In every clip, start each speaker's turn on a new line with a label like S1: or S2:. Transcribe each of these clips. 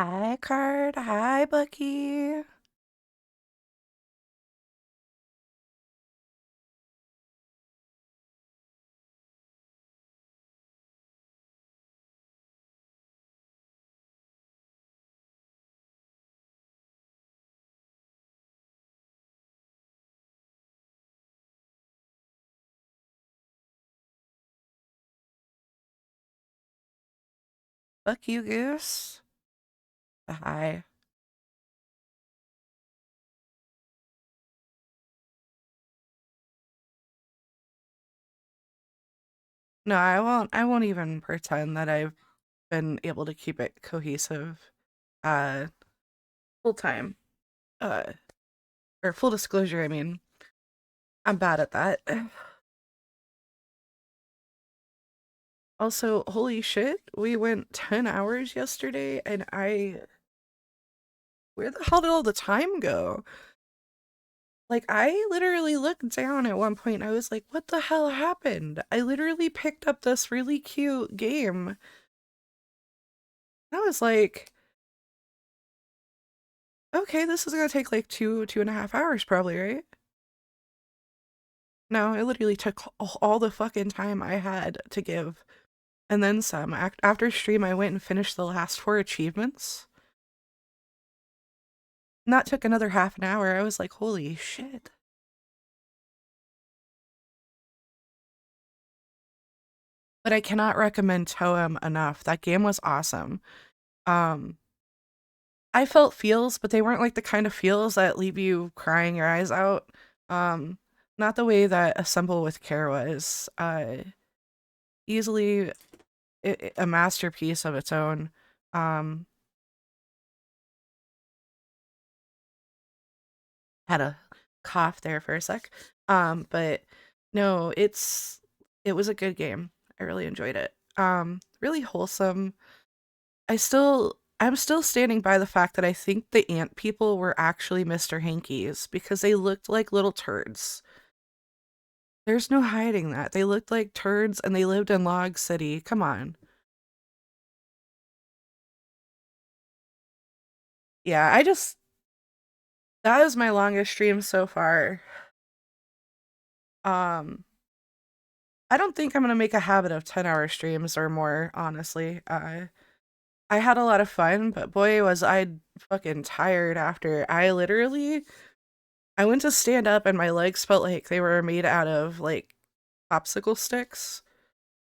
S1: Hi, Card. Hi, Bucky. Fuck you, Goose. Hi. No, I won't even pretend that I've been able to keep it cohesive uh full time. Uh or full disclosure, I mean, I'm bad at that. Also, holy shit, we went 10 hours yesterday and where the hell did all the time go? Like, I literally looked down at one point and I was like, what the hell happened? I literally picked up this really cute game. I was like, okay, this is gonna take like 2.5 hours probably, right? No, it literally took all the fucking time I had to give. And then some. After stream, I went and finished the last four achievements. And that took another half an hour. I was like, holy shit. But I cannot recommend Toem enough. That game was awesome. Um, I felt feels, but they weren't like the kind of feels that leave you crying your eyes out. Um, Not the way that Assemble with Care was. Easily a masterpiece of its own. Um, had a cough there for a sec. But no, it was a good game. I really enjoyed it. Really wholesome. I'm still standing by the fact that I think the ant people were actually Mr. Hankies because they looked like little turds. There's no hiding that. They looked like turds and they lived in Log City. Come on. Yeah, that is my longest stream so far. Um, I don't think I'm gonna make a habit of 10-hour streams or more, honestly. I had a lot of fun, but boy, was I fucking tired after. I went to stand up and my legs felt like they were made out of like popsicle sticks.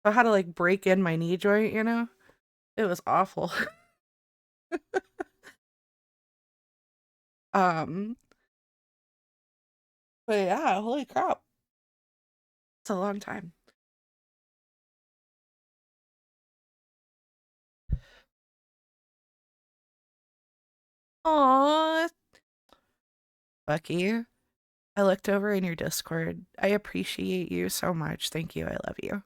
S1: I had to like break in my knee joint, you know? It was awful. um, but yeah, holy crap. It's a long time. Aw, Bucky. I looked over in your Discord. I appreciate you so much. Thank you. I love you.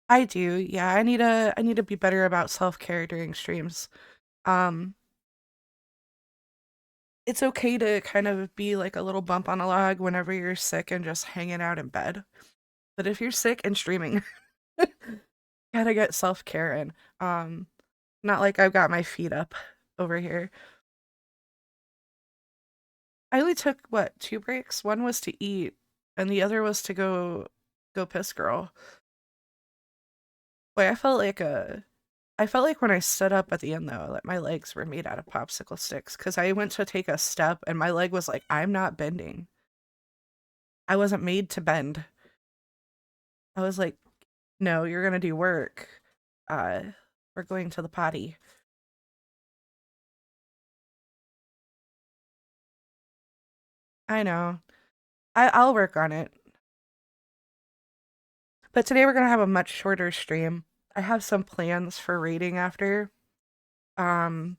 S1: I do. Yeah, I need to be better about self-care during streams. Um, it's okay to kind of be like a little bump on a log whenever you're sick and just hanging out in bed. But if you're sick and streaming, gotta get self-care in. Not like I've got my feet up over here. I only took what, two breaks? One was to eat and the other was to go piss girl. Boy, I felt like when I stood up at the end though, that my legs were made out of popsicle sticks because I went to take a step and my leg was like, I'm not bending. I wasn't made to bend. I was like, no, you're gonna do work. Uh, we're going to the potty. I know. I'll work on it. But today we're gonna have a much shorter stream. I have some plans for raiding after. Um,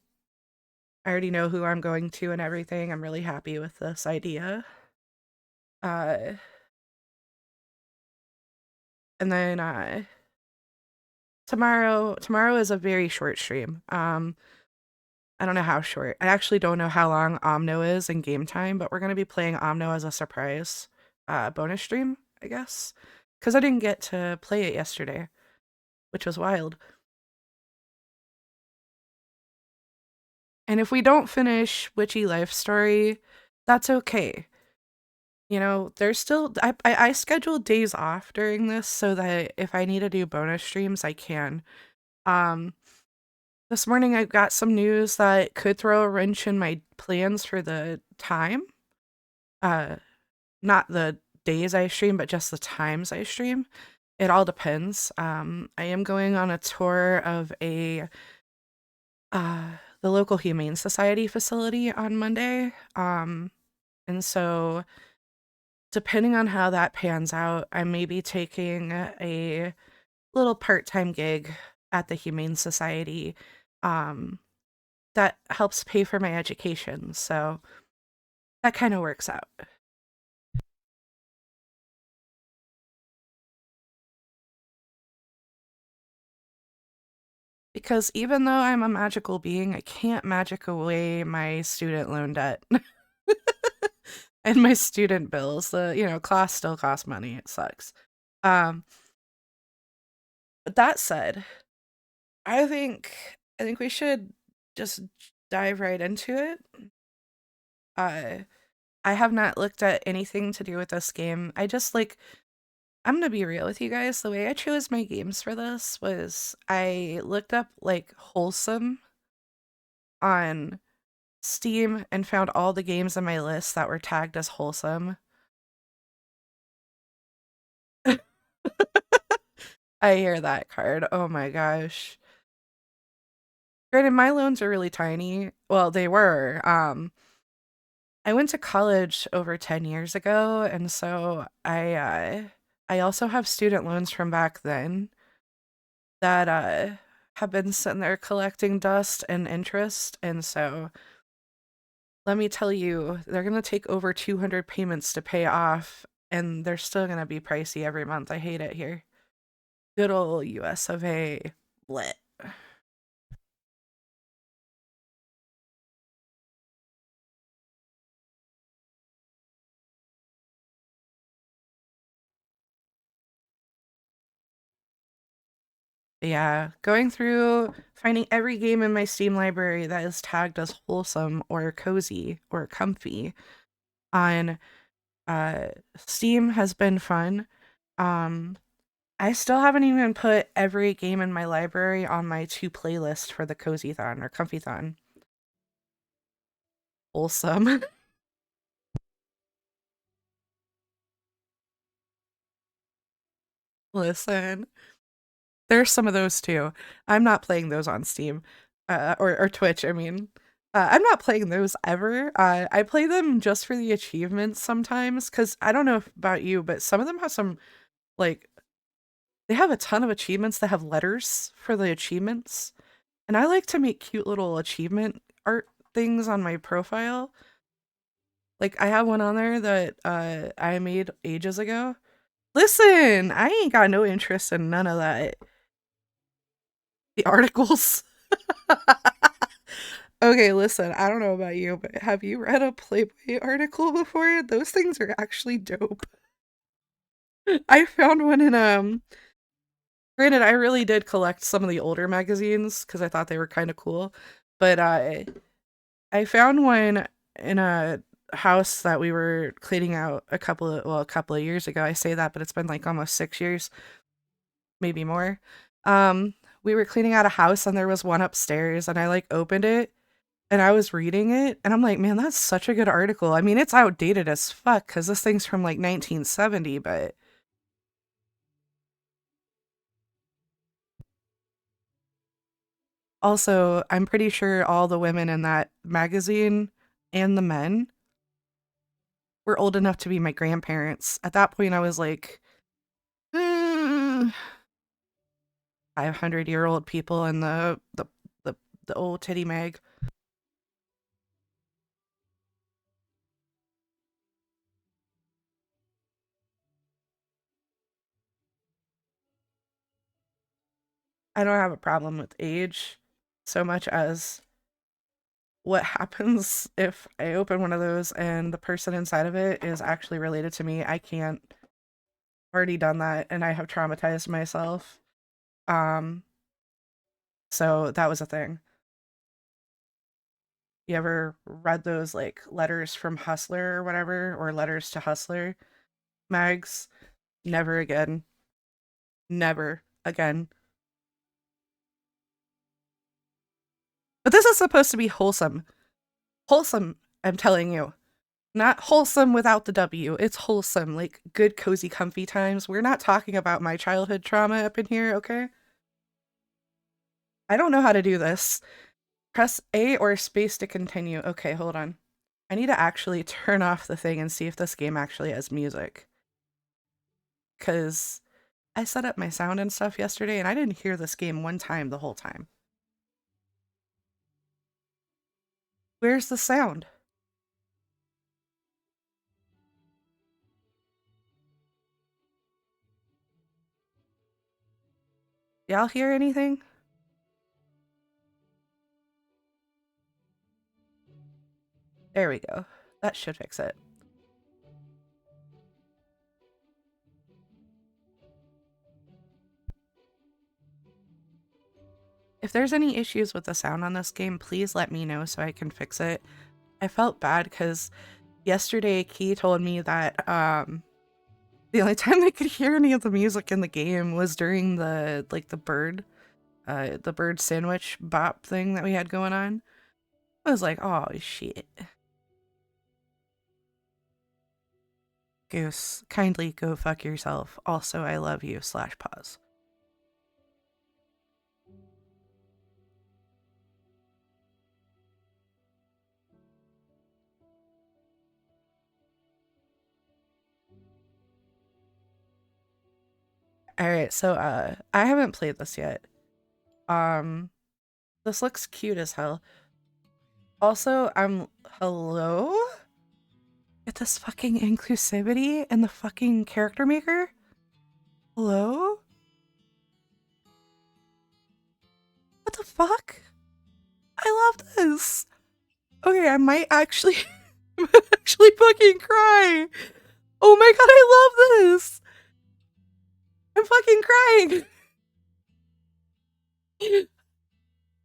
S1: I already know who I'm going to and everything. I'm really happy with this idea. Uh, and then tomorrow is a very short stream. I don't know how short. I actually don't know how long Omno is in game time, but we're going to be playing Omno as a surprise bonus stream, I guess. Because I didn't get to play it yesterday, which was wild. And if we don't finish Witchy Life Story, that's okay. You know, there's still I scheduled days off during this so that if I need to do bonus streams, I can. Um, this morning I got some news that could throw a wrench in my plans for the time. Uh, not the days I stream, but just the times I stream. It all depends. I am going on a tour of a the local Humane Society facility on Monday. And so depending on how that pans out, I may be taking a little part-time gig at the Humane Society um, that helps pay for my education. So that kind of works out. Because even though I'm a magical being, I can't magic away my student loan debt and my student bills. The, class still costs money. It sucks. Um, but that said, I think I think we should just dive right into it. Uh, I have not looked at anything to do with this game. I'm gonna be real with you guys. The way I chose my games for this was I looked up like wholesome on Steam and found all the games on my list that were tagged as wholesome. I hear that card. Oh my gosh. Granted, my loans are really tiny. Well, they were. I went to college over 10 years ago, and so I also have student loans from back then that have been sitting there collecting dust and interest, and so let me tell you, they're gonna take over 200 payments to pay off, and they're still gonna be pricey every month. I hate it here. Good old US of A. Bleh. Yeah, going through finding every game in my Steam library that is tagged as wholesome or cozy or comfy on uh Steam has been fun. Um I still haven't even put every game in my library on my to playlist for the Cozython or Comfython. Wholesome. Listen, there's some of those too. I'm not playing those on Steam, or Twitch. I mean, I'm not playing those ever. I play them just for the achievements sometimes, because I don't know about you, but some of them have some like they have a ton of achievements that have letters for the achievements, and I like to make cute little achievement art things on my profile. Like I have one on there that I made ages ago. Listen, I ain't got no interest in none of that. The articles. Okay, listen, I don't know about you, but have you read a Playboy article before? Those things are actually dope. I found one in granted I really did collect some of the older magazines because I thought they were kind of cool, but I found one in a house that we were cleaning out a couple of years ago. I say that, but it's been like almost 6 years, maybe more. Um, we were cleaning out a house and there was one upstairs and I like opened it and I was reading it and I'm like, man, that's such a good article. I mean, it's outdated as fuck because this thing's from like 1970, but also I'm pretty sure all the women in that magazine and the men were old enough to be my grandparents. At that point, I was like, 500-year-old people in the the old titty mag. I don't have a problem with age so much as what happens if I open one of those and the person inside of it is actually related to me. I can't. Already done that and I have traumatized myself. Um, so that was a thing. You ever read those like letters from Hustler or whatever, or letters to Hustler mags? Never again. Never again. But this is supposed to be wholesome. Wholesome, I'm telling you. Not wholesome without the W. It's wholesome, like good, cozy, comfy times. We're not talking about my childhood trauma up in here, okay? I don't know how to do this. Press A or space to continue. Okay, hold on. I need to actually turn off the thing and see if this game actually has music. Because I set up my sound and stuff yesterday and I didn't hear this game one time the whole time. Where's the sound? Y'all hear anything? There we go. That should fix it. If there's any issues with the sound on this game, please let me know so I can fix it. I felt bad because yesterday Key told me that the only time they could hear any of the music in the game was during the bird sandwich bop thing that we had going on. I was like, oh shit. Goose, kindly go fuck yourself. Also, I love you, slash pause. Alright, so I haven't played this yet. Um this looks cute as hell. Also, I'm hello? Get this fucking inclusivity in the fucking character maker? Hello? What the fuck? I love this. Okay, I might actually actually fucking cry. Oh my god, I love this. I'm fucking crying.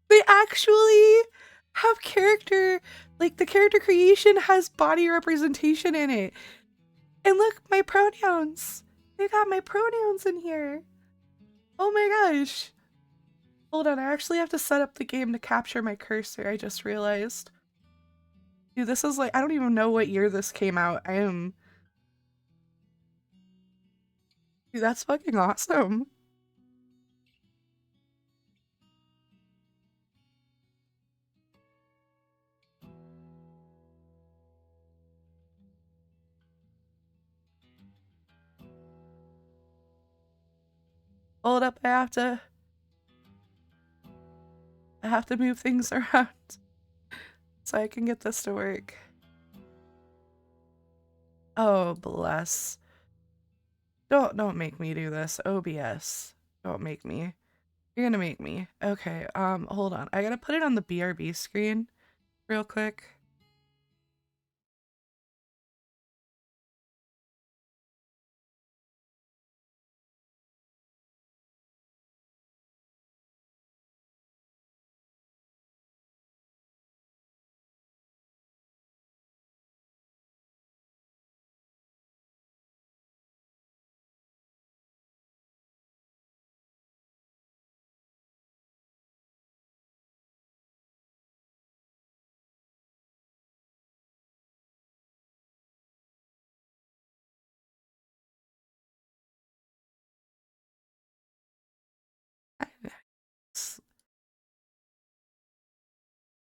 S1: They actually have character, like the character creation has body representation in it. And look, my pronouns. They got my pronouns in here. Oh my gosh. Hold on, I actually have to set up the game to capture my cursor, I just realized. Dude, this is like, I don't even know what year this came out. Dude, that's fucking awesome. Hold up, I have to move things around so I can get this to work. Oh, bless. Don't make me do this. OBS. Don't make me. You're gonna make me. Okay, hold on. I gotta put it on the BRB screen real quick.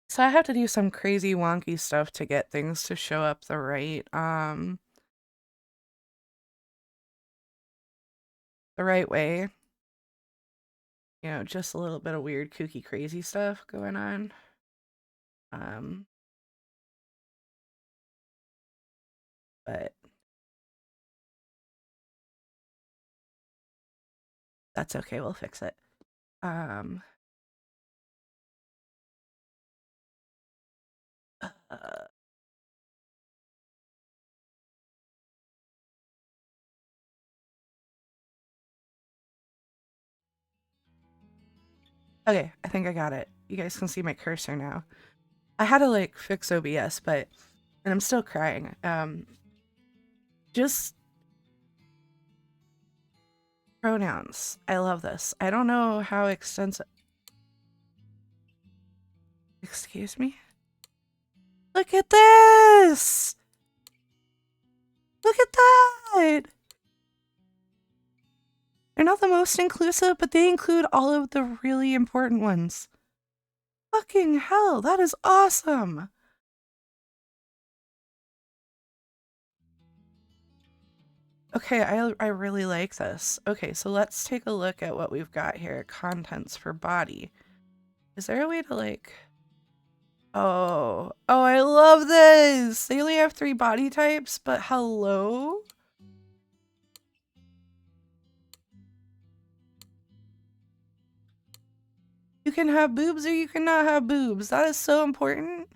S1: So I have to do some crazy wonky stuff to get things to show up the right way. You know, just a little bit of weird kooky crazy stuff going on. Um but that's okay, we'll fix it. Um Okay, I think I got it. You guys can see my cursor now. I had to like fix OBS, but and I'm still crying. Just pronouns. I love this. I don't know how extensive. Excuse me? Look at this! Look at that! They're not the most inclusive, but they include all of the really important ones. Fucking hell, that is awesome! Okay, I really like this. Okay, so let's take a look at what we've got here. Contents for body. Is there a way to like... Oh, I love this! They only have 3 body types, but hello? You can have boobs or you cannot have boobs. That is so important.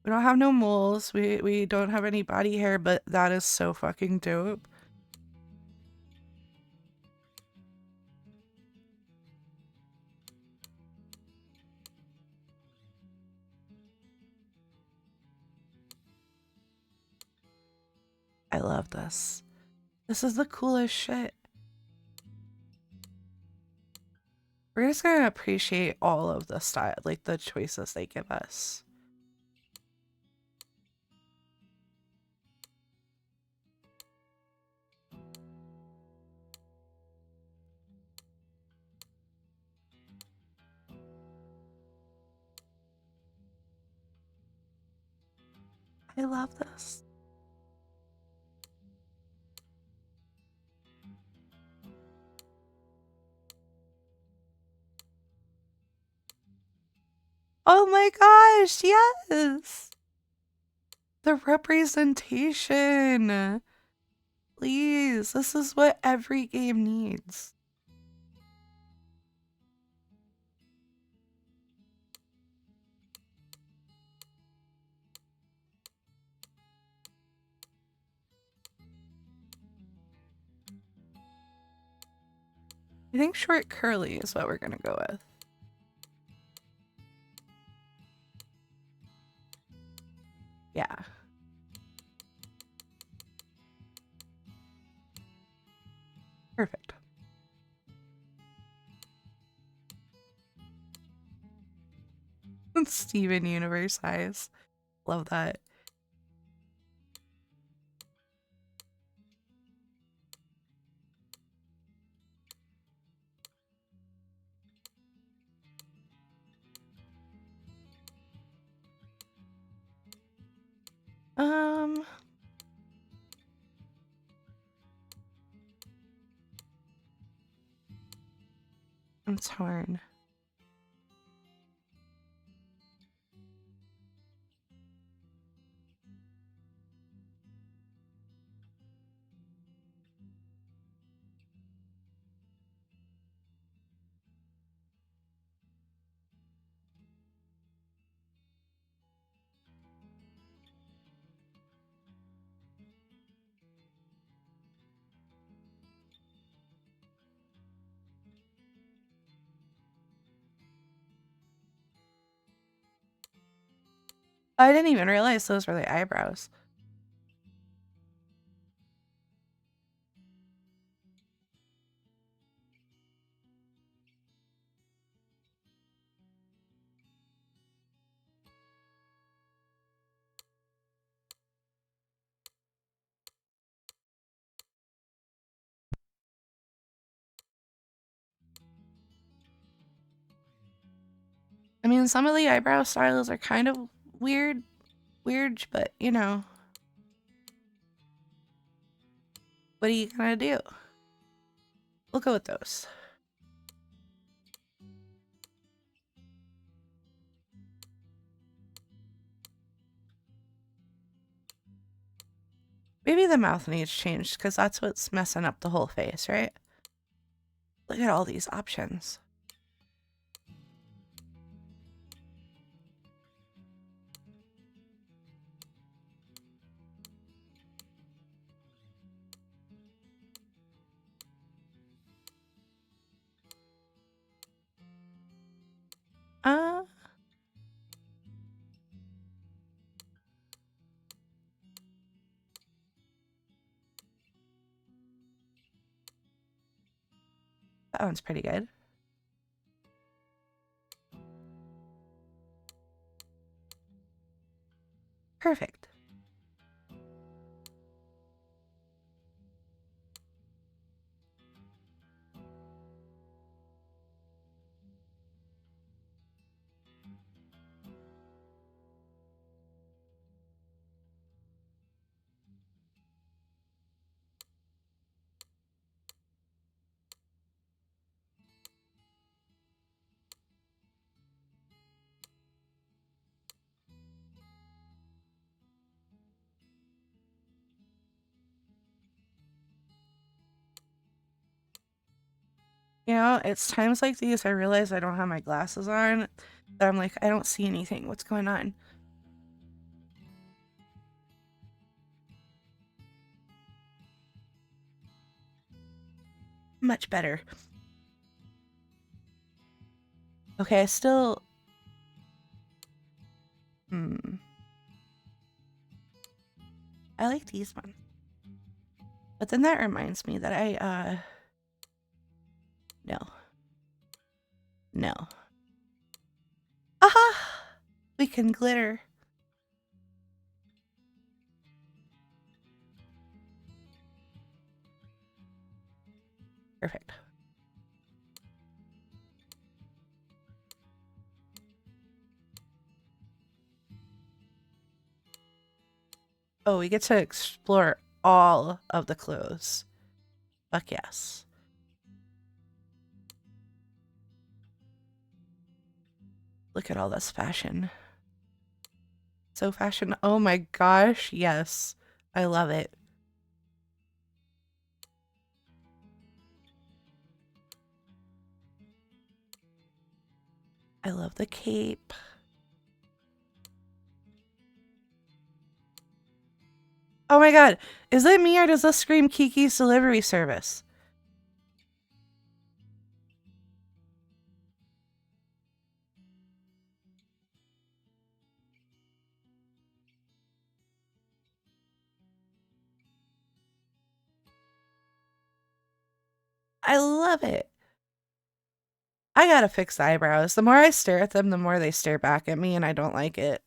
S1: We don't have no moles. We don't have any body hair, but that is so fucking dope. I love this. This is the coolest shit. We're just gonna appreciate all of the style, like the choices they give us. I love this. Oh my gosh, yes! The representation! Please, this is what every game needs. I think short curly is what we're gonna go with. Yeah. Perfect. Steven Universe eyes. Love that. Um, I'm torn. I didn't even realize those were the eyebrows. I mean, some of the eyebrow styles are kind of weird, but you know, what are you gonna do? We'll go with those. Maybe the mouth needs changed because that's what's messing up the whole face, right? Look at all these options. That one's pretty good. Perfect. You know, it's times like these I realize I don't have my glasses on, that I'm like, I don't see anything. What's going on? Much better. Okay, I still... I like these ones. But then that reminds me that no. No. Aha! We can glitter. Perfect. Oh, we get to explore all of the clothes. Fuck yes. Look at all this fashion. So fashion. Oh my gosh, yes. I love it. I love the cape. Oh my god. Is it me or does this scream Kiki's delivery service? I love it. I gotta fix the eyebrows. The more I stare at them, the more they stare back at me, and I don't like it.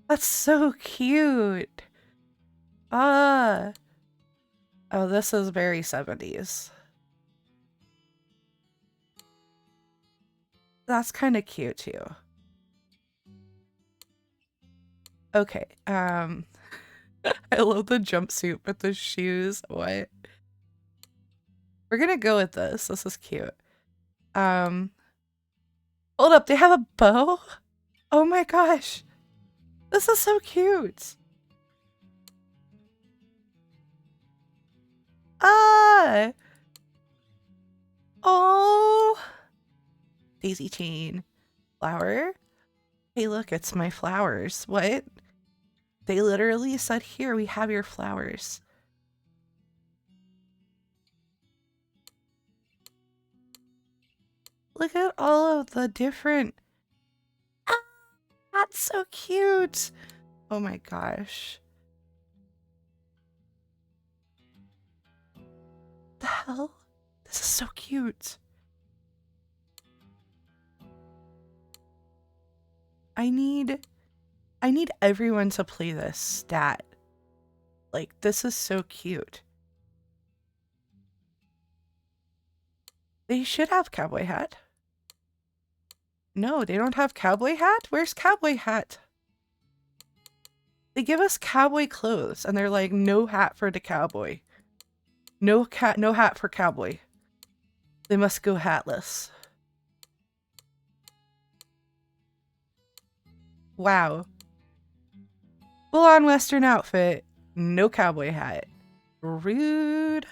S1: That's so cute. Ah. Oh, this is very 70s. That's kind of cute too. Okay. I love the jumpsuit with the shoes. What? We're gonna go with this. This is cute. Hold up. They have a bow? Oh my gosh. This is so cute. Ah. Oh. Daisy chain. Flower? Hey, look, it's my flowers. What? They literally said, here, we have your flowers. Look at all of the different... Ah, that's so cute. Oh my gosh. The hell? This is so cute. I need everyone to play this stat. Like, this is so cute. They should have cowboy hat. No, they don't have cowboy hat? Where's cowboy hat? They give us cowboy clothes, and they're like, no hat for the cowboy. No hat for cowboy. They must go hatless. Wow. Full-on Western outfit, no cowboy hat. Rude.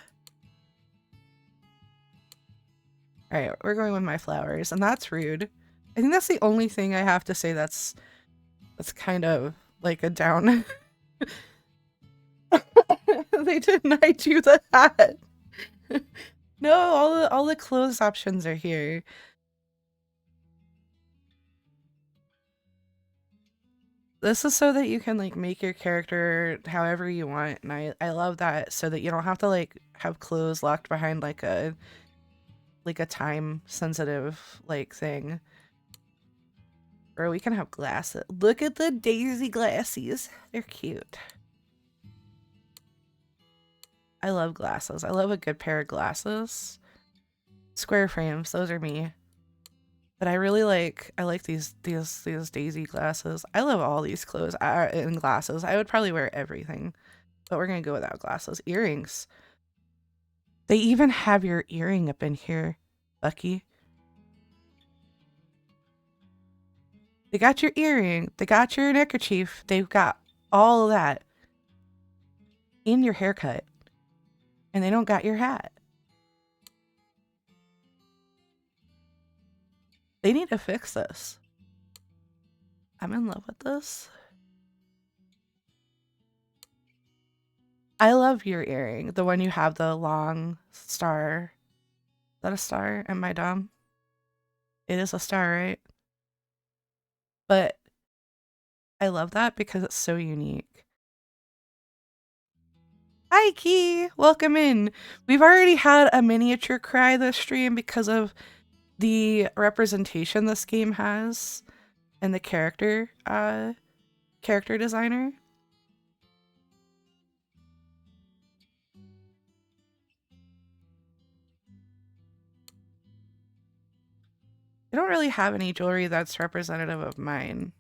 S1: Alright, we're going with my flowers, and that's rude. I think that's the only thing I have to say that's kind of like a down. They denied you the hat. No, all the clothes options are here. This is so that you can like make your character however you want, and I love that so that you don't have to like have clothes locked behind like a time sensitive like thing. Or we can have glasses. Look at the daisy glasses. They're cute. I love glasses. I love a good pair of glasses. Square frames, those are me. But I like these daisy glasses. I love all these clothes and glasses. I would probably wear everything, but we're gonna go without glasses. Earrings. They even have your earring up in here, Bucky. They got your earring. They got your neckerchief. They've got all of that in your haircut, and they don't got your hat. They need to fix this. I'm in love with this. I love your earring. The one you have the long star. Is that a star? Am I dumb? It is a star, right? But I love that because it's so unique. Hi, Key. Welcome in. We've already had a miniature cry this stream because of the representation this game has and the character designer. I don't really have any jewelry that's representative of mine.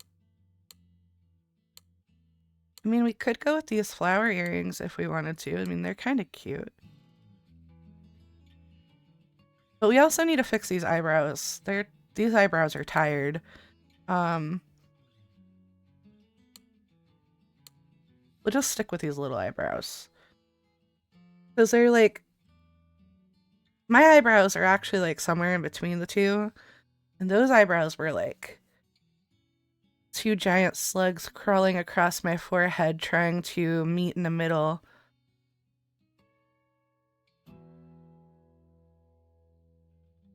S1: I mean, we could go with these flower earrings if we wanted to. I mean, they're kind of cute. But we also need to fix these eyebrows. These eyebrows are tired. We'll just stick with these little eyebrows. Because they're like... My eyebrows are actually like somewhere in between the two. And those eyebrows were like... two giant slugs crawling across my forehead trying to meet in the middle.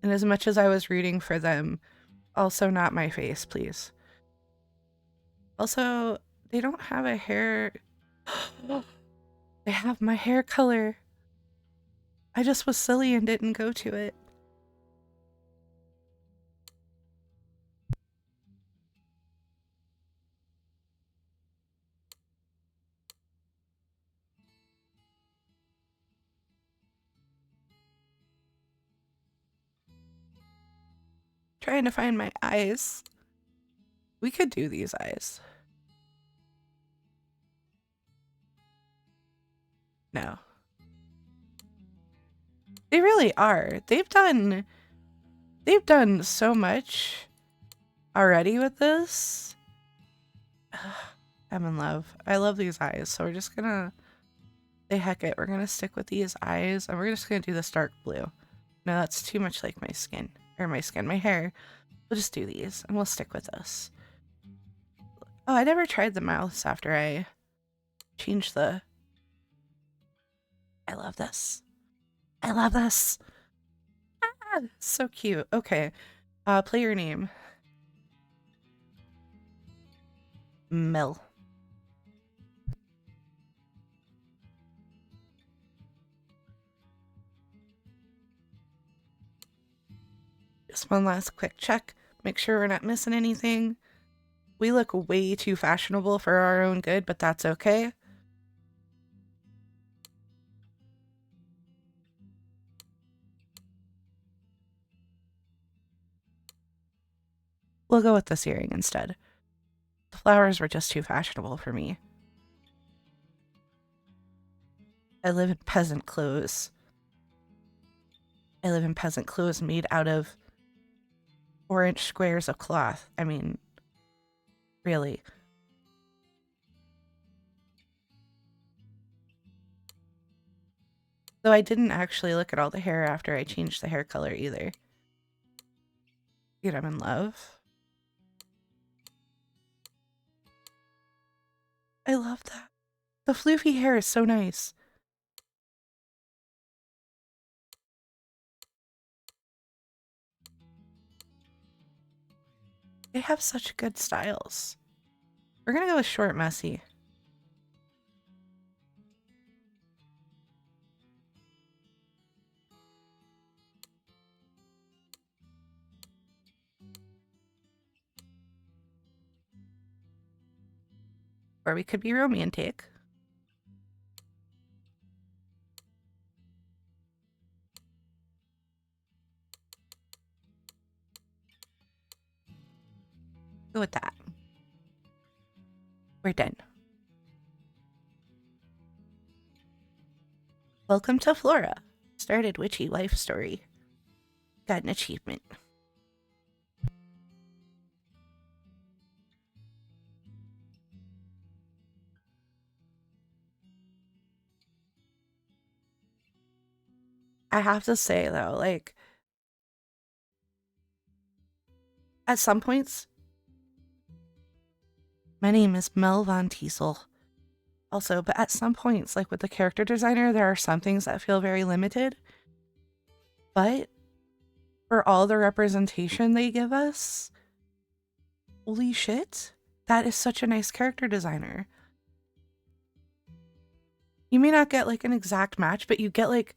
S1: And as much as I was rooting for them, also not my face, please. Also, they don't have a hair... They have my hair color. I just was silly and didn't go to it. Trying to find my eyes. We could do these eyes. No. They really are. They've done so much already with this. I'm in love. I love these eyes. So we're just gonna say heck it. We're gonna stick with these eyes and we're just gonna do this dark blue. No, that's too much like my skin. Or my hair. We'll just do these and we'll stick with this. Oh, I never tried the mouths after I changed the... I love this. I love this. Ah, so cute. Okay. Play your name. Mel. Just one last quick check. Make sure we're not missing anything. We look way too fashionable for our own good, but that's okay. We'll go with this earring instead. The flowers were just too fashionable for me. I live in peasant clothes. I live in peasant clothes made out of 4-inch squares of cloth. I mean, really. Though I didn't actually look at all the hair after I changed the hair color either. Dude, I'm in love. I love that. The floofy hair is so nice. They have such good styles. We're gonna go with short, messy. Or we could be romantic. Go with that. We're done. Welcome to Flora. Started Witchy life story. Got an achievement. I have to say though, like at some points, my name is Mel Von Teasel. Also, but at some points, like with the character designer, there are some things that feel very limited. But for all the representation they give us, holy shit, that is such a nice character designer. You may not get like an exact match, but you get like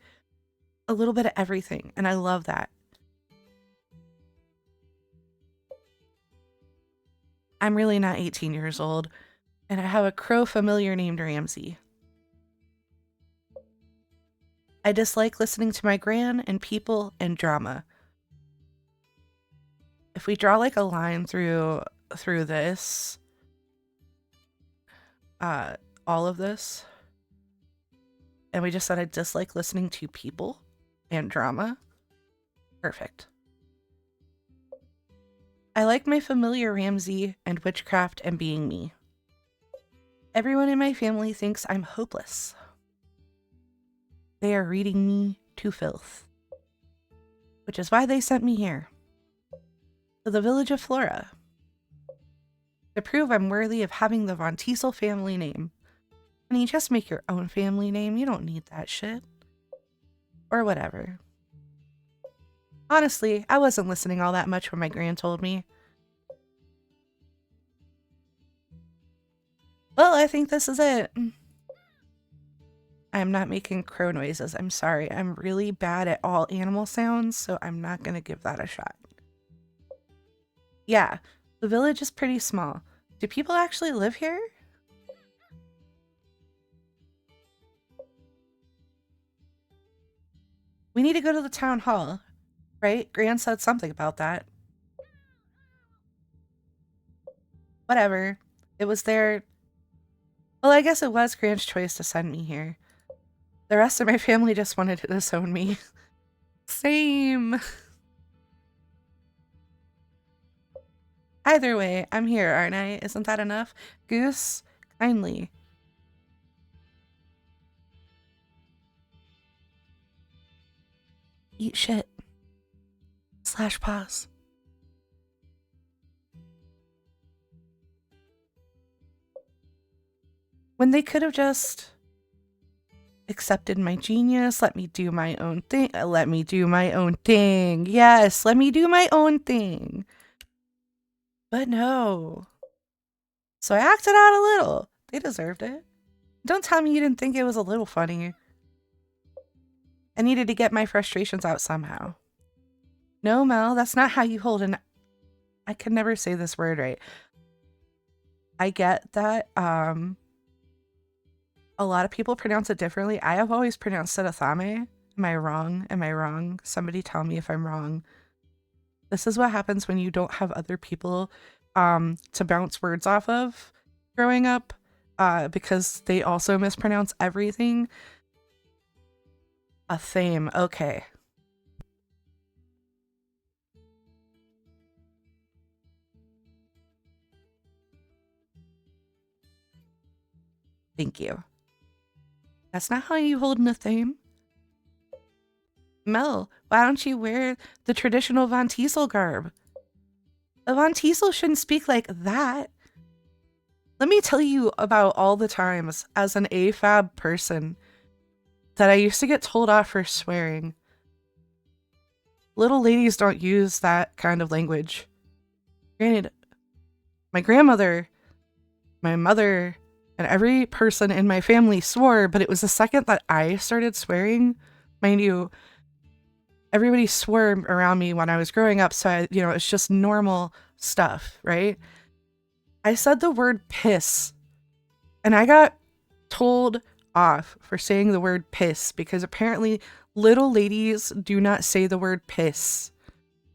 S1: a little bit of everything, and I love that. I'm really not 18 years old, and I have a crow familiar named Ramsey. I dislike listening to my gran and people and drama. If we draw like a line through this, all of this, and we just said I dislike listening to people and drama, perfect. I like my familiar Ramsey and witchcraft and being me. Everyone in my family thinks I'm hopeless. They are reading me to filth, which is why they sent me here, to the village of Flora, to prove I'm worthy of having the Von Teasel family name. And you just make your own family name, you don't need that shit. Or whatever. Honestly, I wasn't listening all that much when my gran told me. Well, I think this is it. I'm not making crow noises, I'm sorry. I'm really bad at all animal sounds, so I'm not gonna give that a shot. Yeah, the village is pretty small. Do people actually live here? We need to go to the town hall, right? Gran said something about that. Whatever. It was their... Well, I guess it was Gran's choice to send me here. The rest of my family just wanted to disown me. Same. Either way, I'm here, aren't I? Isn't that enough? Goose, kindly. Eat shit. / pause. When they could have just accepted my genius, let me do my own thing. Let me do my own thing. Yes, let me do my own thing. But no. So I acted out a little. They deserved it. Don't tell me you didn't think it was a little funny. I needed to get my frustrations out somehow. No, Mel, that's not how you hold an... I can never say this word right. I get that a lot of people pronounce it differently. I have always pronounced it athame. Am I wrong? Am I wrong? Somebody tell me if I'm wrong. This is what happens when you don't have other people to bounce words off of growing up, because they also mispronounce everything. A theme. Okay. Thank you. That's not how you hold in a theme. Mel, why don't you wear the traditional Von Teasel garb? A Von Teasel shouldn't speak like that. Let me tell you about all the times as an AFAB person that I used to get told off for swearing. Little ladies don't use that kind of language. Granted, my grandmother my mother and every person in my family swore, but it was the second that I started swearing. Mind you, everybody swore around me when I was growing up, so it's just normal stuff, right? I said the word piss, and I got told off for saying the word piss because apparently little ladies do not say the word piss.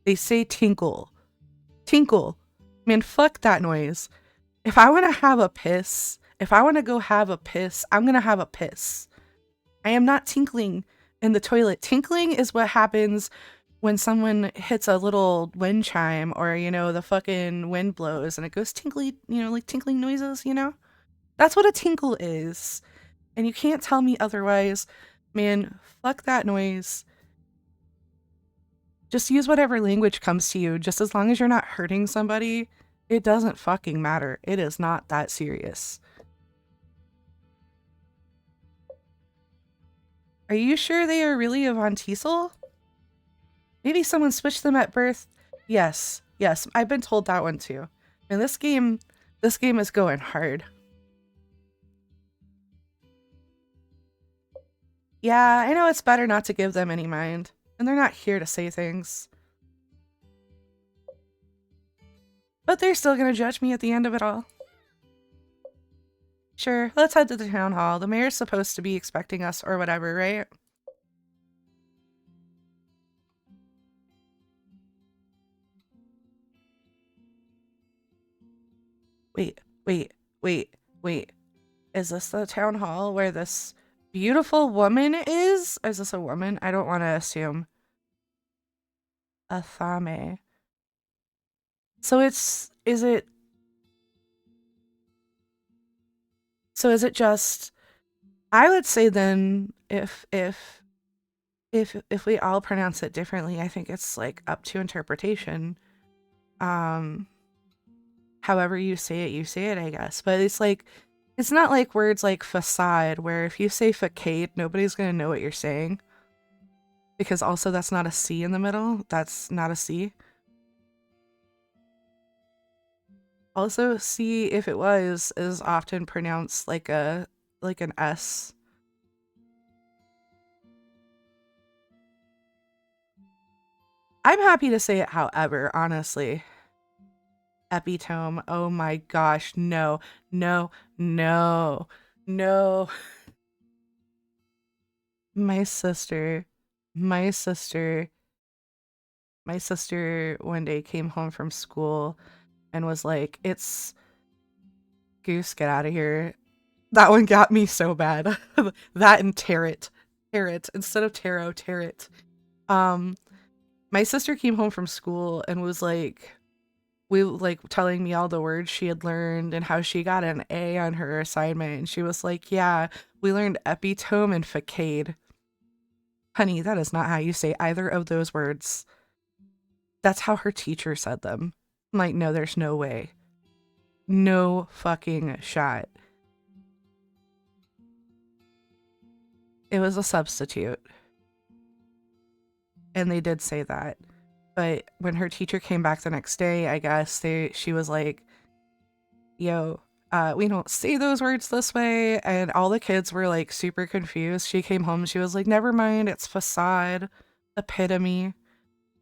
S1: They say tinkle. Tinkle. Man, fuck that noise. If I want to have a piss, if I want to go have a piss, I'm going to have a piss. I am not tinkling in the toilet. Tinkling is what happens when someone hits a little wind chime or, the fucking wind blows and it goes tinkly, like tinkling noises, That's what a tinkle is. And you can't tell me otherwise. Man, fuck that noise. Just use whatever language comes to you. Just as long as you're not hurting somebody, it doesn't fucking matter. It is not that serious. Are you sure they are really a Von Teasel? Maybe someone switched them at birth. Yes, I've been told that one too. And this game is going hard. Yeah, I know it's better not to give them any mind. And they're not here to say things. But they're still gonna judge me at the end of it all. Sure, let's head to the town hall. The mayor's supposed to be expecting us or whatever, right? Wait. Is this the town hall where this beautiful woman is? Is this a woman? I don't want to assume. Athame. So is it just, I would say then if we all pronounce it differently, I think it's like up to interpretation. However you say it, I guess. But it's not like words like facade, where if you say facade, nobody's gonna know what you're saying. Because also that's not a C in the middle. That's not a C. Also, C, if it was, is often pronounced like an S. I'm happy to say it however, honestly. Epitome. Oh my gosh, no. My sister one day came home from school and was like, "It's Goose, get out of here." That one got me so bad. That and Tarot instead of tarot, Tarot. My sister came home from school and was like, telling me all the words she had learned and how she got an A on her assignment. And she was like, "Yeah, we learned epitome and facade." Honey, that is not how you say either of those words. That's how her teacher said them. I'm like, no, there's no way. No fucking shot. It was a substitute. And they did say that. But when her teacher came back the next day, I guess she was like, "Yo, we don't say those words this way." And all the kids were like super confused. She came home, she was like, "Never mind, it's facade, epitome.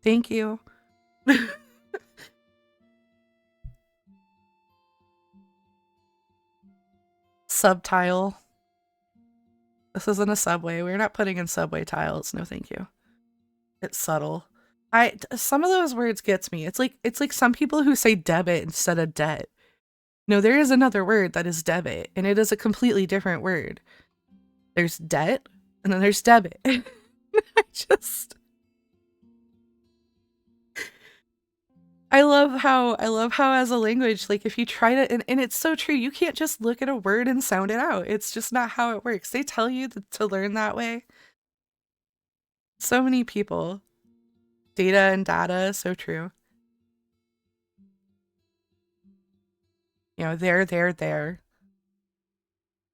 S1: Thank you." Subtile. This isn't a subway. We're not putting in subway tiles. No, thank you. It's subtle. Some of those words gets me. It's like some people who say debit instead of debt. No, there is another word that is debit, and it is a completely different word. There's debt, and then there's debit. I love how as a language, like if you try to, and it's so true, you can't just look at a word and sound it out. It's just not how it works. They tell you to learn that way. So many people. Data and data, so true. There.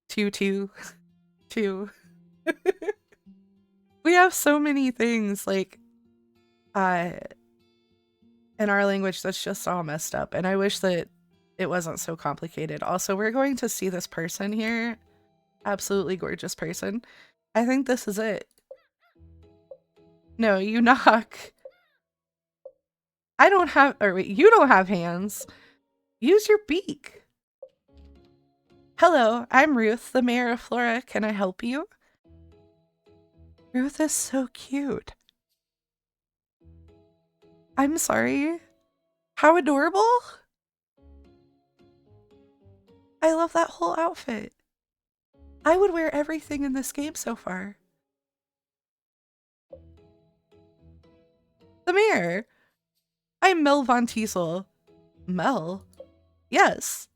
S1: Two. We have so many things like uh in our language that's just all messed up. And I wish that it wasn't so complicated. Also, we're going to see this person here. Absolutely gorgeous person. I think this is it. No, you knock. I don't have, or wait, you don't have hands. Use your beak. Hello, I'm Ruth, the mayor of Flora. Can I help you? Ruth is so cute. I'm sorry. How adorable. I love that whole outfit. I would wear everything in this game so far. The mayor. I'm Mel Von Teasel. Mel? Yes.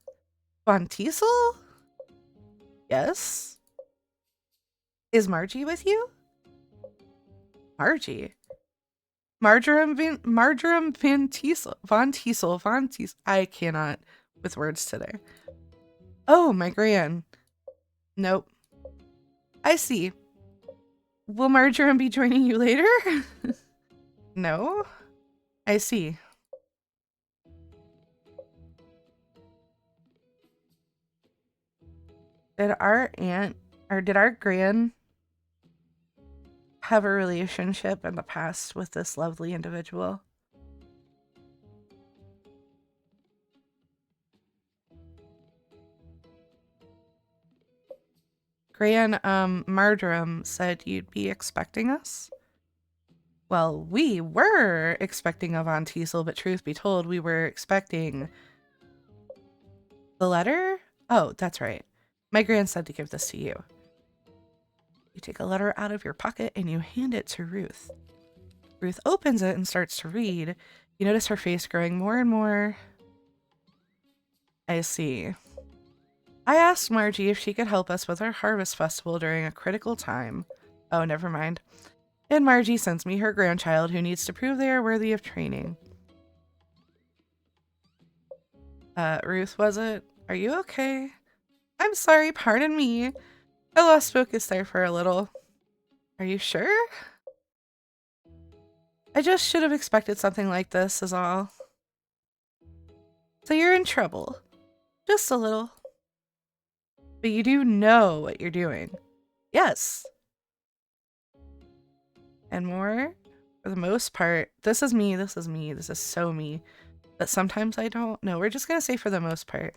S1: Von Teasel? Yes. Is Margie with you? Margie? Marjoram Van Teasel. Von Teasel. I cannot with words today. Oh, my gran. Nope. I see. Will Marjoram be joining you later? No? I see. Did our aunt, or did our gran have a relationship in the past with this lovely individual? Gran, Marjoram said you'd be expecting us? Well, we were expecting a Von Teasel, but truth be told, we were expecting the letter? Oh, that's right. My gran said to give this to you. You take a letter out of your pocket and you hand it to Ruth. Ruth opens it and starts to read. You notice her face growing more and more. I see. I asked Margie if she could help us with our harvest festival during a critical time. Oh, never mind. And Margie sends me her grandchild who needs to prove they are worthy of training. Ruth, was it? Are you okay? I'm sorry, pardon me. I lost focus there for a little. Are you sure? I just should have expected something like this, is all. So you're in trouble. Just a little. But you do know what you're doing. Yes. And more, for the most part, this is me, this is so me. But sometimes I don't know. We're just gonna say for the most part.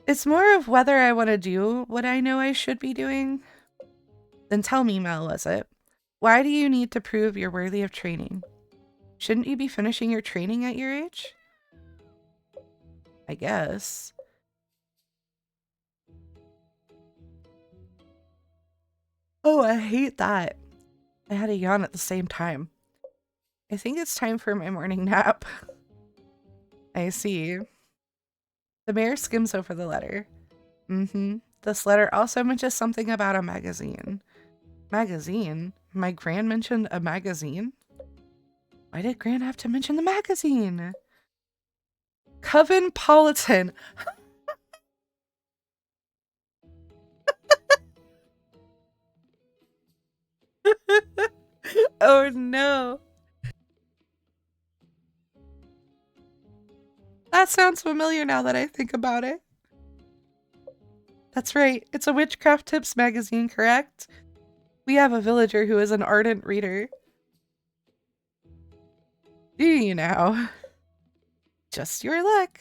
S1: It's more of whether I want to do what I know I should be doing. Then tell me, Mel, was it? Why do you need to prove you're worthy of training? Shouldn't you be finishing your training at your age? I guess. Oh, I hate that. I had a yawn at the same time. I think it's time for my morning nap. I see. The mayor skims over the letter. This letter also mentions something about a magazine. Magazine? My gran mentioned a magazine? Why did gran have to mention the magazine? Comfython. Oh no. That sounds familiar now that I think about it. That's right. It's a witchcraft tips magazine, correct? We have a villager who is an ardent reader. Do you now? Just your luck.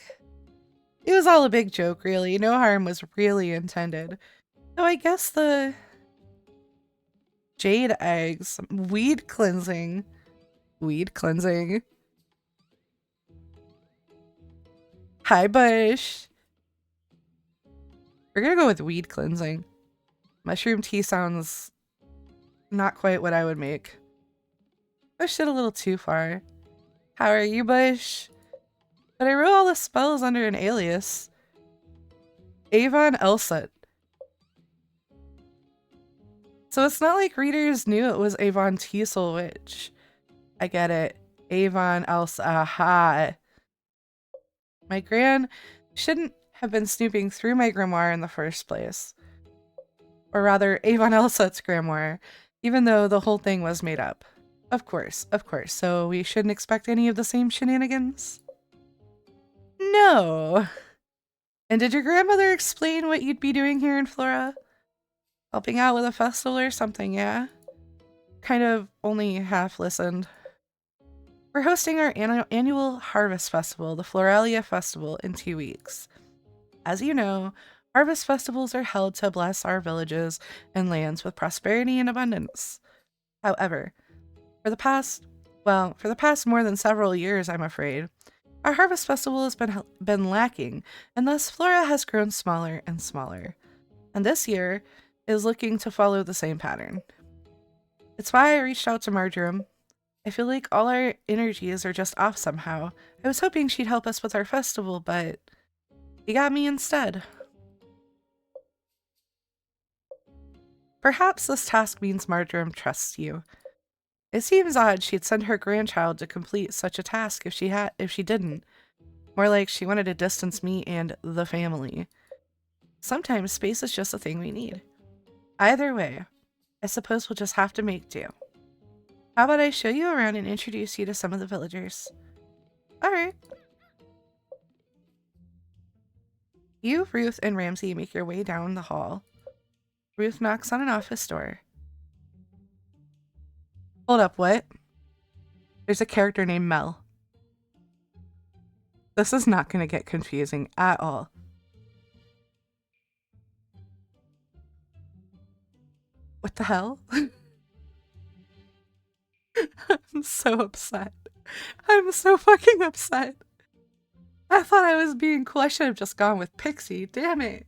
S1: It was all a big joke, really. No harm was really intended. So I guess the jade eggs, weed cleansing. Weed cleansing. Hi, Bush. We're gonna go with weed cleansing. Mushroom tea sounds not quite what I would make. Pushed it a little too far. How are you, Bush? But I wrote all the spells under an alias. Avon Elsut. So it's not like readers knew it was Avon Teasel Witch. I get it. Avon Elsut. Aha. My gran shouldn't have been snooping through my grimoire in the first place. Or rather, Avon Elsut's grimoire, even though the whole thing was made up. Of course, of course. So we shouldn't expect any of the same shenanigans? No. And did your grandmother explain what you'd be doing here in Flora? Helping out with a festival or something, yeah? Kind of only half listened. We're hosting our annual harvest festival, the Floralia Festival, in 2 weeks. As you know, harvest festivals are held to bless our villages and lands with prosperity and abundance. However, for the past more than several years, I'm afraid, our harvest festival has been lacking, and thus Flora has grown smaller and smaller. And this year is looking to follow the same pattern. It's why I reached out to Marjoram. I feel like all our energies are just off somehow. I was hoping she'd help us with our festival, but you got me instead. Perhaps this task means Marjoram trusts you. It seems odd she'd send her grandchild to complete such a task if she didn't. More like she wanted to distance me and the family. Sometimes space is just a thing we need. Either way, I suppose we'll just have to make do. How about I show you around and introduce you to some of the villagers? Alright. You, Ruth, and Ramsey make your way down the hall. Ruth knocks on an office door. Hold up, what? There's a character named Mel. This is not going to get confusing at all. What the hell? I'm so upset. I'm so fucking upset. I thought I was being cool. I should have just gone with Pixie. Damn it.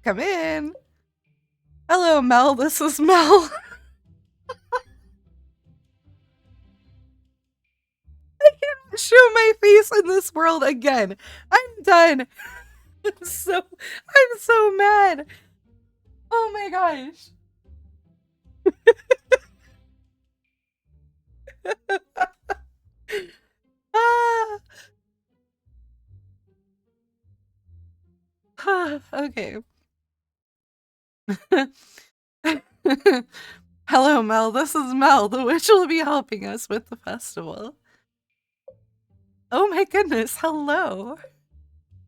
S1: Come in. Hello, Mel. This is Mel. I can't show my face in this world again. I'm done. I'm so mad. Oh my gosh. Okay. Hello, Mel. This is Mel. The witch will be helping us with the festival. Oh my goodness. Hello.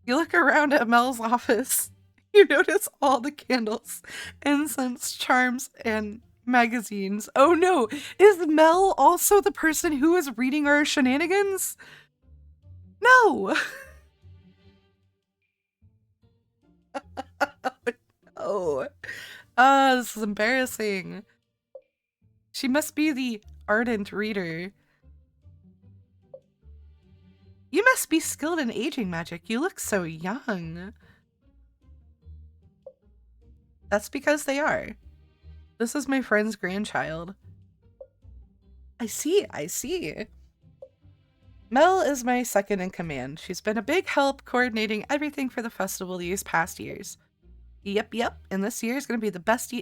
S1: You look around at Mel's office. You notice all the candles, incense, charms, and magazines. Oh no, is Mel also the person who is reading our shenanigans? No! Oh, this is embarrassing. She must be the ardent reader. You must be skilled in aging magic. You look so young. That's because they are. This is my friend's grandchild. I see, I see. Mel is my second in command. She's been a big help coordinating everything for the festival these past years. Yep, and this year is going to be the best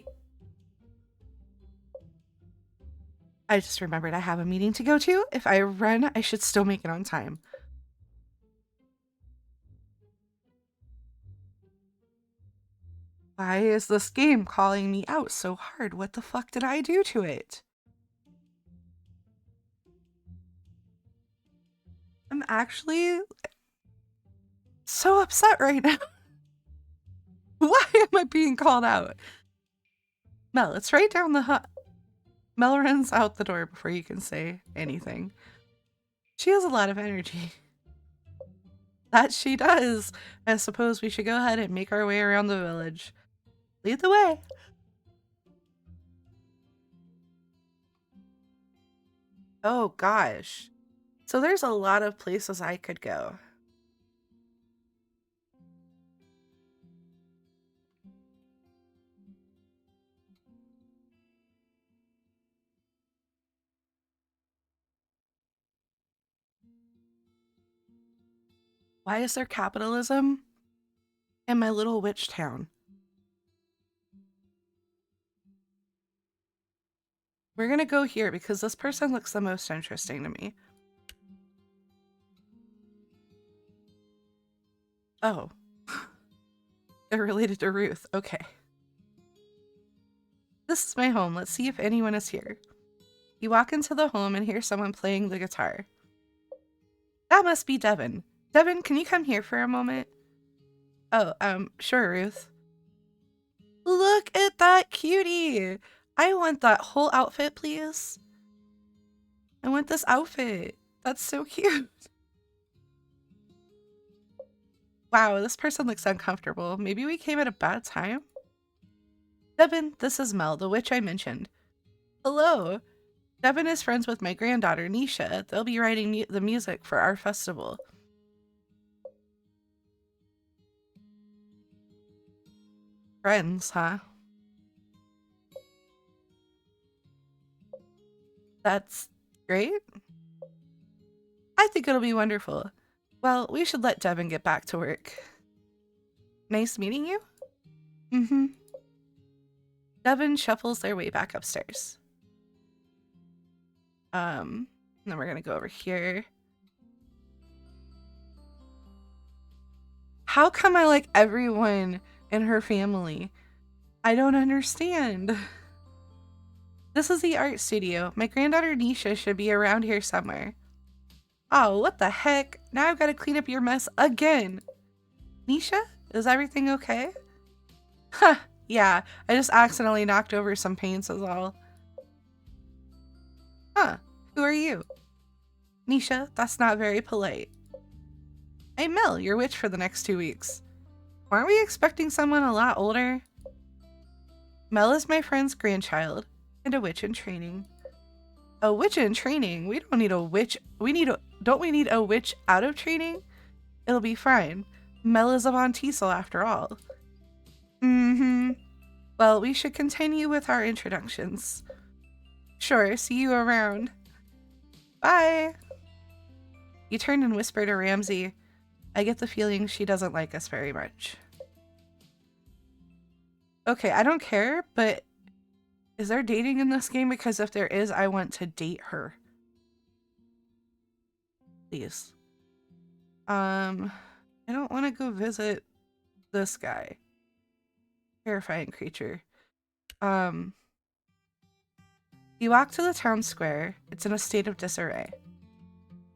S1: I just remembered I have a meeting to go to. If I run, I should still make it on time. Why is this game calling me out so hard? What the fuck did I do to it? I'm actually so upset right now. Why am I being called out? Mel, it's right down the Mel runs out the door before you can say anything. She has a lot of energy. That she does. I suppose we should go ahead and make our way around the village. Lead the way. Oh gosh. So there's a lot of places I could go. Why is there capitalism in my little witch town? We're gonna go here because this person looks the most interesting to me. Oh. They're related to Ruth. Okay. This is my home. Let's see if anyone is here. You walk into the home and hear someone playing the guitar. That must be Devin. Devin, can you come here for a moment? Oh, sure, Ruth. Look at that cutie! I want that whole outfit, please. I want this outfit. That's so cute. Wow, this person looks uncomfortable. Maybe we came at a bad time? Devin, this is Mel, the witch I mentioned. Hello. Devin is friends with my granddaughter, Nisha. They'll be writing the music for our festival. Friends, huh? That's great. I think it'll be wonderful. Well, we should let Devin get back to work. Nice meeting you? Mm-hmm. Devin shuffles their way back upstairs. Then we're gonna go over here. How come I like everyone in her family? I don't understand. This is the art studio. My granddaughter Nisha should be around here somewhere. Oh, what the heck? Now I've got to clean up your mess again. Nisha, is everything okay? Huh, yeah, I just accidentally knocked over some paints is all. Huh, who are you? Nisha, that's not very polite. I'm Mel, your witch for the next 2 weeks. Aren't we expecting someone a lot older? Mel is my friend's grandchild, and a witch in training. A witch in training? We don't need a witch. Don't we need a witch out of training? It'll be fine. Mel is a Von Teasel after all. Mm-hmm. Well, we should continue with our introductions. Sure, see you around. Bye! You turned and whispered to Ramsey. I get the feeling she doesn't like us very much. Okay, I don't care, but is there dating in this game? Because if there is, I want to date her. Please. I don't want to go visit this guy. Terrifying creature. You walk to the town square. It's in a state of disarray.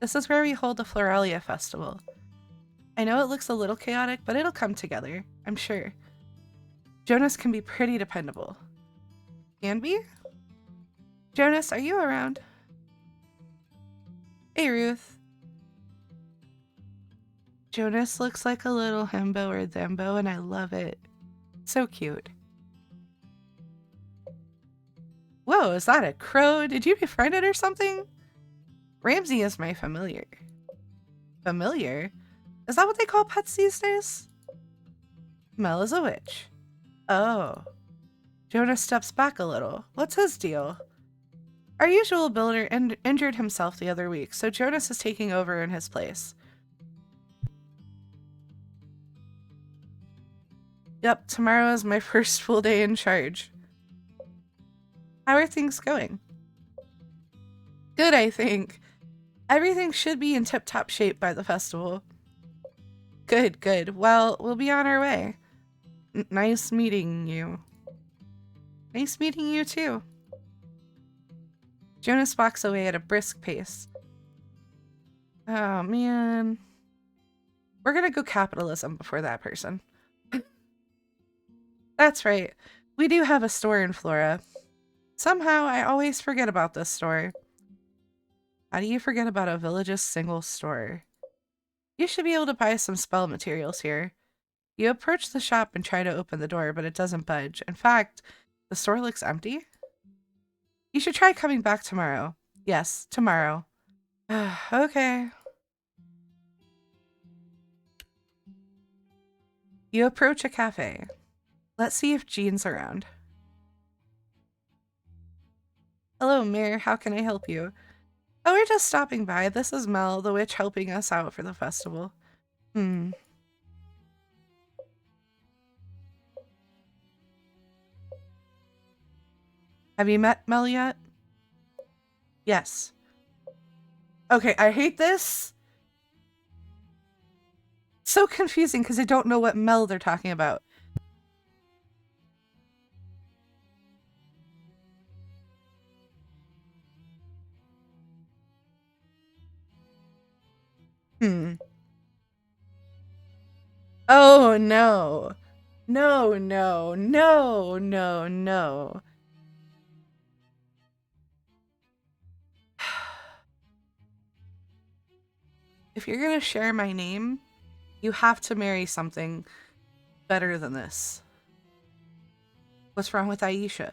S1: This is where we hold the Floralia Festival. I know it looks a little chaotic, but it'll come together, I'm sure. Jonas can be pretty dependable. Can be? Jonas, are you around? Hey, Ruth. Jonas looks like a little himbo or thimbo, and I love it. So cute. Whoa, is that a crow? Did you befriend it or something? Ramsey is my familiar. Familiar? Is that what they call pets these days? Mel is a witch. Oh. Jonas steps back a little. What's his deal? Our usual builder injured himself the other week, so Jonas is taking over in his place. Yep, tomorrow is my first full day in charge. How are things going? Good, I think. Everything should be in tip-top shape by the festival. Good, good. Well, we'll be on our way. Nice meeting you. Nice meeting you, too. Jonas walks away at a brisk pace. Oh, man. We're gonna go capitalism before that person. That's right. We do have a store in Flora. Somehow, I always forget about this store. How do you forget about a village's single store? You should be able to buy some spell materials here. You approach the shop and try to open the door, but it doesn't budge. In fact, the store looks empty. You should try coming back tomorrow. Yes, tomorrow. Okay. You approach a cafe. Let's see if Jean's around. Hello, Mir. How can I help you? Oh, we're just stopping by. This is Mel, the witch helping us out for the festival. Have you met Mel yet? Yes. Okay, I hate this. So confusing because I don't know what Mel they're talking about. Hmm. Oh no. No, no, no, no, no. If you're gonna share my name, you have to marry something better than this. What's wrong with Aisha?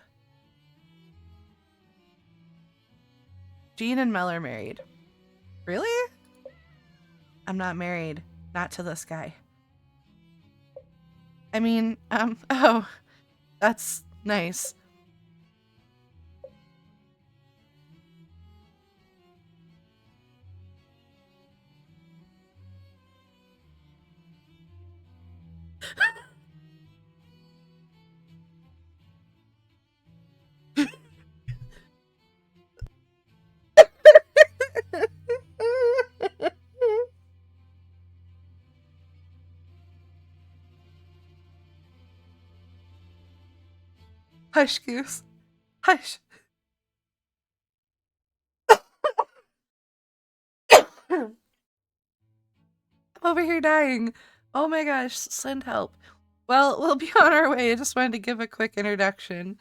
S1: Jean and Mel are married. Really? I'm not married. Not to this guy. I mean, oh, that's nice. Hush, Goose. Hush. I'm over here dying. Oh my gosh, send help. Well, we'll be on our way. I just wanted to give a quick introduction.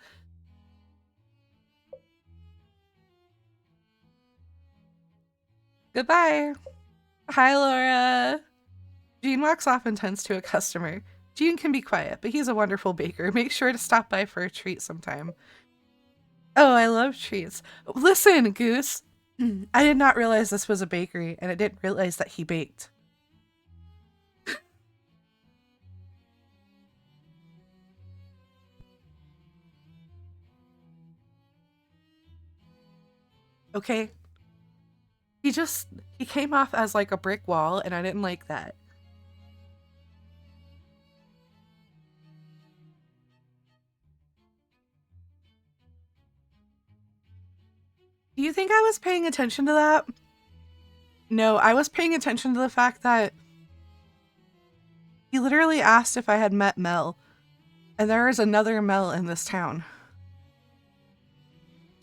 S1: Goodbye. Hi, Laura. Jean walks off and tends to a customer. Jean can be quiet, but he's a wonderful baker. Make sure to stop by for a treat sometime. Oh, I love treats. Listen, Goose. I did not realize this was a bakery, and I didn't realize that he baked. Okay? He came off as like a brick wall, and I didn't like that. Do you think I was paying attention to that? No, I was paying attention to the fact that he literally asked if I had met Mel, and there is another Mel in this town.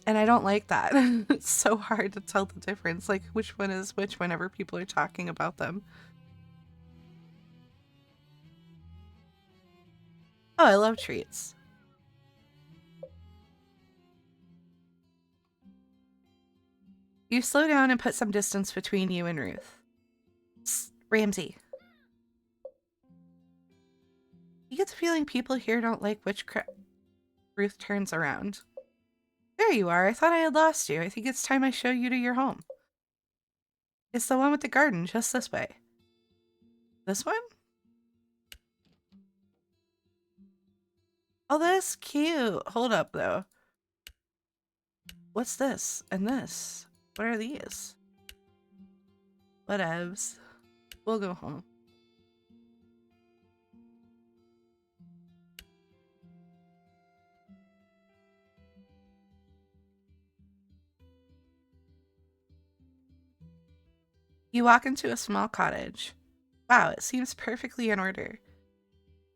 S1: And I don't like that. It's so hard to tell the difference, like which one is which whenever people are talking about them. Oh, I love treats. You slow down and put some distance between you and Ruth. Ramsey. You get the feeling people here don't like witchcraft. Ruth turns around. There you are. I thought I had lost you. I think it's time I show you to your home. It's the one with the garden, just this way. This one? Oh, that's cute. Hold up, though. What's this? And this? What are these? Whatevs. We'll go home. You walk into a small cottage. Wow, it seems perfectly in order.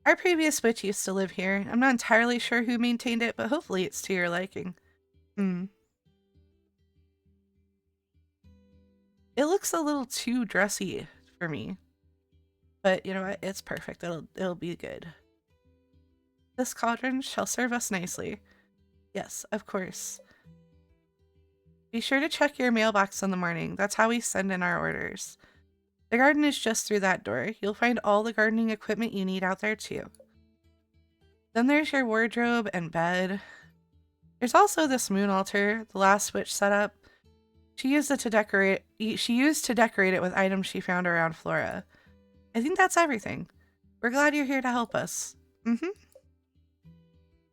S1: Our previous witch used to live here. I'm not entirely sure who maintained it, but hopefully it's to your liking. Hmm. It looks a little too dressy for me. But you know what? It's perfect. It'll be good. This cauldron shall serve us nicely. Yes, of course. Be sure to check your mailbox in the morning. That's how we send in our orders. The garden is just through that door. You'll find all the gardening equipment you need out there too. Then there's your wardrobe and bed. There's also this moon altar the last witch set up. She used it to decorate. She used to decorate it with items she found around Flora. I think that's everything. We're glad you're here to help us. Mm-hmm.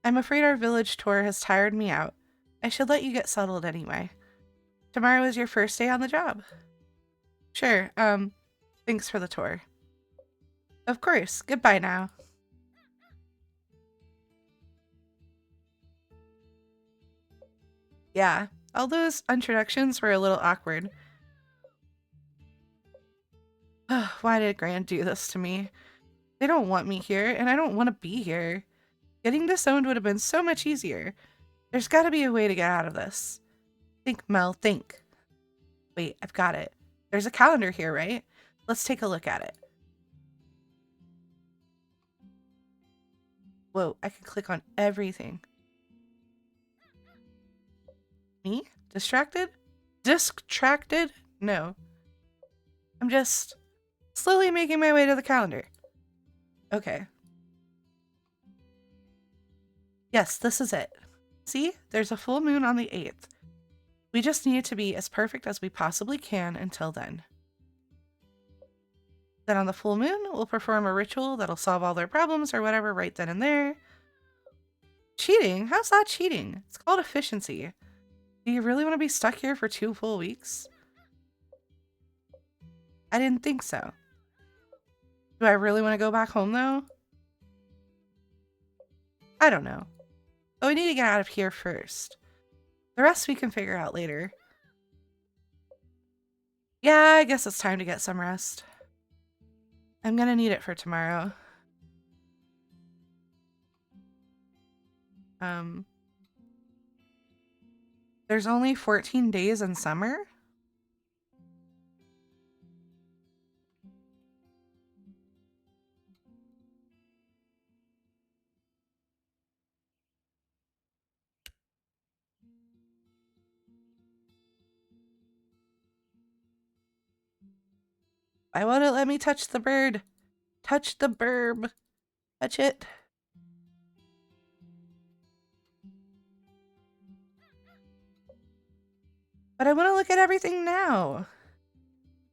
S1: I'm afraid our village tour has tired me out. I should let you get settled anyway. Tomorrow is your first day on the job. Sure, thanks for the tour. Of course, goodbye now. Yeah, all those introductions were a little awkward. Why did Grant do this to me? They don't want me here, and I don't want to be here. Getting disowned would have been so much easier. There's gotta be a way to get out of this. Think, Mel, think. Wait, I've got it. There's a calendar here, right? Let's take a look at it. Whoa, I can click on everything. Me? Distracted? Distracted? No. I'm just slowly making my way to the calendar. Okay. Yes, this is it. See? There's a full moon on the 8th. We just need to be as perfect as we possibly can until then. Then on the full moon, we'll perform a ritual that'll solve all their problems or whatever right then and there. Cheating? How's that cheating? It's called efficiency. Do you really want to be stuck here for 2 full weeks? I didn't think so. Do I really want to go back home, though? I don't know. But we need to get out of here first. The rest we can figure out later. Yeah, I guess it's time to get some rest. I'm gonna need it for tomorrow. There's only 14 days in summer? Why won't it let me touch the bird? Touch the burb. Touch it. But I want to look at everything now.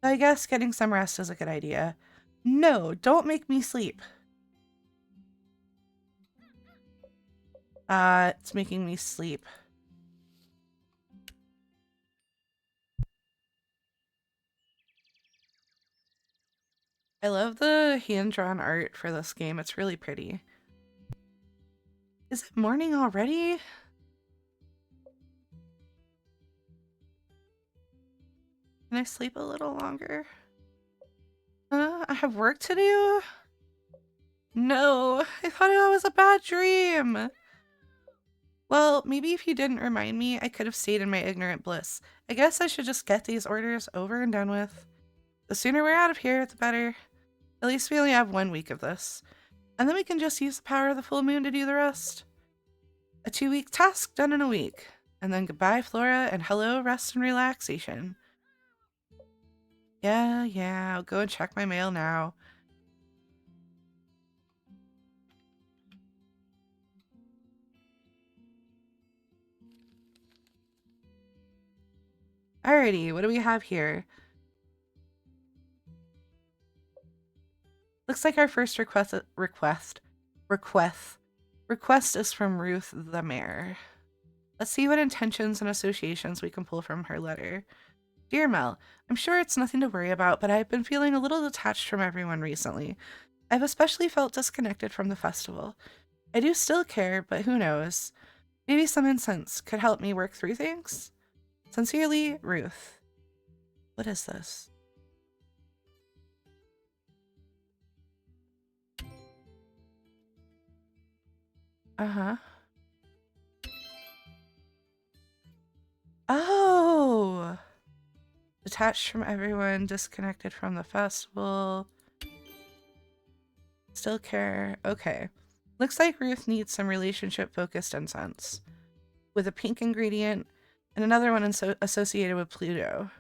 S1: I guess getting some rest is a good idea. No, don't make me sleep. It's making me sleep. I love the hand-drawn art for this game. It's really pretty. Is it morning already? Can I sleep a little longer? I have work to do? No, I thought it was a bad dream. Well, maybe if you didn't remind me, I could have stayed in my ignorant bliss. I guess I should just get these orders over and done with. The sooner we're out of here, the better. At least we only have 1 week of this. And then we can just use the power of the full moon to do the rest. A 2-week task done in a week. And then goodbye, Flora, and hello, rest and relaxation. Yeah, I'll go and check my mail now. Alrighty, what do we have here? Looks like our first request is from Ruth the Mayor. Let's see what intentions and associations we can pull from her letter. Dear Mel, I'm sure it's nothing to worry about, but I've been feeling a little detached from everyone recently. I've especially felt disconnected from the festival. I do still care, but who knows? Maybe some incense could help me work through things? Sincerely, Ruth. What is this? Uh-huh. Oh! Detached from everyone, disconnected from the festival. Still care. Okay. Looks like Ruth needs some relationship-focused incense. With a pink ingredient and another one associated with Pluto.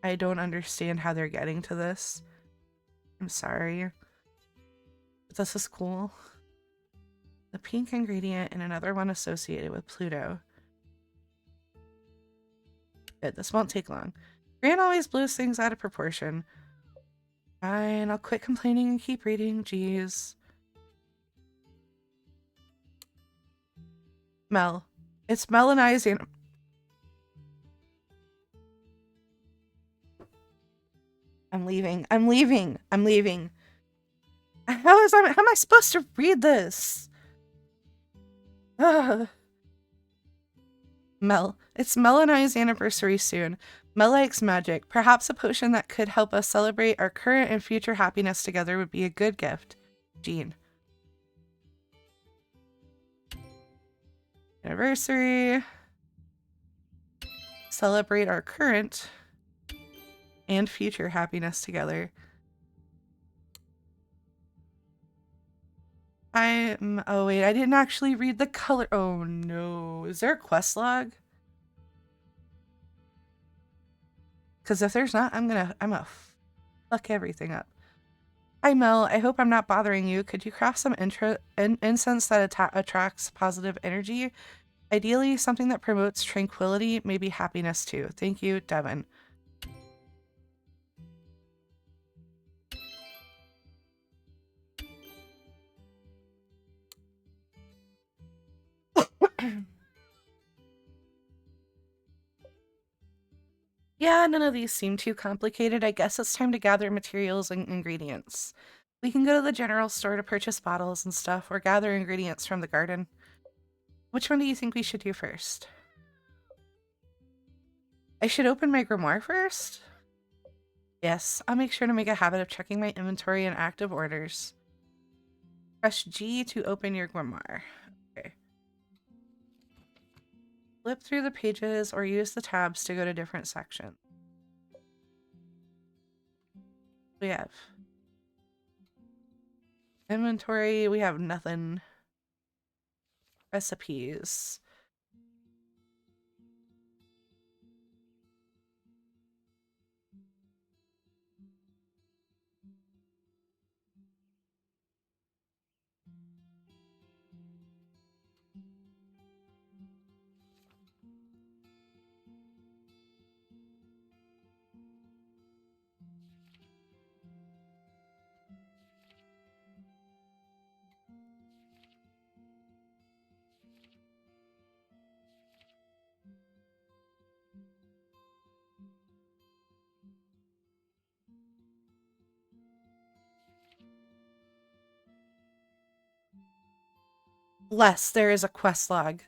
S1: I don't understand how they're getting to this. I'm sorry. But this is cool. The pink ingredient and another one associated with Pluto. Good, this won't take long. Gran always blows things out of proportion. Fine, I'll quit complaining and keep reading. Jeez. Mel. It's melanizing. I'm leaving. How am I supposed to read this? Ugh. Mel. It's Mel and I's anniversary soon. Mel likes magic. Perhaps a potion that could help us celebrate our current and future happiness together would be a good gift. Jean. Anniversary. Celebrate our current and future happiness together. Oh wait, I didn't actually read the color. Oh no. Is there a quest log? Because if there's not, I'm gonna fuck everything up. Hi Mel, I hope I'm not bothering you. Could you craft some incense that attracts positive energy? Ideally, something that promotes tranquility, maybe happiness too. Thank you, Devin. Yeah, none of these seem too complicated. I guess it's time to gather materials and ingredients. We can go to the general store to purchase bottles and stuff, or gather ingredients from the garden. Which one do you think we should do first? I should open my grimoire first? Yes, I'll make sure to make a habit of checking my inventory and active orders. Press G to open your grimoire. Okay. Flip through the pages or use the tabs to go to different sections. We have inventory, we have nothing. Recipes. Less, there is a quest log.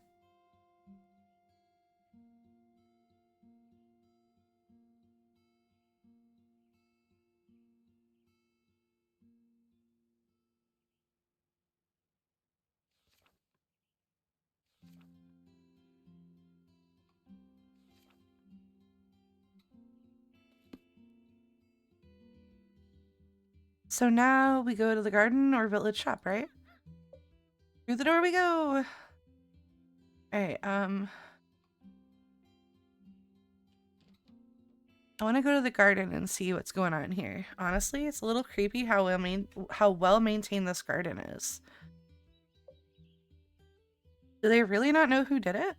S1: So now we go to the garden or village shop, right? Through the door we go! Alright, I want to go to the garden and see what's going on here. Honestly, it's a little creepy how well maintained this garden is. Do they really not know who did it?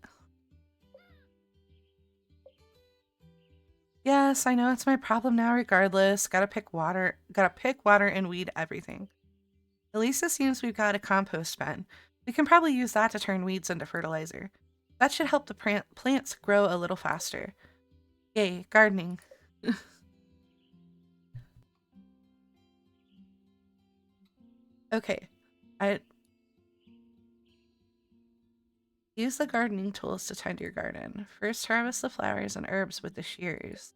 S1: Yes, I know it's my problem now regardless. Gotta pick water and weed everything. At least it seems we've got a compost bin. We can probably use that to turn weeds into fertilizer. That should help the plants grow a little faster. Yay, gardening. Okay. I use the gardening tools to tend your garden. First, harvest the flowers and herbs with the shears.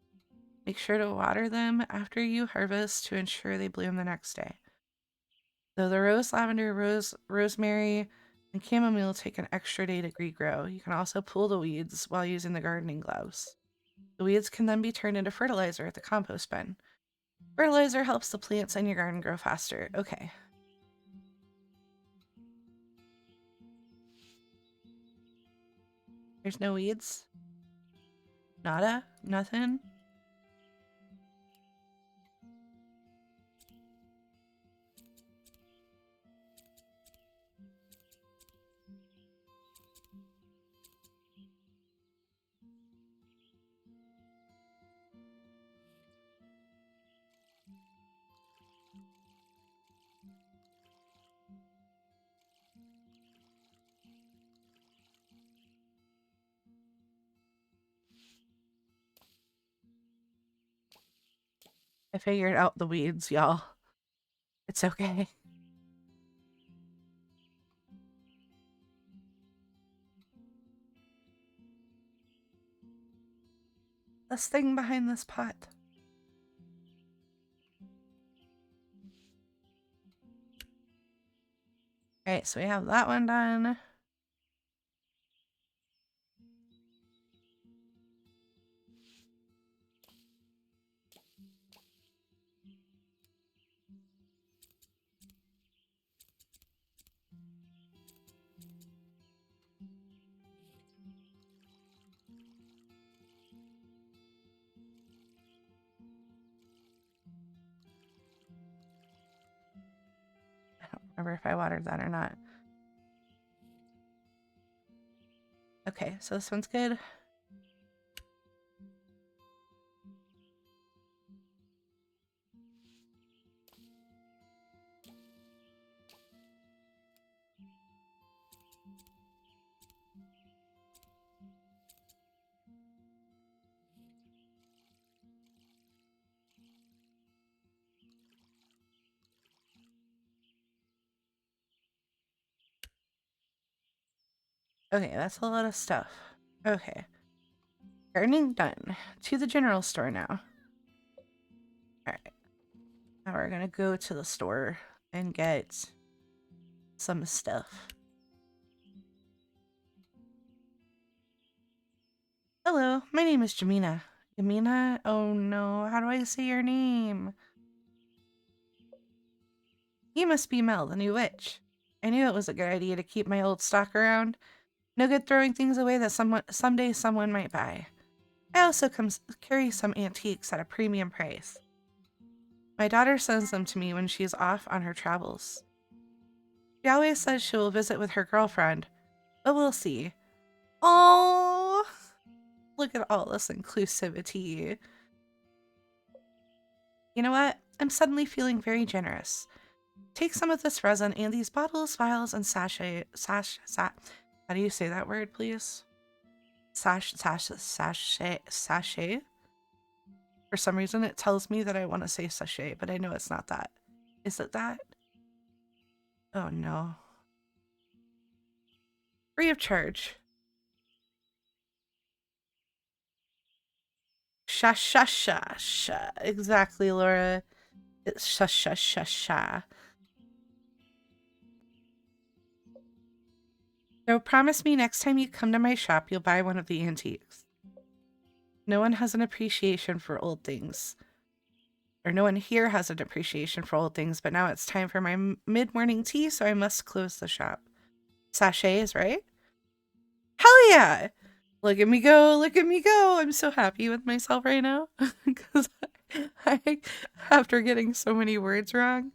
S1: Make sure to water them after you harvest to ensure they bloom the next day. Though the rose, lavender, rosemary, and chamomile take an extra day to regrow, you can also pull the weeds while using the gardening gloves. The weeds can then be turned into fertilizer at the compost bin. Fertilizer helps the plants in your garden grow faster. Okay. There's no weeds? Nada? Nothing? I figured out the weeds, y'all. It's okay. This thing behind this pot. Alright, so we have that one done. remember if I watered that or not. Okay, so this one's good. Okay, that's a lot of stuff. Okay. Gardening done. To the general store now. Alright. Now we're gonna go to the store and get some stuff. Hello, my name is Jamina. Jamina? Oh no, how do I say your name? You must be Mel, the new witch. I knew it was a good idea to keep my old stock around. No good throwing things away that someday someone might buy. I also carry some antiques at a premium price. My daughter sends them to me when she's off on her travels. She always says she will visit with her girlfriend, but we'll see. Oh, look at all this inclusivity. You know what? I'm suddenly feeling very generous. Take some of this resin and these bottles, vials, and sachet. How do you say that word, please? Sachet. For some reason, it tells me that I want to say sachet, but I know it's not that. Is it that? Oh no. Free of charge. Sha. Exactly, Laura. It's sha. So promise me next time you come to my shop, you'll buy one of the antiques. No one has an appreciation for old things. Or no one here has an appreciation for old things, but now it's time for my mid-morning tea, so I must close the shop. Sachets, right? Hell yeah! Look at me go, look at me go. I'm so happy with myself right now. Because after getting so many words wrong.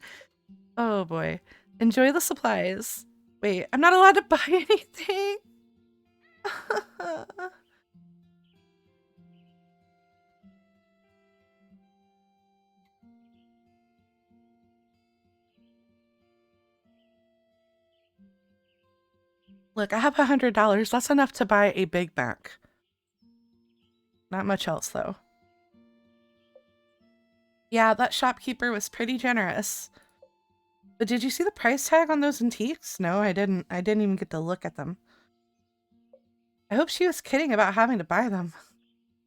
S1: Oh boy. Enjoy the supplies. Wait, I'm not allowed to buy anything? Look, I have $100. That's enough to buy a Big Mac. Not much else, though. Yeah, that shopkeeper was pretty generous. But did you see the price tag on those antiques? No, I didn't. I didn't even get to look at them. I hope she was kidding about having to buy them.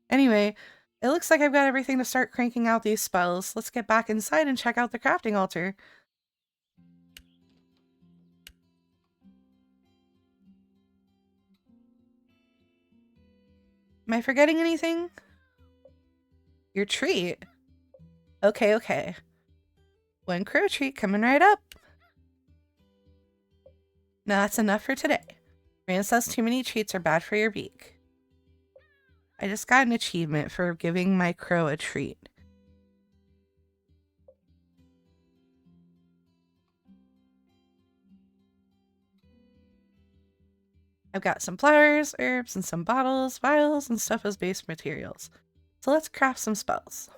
S1: Anyway, it looks like I've got everything to start cranking out these spells. Let's get back inside and check out the crafting altar. Am I forgetting anything? Your treat? Okay. One crow treat coming right up. Now that's enough for today. Rand says too many treats are bad for your beak. I just got an achievement for giving my crow a treat. I've got some flowers, herbs, and some bottles, vials, and stuff as base materials. So let's craft some spells.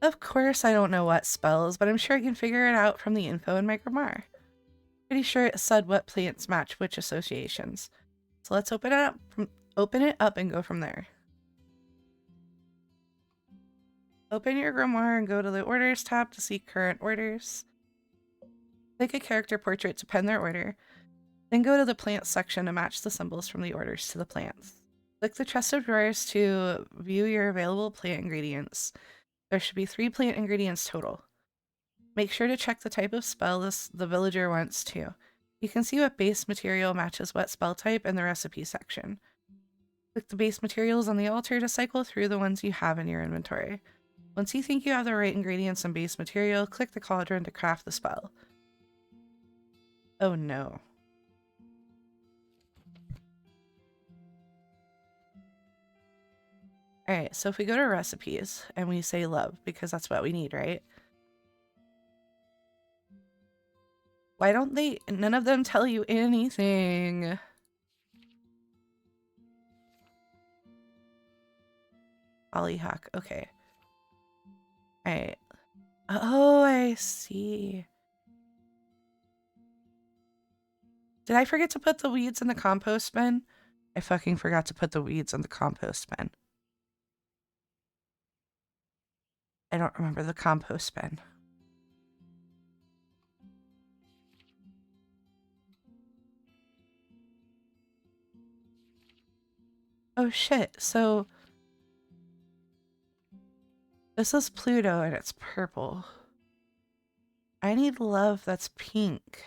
S1: Of course I don't know what spells, but I'm sure I can figure it out from the info in my grimoire. Pretty sure it said what plants match which associations. So let's open it up and go from there. Open your grimoire and go to the Orders tab to see current orders. Click a character portrait to pen their order. Then go to the plants section to match the symbols from the orders to the plants. Click the chest of drawers to view your available plant ingredients. There should be 3 plant ingredients total. Make sure to check the type of spell the villager wants too. You can see what base material matches what spell type in the recipe section. Click the base materials on the altar to cycle through the ones you have in your inventory. Once you think you have the right ingredients and base material, click the cauldron to craft the spell. Oh no. Alright, so if we go to recipes and we say love, because that's what we need, right? Why don't none of them tell you anything? Hollyhock, okay. Alright. Oh, I see. Did I forget to put the weeds in the compost bin? I fucking forgot to put the weeds in the compost bin. I don't remember the compost bin. Oh shit, so this is Pluto and it's purple. I need love that's pink.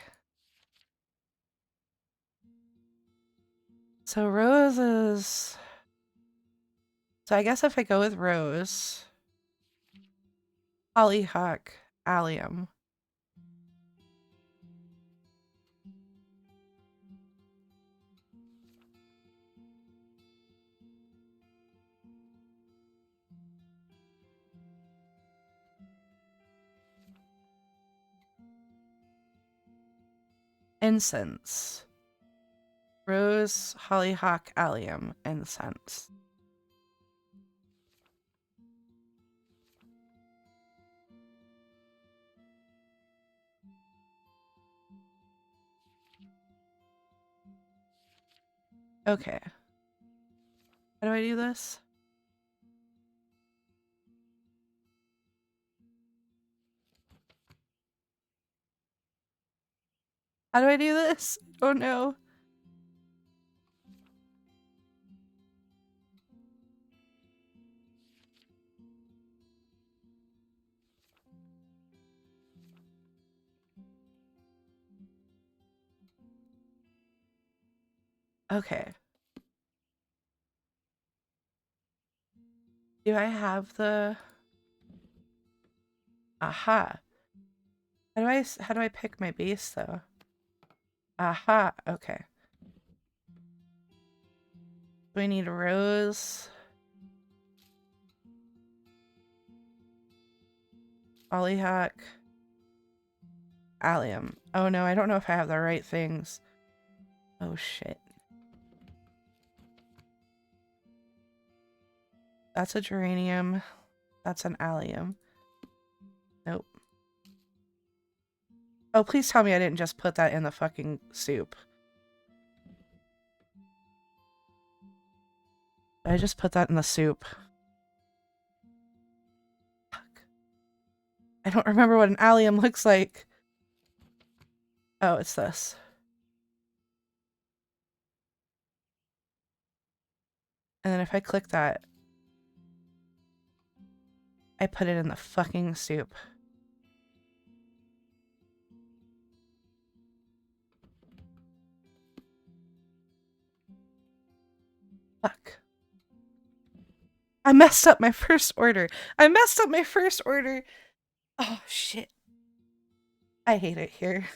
S1: So Rose is... So I guess if I go with Rose, Hollyhock, Allium. Incense. Rose, Hollyhock, Allium, Incense. Okay. How do I do this? How do I do this? Oh no. Okay. Do I have the... Aha. How do I pick my base though? Aha, okay. Do I need a rose? Hollyhock. Allium. Oh no, I don't know if I have the right things. Oh shit. That's a geranium. That's an allium. Nope. Oh, please tell me I didn't just put that in the fucking soup. I just put that in the soup. Fuck. I don't remember what an allium looks like. Oh, it's this. And then if I click that, I put it in the fucking soup. Fuck. I messed up my first order. Oh, shit. I hate it here.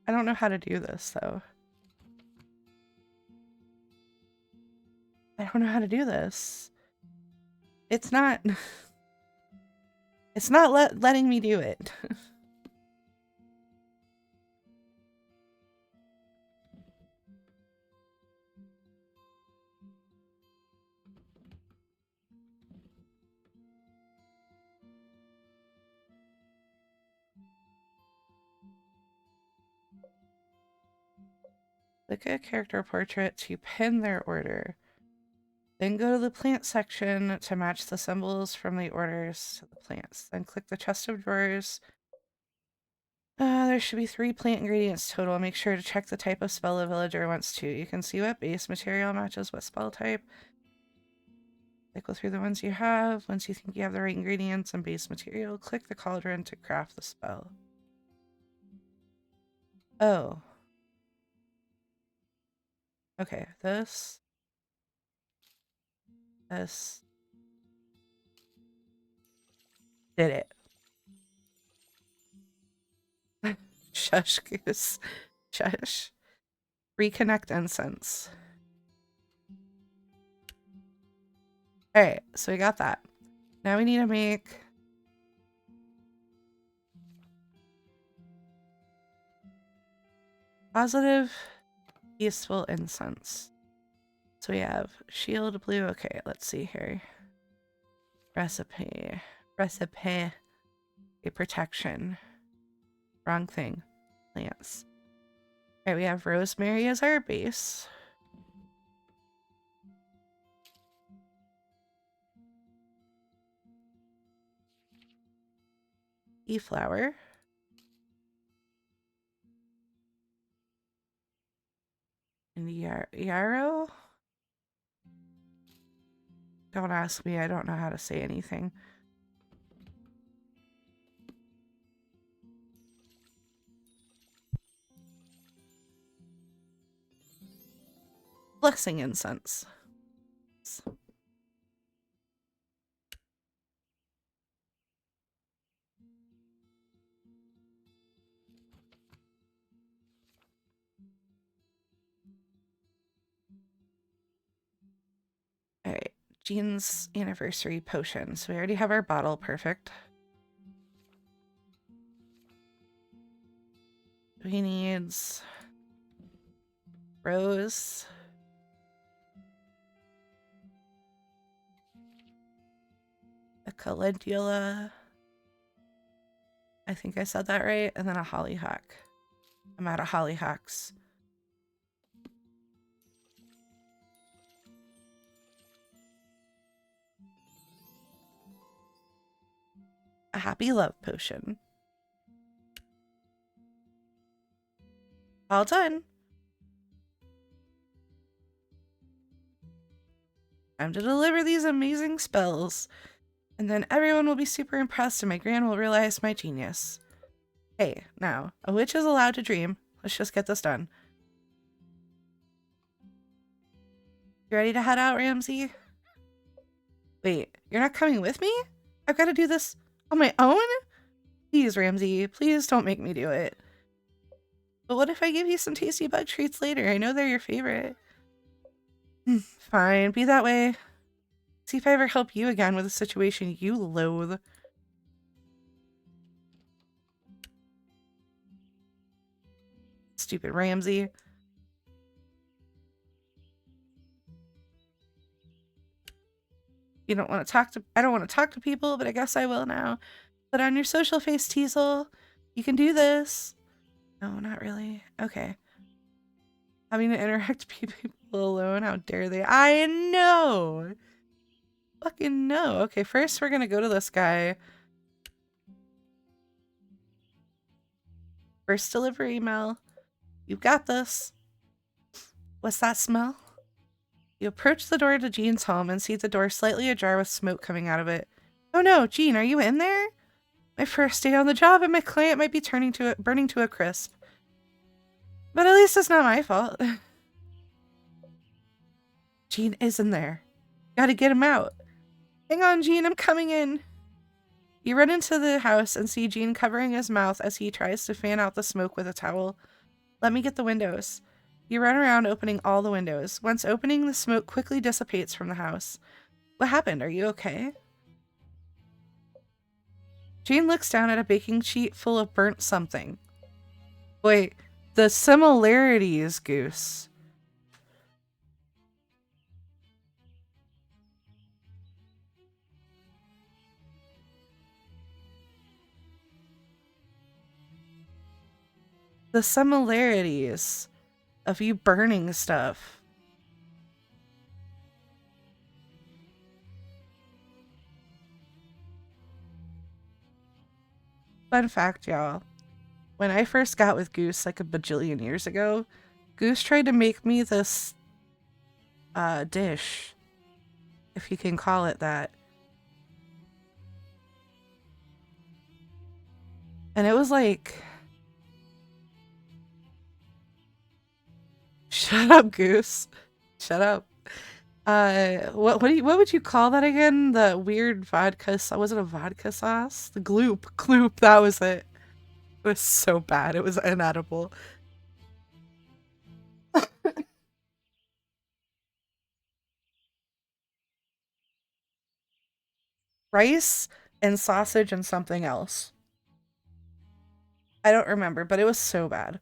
S1: I don't know how to do this, though. I don't know how to do this. It's not... It's not letting me do it. Look at a character portrait to pin their order. Then go to the plant section to match the symbols from the orders to the plants. Then click the chest of drawers. There should be 3 plant ingredients total. Make sure to check the type of spell the villager wants to. You can see what base material matches what spell type. Cycle through the ones you have. Once you think you have the right ingredients and base material, click the cauldron to craft the spell. Oh. Okay, this. This. Did it. Shush, goose. Shush. Reconnect incense. Alright, so we got that. Now we need to make positive, peaceful incense. So we have shield blue. Okay, let's see here. Recipe. Recipe. A protection. Wrong thing. Plants. Alright, we have rosemary as our base. E-flower. And yarrow? Don't ask me, I don't know how to say anything. Blessing incense. Alright, Jean's anniversary potion. So we already have our bottle, perfect. He needs rose. A calendula. I think I said that right. And then a hollyhock. I'm out of hollyhocks. A happy love potion. All done. Time to deliver these amazing spells. And then everyone will be super impressed and my gran will realize my genius. Hey, now, a witch is allowed to dream. Let's just get this done. You ready to head out, Ramsey? Wait, you're not coming with me? I've got to do this on my own? Please, Ramsey, please don't make me do it. But what if I give you some tasty bug treats later? I know they're your favorite. Fine, be that way. See if I ever help you again with a situation you loathe. Stupid Ramsey. You don't want to talk to- I don't want to talk to people, but I guess I will now. Put on your social face, Teasel. You can do this. No, not really. Okay. Having to interact with people alone, how dare they? I know! Fucking no. Okay, first we're gonna go to this guy. First delivery email. You've got this. What's that smell? You approach the door to Jean's home and see the door slightly ajar with smoke coming out of it. Oh no, Jean, are you in there? My first day on the job and my client might be burning to a crisp. But at least it's not my fault. Jean is in there. Gotta get him out. Hang on, Jean, I'm coming in. You run into the house and see Jean covering his mouth as he tries to fan out the smoke with a towel. Let me get the windows. You run around opening all the windows. Once opening, the smoke quickly dissipates from the house. What happened? Are you okay? Jean looks down at a baking sheet full of burnt something. Wait, the similarities, Goose. The similarities of you burning stuff. Fun fact, y'all. When I first got with Goose like a bajillion years ago, Goose tried to make me this dish, if you can call it that. And it was like, shut up, Goose. Shut up. What would you call that again? The weird vodka was it a vodka sauce? The gloop, that was it. It was so bad. It was inedible. rice and sausage and something else. I don't remember, but it was so bad.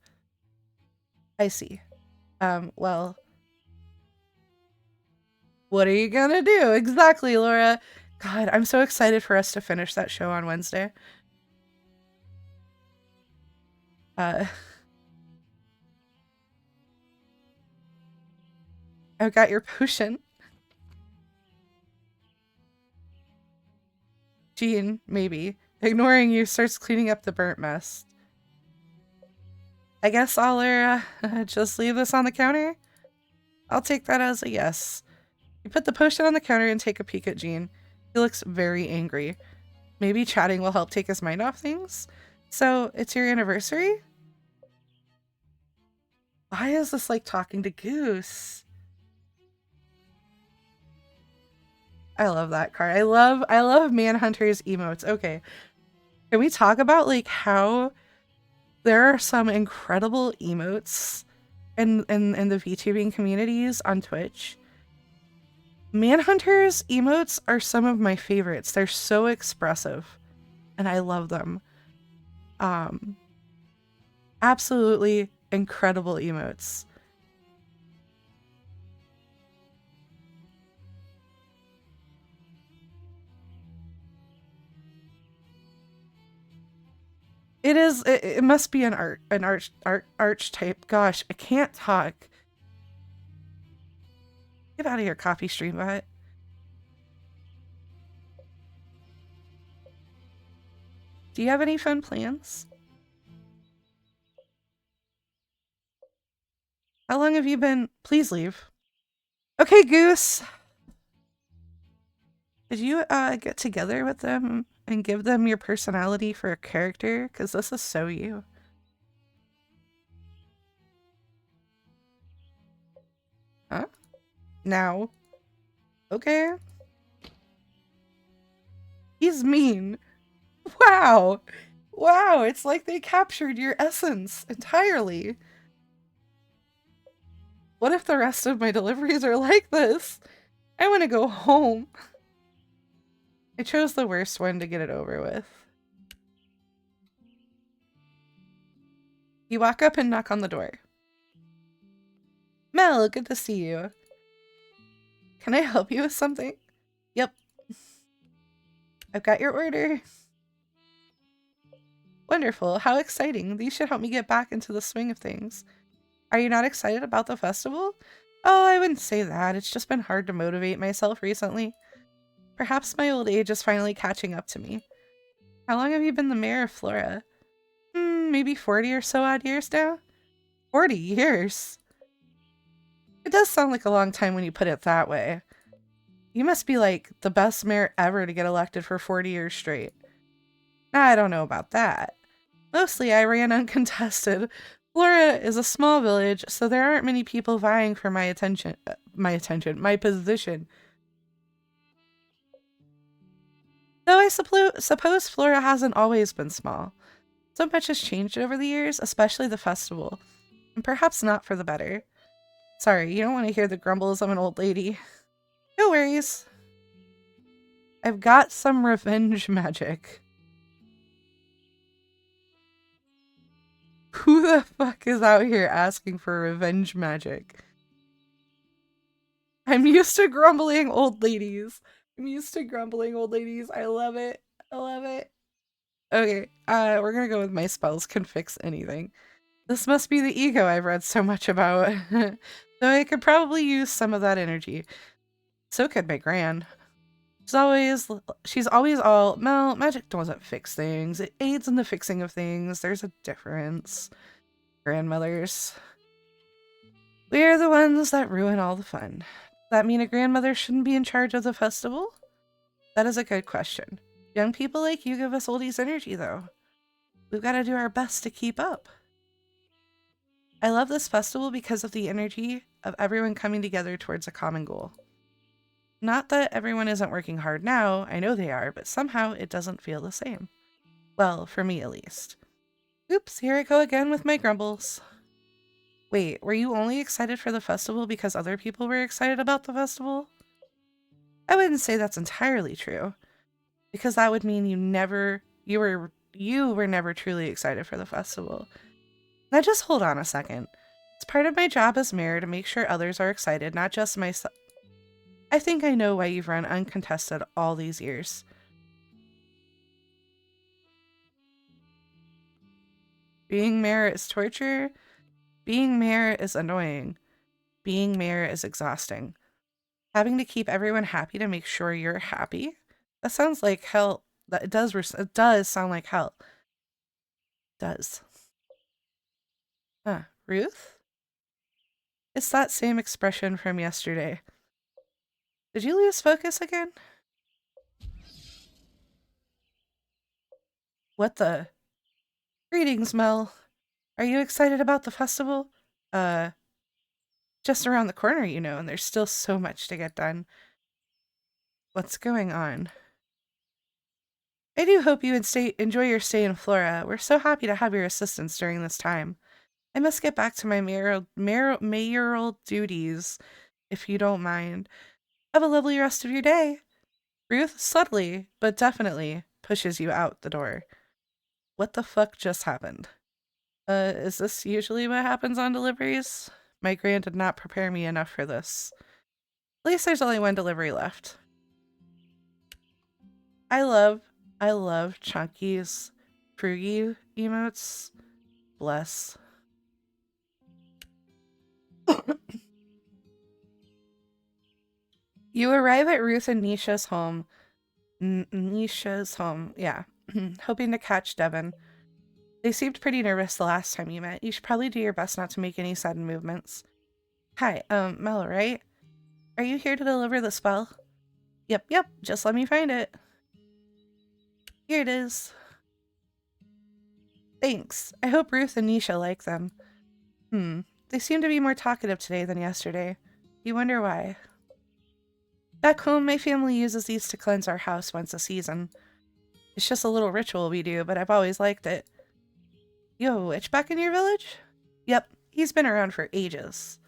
S1: I see. Well, what are you gonna do? Exactly, Laura. God, I'm so excited for us to finish that show on Wednesday. Uh, I've got your potion. Jean, maybe, ignoring you, starts cleaning up the burnt mess. I guess I'll just leave this on the counter? I'll take that as a yes. You put the potion on the counter and take a peek at Jean. He looks very angry. Maybe chatting will help take his mind off things? So, it's your anniversary? Why is this like talking to Goose? I love that card. I love Manhunter's emotes. Okay. Can we talk about like how there are some incredible emotes in the VTubing communities on Twitch? Manhunter's emotes are some of my favorites. They're so expressive and I love them. Um Absolutely incredible emotes. It must be an arch type. Gosh, I can't talk. Get out of here, coffee stream bot. Do you have any fun plans? How long have you been? Please leave. Okay, Goose. Did you get together with them and give them your personality for a character? Because this is so you. Huh? Now. Okay. He's mean. Wow. Wow, it's like they captured your essence entirely. What if the rest of my deliveries are like this? I want to go home. I chose the worst one to get it over with. You walk up and knock on the door. Mel, good to see you. Can I help you with something? Yep. I've got your order. Wonderful. How exciting. These should help me get back into the swing of things. Are you not excited about the festival? Oh, I wouldn't say that. It's just been hard to motivate myself recently. Perhaps my old age is finally catching up to me. How long have you been the mayor of Flora? Maybe 40 or so odd years now? 40 years? It does sound like a long time when you put it that way. You must be like the best mayor ever to get elected for 40 years straight. I don't know about that. Mostly I ran uncontested. Flora is a small village, so there aren't many people vying for my my position. Though I suppose Flora hasn't always been small. So much has changed over the years, especially the festival. And perhaps not for the better. Sorry, you don't want to hear the grumbles of an old lady. No worries. I've got some revenge magic. Who the fuck is out here asking for revenge magic? I'm used to grumbling old ladies. I'm used to grumbling old ladies. I love it. I love it. Okay, we're gonna go with my spells can fix anything. This must be the ego I've read so much about. Though I could probably use some of that energy. So could my gran. She's always all, Mel, magic doesn't fix things. It aids in the fixing of things. There's a difference. Grandmothers. We're the ones that ruin all the fun. Does that mean a grandmother shouldn't be in charge of the festival? That is a good question. Young people like you give us oldies energy, though. We've got to do our best to keep up. I love this festival because of the energy of everyone coming together towards a common goal. Not that everyone isn't working hard now, I know they are, but somehow it doesn't feel the same. Well, for me at least. Oops, here I go again with my grumbles. Wait, were you only excited for the festival because other people were excited about the festival? I wouldn't say that's entirely true. because that would mean you were never truly excited for the festival. Now just hold on a second. It's part of my job as mayor to make sure others are excited, not just myself. I think I know why you've run uncontested all these years. Being mayor is torture. Being mayor is annoying. Being mayor is exhausting. Having to keep everyone happy to make sure you're happy? That sounds like hell. It does sound like hell. Does. Ruth? It's that same expression from yesterday. Did you lose focus again? What the? Greetings, Mel. Are you excited about the festival? Uh, just around the corner, and there's still so much to get done. What's going on? I do hope you enjoy your stay in Flora. We're so happy to have your assistance during this time. I must get back to my mayoral duties, if you don't mind. Have a lovely rest of your day. Ruth subtly, but definitely, pushes you out the door. What the fuck just happened? Is this usually what happens on deliveries? My gran did not prepare me enough for this. At least there's only one delivery left. I love Chunky's Frugy emotes. Bless. You arrive at Ruth and Nisha's home. Nisha's home, yeah. Hoping to catch Devin. They seemed pretty nervous the last time you met. You should probably do your best not to make any sudden movements. Hi, Mel, right? Are you here to deliver the spell? Yep, just let me find it. Here it is. Thanks. I hope Ruth and Nisha like them. They seem to be more talkative today than yesterday. You wonder why. Back home, my family uses these to cleanse our house once a season. It's just a little ritual we do, but I've always liked it. You have a witch back in your village? Yep, he's been around for ages.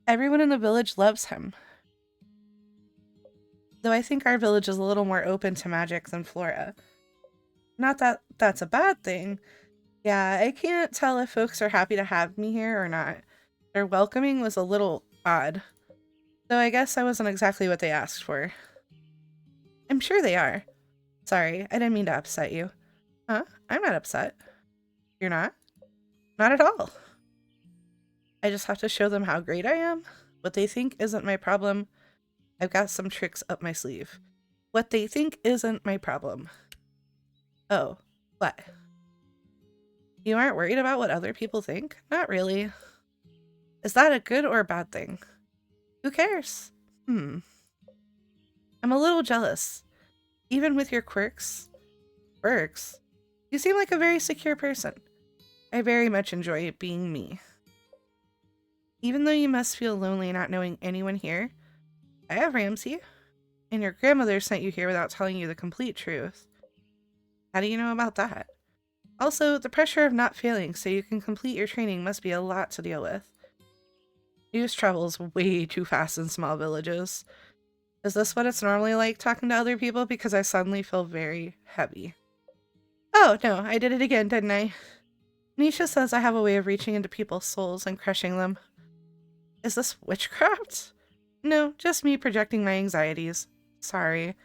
S1: Everyone in the village loves him. Though I think our village is a little more open to magic than Flora. Not that that's a bad thing. Yeah, I can't tell if folks are happy to have me here or not. Their welcoming was a little odd. Though I guess I wasn't exactly what they asked for. I'm sure they are. Sorry, I didn't mean to upset you. Huh? I'm not upset. You're not? Not at all. I just have to show them how great I am. What they think isn't my problem. I've got some tricks up my sleeve. What they think isn't my problem. Oh, what? You aren't worried about what other people think? Not really. Is that a good or a bad thing? Who cares? I'm a little jealous. Even with your quirks. Quirks? You seem like a very secure person. I very much enjoy being me. Even though you must feel lonely not knowing anyone here, I have Ramsey. And your grandmother sent you here without telling you the complete truth. How do you know about that? Also, the pressure of not failing so you can complete your training must be a lot to deal with. News travels way too fast in small villages. Is this what it's normally like talking to other people? Because I suddenly feel very heavy. Oh, no, I did it again, didn't I? Nisha says I have a way of reaching into people's souls and crushing them. Is this witchcraft? No, just me projecting my anxieties. Sorry.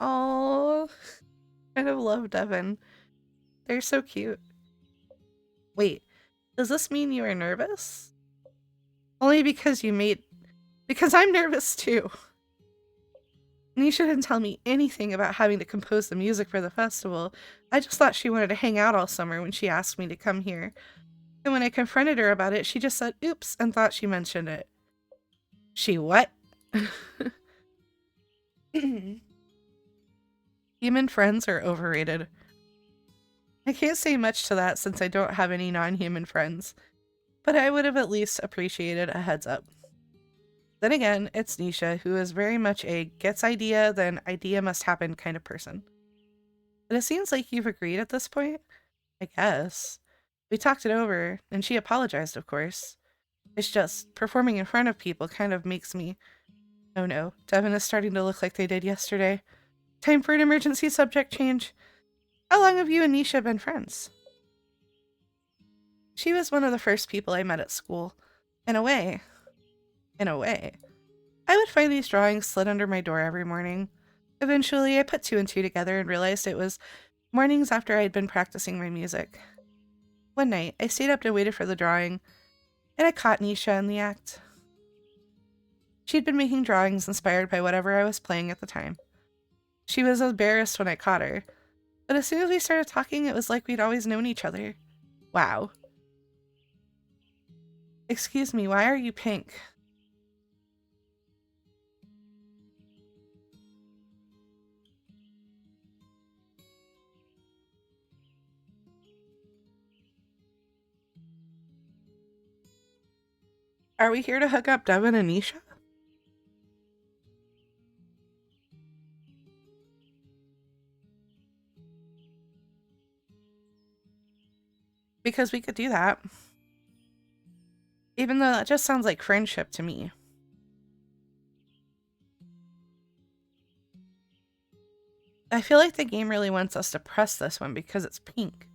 S1: Oh, I kind of love Devin. They're so cute. Wait, does this mean you are nervous? Only because because I'm nervous too. Nisha didn't tell me anything about having to compose the music for the festival. I just thought she wanted to hang out all summer when she asked me to come here. And when I confronted her about it, she just said oops and thought she mentioned it. She what? Human friends are overrated. I can't say much to that since I don't have any non-human friends, but I would have at least appreciated a heads up. Then again, it's Nisha, who is very much a gets idea, then idea must happen kind of person. But it seems like you've agreed at this point? I guess. We talked it over, and she apologized, of course. It's just, performing in front of people kind of makes me... Oh no, Devin is starting to look like they did yesterday. Time for an emergency subject change. How long have you and Nisha been friends? She was one of the first people I met at school. In a way. In a way. I would find these drawings slid under my door every morning. Eventually, I put two and two together and realized it was mornings after I had been practicing my music. One night, I stayed up and waited for the drawing, and I caught Nisha in the act. She'd been making drawings inspired by whatever I was playing at the time. She was embarrassed when I caught her, but as soon as we started talking, it was like we'd always known each other. Wow. Excuse me, why are you pink? Are we here to hook up Devin and Nisha? Because we could do that. Even though that just sounds like friendship to me. I feel like the game really wants us to press this one because it's pink.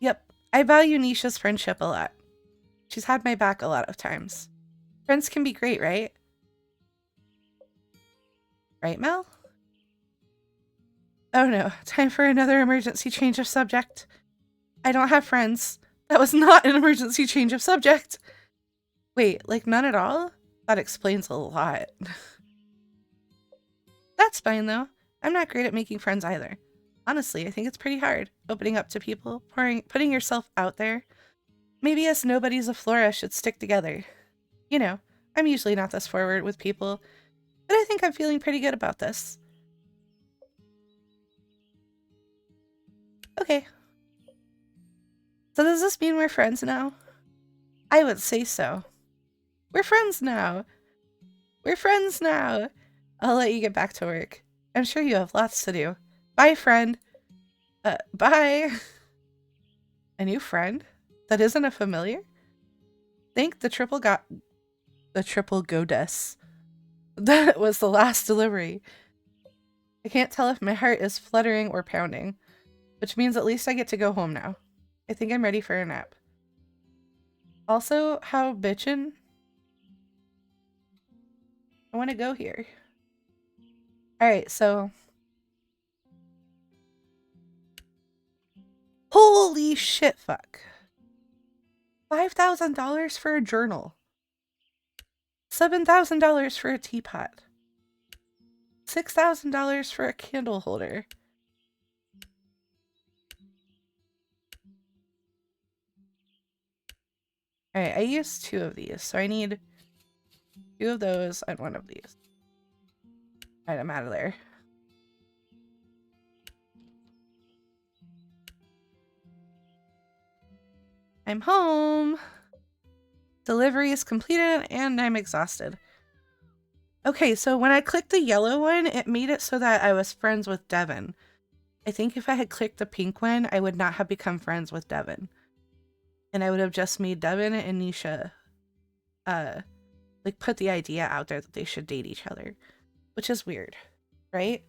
S1: Yep, I value Nisha's friendship a lot. She's had my back a lot of times. Friends can be great, right? Right, Mel? Oh no, time for another emergency change of subject. I don't have friends. That was not an emergency change of subject. Wait, like none at all? That explains a lot. That's fine though. I'm not great at making friends either. Honestly, I think it's pretty hard, opening up to people, putting yourself out there. Maybe us nobodies of Flora should stick together. You know, I'm usually not this forward with people, but I think I'm feeling pretty good about this. Okay. So does this mean we're friends now? I would say so. We're friends now. We're friends now. I'll let you get back to work. I'm sure you have lots to do. Bye, friend. Bye. A new friend? That isn't a familiar? Thank the triple goddess. That was the last delivery. I can't tell if my heart is fluttering or pounding, which means at least I get to go home now. I think I'm ready for a nap. Also, how bitchin'? I want to go here. Alright, so... Holy shit, fuck. $5,000 for a journal. $7,000 for a teapot. $6,000 for a candle holder. Alright, I used 2 of these, so I need 2 of those and 1 of these. Alright, I'm out of there. I'm home! Delivery is completed and I'm exhausted. Okay, so when I clicked the yellow one, it made it so that I was friends with Devin. I think if I had clicked the pink one, I would not have become friends with Devin. And I would have just made Devin and Nisha, like, put the idea out there that they should date each other. Which is weird, right?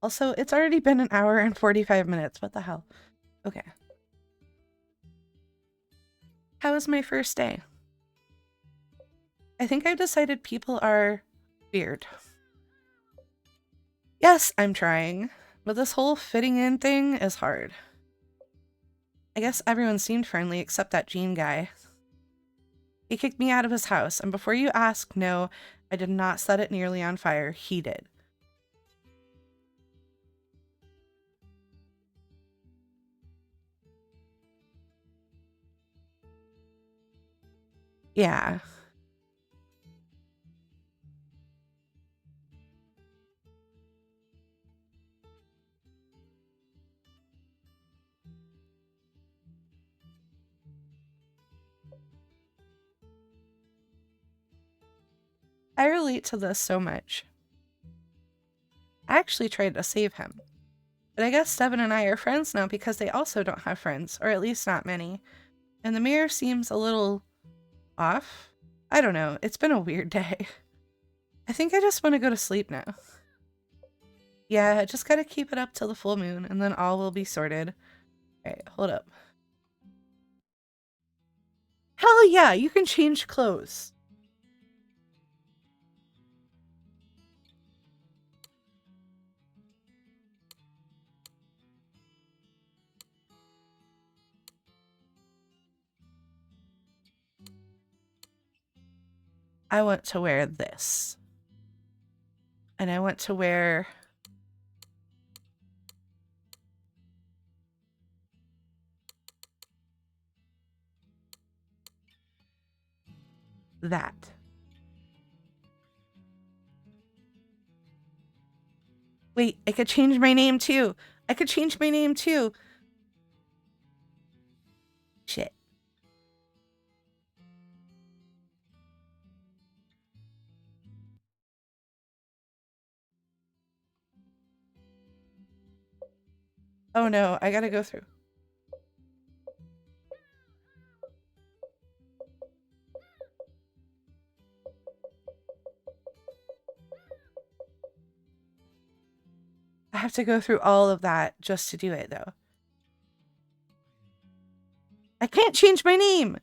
S1: Also, it's already been an hour and 45 minutes. What the hell? Okay. How was my first day? I think I've decided people are weird. Yes, I'm trying, but this whole fitting in thing is hard. I guess everyone seemed friendly except that Gene guy. He kicked me out of his house, and before you ask, no, I did not set it nearly on fire. He did. Yeah. I relate to this so much. I actually tried to save him. But I guess Devin and I are friends now because they also don't have friends, or at least not many. And the mirror seems a little off. I don't know. It's been a weird day. I think I just want to go to sleep now. Yeah, I just gotta keep it up till the full moon, and then all will be sorted. Alright, hold up. Hell yeah, you can change clothes. I want to wear this. And I want to wear that. Wait, I could change my name too. I could change my name too. Shit. Oh no, I gotta go through. I have to go through all of that just to do it though. I can't change my name.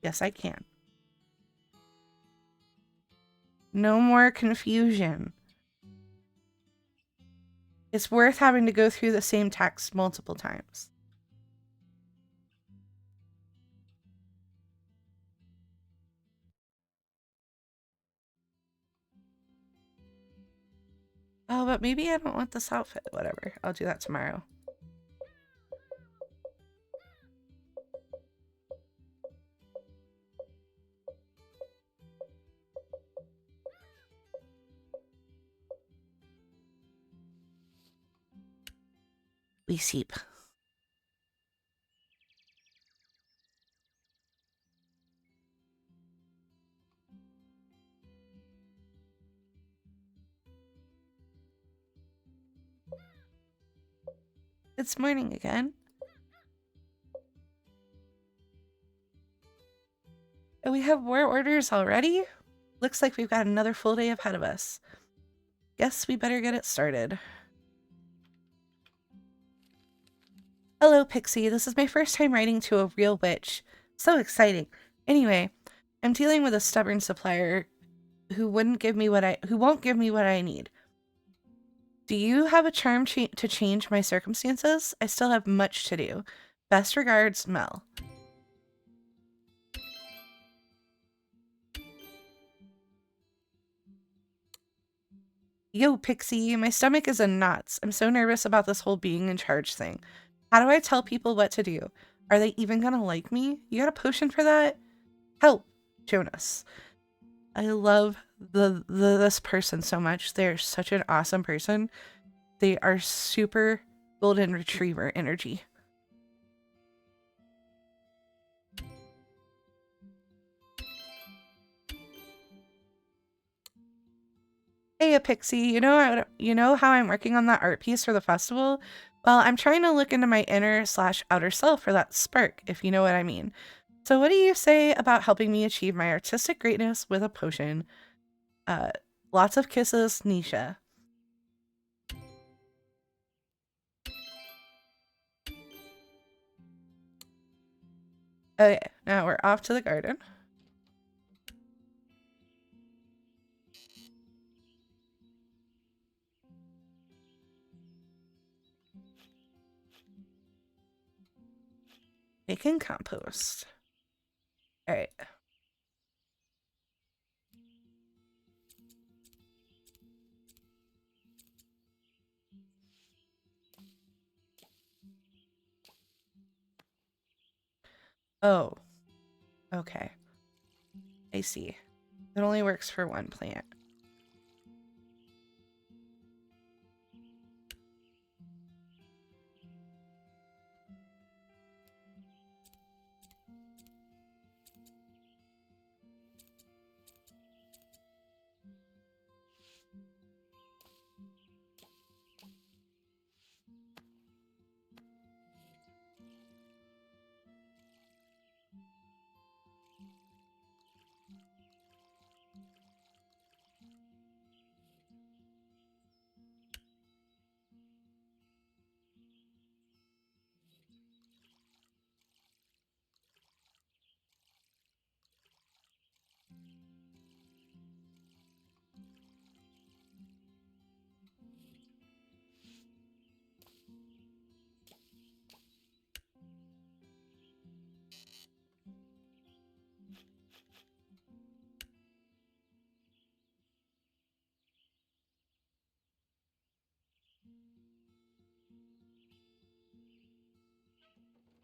S1: Yes, I can. No more confusion. It's worth having to go through the same text multiple times. Oh, but maybe I don't want this outfit. Whatever. I'll do that tomorrow. We sleep. It's morning again. And we have more orders already? Looks like we've got another full day ahead of us. Guess we better get it started. Hello, Pixie. This is my first time writing to a real witch. So exciting. Anyway, I'm dealing with a stubborn supplier who won't give me what I need. Do you have a charm to change my circumstances? I still have much to do. Best regards, Mel. Yo, Pixie, my stomach is in knots. I'm so nervous about this whole being in charge thing. How do I tell people what to do? Are they even gonna like me? You got a potion for that? Help, Jonas. I love this person so much. They're such an awesome person. They are super golden retriever energy. Hey, Pixie, you know how I'm working on that art piece for the festival? Well, I'm trying to look into my inner/outer self for that spark, if you know what I mean. So what do you say about helping me achieve my artistic greatness with a potion? Uh, Lots of kisses, Nisha. Okay, now we're off to the garden. Making compost. All right. Oh, okay. I see. It only works for one plant.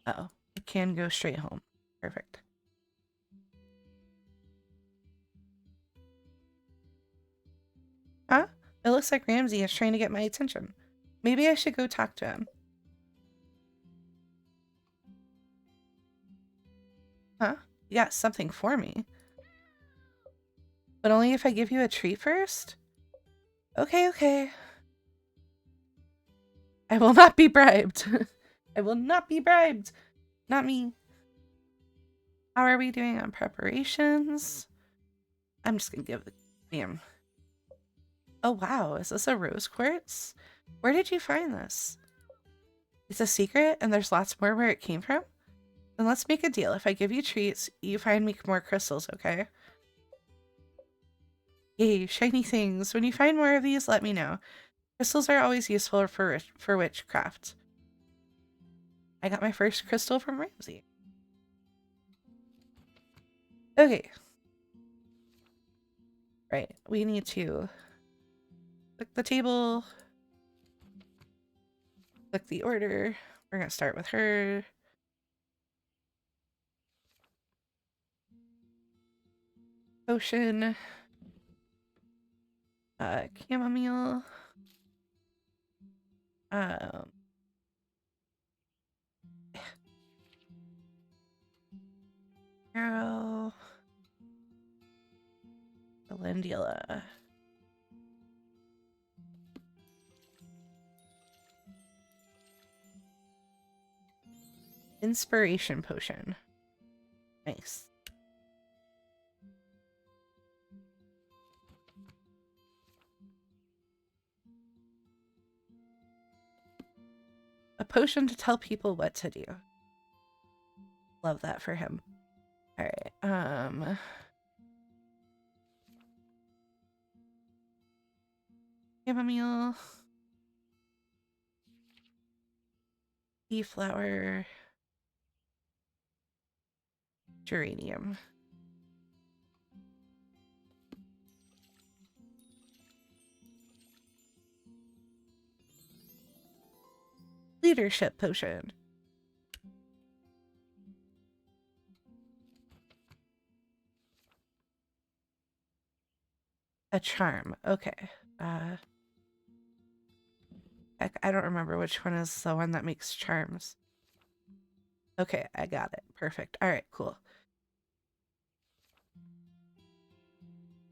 S1: Oh, it can go straight home. Perfect. Huh? It looks like Ramsey is trying to get my attention. Maybe I should go talk to him. Huh? You got something for me. But only if I give you a treat first? Okay, okay. I will not be bribed. I will not be bribed. Not me. How are we doing on preparations? I'm just gonna give the damn. Oh wow, is this a rose quartz? Where did you find this? It's a secret and there's lots more where it came from? Then let's make a deal. If I give you treats, you find me more crystals, okay? Yay, shiny things. When you find more of these, let me know. Crystals are always useful for witchcraft. I got my first crystal from Ramsey. Okay. Right, we need to click the table, click the order. We're gonna start with her. Potion. Chamomile. Um, Arrow. Calendula. Inspiration potion. Nice. A potion to tell people what to do. Love that for him. All right. Chamomile. Pea flower. Geranium. Leadership potion. A charm. Okay. Heck, I don't remember which one is the one that makes charms. Okay, I got it. Perfect. All right, cool.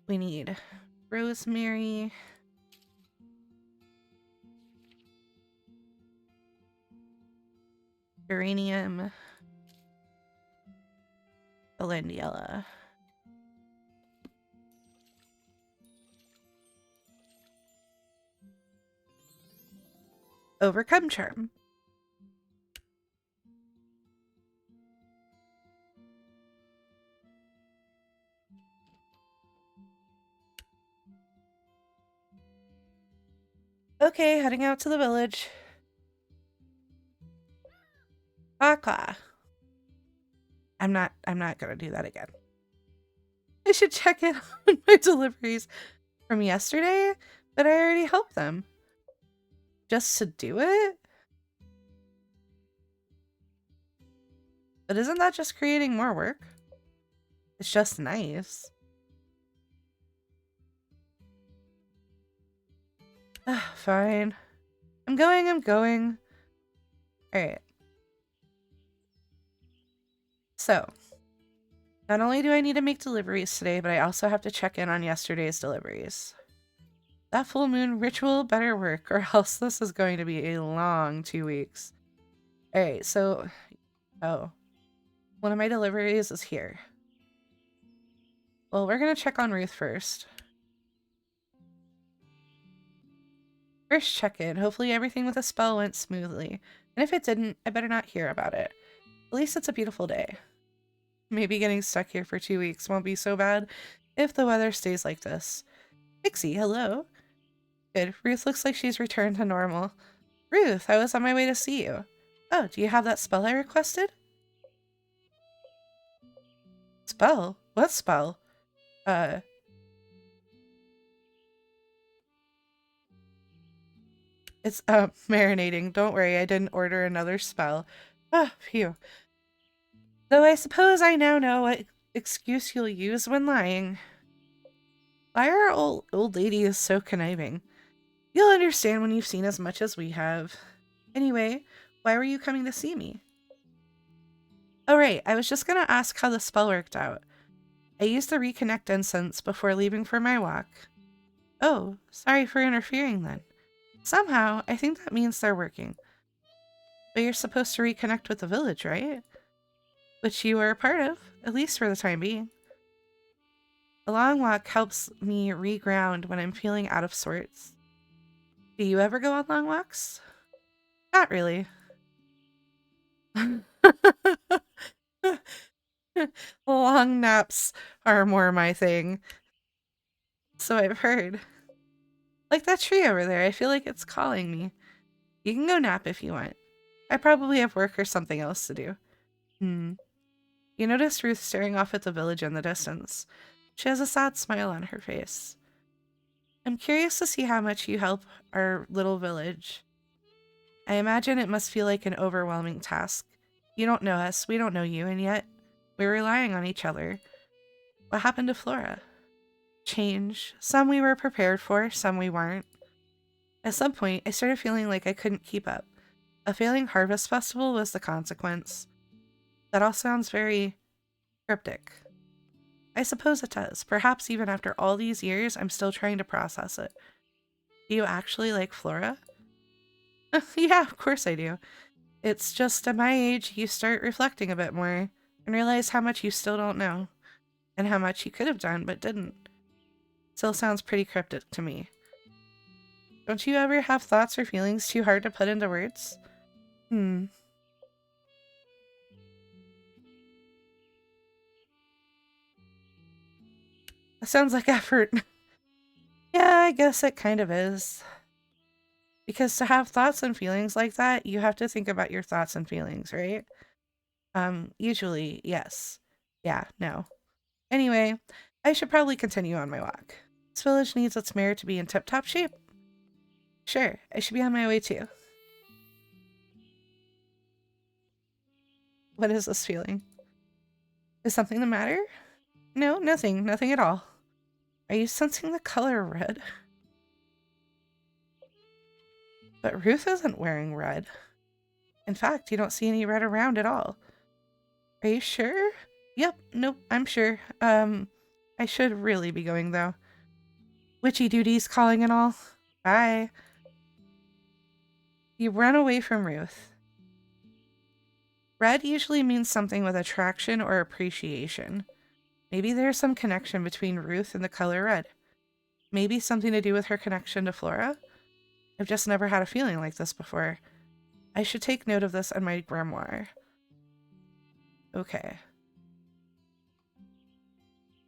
S1: We need rosemary. Geranium. Calendula. Overcome charm. Okay, heading out to the village. Baka. I'm not gonna do that again. I should check in on my deliveries from yesterday, but I already helped them. Just to do it? But isn't that just creating more work? It's just nice. Fine. I'm going. Alright. So, not only do I need to make deliveries today, but I also have to check in on yesterday's deliveries. That full moon ritual better work, or else this is going to be a long 2 weeks. Alright, so... Oh. One of my deliveries is here. Well, we're gonna check on Ruth first. First check-in. Hopefully everything with the spell went smoothly. And if it didn't, I better not hear about it. At least it's a beautiful day. Maybe getting stuck here for 2 weeks won't be so bad if the weather stays like this. Pixie, hello. Good. Ruth looks like she's returned to normal. Ruth, I was on my way to see you. Oh, do you have that spell I requested? Spell? What spell? It's, marinating. Don't worry, I didn't order another spell. Ah, phew. Though I suppose I now know what excuse you'll use when lying. Why are old ladies so conniving? You'll understand when you've seen as much as we have. Anyway, why were you coming to see me? Oh, right, I was just gonna ask how the spell worked out. I used the reconnect incense before leaving for my walk. Oh, sorry for interfering then. Somehow, I think that means they're working. But you're supposed to reconnect with the village, right? Which you are a part of, at least for the time being. A long walk helps me reground when I'm feeling out of sorts. Do you ever go on long walks? Not really. Long naps are more my thing. So I've heard. Like that tree over there, I feel like it's calling me. You can go nap if you want. I probably have work or something else to do. Hmm. You notice Ruth staring off at the village in the distance. She has a sad smile on her face. I'm curious to see how much you help our little village. I imagine it must feel like an overwhelming task. You don't know us, we don't know you, and yet we're relying on each other. What happened to Flora? Change. Some we were prepared for, some we weren't. At some point, I started feeling like I couldn't keep up. A failing harvest festival was the consequence. That all sounds very cryptic. I suppose it does. Perhaps even after all these years, I'm still trying to process it. Do you actually like Flora? Yeah, of course I do. It's just at my age, you start reflecting a bit more and realize how much you still don't know and how much you could have done but didn't. Still sounds pretty cryptic to me. Don't you ever have thoughts or feelings too hard to put into words? Hmm. That sounds like effort. Yeah, I guess it kind of is. Because to have thoughts and feelings like that, you have to think about your thoughts and feelings, right? Usually, yes. Yeah, no. Anyway, I should probably continue on my walk. This village needs its mayor to be in tip-top shape. Sure, I should be on my way too. What is this feeling? Is something the matter? No, nothing. Nothing at all. Are you sensing the color red? But Ruth isn't wearing red. In fact, you don't see any red around at all. Are you sure? Yep, nope, I'm sure. I should really be going though. Witchy duties calling and all. Bye. You run away from Ruth. Red usually means something with attraction or appreciation. Maybe there's some connection between Ruth and the color red. Maybe something to do with her connection to Flora? I've just never had a feeling like this before. I should take note of this in my grimoire. Okay.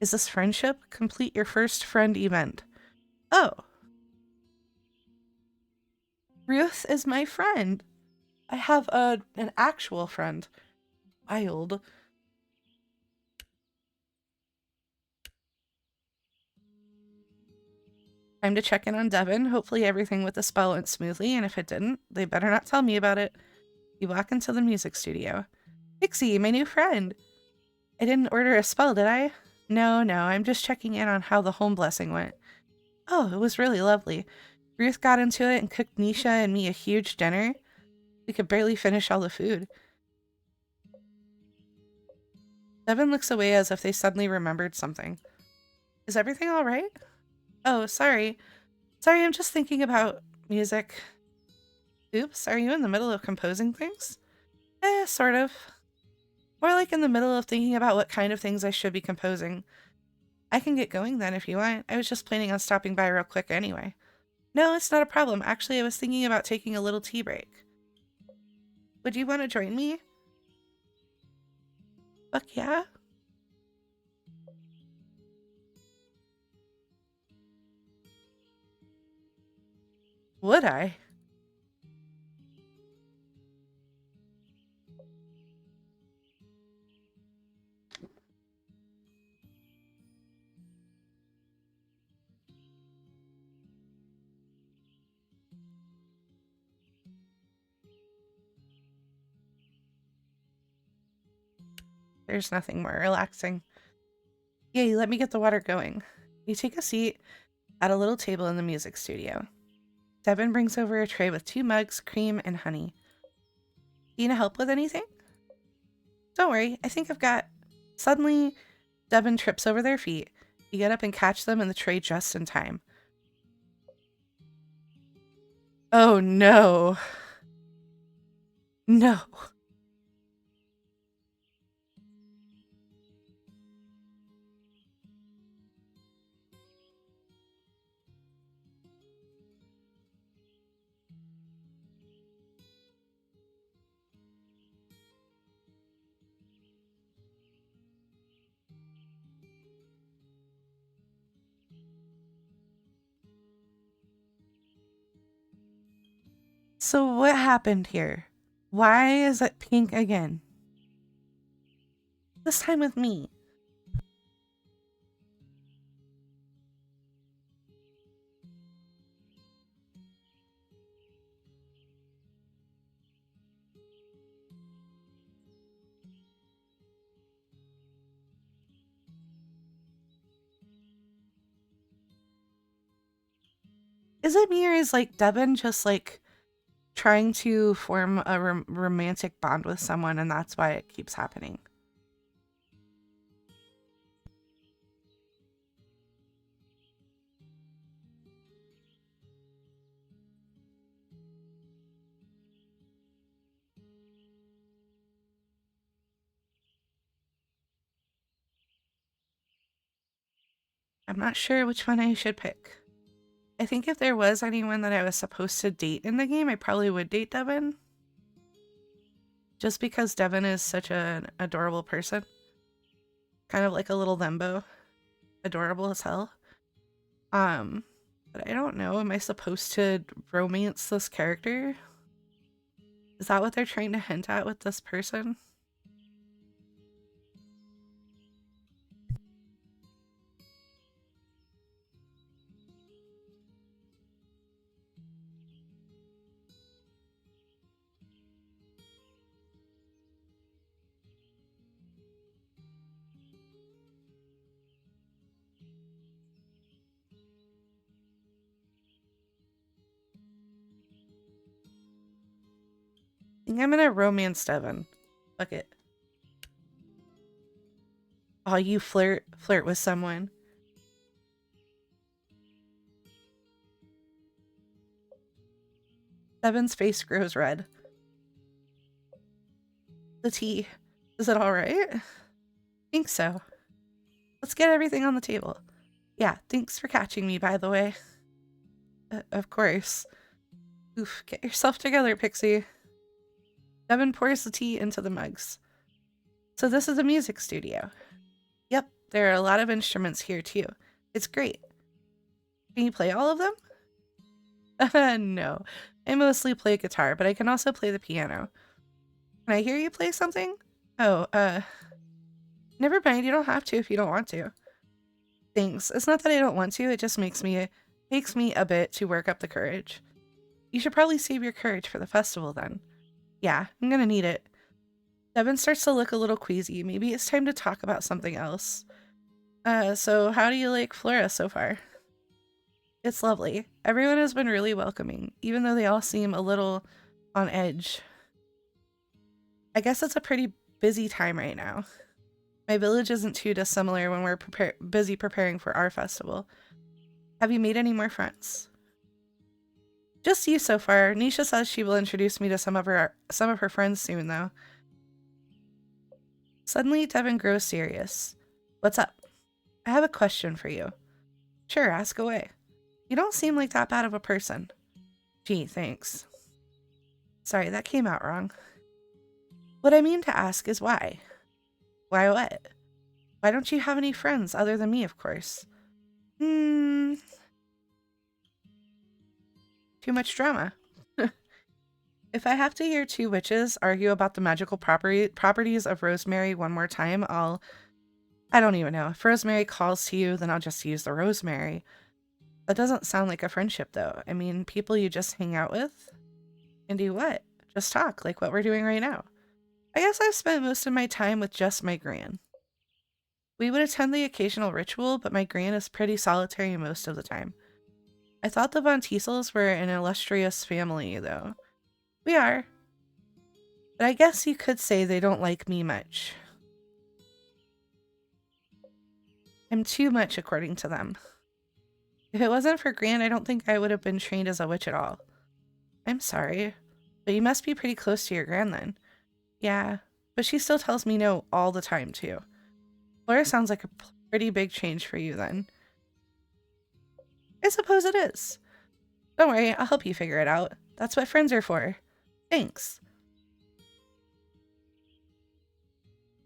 S1: Is this friendship? Complete your first friend event. Oh. Ruth is my friend. I have an actual friend. Wild. Time to check in on Devin. Hopefully everything with the spell went smoothly, and if it didn't, they better not tell me about it. You walk into the music studio. Pixie, my new friend. I didn't order a spell, did I? No, I'm just checking in on how the home blessing went. Oh, it was really lovely. Ruth got into it and cooked Nisha and me a huge dinner. We could barely finish all the food. Devin looks away as if they suddenly remembered something. Is everything all right? Oh, sorry. Sorry, I'm just thinking about music. Oops, are you in the middle of composing things? Sort of. More like in the middle of thinking about what kind of things I should be composing. I can get going then if you want. I was just planning on stopping by real quick anyway. No, it's not a problem. Actually, I was thinking about taking a little tea break. Would you want to join me? Fuck yeah? Would I? There's nothing more relaxing. Yay, let me get the water going. You take a seat at a little table in the music studio. Devin brings over a tray with 2 mugs, cream, and honey. You need help with anything? Don't worry, I think I've got. Suddenly, Devin trips over their feet. You get up and catch them in the tray just in time. Oh no. No. So what happened here? Why is it pink again? This time with me. Is it me or is like Devin just like trying to form a romantic bond with someone and that's why it keeps happening? I'm not sure which one I should pick. I think if there was anyone that I was supposed to date in the game, I probably would date Devin. Just because Devin is such an adorable person. Kind of like a little Lembo. Adorable as hell. But I don't know. Am I supposed to romance this character? Is that what they're trying to hint at with this person? I think I'm gonna romance Devin. Fuck it. Oh, you flirt with someone. Devin's face grows red. The tea. Is it alright? Think so. Let's get everything on the table. Yeah, thanks for catching me, by the way. Of course. Oof, get yourself together, Pixie. Devin pours the tea into the mugs. So this is a music studio. Yep, there are a lot of instruments here too. It's great. Can you play all of them? No. I mostly play guitar, but I can also play the piano. Can I hear you play something? Oh, never mind, you don't have to if you don't want to. Thanks. It's not that I don't want to, it just takes me a bit to work up the courage. You should probably save your courage for the festival then. Yeah, I'm gonna need it. Devin starts to look a little queasy. Maybe it's time to talk about something else. So how do you like Flora so far? It's lovely. Everyone has been really welcoming, even though they all seem a little on edge. I guess it's a pretty busy time right now. My village isn't too dissimilar when we're busy preparing for our festival. Have you made any more friends? Just you so far. Nisha says she will introduce me to some of her friends soon, though. Suddenly, Devin grows serious. What's up? I have a question for you. Sure, ask away. You don't seem like that bad of a person. Gee, thanks. Sorry, that came out wrong. What I mean to ask is why? Why what? Why don't you have any friends other than me, of course? Too much drama. If I have to hear 2 witches argue about the magical properties of rosemary one more time, I don't even know. If rosemary calls to you, then I'll just use the rosemary. That doesn't sound like a friendship, though. I mean, people you just hang out with and do what? Just talk, like what we're doing right now. I guess I've spent most of my time with just my gran. We would attend the occasional ritual, but my gran is pretty solitary most of the time. I thought the Von Tiesels were an illustrious family, though. We are. But I guess you could say they don't like me much. I'm too much, according to them. If it wasn't for Gran, I don't think I would have been trained as a witch at all. I'm sorry. But you must be pretty close to your Gran then. Yeah, but she still tells me no all the time, too. Flora sounds like a pretty big change for you then. I suppose it is. Don't worry, I'll help you figure it out. That's what friends are for. Thanks.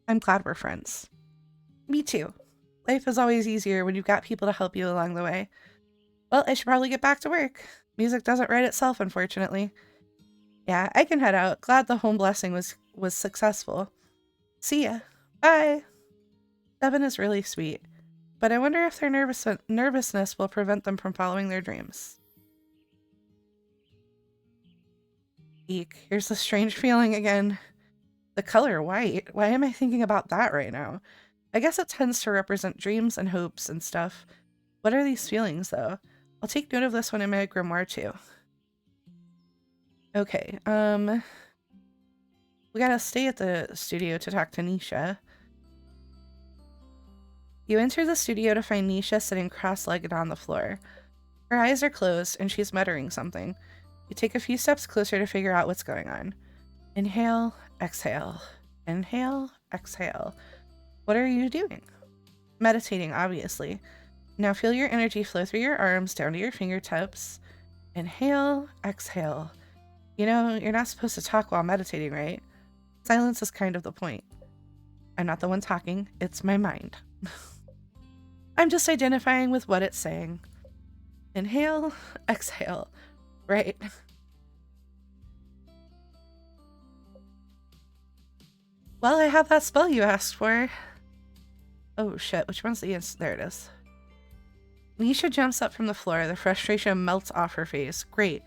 S1: I'm glad we're friends. Me too. Life is always easier when you've got people to help you along the way. Well, I should probably get back to work. Music doesn't write itself, unfortunately. Yeah, I can head out. Glad the home blessing was successful. See ya. Bye. Devin is really sweet, but I wonder if their nervousness will prevent them from following their dreams. Eek, here's the strange feeling again. The color white. Why am I thinking about that right now? I guess it tends to represent dreams and hopes and stuff. What are these feelings, though? I'll take note of this one in my grimoire, too. Okay, we gotta stay at the studio to talk to Nisha. You enter the studio to find Nisha sitting cross-legged on the floor. Her eyes are closed, and she's muttering something. You take a few steps closer to figure out what's going on. Inhale, exhale. Inhale, exhale. What are you doing? Meditating, obviously. Now feel your energy flow through your arms down to your fingertips. Inhale, exhale. You know, you're not supposed to talk while meditating, right? Silence is kind of the point. I'm not the one talking, it's my mind. I'm just identifying with what it's saying. Inhale, exhale. Right. Well, I have that spell you asked for. Oh shit, which one's the there it is. Nisha jumps up from the floor, the frustration melts off her face. Great.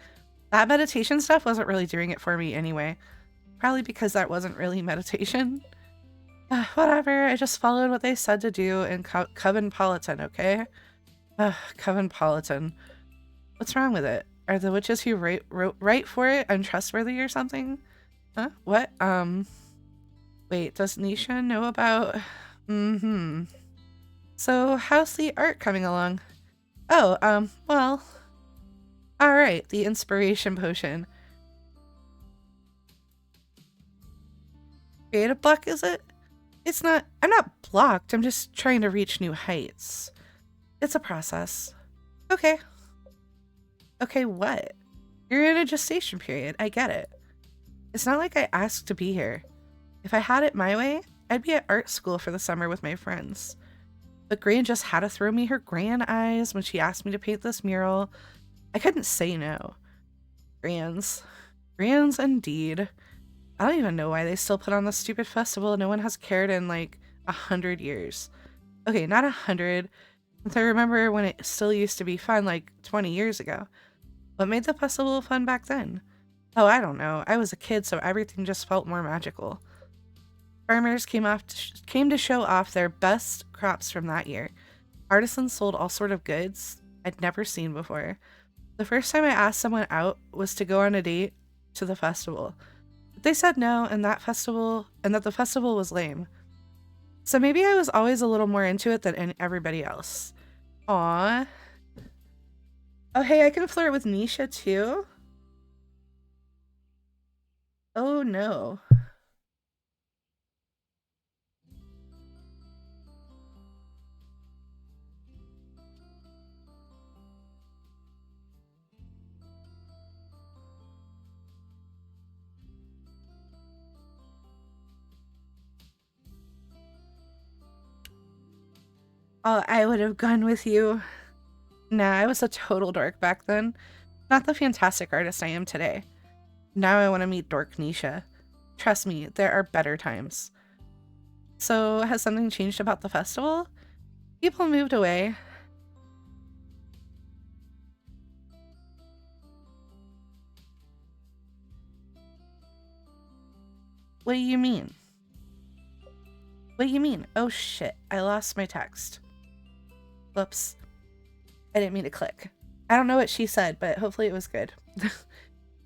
S1: That meditation stuff wasn't really doing it for me anyway. Probably because that wasn't really meditation. Whatever, I just followed what they said to do in Comfython, okay? Comfython. What's wrong with it? Are the witches who write for it untrustworthy or something? Huh? What? Wait, does Nisha know about... So, how's the art coming along? Oh, well... Alright, the inspiration potion. Creative block, is it? It's not... I'm not blocked, I'm just trying to reach new heights. It's a process. Okay. Okay, what? You're in a gestation period, I get it. It's not like I asked to be here. If I had it my way, I'd be at art school for the summer with my friends. But Gran just had to throw me her gran eyes when she asked me to paint this mural. I couldn't say no. Grans. Grans indeed. I don't even know why they still put on this stupid festival no one has cared in like 100 years. Okay, not 100. I remember when it still used to be fun like 20 years ago. What made the festival fun back then? Oh, I don't know. I was a kid, so everything just felt more magical. Farmers came to show off their best crops from that year. Artisans sold all sort of goods I'd never seen before. The first time I asked someone out was to go on a date to the festival. But they said no, and that the festival was lame. So maybe I was always a little more into it than everybody else. Aww. Oh hey, I can flirt with Nisha too? Oh no. Oh, I would have gone with you. Nah, I was a total dork back then. Not the fantastic artist I am today. Now I want to meet dork Nisha. Trust me, there are better times. So, has something changed about the festival? People moved away. What do you mean? What do you mean? Oh shit, I lost my text. Whoops. I didn't mean to click. I don't know what she said, but hopefully it was good.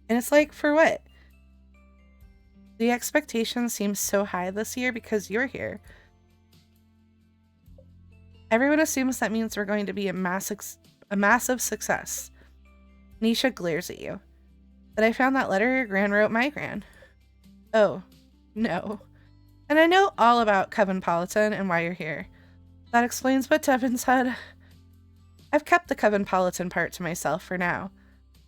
S1: And it's like, for what? The expectation seems so high this year because you're here. Everyone assumes that means we're going to be a massive success. Nisha glares at you. But I found that letter your gran wrote my gran. Oh, no. And I know all about Comfython and why you're here. That explains what Devin said. I've kept the Comfython part to myself for now,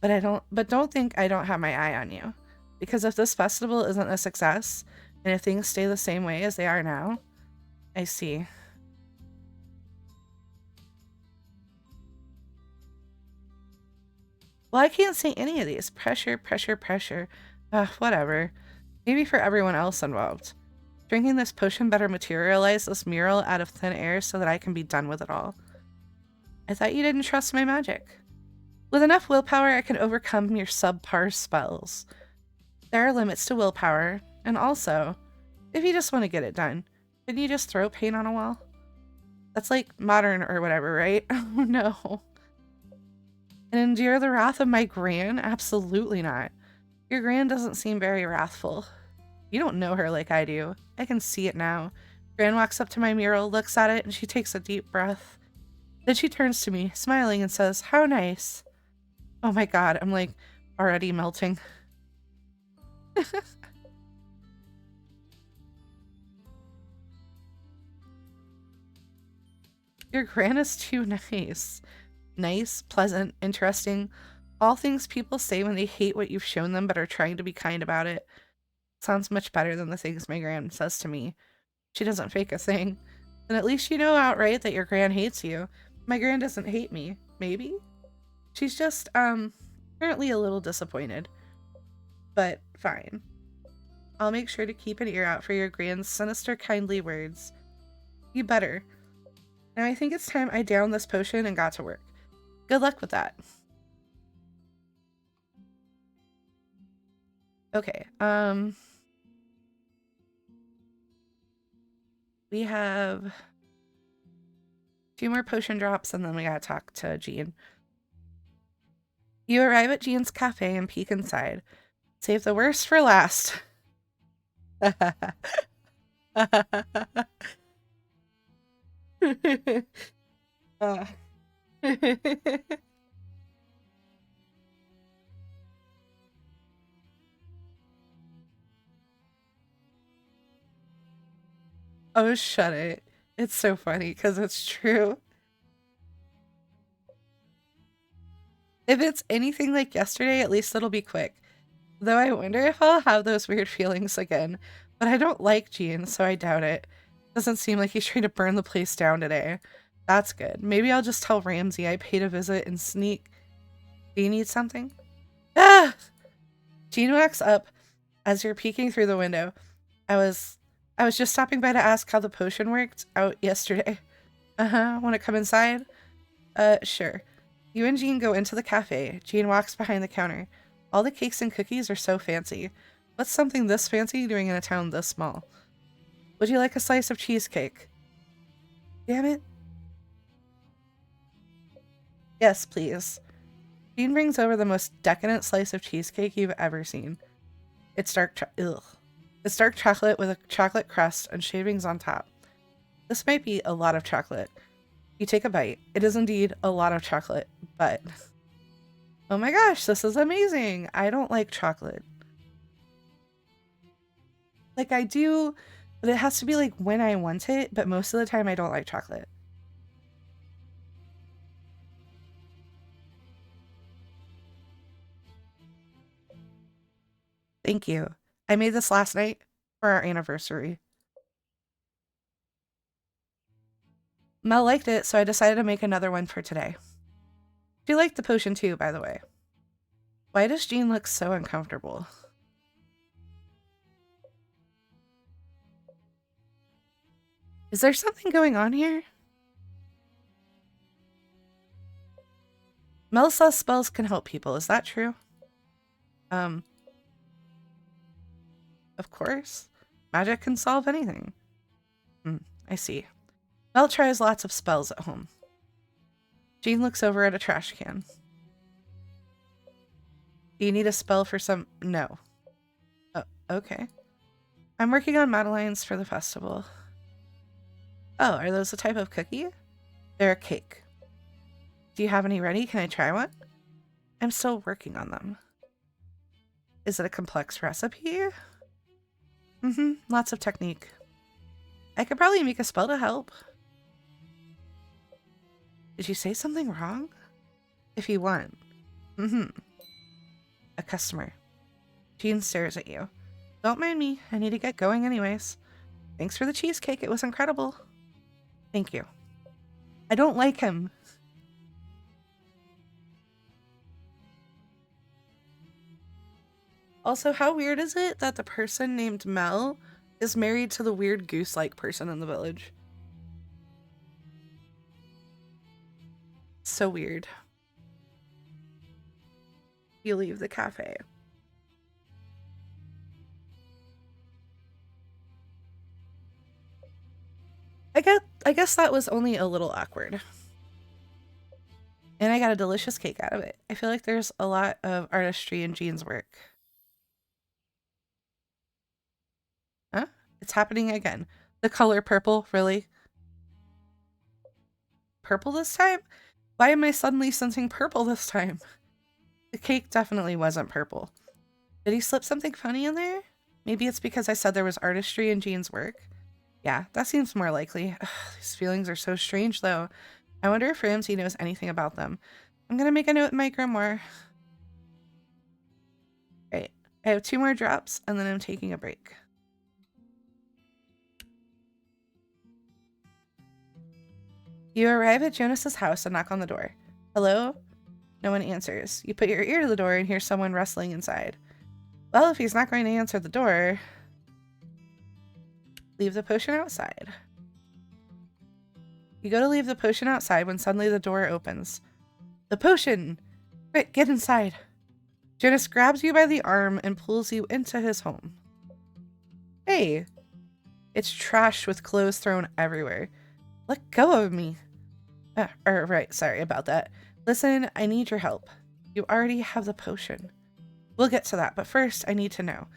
S1: but don't think I don't have my eye on you. Because if this festival isn't a success, and if things stay the same way as they are now, I see. Well, I can't see any of these. Pressure, pressure, pressure. Whatever. Maybe for everyone else involved. Drinking this potion better materialize this mural out of thin air so that I can be done with it all. I thought you didn't trust my magic. With enough willpower, I can overcome your subpar spells. There are limits to willpower, and also, if you just want to get it done, couldn't you just throw paint on a wall? That's like modern or whatever, right? Oh no. And endure the wrath of my gran? Absolutely not. Your gran doesn't seem very wrathful. You don't know her like I do. I can see it now. Gran walks up to my mural, looks at it, and she takes a deep breath. Then she turns to me, smiling, and says, "How nice." Oh my god, I'm like already melting. Your gran is too nice. Nice, pleasant, interesting. All things people say when they hate what you've shown them but are trying to be kind about it. Sounds much better than the things my gran says to me. She doesn't fake a thing. Then at least you know outright that your gran hates you. My gran doesn't hate me. Maybe? She's just, apparently a little disappointed. But fine. I'll make sure to keep an ear out for your gran's sinister, kindly words. You better. Now I think it's time I downed this potion and got to work. Good luck with that. Okay, we have 2 more potion drops and then we gotta talk to Jean. You arrive at Jean's cafe and peek inside. Save the worst for last. uh. Oh, shut it. It's so funny because it's true. If it's anything like yesterday, at least it'll be quick. Though I wonder if I'll have those weird feelings again. But I don't like Jean, so I doubt it. Doesn't seem like he's trying to burn the place down today. That's good. Maybe I'll just tell Ramsey I paid a visit and sneak. Do you need something? Ah! Jean walks up as you're peeking through the window. I was just stopping by to ask how the potion worked out yesterday. Uh-huh. Want to come inside? Sure. You and Jean go into the cafe. Jean walks behind the counter. All the cakes and cookies are so fancy. What's something this fancy doing in a town this small? Would you like a slice of cheesecake? Damn it. Yes, please. Jean brings over the most decadent slice of cheesecake you've ever seen. It's dark It's dark chocolate with a chocolate crust and shavings on top. This might be a lot of chocolate. You take a bite. It is indeed a lot of chocolate, but... Oh my gosh, this is amazing! I don't like chocolate. Like, I do, but it has to be, like, when I want it, but most of the time I don't like chocolate. Thank you. I made this last night for our anniversary. Mel liked it, so I decided to make another one for today. She liked the potion too, by the way. Why does Jean look so uncomfortable? Is there something going on here? Mel says spells can help people, is that true? Of course. Magic can solve anything. I see. Mel tries lots of spells at home. Jean looks over at a trash can. Do you need a spell for some? No. Oh, okay. I'm working on Madeleines for the festival. Oh, are those a type of cookie? They're a cake. Do you have any ready? Can I try one? I'm still working on them. Is it a complex recipe? Lots of technique. I could probably make a spell to help. Did you say something wrong? If you want. A customer. Jean stares at you. Don't mind me. I need to get going anyways. Thanks for the cheesecake. It was incredible. Thank you. I don't like him. Also, how weird is it that the person named Mel is married to the weird goose-like person in the village? So weird. You leave the cafe. I guess that was only a little awkward. And I got a delicious cake out of it. I feel like there's a lot of artistry in Jean's work. Huh? It's happening again. The color purple, really? Purple this time? Why am I suddenly sensing purple this time? The cake definitely wasn't purple. Did he slip something funny in there? Maybe it's because I said there was artistry in Jean's work. Yeah, that seems more likely. Ugh, these feelings are so strange, though. I wonder if Ramsay knows anything about them. I'm gonna make a note in my grimoire. Right. I have 2 more drops, and then I'm taking a break. You arrive at Jonas's house and knock on the door. Hello? No one answers. You put your ear to the door and hear someone rustling inside. Well, if he's not going to answer the door, leave the potion outside. You go to leave the potion outside when suddenly the door opens. The potion! Quick, get inside. Jonas grabs you by the arm and pulls you into his home. Hey! It's trashed with clothes thrown everywhere. Let go of me. Right, sorry about that. Listen, I need your help. You already have the potion. We'll get to that, but first I need to know.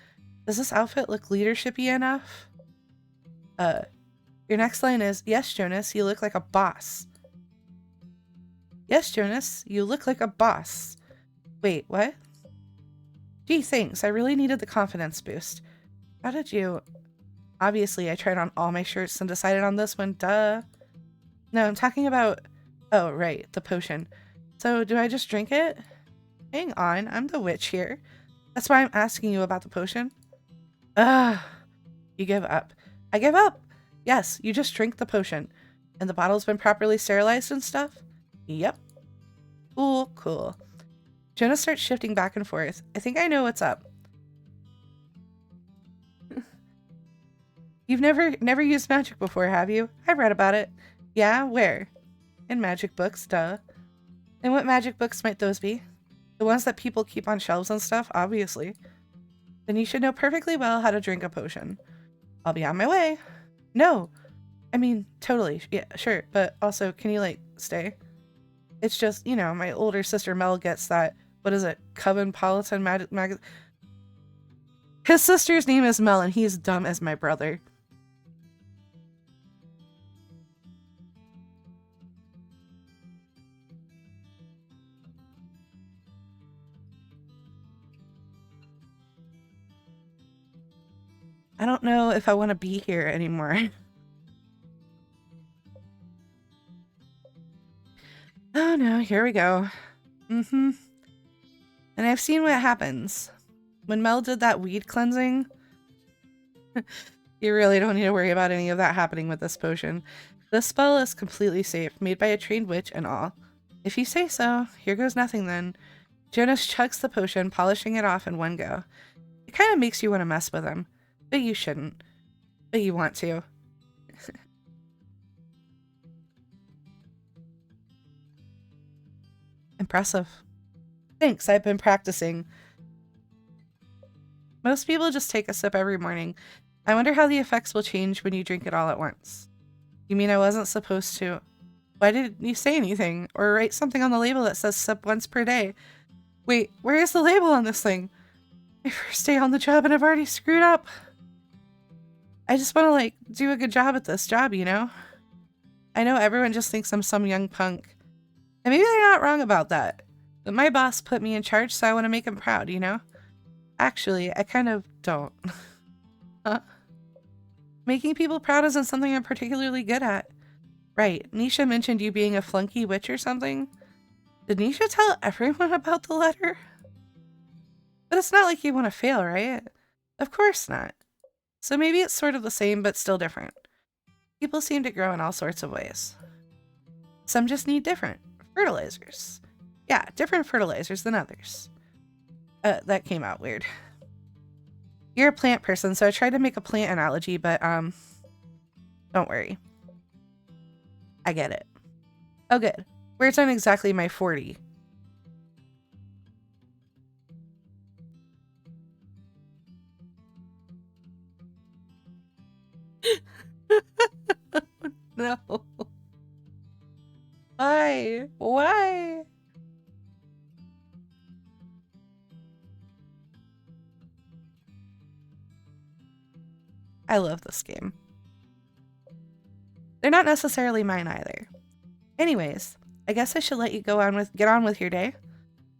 S1: Does this outfit look leadershipy enough? Your next line is, yes, Jonas, you look like a boss. Yes, Jonas, you look like a boss. Wait, what? Gee, thanks. I really needed the confidence boost. How did you... Obviously, I tried on all my shirts and decided on this one, duh. No, I'm talking about... Oh, right, the potion. So, do I just drink it? Hang on, I'm the witch here. That's why I'm asking you about the potion. Ugh. You give up. I give up! Yes, you just drink the potion. And the bottle's been properly sterilized and stuff? Yep. Cool. Jonas starts shifting back and forth. I think I know what's up. You've never used magic before, have you? I've read about it. Yeah, where? In magic books, duh. And what magic books might those be? The ones that people keep on shelves and stuff, obviously. Then you should know perfectly well how to drink a potion. I'll be on my way. No. I mean, totally. Yeah, sure. But also, can you, like, stay? It's just, you know, my older sister Mel gets that, what is it, Comfython magazine? His sister's name is Mel, and he's dumb as my brother. I don't know if I want to be here anymore. Oh no, here we go. And I've seen what happens. When Mel did that weed cleansing, you really don't need to worry about any of that happening with this potion. This spell is completely safe, made by a trained witch and all. If you say so, here goes nothing then. Jonas chugs the potion, polishing it off in one go. It kind of makes you want to mess with him. But you shouldn't. But you want to. Impressive. Thanks, I've been practicing. Most people just take a sip every morning. I wonder how the effects will change when you drink it all at once. You mean I wasn't supposed to? Why didn't you say anything? Or write something on the label that says sip once per day? Wait, where is the label on this thing? My first day on the job and I've already screwed up. I just want to, like, do a good job at this job, you know? I know everyone just thinks I'm some young punk. And maybe they're not wrong about that. But my boss put me in charge, so I want to make him proud, you know? Actually, I kind of don't. Huh? Making people proud isn't something I'm particularly good at. Right, Nisha mentioned you being a flunky witch or something. Did Nisha tell everyone about the letter? But it's not like you want to fail, right? Of course not. So maybe it's sort of the same, but still different. People seem to grow in all sorts of ways. Some just need different fertilizers. Yeah, different fertilizers than others. That came out weird. You're a plant person, so I tried to make a plant analogy, but, don't worry. I get it. Oh, good. Words aren't exactly my 40. No. Why? Why? I love this game. They're not necessarily mine either. Anyways, I guess I should let you get on with your day.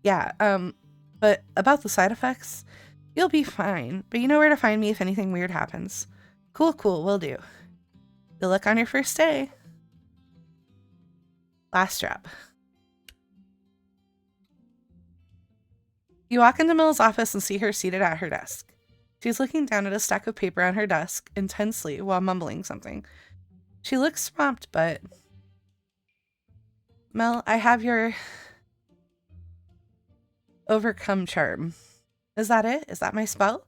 S1: Yeah, but about the side effects, you'll be fine, but you know where to find me if anything weird happens. Cool, will do. Good luck on your first day. Last drop. You walk into Mill's office and see her seated at her desk. She's looking down at a stack of paper on her desk intensely while mumbling something. She looks swamped, but... Mel, I have your... Overcome charm. Is that it? Is that my spell?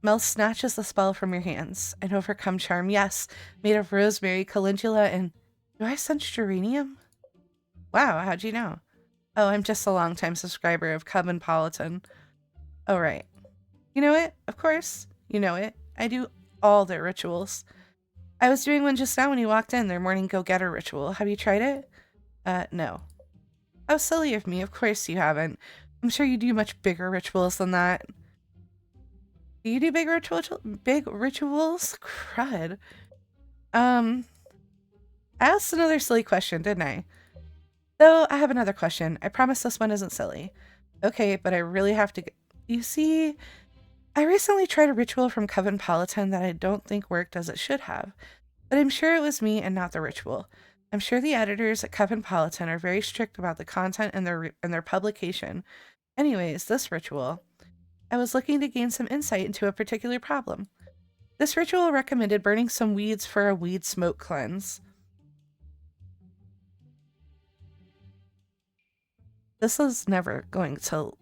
S1: Mel snatches the spell from your hands. An overcome charm, yes. Made of rosemary, calendula, and... Do I sense geranium? Wow, how'd you know? Oh, I'm just a longtime subscriber of Comfython. Oh, right. You know it? Of course. You know it. I do all their rituals. I was doing one just now when you walked in, their morning go-getter ritual. Have you tried it? No. How silly of me. Of course you haven't. I'm sure you do much bigger rituals than that. Do you do big rituals? Crud. I asked another silly question, didn't I? Though, I have another question. I promise this one isn't silly. Okay, but I really have to... You see, I recently tried a ritual from Comfython that I don't think worked as it should have. But I'm sure it was me and not the ritual. I'm sure the editors at Comfython are very strict about the content in their publication. Anyways, this ritual. I was looking to gain some insight into a particular problem. This ritual recommended burning some weeds for a weed smoke cleanse. This is never going to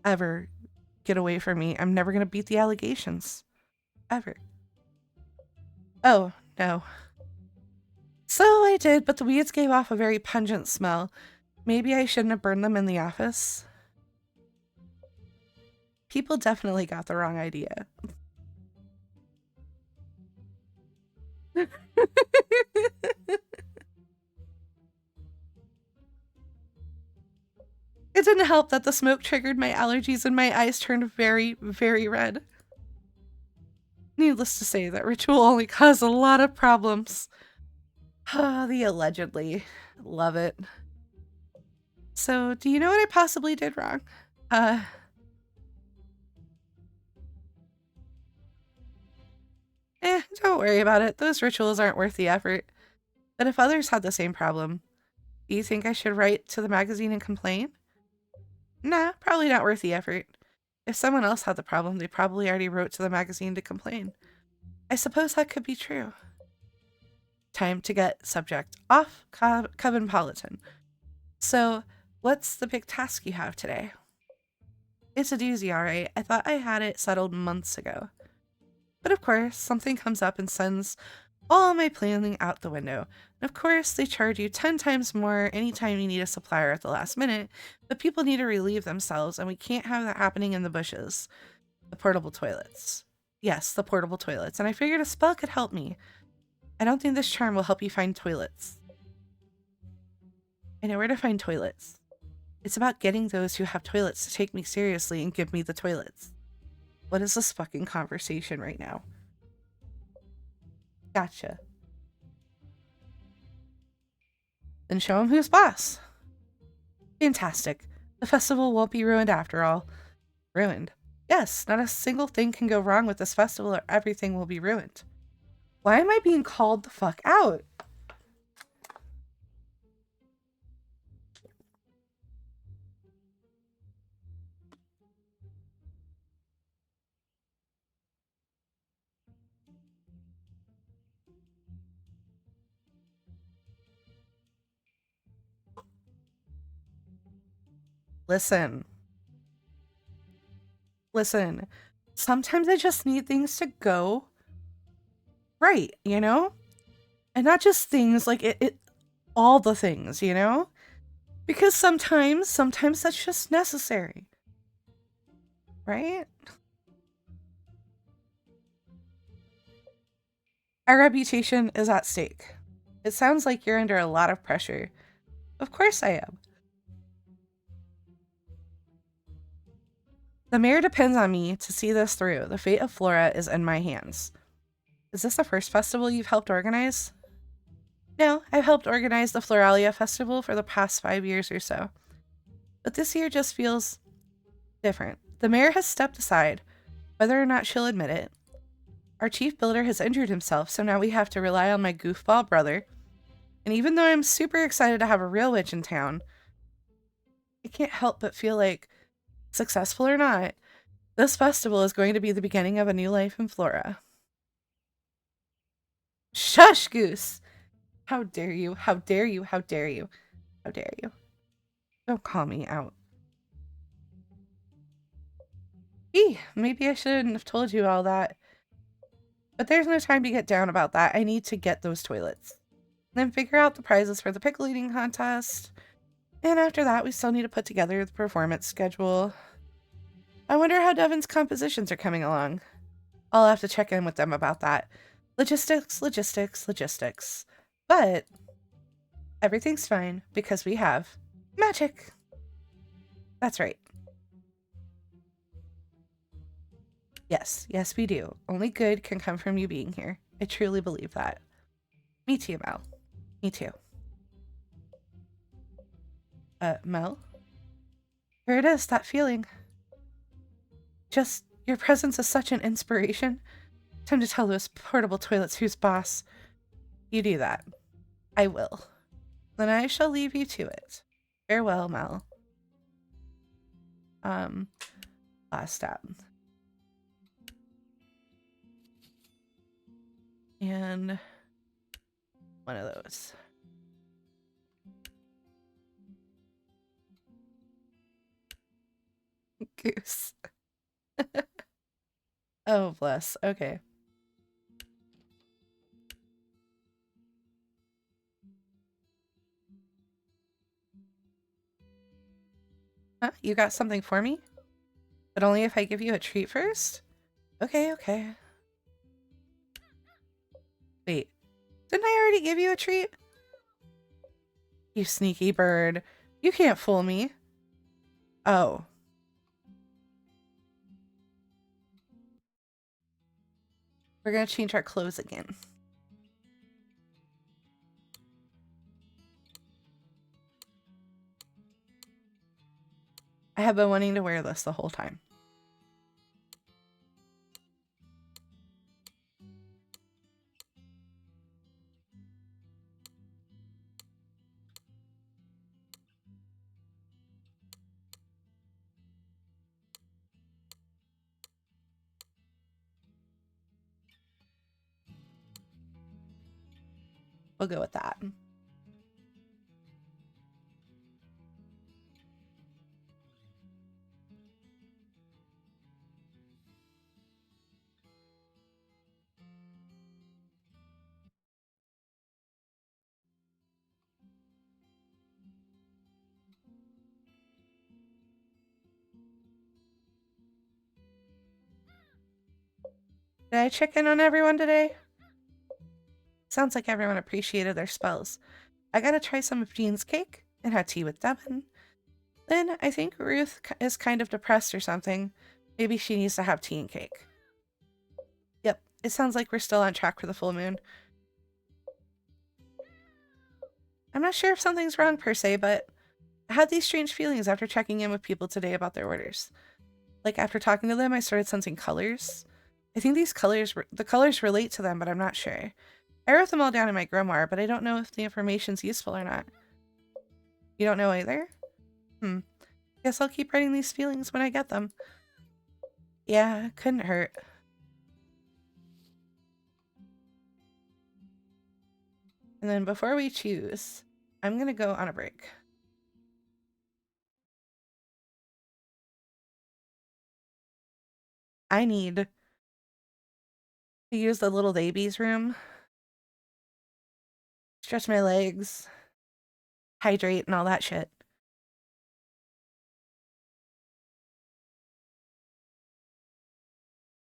S1: ever get away from me. I'm never going to beat the allegations. Ever. Oh, no. So I did, but the weeds gave off a very pungent smell. Maybe I shouldn't have burned them in the office. People definitely got the wrong idea. It didn't help that the smoke triggered my allergies and my eyes turned very, very red. Needless to say, that ritual only caused a lot of problems. Ah, the allegedly. Love it. So, do you know what I possibly did wrong? Don't worry about it. Those rituals aren't worth the effort. But if others had the same problem, do you think I should write to the magazine and complain? Nah, probably not worth the effort. If someone else had the problem, they probably already wrote to the magazine to complain. I suppose that could be true. Time to get subject off Comfython. So, what's the big task you have today? It's a doozy, alright. I thought I had it settled months ago. But of course, something comes up and sends all my planning out the window. And of course, they charge you 10 times more anytime you need a supplier at the last minute, but people need to relieve themselves, and we can't have that happening in the bushes. The portable toilets. Yes, the portable toilets. And I figured a spell could help me. I don't think this charm will help you find toilets. I know where to find toilets. It's about getting those who have toilets to take me seriously and give me the toilets. What is this fucking conversation right now? Gotcha. Then show him who's boss. Fantastic. The festival won't be ruined after all. Ruined? Yes, not a single thing can go wrong with this festival or everything will be ruined. Why am I being called the fuck out? Listen. Listen. Sometimes I just need things to go right, you know? And not just things like it all the things, you know? Because sometimes that's just necessary. Right? Our reputation is at stake. It sounds like you're under a lot of pressure. Of course I am. The mayor depends on me to see this through. The fate of Flora is in my hands. Is this the first festival you've helped organize? No, I've helped organize the Floralia Festival for the past 5 years or so. But this year just feels different. The mayor has stepped aside, whether or not she'll admit it. Our chief builder has injured himself, so now we have to rely on my goofball brother. And even though I'm super excited to have a real witch in town, I can't help but feel like, successful or not, this festival is going to be the beginning of a new life in Flora. Shush, Goose! How dare you? How dare you? How dare you? How dare you? Don't call me out. Maybe I shouldn't have told you all that. But there's no time to get down about that. I need to get those toilets. Then figure out the prizes for the pickle eating contest. And after that, we still need to put together the performance schedule. I wonder how Devin's compositions are coming along. I'll have to check in with them about that. Logistics, logistics, logistics. But everything's fine because we have magic. That's right. Yes, yes, we do. Only good can come from you being here. I truly believe that. Me too, Mel. Me too. Mel? Here it is, that feeling. Just, your presence is such an inspiration. Time to tell those portable toilets who's boss. You do that. I will. Then I shall leave you to it. Farewell, Mel. Last step. And one of those. Goose. Oh, bless. Okay. Huh? You got something for me? But only if I give you a treat first? Okay, okay. Wait. Didn't I already give you a treat? You sneaky bird. You can't fool me. Oh. We're gonna change our clothes again. I have been wanting to wear this the whole time. We'll go with that. Did I check in on everyone today? Sounds like everyone appreciated their spells. I gotta try some of Jean's cake and had tea with Devin. Then I think Ruth is kind of depressed or something. Maybe she needs to have tea and cake. Yep, it sounds like we're still on track for the full moon. I'm not sure if something's wrong per se, but I had these strange feelings after checking in with people today about their orders. Like after talking to them, I started sensing colors. I think the colors relate to them, but I'm not sure. I wrote them all down in my grimoire, but I don't know if the information's useful or not. You don't know either? Hmm. Guess I'll keep writing these feelings when I get them. Yeah, couldn't hurt. And then before we choose, I'm gonna go on a break. I need to use the little baby's room, stretch my legs, hydrate, and all that shit.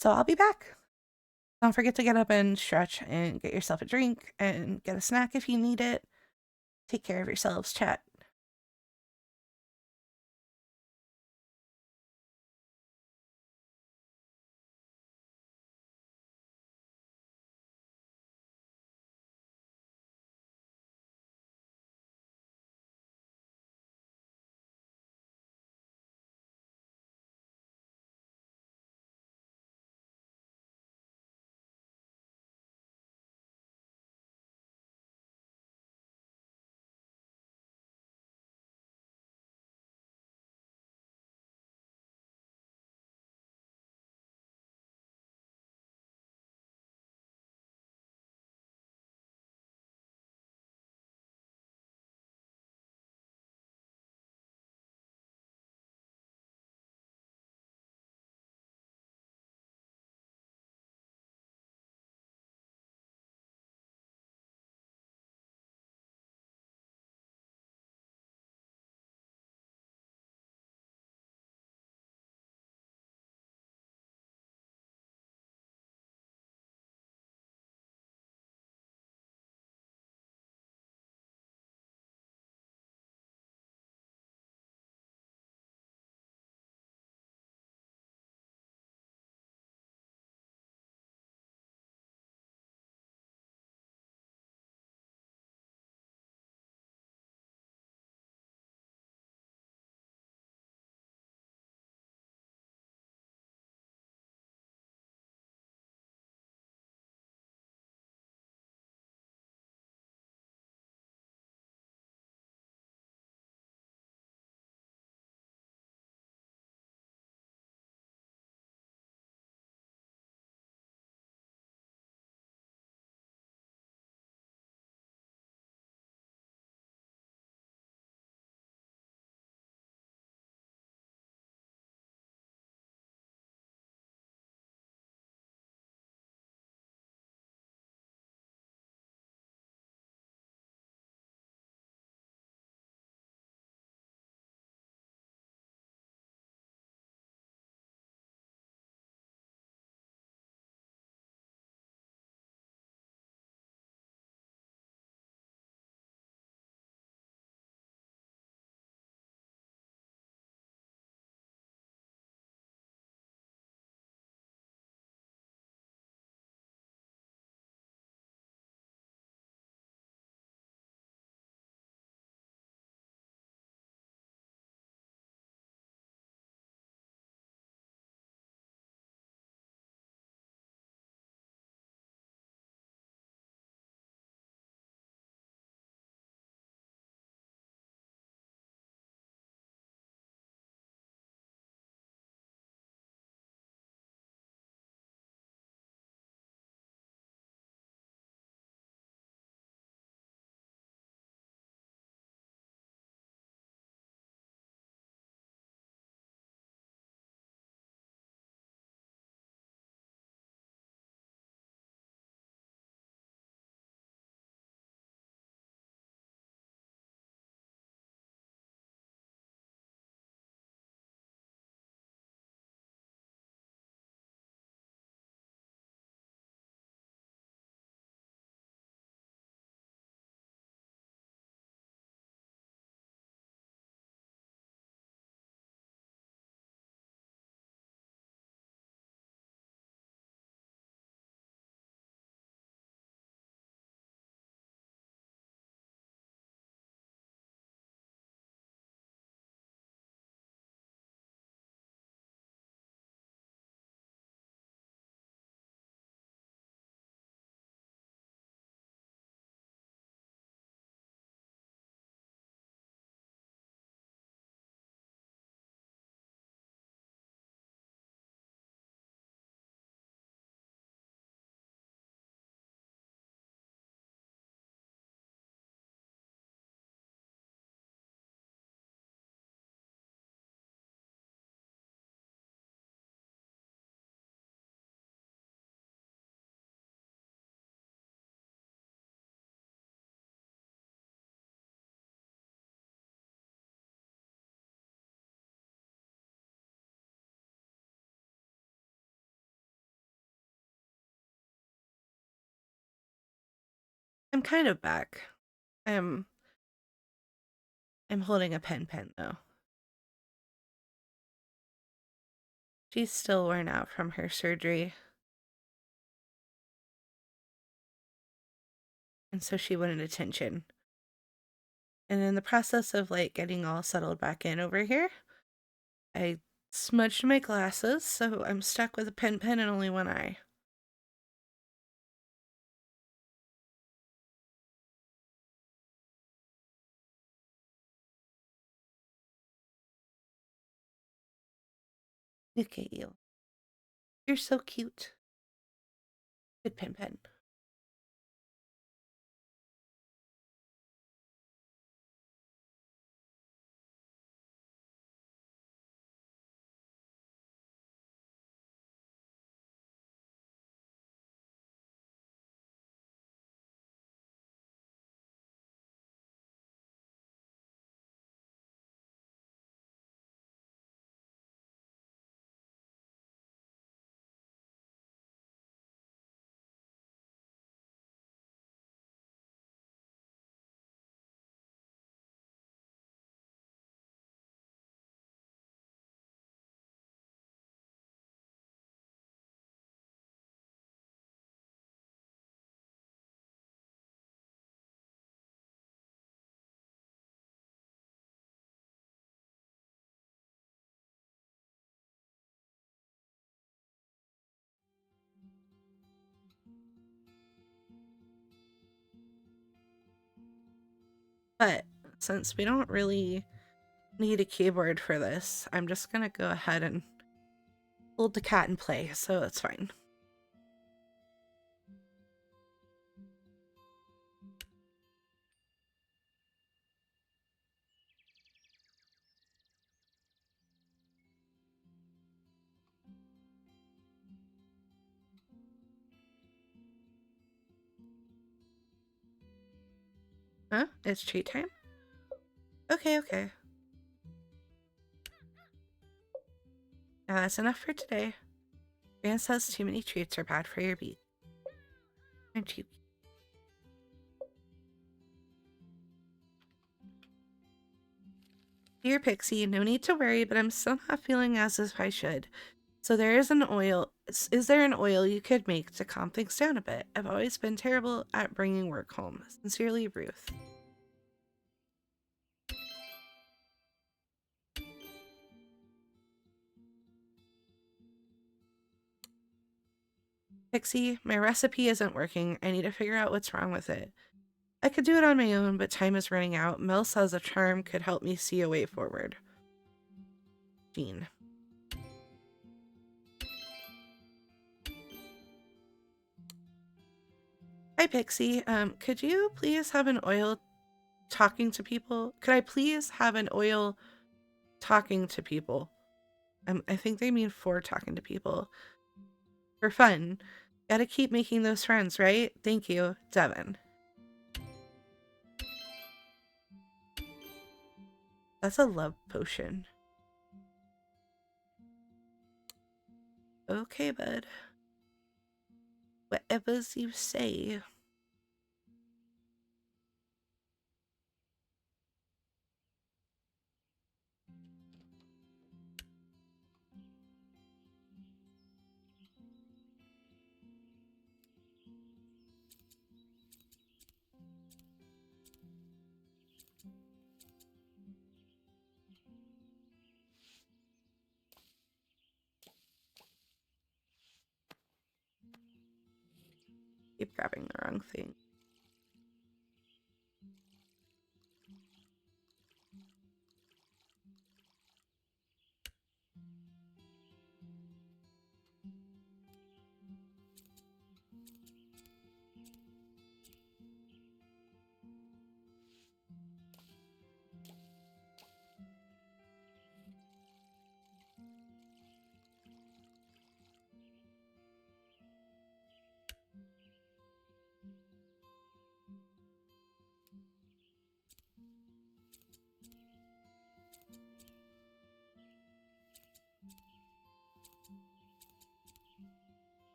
S1: So I'll be back. Don't forget to get up and stretch and get yourself a drink and get a snack if you need it. Take care of yourselves, chat. I'm kind of back. I'm I'm holding a pen though. She's still worn out from her surgery. And so she wanted attention. And in the process of like getting all settled back in over here, I smudged my glasses, so I'm stuck with a pen and only one eye. Look at you. You're so cute. Good pen. But since we don't really need a keyboard for this, I'm just gonna go ahead and hold the cat and play, so it's fine. Huh? It's treat time? Okay. Now that's enough for today. Gran says too many treats are bad for your beak. Aren't you? Dear Pixie, no need to worry, but I'm still not feeling as if I should. So there is an oil. Is there an oil you could make to calm things down a bit? I've always been terrible at bringing work home. Sincerely, Ruth. Pixie, my recipe isn't working. I need to figure out what's wrong with it. I could do it on my own, but time is running out. Mel says a charm could help me see a way forward. Jean. Hi, Pixie. Could you please have an oil talking to people? Could I please have an oil talking to people? I think they mean for talking to people. For fun. Gotta keep making those friends, right? Thank you, Devin. That's a love potion. Okay, bud. Whatever's you say. Keep grabbing the wrong thing.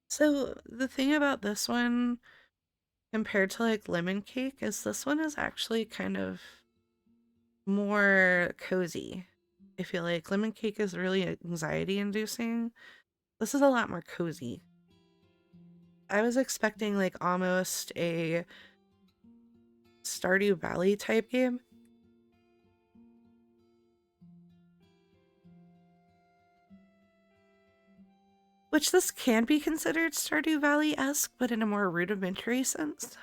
S1: So the thing about this one compared to like lemon cake is this one is actually kind of more cozy. I feel like lemon cake is really anxiety inducing. This is a lot more cozy. I was expecting like almost a Stardew Valley type game. Which this can be considered Stardew Valley-esque, but in a more rudimentary sense.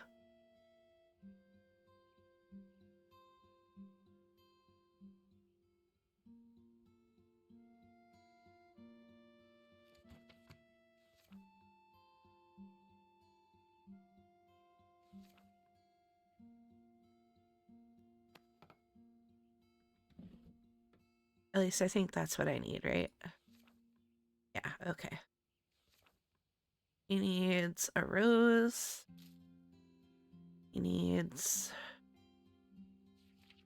S1: At least I think that's what I need, right? Yeah, okay. He needs a rose. He needs...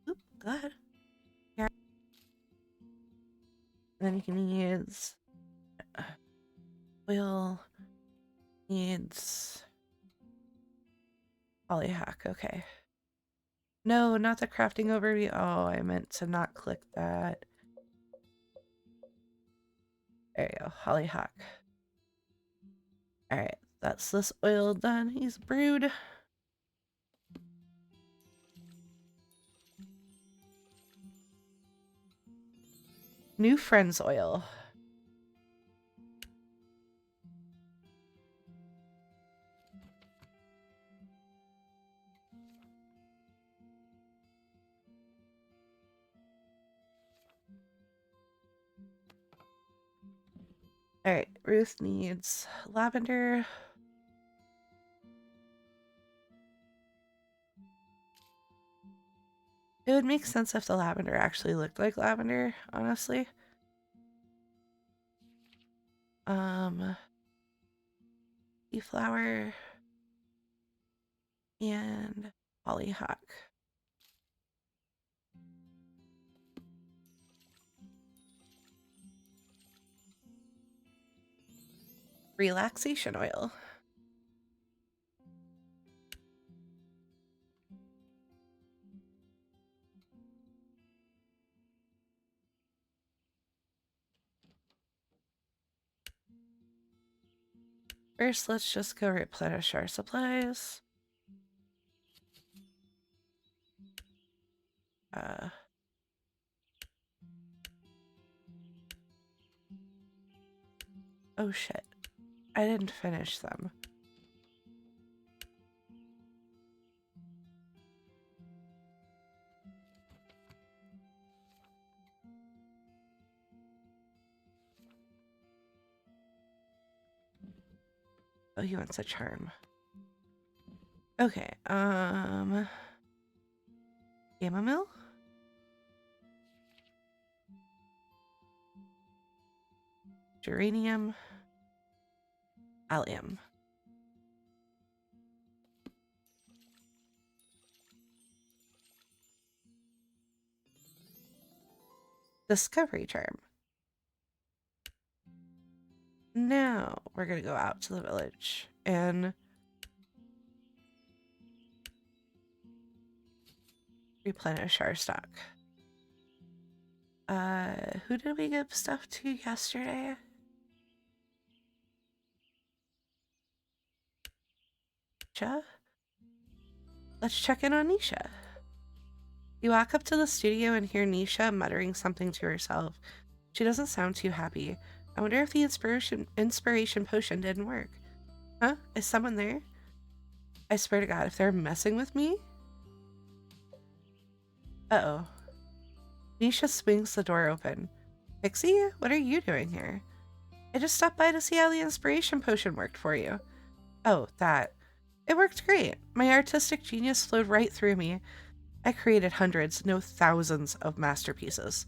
S1: Oop, go ahead. Yeah. And then he needs... Oil. Needs... Polyhack, okay. No, not the crafting overview. Oh, I meant to not click that. There you go, Hollyhock. Alright, that's this oil done. He's brewed. New friends oil. Alright, Ruth needs lavender. It would make sense if the lavender actually looked like lavender, honestly. Tea flower and hollyhock. Relaxation oil. First, let's just go replenish our supplies. Oh shit. I didn't finish them. Oh, he wants a charm. Okay, chamomile? Geranium. Allium. Discovery charm. Now we're gonna go out to the village and replenish our stock. Who did we give stuff to yesterday? Nisha? Let's check in on Nisha. You walk up to the studio and hear Nisha muttering something to herself. She doesn't sound too happy. I wonder if the inspiration potion didn't work. Huh? Is someone there? I swear to God, if they're messing with me... Uh-oh. Nisha swings the door open. Pixie, what are you doing here? I just stopped by to see how the inspiration potion worked for you. Oh, that. It worked great. My artistic genius flowed right through me. I created hundreds, no thousands of masterpieces.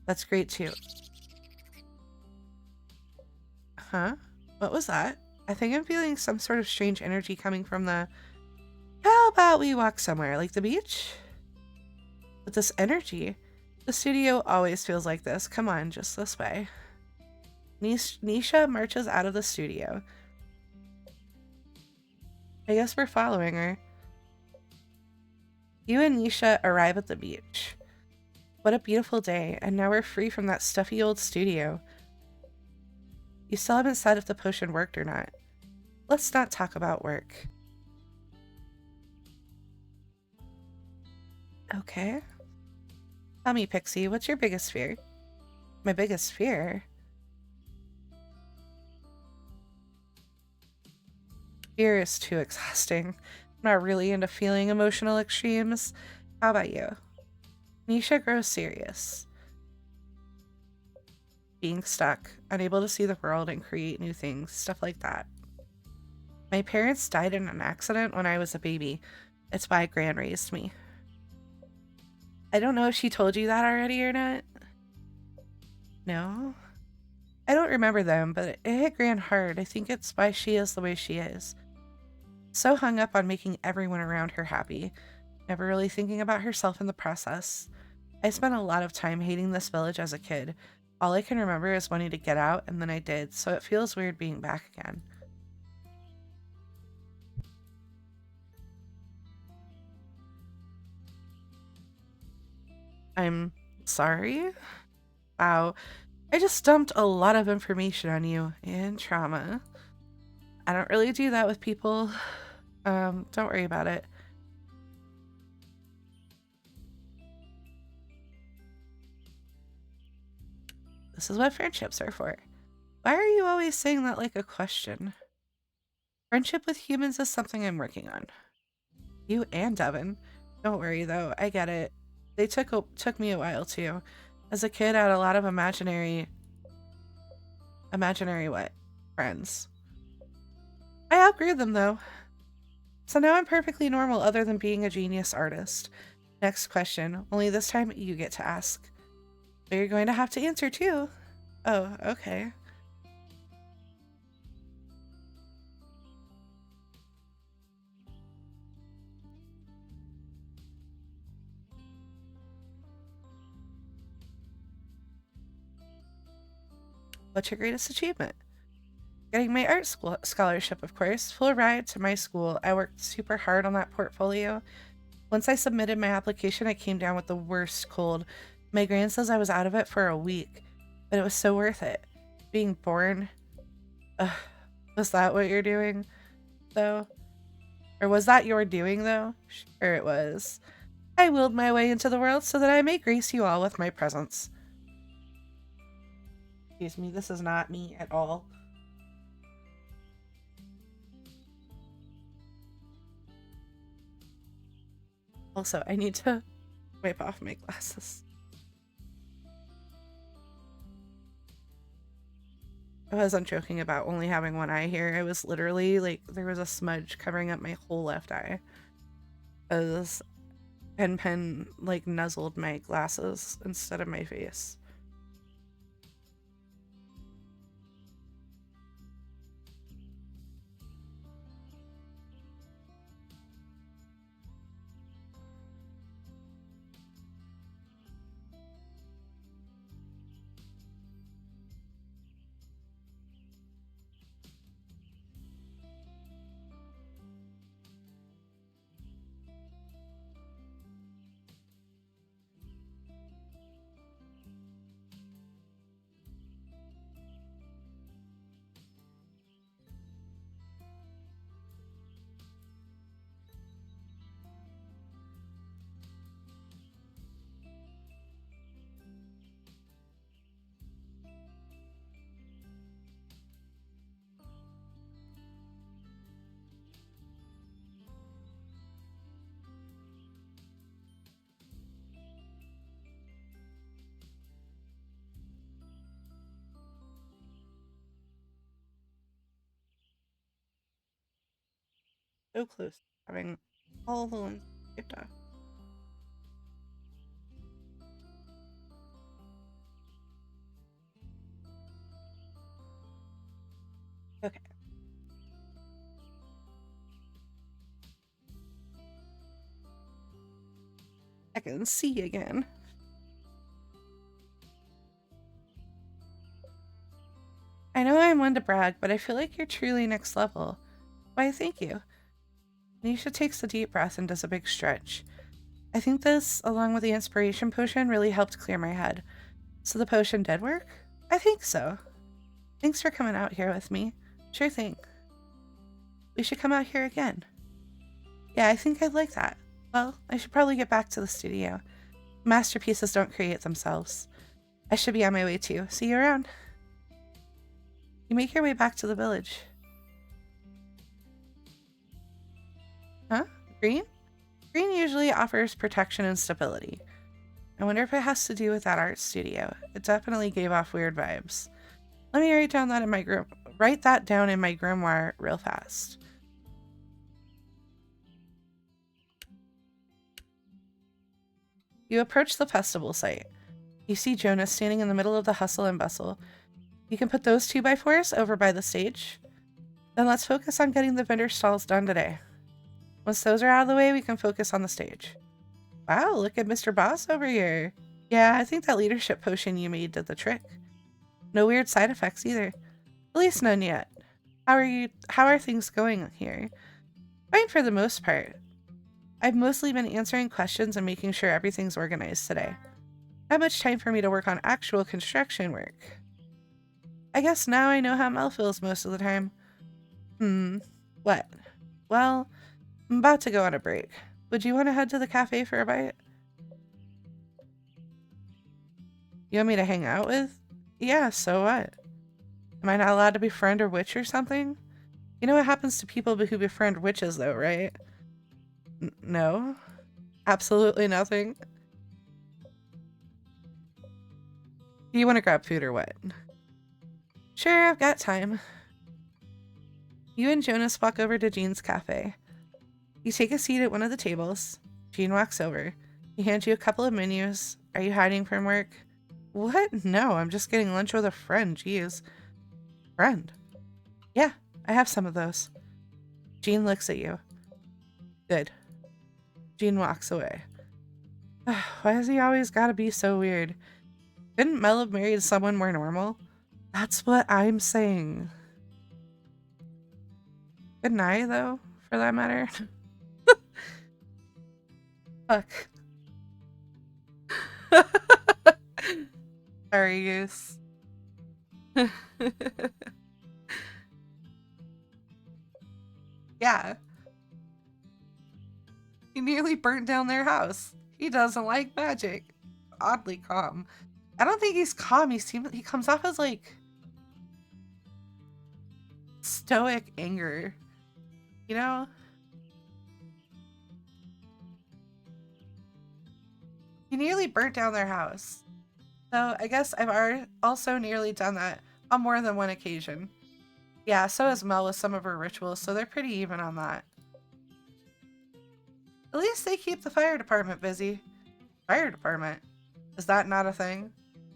S1: That's great too. Huh? What was that? I think I'm feeling some sort of strange energy coming from the... Help! about we walk somewhere, like the beach? With this energy. The studio always feels like this. Come on, just this way. Nisha marches out of the studio. I guess we're following her. You and Nisha arrive at the beach. What a beautiful day, and now we're free from that stuffy old studio. You still haven't said if the potion worked or not. Let's not talk about work. Okay. Tell me, Pixie, what's your biggest fear? My biggest fear? Fear is too exhausting. I'm not really into feeling emotional extremes. How about you? Nisha grows serious. Being stuck, unable to see the world and create new things, stuff like that. My parents died in an accident when I was a baby. It's why Gran raised me. I don't know if she told you that already or not. No? I don't remember them, but it hit Gran hard. I think it's why she is the way she is. So hung up on making everyone around her happy, never really thinking about herself in the process. I spent a lot of time hating this village as a kid. All I can remember is wanting to get out, and then I did, so it feels weird being back again. I'm sorry? Wow. I just dumped a lot of information on you and trauma. I don't really do that with people. Don't worry about it. This is what friendships are for. Why are you always saying that like a question? Friendship with humans is something I'm working on. You and Devin. Don't worry though, I get it. They took me a while too. As a kid, I had a lot of imaginary what? Friends. I outgrew them though. So now I'm perfectly normal other than being a genius artist. Next question. Only this time you get to ask. But you're going to have to answer too. Oh, okay. What's your greatest achievement? Getting my art school scholarship, of course. Full ride to my school. I worked super hard on that portfolio. Once I submitted my application, I came down with the worst cold. My gran says I was out of it for a week, but it was so worth it. Being born. Ugh, was that what you're doing, though? Or was that your doing, though? Sure it was. I willed my way into the world so that I may grace you all with my presence. Excuse me, this is not me at all. Also, I need to wipe off my glasses. I wasn't joking about only having one eye here. I was literally like, there was a smudge covering up my whole left eye. As pen like nuzzled my glasses instead of my face. So close to having all the ones taped off. Okay. I can see again. I know I'm one to brag, but I feel like you're truly next level. Why, thank you. Nisha takes a deep breath and does a big stretch. I think this, along with the inspiration potion, really helped clear my head. So the potion did work? I think so. Thanks for coming out here with me. Sure thing. We should come out here again. Yeah, I think I'd like that. Well, I should probably get back to the studio. Masterpieces don't create themselves. I should be on my way too. See you around. You make your way back to the village. Huh? Green? Green usually offers protection and stability. I wonder if it has to do with that art studio. It definitely gave off weird vibes. Let me write that down in my grimoire real fast. You approach the festival site. You see Jonas standing in the middle of the hustle and bustle. You can put those 2x4s over by the stage. Then let's focus on getting the vendor stalls done today. Once those are out of the way, we can focus on the stage. Wow, look at Mr. Boss over here. Yeah, I think that leadership potion you made did the trick. No weird side effects either. At least none yet. How are things going here? Fine for the most part. I've mostly been answering questions and making sure everything's organized today. Not much time for me to work on actual construction work. I guess now I know how Mel feels most of the time. What? Well, I'm about to go on a break. Would you want to head to the cafe for a bite? You want me to hang out with? Yeah, so what? Am I not allowed to befriend a witch or something? You know what happens to people who befriend witches, though, right? No? Absolutely nothing? Do you want to grab food or what? Sure, I've got time. You and Jonas walk over to Jean's cafe. You take a seat at one of the tables. Jean walks over. He hands you a couple of menus. Are you hiding from work? What? No, I'm just getting lunch with a friend. Jeez. Friend? Yeah, I have some of those. Jean looks at you. Good. Jean walks away. Why has he always gotta be so weird? Couldn't Mel have married someone more normal? That's what I'm saying. Good night, though, for that matter. Fuck. Sorry, Goose. Yeah. He nearly burnt down their house. He doesn't like magic. Oddly calm. I don't think he's calm. He comes off as like stoic anger. You know? He nearly burnt down their house. So I guess I've also nearly done that on more than one occasion. Yeah, so has Mel with some of her rituals, so they're pretty even on that. At least they keep the fire department busy. Fire department? Is that not a thing?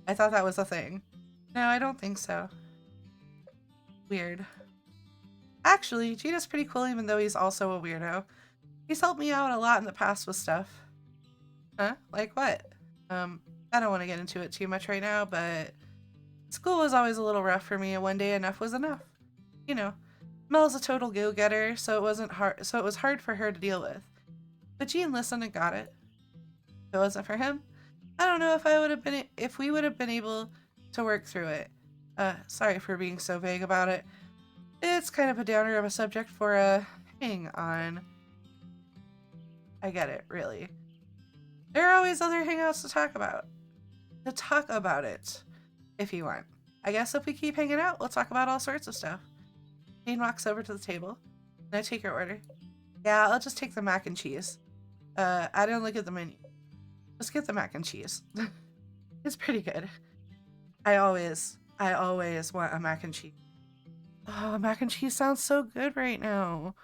S1: I thought that was a thing. No, I don't think so. Weird. Actually, Gina's pretty cool even though he's also a weirdo. He's helped me out a lot in the past with stuff. Huh? Like what? I don't want to get into it too much right now, but school was always a little rough for me, and one day enough was enough. You know, Mel's a total go-getter, so it was hard for her to deal with. But Jean listened and got it. If it wasn't for him, I don't know if we would have been able to work through it. Sorry for being so vague about it. It's kind of a downer of a subject for a hang on. I get it, really. There are always other hangouts to talk about. To talk about it, if you want. I guess if we keep hanging out, we'll talk about all sorts of stuff. Jane walks over to the table. Can I take your order? Yeah, I'll just take the mac and cheese. I didn't look at the menu. Let's get the mac and cheese. It's pretty good. I always want a mac and cheese. Oh, mac and cheese sounds so good right now.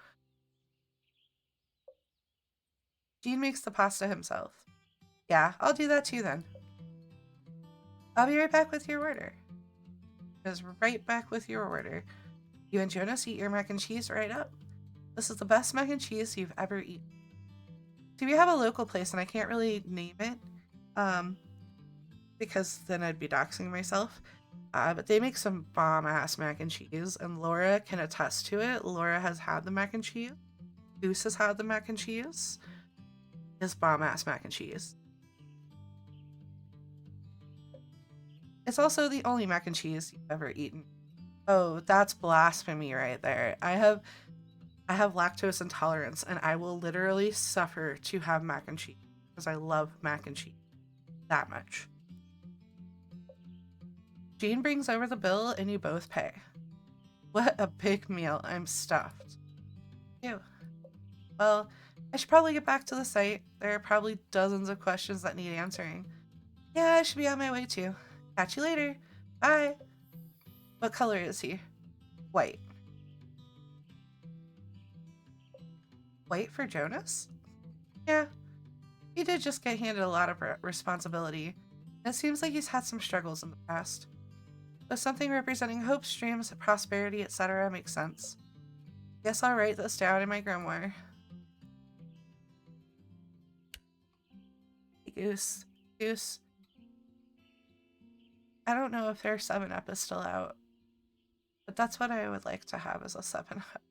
S1: Gene makes the pasta himself. Yeah, I'll do that too then. I'll be right back with your order. Just right back with your order. You and Jonas eat your mac and cheese right up. This is the best mac and cheese you've ever eaten. do we have a local place, and I can't really name it, because then I'd be doxing myself. But they make some bomb ass mac and cheese, and Laura can attest to it. Laura has had the mac and cheese. Goose has had the mac and cheese. It's bomb ass mac and cheese. It's also the only mac and cheese you've ever eaten. Oh, that's blasphemy right there. I have lactose intolerance, and I will literally suffer to have mac and cheese because I love mac and cheese that much. Jean brings over the bill and you both pay. What a big meal. I'm stuffed. Ew. Well, I should probably get back to the site. There are probably dozens of questions that need answering. Yeah, I should be on my way too. Catch you later. Bye. What color is he? White. White for Jonas? Yeah. He did just get handed a lot of responsibility. It seems like he's had some struggles in the past. So something representing hopes, dreams, prosperity, etc. makes sense. Guess I'll write this down in my grimoire. Hey, Goose. Goose. I don't know if their 7-Up is still out, but that's what I would like to have as a 7-Up.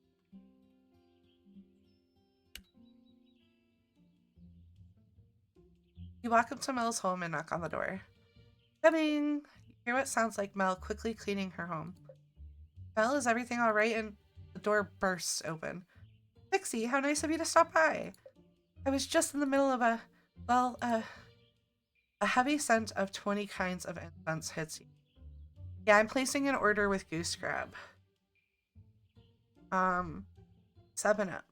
S1: You walk up to Mel's home and knock on the door. Coming! You hear what sounds like Mel quickly cleaning her home. Mel, is everything alright? And the door bursts open. Pixie, how nice of you to stop by. I was just in the middle of a heavy scent of 20 kinds of incense hits you. Yeah, I'm placing an order with Goose Grab. 7-Up.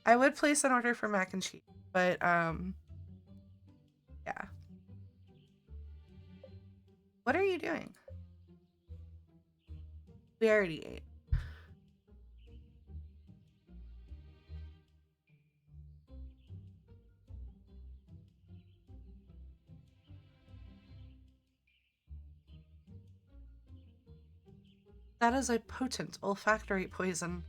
S1: I would place an order for mac and cheese, but, yeah. What are you doing? We already ate. That is a potent olfactory poison.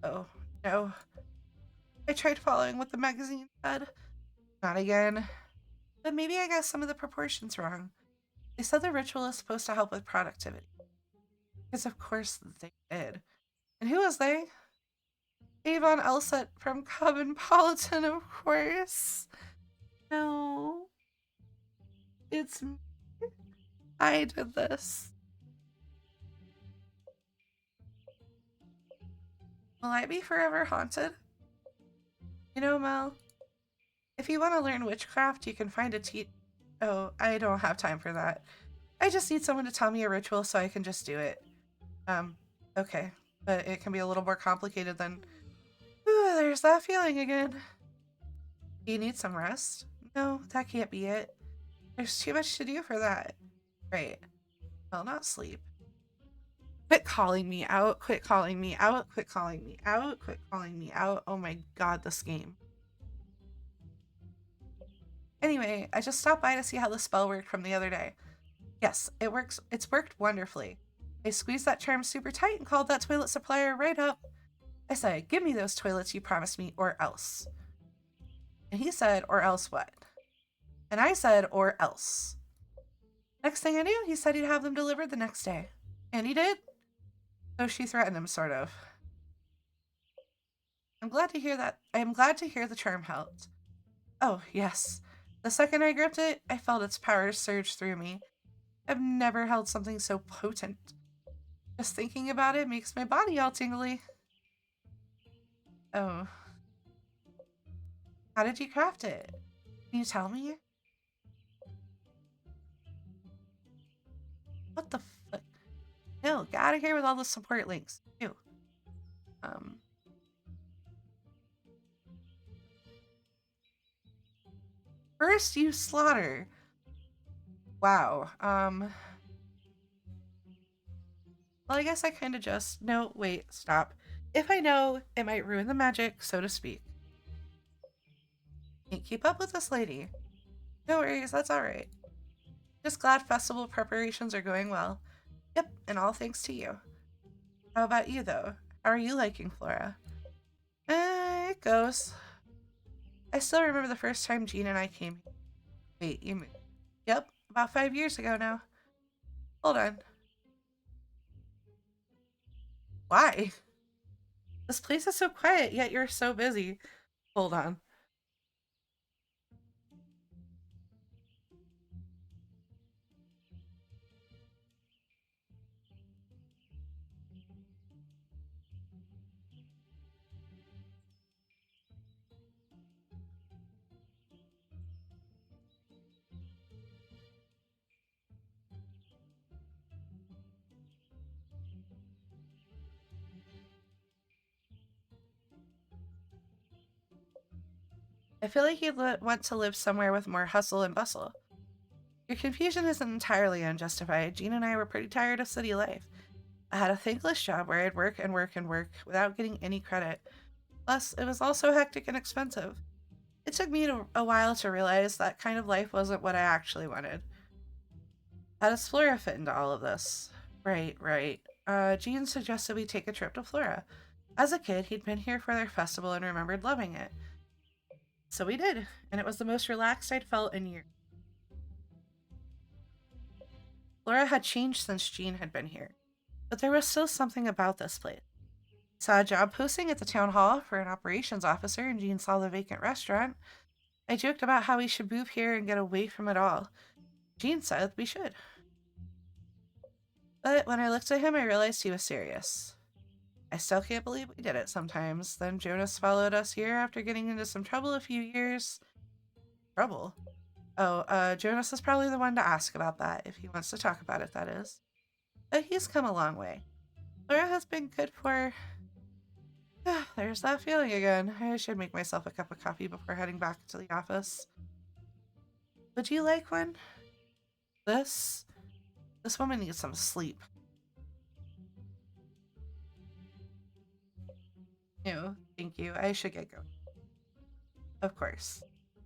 S1: Oh, no. I tried following what the magazine said. Not again. But maybe I got some of the proportions wrong. They said the ritual is supposed to help with productivity. Because of course they did. And who was they? Avon Elset from Cosmopolitan, of course. No. It's me. I did this. Will I be forever haunted? You know, Mel, if you want to learn witchcraft, you can find a Oh, I don't have time for that. I just need someone to tell me a ritual so I can just do it. Okay. But it can be a little more complicated than... Ooh, there's that feeling again. Do you need some rest? No, that can't be it. There's too much to do for that. Right. Well, not sleep. Quit calling me out. Quit calling me out. Quit calling me out. Quit calling me out. Oh my god, this game. Anyway, I just stopped by to see how the spell worked from the other day. Yes, it works. It's worked wonderfully. I squeezed that charm super tight and called that toilet supplier right up. I said, give me those toilets you promised me or else. And he said, or else what? And I said, or else. Next thing I knew, he said he'd have them delivered the next day. And he did. So she threatened him, sort of. I'm glad to hear that. I am glad to hear the charm helped. Oh, yes. The second I gripped it, I felt its power surge through me. I've never held something so potent. Just thinking about it makes my body all tingly. Oh. How did you craft it? Can you tell me? What the fuck? No, get out of here with all the support links. Ew. First you slaughter. Wow. Well, I guess I kind of just... No, wait, stop. If I know, it might ruin the magic, so to speak. Can't keep up with this lady. No worries, that's alright. Just glad festival preparations are going well. Yep, and all thanks to you. How about you, though? How are you liking Flora? It goes. I still remember the first time Jean and I came here. Wait, you moved? Yep, about 5 years ago now. Hold on. Why? This place is so quiet, yet you're so busy. Hold on. I feel like you'd want to live somewhere with more hustle and bustle. Your confusion isn't entirely unjustified. Jean and I were pretty tired of city life. I had a thankless job where I'd work and work and work without getting any credit. Plus, it was also hectic and expensive. It took me a while to realize that kind of life wasn't what I actually wanted. How does Flora fit into all of this? Right, right. Jean suggested we take a trip to Flora. As a kid, he'd been here for their festival and remembered loving it. So we did, and it was the most relaxed I'd felt in years. Flora had changed since Jean had been here, but there was still something about this place. Saw a job posting at the town hall for an operations officer, and Jean saw the vacant restaurant. I joked about how we should move here and get away from it all. Jean said we should. But when I looked at him, I realized he was serious. I still can't believe we did it sometimes. Then Jonas followed us here after getting into some trouble a few years. Trouble? Oh, Jonas is probably the one to ask about that, if he wants to talk about it, that is. But he's come a long way. Laura has been good for. There's that feeling again. I should make myself a cup of coffee before heading back to the office. Would you like one? This? This woman needs some sleep. No, thank you. I should get going. Of course.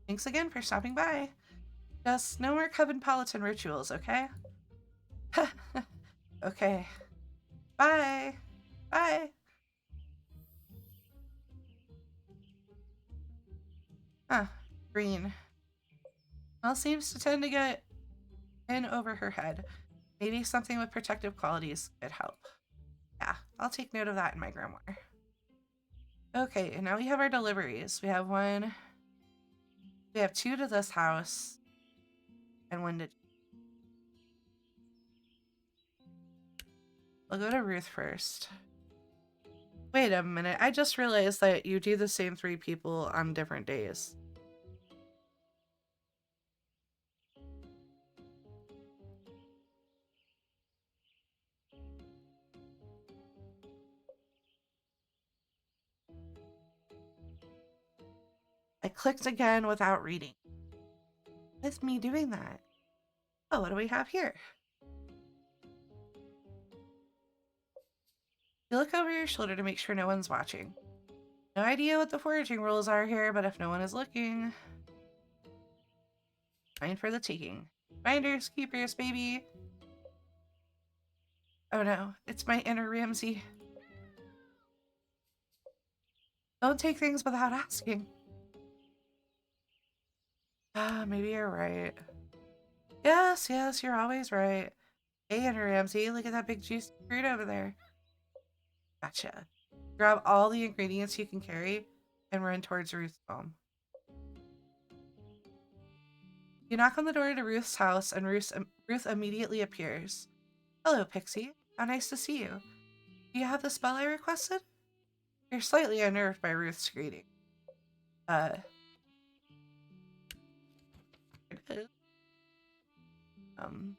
S1: Thanks again for stopping by. Just no more Comfython rituals, okay? Okay. Bye. Bye. Huh. Green. Well, seems to tend to get in over her head. Maybe something with protective qualities could help. Yeah, I'll take note of that in my grimoire. Okay, and now we have our deliveries. We have one. We have two to this house, and one to. We'll go to Ruth first. Wait a minute. I just realized that you do the same three people on different days. I clicked again without reading. It's me doing that. Oh, what do we have here? You look over your shoulder to make sure no one's watching. No idea what the foraging rules are here, but if no one is looking. Mine for the taking. Finders, keepers, baby. Oh no, it's my inner Ramsey. Don't take things without asking. Ah, maybe you're right. Yes, yes, you're always right. Hey, inner Ramsey, look at that big juicy fruit over there. Gotcha. Grab all the ingredients you can carry and run towards Ruth's home. You knock on the door to Ruth's house, and Ruth immediately appears. Hello, Pixie. How nice to see you. Do you have the spell I requested? You're slightly unnerved by Ruth's greeting. Uh, it is. Um,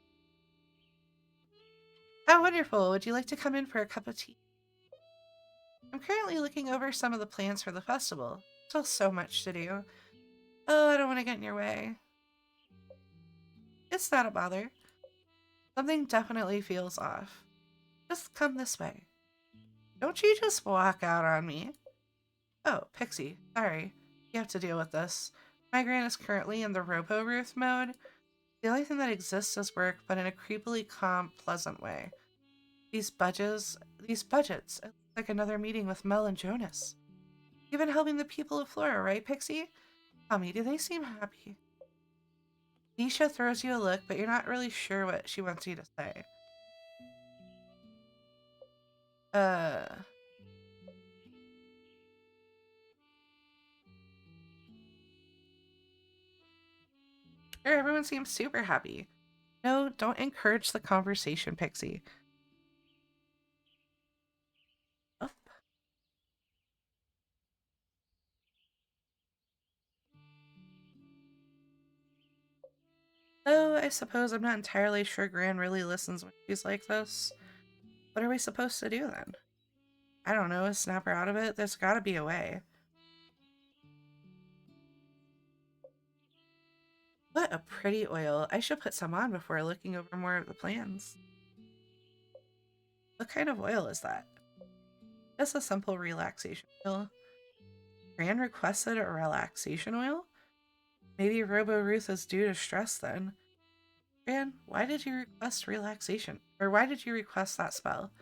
S1: how wonderful. Would you like to come in for a cup of tea? I'm currently looking over some of the plans for the festival. Still so much to do. Oh, I don't want to get in your way. It's not a bother. Something definitely feels off. Just come this way. Don't you just walk out on me. Oh, Pixie, sorry. You have to deal with this. My gran is currently in the Robo-Ruth mode. The only thing that exists is work, but in a creepily calm, pleasant way. These budgets, Like another meeting with Mel and Jonas. You've been helping the people of Flora, right, Pixie? Tell me, do they seem happy? Nisha throws you a look, but you're not really sure what she wants you to say. Uh... Sure, everyone seems super happy. No, don't encourage the conversation, Pixie. Oh. Though I suppose I'm not entirely sure Gran really listens when she's like this. What are we supposed to do then? I don't know, snap her out of it? There's gotta be a way. What a pretty oil. I should put some on before looking over more of the plans. What kind of oil is that? Just a simple relaxation oil. Gran requested a relaxation oil? Maybe Robo Ruth is due to stress then. Gran, why did you request relaxation? Or why did you request that spell?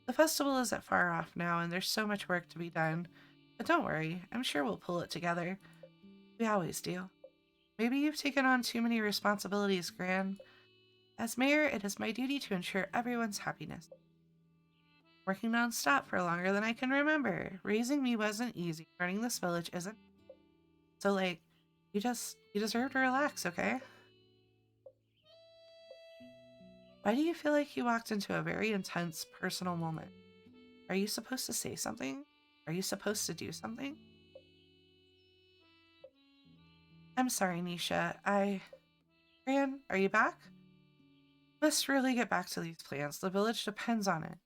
S1: The festival isn't far off now, and there's so much work to be done. But don't worry, I'm sure we'll pull it together. We always do. Maybe you've taken on too many responsibilities, Gran. As mayor, it is my duty to ensure everyone's happiness. Working non-stop for longer than I can remember. Raising me wasn't easy. Running this village isn't. So, like, you deserve to relax, okay? Why do you feel like you walked into a very intense personal moment? Are you supposed to say something? Are you supposed to do something? I'm sorry, Nisha. Gran, are you back? Must really get back to these plans. The village depends on it.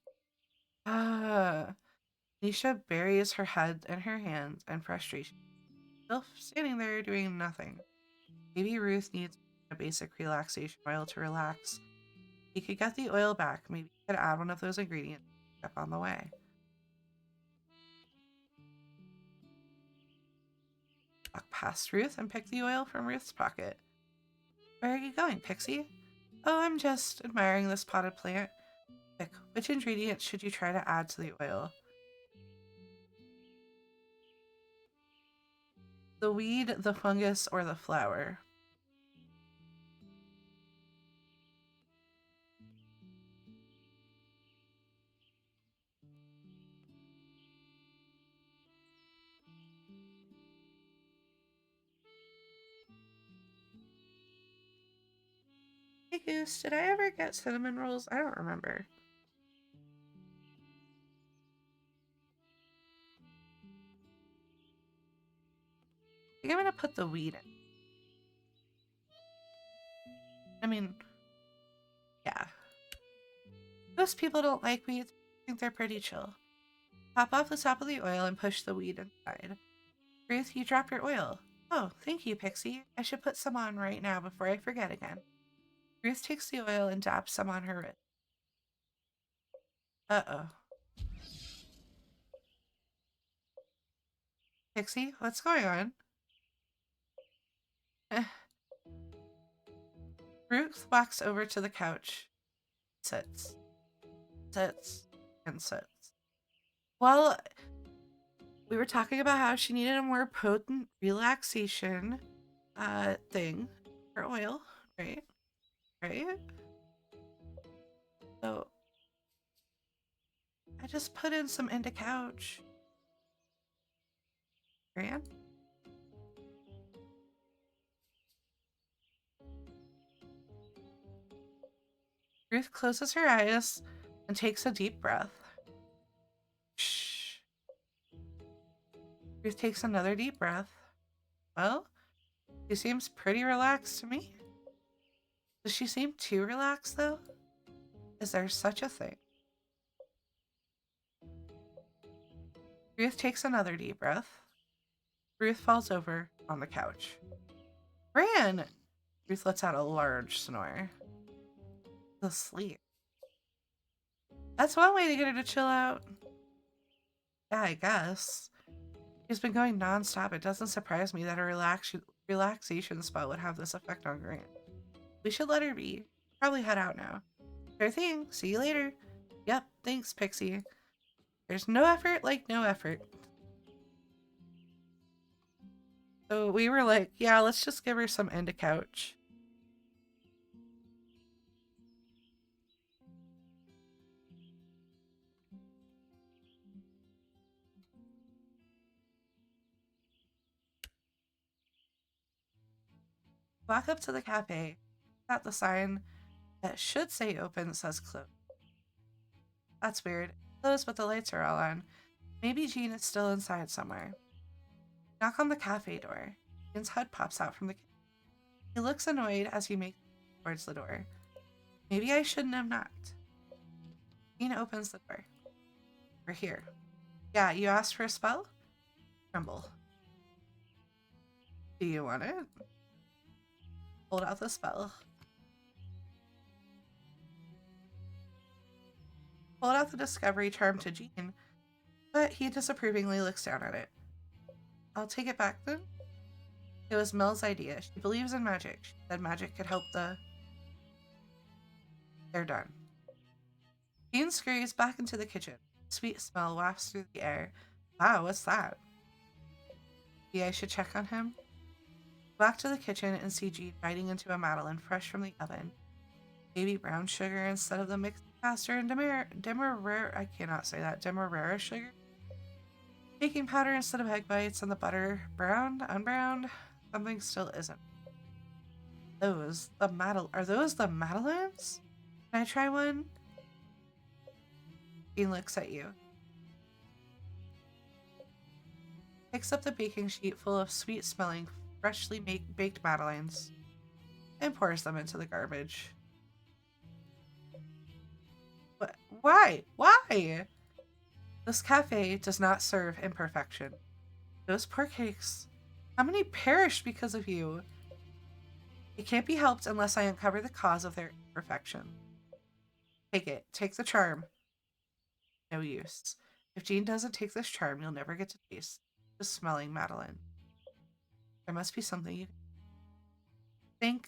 S1: Ah. Nisha buries her head in her hands in frustration. Still standing there doing nothing. Maybe Ruth needs a basic relaxation oil to relax. You could get the oil back. Maybe you could add one of those ingredients up on the way. Walk past Ruth and pick the oil from Ruth's pocket. Where are you going, Pixie? Oh, I'm just admiring this potted plant. Pick, which ingredients should you try to add to the oil? The weed, the fungus, or the flower? Hey Goose, did I ever get cinnamon rolls? I don't remember. I think I'm gonna put the weed in. I mean, yeah. Most people don't like weeds. I think they're pretty chill. Pop off the top of the oil and push the weed inside. Ruth, you dropped your oil. Oh, thank you, Pixie. I should put some on right now before I forget again. Ruth takes the oil and dabs some on her wrist. Uh-oh. Pixie, what's going on? Ruth walks over to the couch. Sits. Sits. And sits. Well, we were talking about how she needed a more potent relaxation thing for oil, right? Right? So I just put in some into couch. Gran? Ruth closes her eyes and takes a deep breath. Shh. Ruth takes another deep breath. Well, she seems pretty relaxed to me. Does she seem too relaxed, though? Is there such a thing? Ruth takes another deep breath. Ruth falls over on the couch. Gran! Ruth lets out a large snore. Asleep. That's one way to get her to chill out. Yeah, I guess. She's been going non-stop. It doesn't surprise me that a relaxation spell would have this effect on Grant. We should let her be. Probably head out now. Sure thing. See you later. Yep, thanks, Pixie. There's no effort like no effort. So we were like, yeah, let's just give her some Couch. Walk up to the cafe. Got the sign that should say open says closed. That's weird. Closed, but the lights are all on. Maybe Jean is still inside somewhere. Knock on the cafe door. Jean's HUD pops out from the kitchen. He looks annoyed as he makes towards the door. Maybe I shouldn't have knocked. Jean opens the door. We're here. Yeah, you asked for a spell? Tremble. Do you want it? Hold out the spell. Hold out the discovery charm to Jean, but he disapprovingly looks down at it. I'll take it back then. It was Mel's idea. She believes in magic. She said magic could help the... They're done. Jean scurries back into the kitchen. Sweet smell wafts through the air. Wow, what's that? Maybe I should check on him? Back to the kitchen and see Jean biting into a Madeleine fresh from the oven. Baby brown sugar instead of the mixed caster and demerara. I cannot say that. Demerara sugar. Baking powder instead of egg bites and the butter browned, unbrowned. Something still isn't. Are those the Madeleines? Can I try one? Jean looks at you. Picks up the baking sheet full of sweet-smelling, freshly baked Madeleines and pours them into the garbage. What? Why? Why? This cafe does not serve imperfection. Those poor cakes. How many perished because of you? It can't be helped unless I uncover the cause of their imperfection. Take it. Take the charm. No use. If Jean doesn't take this charm, you'll never get to taste the smelling Madeleine. There must be something you think.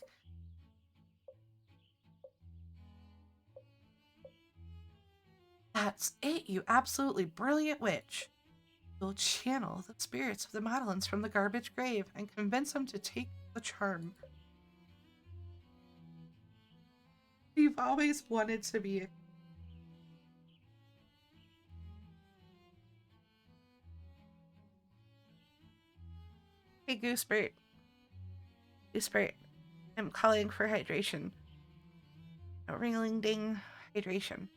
S1: That's it, you absolutely brilliant witch. You'll channel the spirits of the Madeleines from the garbage grave and convince them to take the charm. You've always wanted to be. Hey, Goosebert. Goosebert, I'm calling for hydration. A ring-a-ling-ding hydration.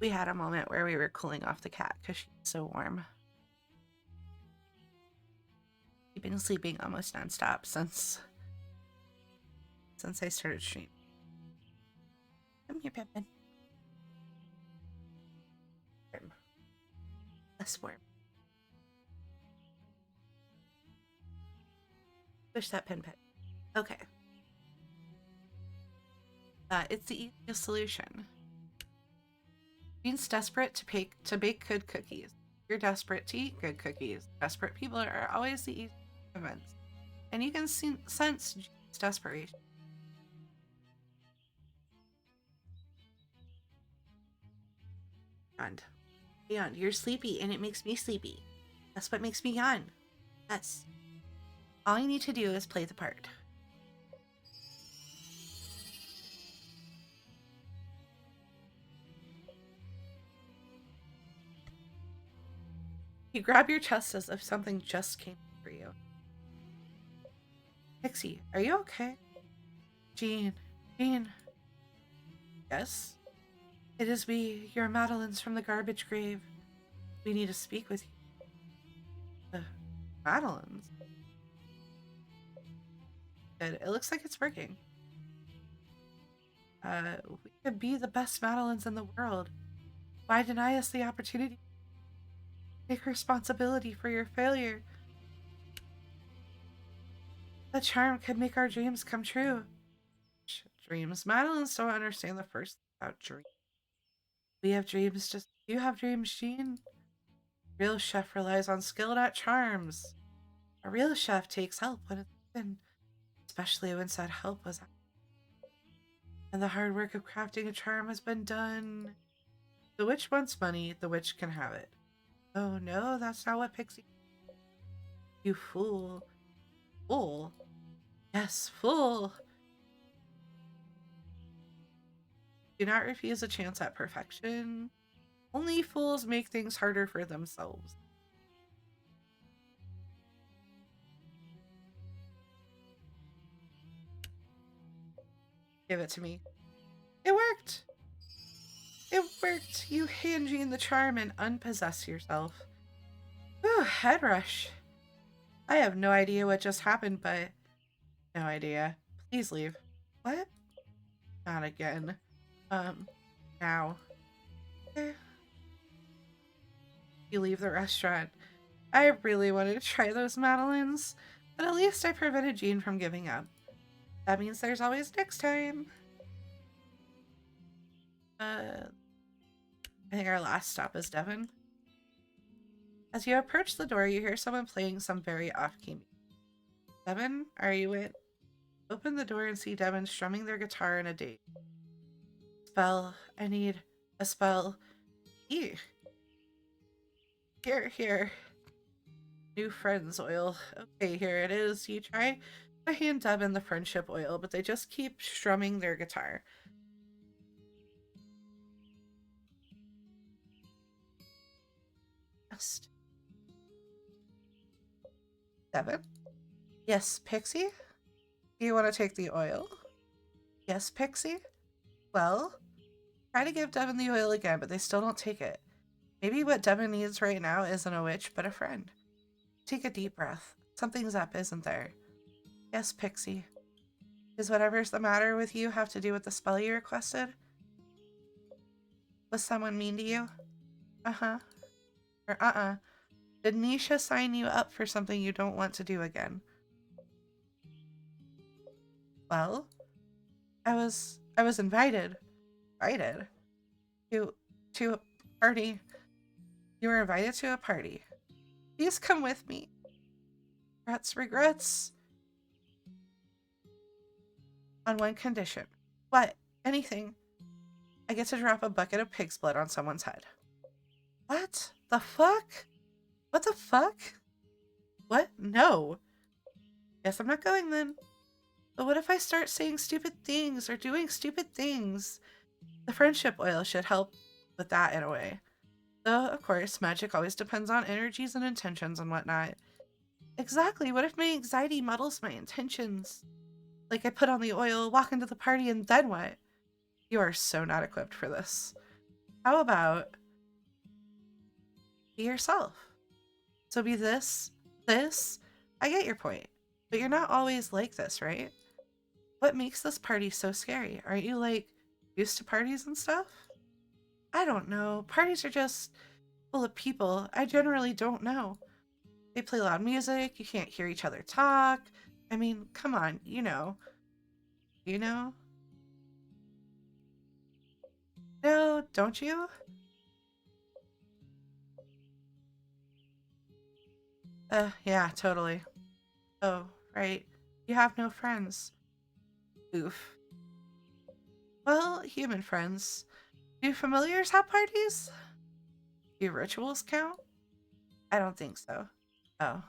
S1: We had a moment where we were cooling off the cat because she's so warm. We've been sleeping almost nonstop since I started streaming. Come here, Pippin. Warm. Less warm. Push that pin pet. Okay. It's the easiest solution. Jean's desperate to bake good cookies. You're desperate to eat good cookies. Desperate people are always the easiest events, and you can sense Jean's desperation. Beyond, you're sleepy, and it makes me sleepy. That's what makes me yawn. Yes. All you need to do is play the part. You grab your chest as if something just came for you. Pixie, are you okay? Jean. Jean. Yes? It is we, your Madeleines from the garbage grave. We need to speak with you. The Madeleines? Good. It looks like it's working. We could be the best Madeleines in the world. Why deny us the opportunity? Take responsibility for your failure. The charm could make our dreams come true. Dreams. Madeleines don't understand the first thing about dreams. We have dreams, just you have dreams, Jean. Real chef relies on skill, not charms. A real chef takes help when it's given, especially when said help was, and the hard work of crafting a charm has been done. The witch wants money, the witch can have it. Oh no, that's not what Pixie. You fool. Fool? Yes, fool. Do not refuse a chance at perfection. Only fools make things harder for themselves. Give it to me. It worked! It worked! You hand Jean the charm and unpossess yourself. Ooh, head rush. I have no idea what just happened, but... No idea. Please leave. What? Not again. Now. Okay. You leave the restaurant. I really wanted to try those Madeleines, but at least I prevented Jean from giving up. That means there's always next time. I think our last stop is Devon. As you approach the door, you hear someone playing some very off-key music. Devon, are you in? Open the door and see Devon strumming their guitar in a date. Spell. I need a spell. Ew. Here. New friends oil. Okay, here it is. You try to hand Devon the friendship oil, but they just keep strumming their guitar. Just. Devon? Yes, Pixie? Do you want to take the oil? Yes, Pixie? Well, try to give Devon the oil again, but they still don't take it. Maybe what Devon needs right now isn't a witch, but a friend. Take a deep breath. Something's up, isn't there? Yes, Pixie. Does whatever's the matter with you have to do with the spell you requested? Was someone mean to you? Uh-huh. Or uh-uh. Did Nisha sign you up for something you don't want to do again? Well, I was invited. Invited? To a party. You were invited to a party. Please come with me. Regrets. On one condition. What? Anything. I get to drop a bucket of pig's blood on someone's head. What? The fuck? What the fuck? What? No. Guess I'm not going then. But what if I start saying stupid things or doing stupid things? The friendship oil should help with that in a way. Though, of course, magic always depends on energies and intentions and whatnot. Exactly, what if my anxiety muddles my intentions? Like I put on the oil, walk into the party, and then what? You are so not equipped for this. How about be yourself? So be this. I get your point. But you're not always like this, right? What makes this party so scary? Aren't you, like, used to parties and stuff? I don't know. Parties are just full of people. I generally don't know. They play loud music. You can't hear each other talk. I mean, come on. You know. You know? No, don't you? Yeah, totally. Oh, right. You have no friends. Oof. Well, human friends. Do familiars have parties? Do rituals count? I don't think so. Oh.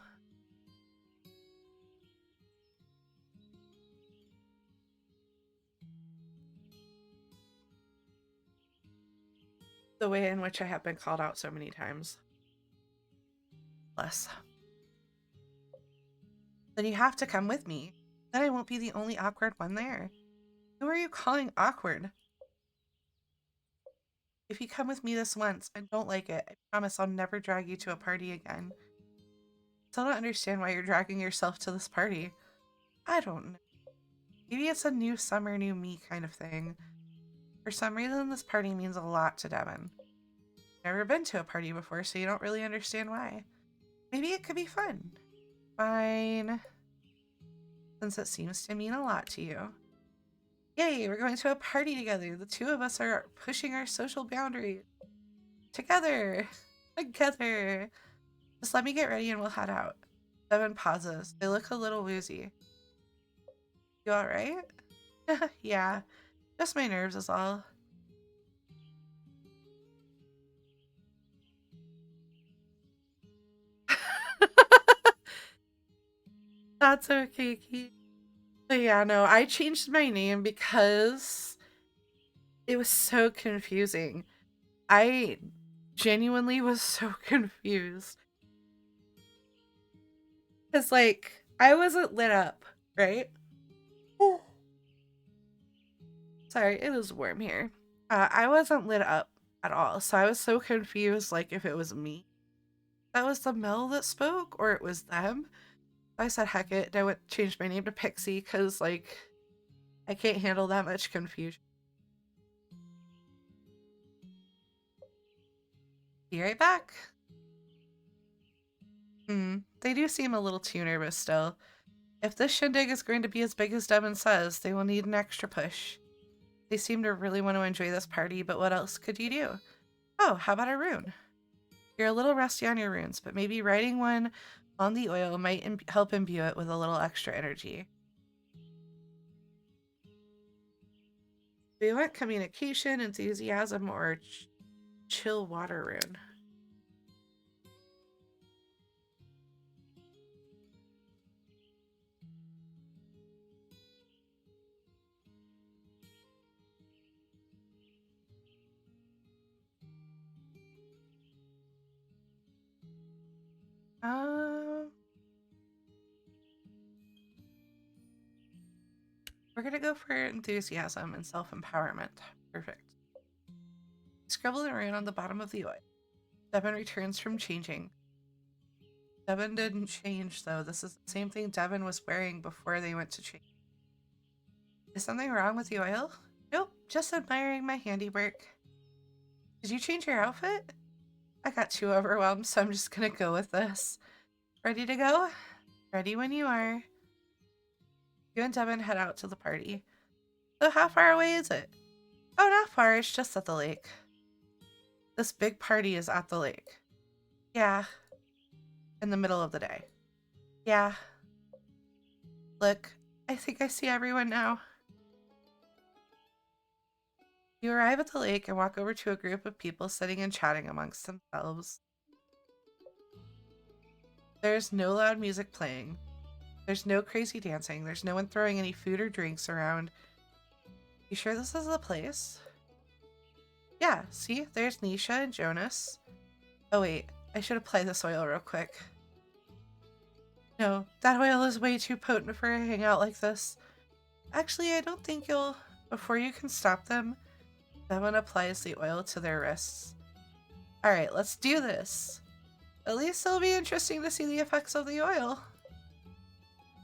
S1: The way in which I have been called out so many times. Less. Then you have to come with me. Then I won't be the only awkward one there. Who are you calling awkward? If you come with me this once and don't like it, I promise I'll never drag you to a party again. Still don't understand why you're dragging yourself to this party. I don't know. Maybe it's a new summer, new me kind of thing. For some reason, this party means a lot to Devin. Never been to a party before, so you don't really understand why. Maybe it could be fun. Fine. Since it seems to mean a lot to you. Yay, we're going to a party together. The two of us are pushing our social boundaries. Together. Together. Just let me get ready and we'll head out. Devin pauses. They look a little woozy. You alright? Yeah. Just my nerves is all. That's okay, Keith. But yeah, no, I changed my name because it was so confusing. I genuinely was so confused. Because, like, I wasn't lit up, right? Sorry, it is warm here. I wasn't lit up at all, so I was so confused, like, if it was me that was the Mel that spoke or it was them. I said, heck it, I would change my name to Pixie because, like, I can't handle that much confusion. Be right back. They do seem a little too nervous still. If this shindig is going to be as big as Devin says, they will need an extra push. They seem to really want to enjoy this party, but what else could you do? Oh, how about a rune? You're a little rusty on your runes, but maybe writing one on the oil might help imbue it with a little extra energy. Do you want communication, enthusiasm, or chill water rune? Um, we're gonna go for enthusiasm and self-empowerment. Perfect. Scribble the rune on the bottom of the oil. Devin returns from changing. Devin didn't change though. This is the same thing Devin was wearing before they went to change. Is something wrong with the oil? Nope, just admiring my handiwork. Did you change your outfit? I got too overwhelmed, so I'm just gonna go with this. Ready to go? Ready when you are. You and Devin head out to the party. So how far away is it? Oh, not far, it's just at the lake. This big party is at the lake. Yeah. In the middle of the day. Yeah. Look, I think I see everyone now. You arrive at the lake and walk over to a group of people sitting and chatting amongst themselves. There's no loud music playing. There's no crazy dancing. There's no one throwing any food or drinks around. You sure this is the place? Yeah, see? There's Nisha and Jonas. Oh wait, I should apply this oil real quick. No, that oil is way too potent for a hangout like this. Actually, I don't think you'll... Before you can stop them, Devin applies the oil to their wrists. Alright, let's do this. At least it'll be interesting to see the effects of the oil.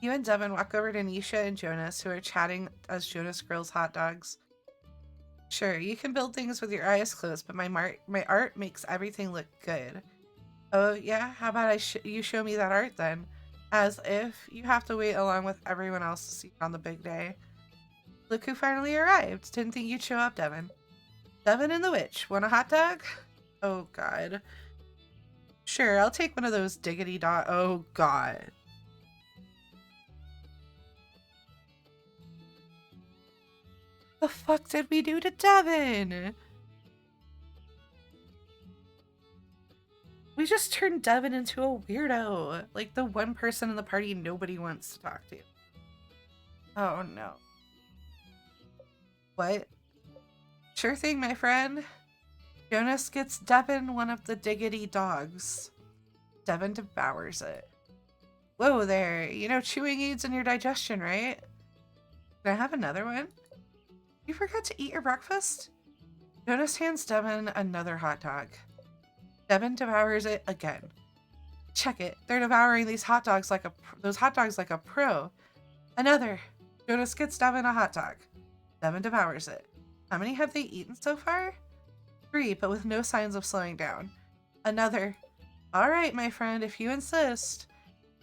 S1: You and Devin walk over to Nisha and Jonas, who are chatting as Jonas grills hot dogs. Sure, you can build things with your eyes closed, but my art makes everything look good. Oh yeah? How about you show me that art then? As if you have to wait along with everyone else to see it on the big day. Look who finally arrived. Didn't think you'd show up, Devin. Devin and the Witch. Want a hot dog? Oh god. Sure, I'll take one of those diggity dot. Oh god. The fuck did we do to Devin? We just turned Devin into a weirdo. Like the one person in the party nobody wants to talk to. Oh no. What? Sure thing, my friend. Jonas gets Devin one of the diggity dogs. Devin devours it. Whoa there. You know chewing aids in your digestion, right? Can I have another one? You forgot to eat your breakfast? Jonas hands Devin another hot dog. Devin devours it again. Check it. They're devouring those hot dogs like a pro. Another. Jonas gets Devin a hot dog. Devin devours it. How many have they eaten so far? 3, but with no signs of slowing down. Another. All right, my friend, if you insist.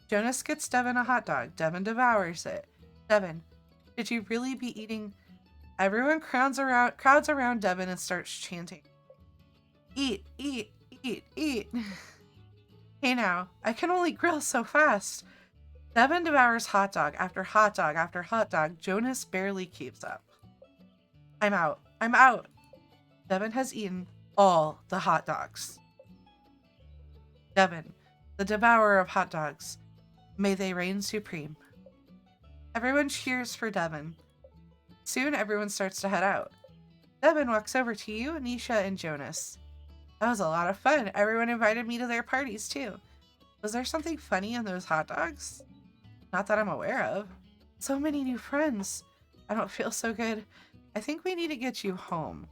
S1: Jonas gets Devin a hot dog. Devin devours it. Devin, did you really be eating? Everyone crowds around Devin and starts chanting. Eat, eat, eat, eat. Hey now, I can only grill so fast. Devin devours hot dog after hot dog after hot dog. Jonas barely keeps up. I'm out. I'm out. Devin has eaten all the hot dogs. Devin, the devourer of hot dogs. May they reign supreme. Everyone cheers for Devin. Soon everyone starts to head out. Devin walks over to you, Nisha, and Jonas. That was a lot of fun. Everyone invited me to their parties too. Was there something funny in those hot dogs? Not that I'm aware of. So many new friends. I don't feel so good. I think we need to get you home.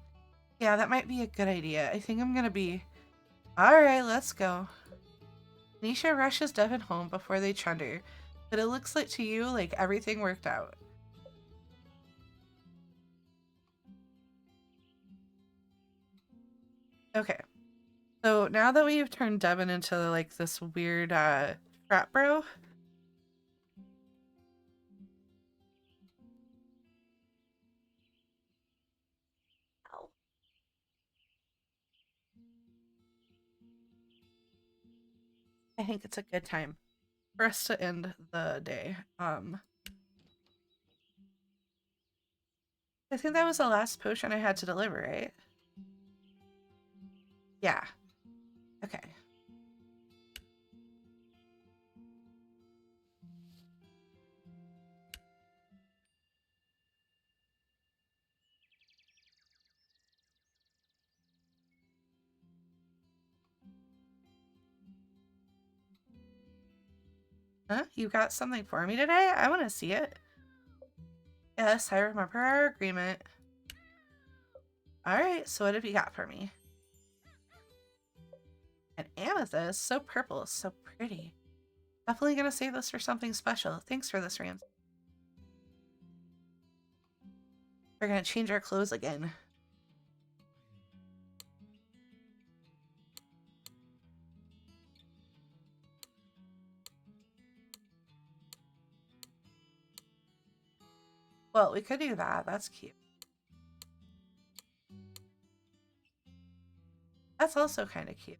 S1: Yeah, that might be a good idea. I think I'm gonna be... Alright, let's go. Nisha rushes Devin home before they chunder, but it looks like to you like everything worked out. Okay. So now that we've turned Devin into like this weird frat bro, I think it's a good time for us to end the day. I think that was the last potion I had to deliver, right? Yeah. Okay. Huh? You got something for me today? I want to see it. Yes, I remember our agreement. Alright, so what have you got for me? An amethyst? So purple, so pretty. Definitely gonna save this for something special. Thanks for this, Rams. We're gonna change our clothes again. Well, we could do that. That's cute. That's also kind of cute.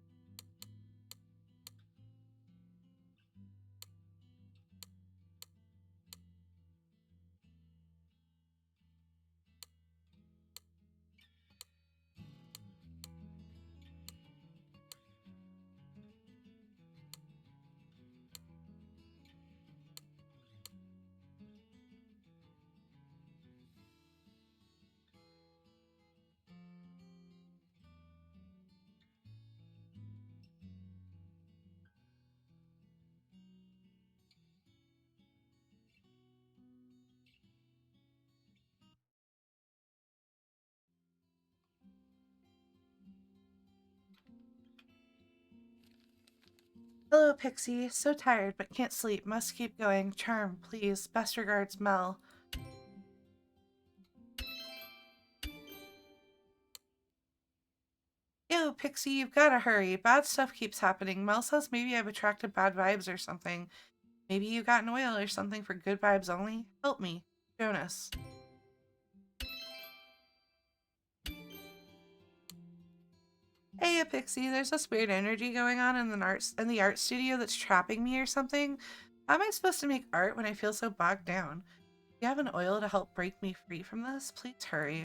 S1: Hello, Pixie. So tired, but can't sleep. Must keep going. Charm, please. Best regards, Mel. Ew, Pixie, you've gotta hurry. Bad stuff keeps happening. Mel says maybe I've attracted bad vibes or something. Maybe you got an oil or something for good vibes only. Help me. Jonas. Hey, Pixie, there's this weird energy going on in the art studio that's trapping me or something. How am I supposed to make art when I feel so bogged down? you have an oil to help break me free from this? Please hurry.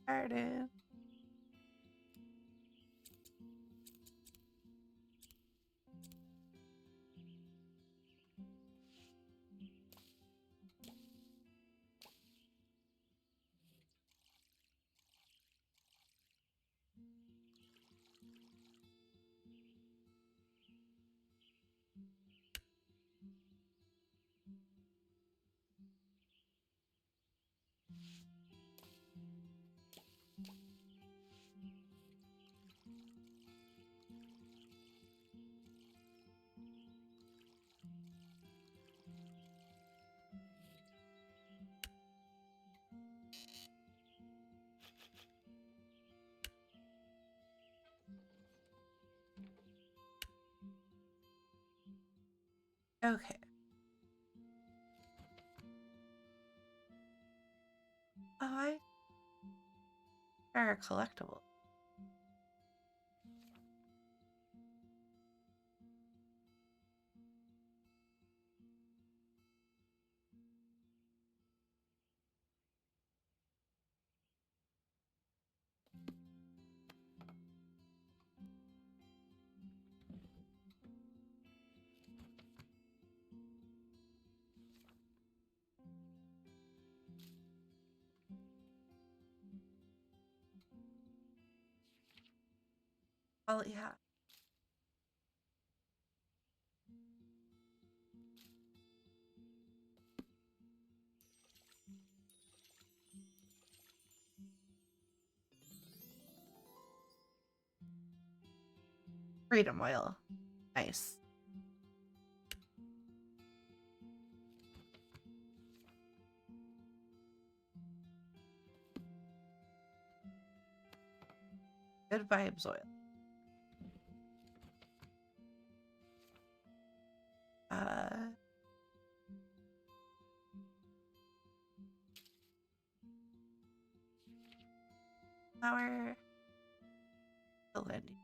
S1: Pardon. Okay. Oh, I are collectible. Well, yeah. Freedom oil. Nice. Good vibes oil. Uh, Flower. The landing.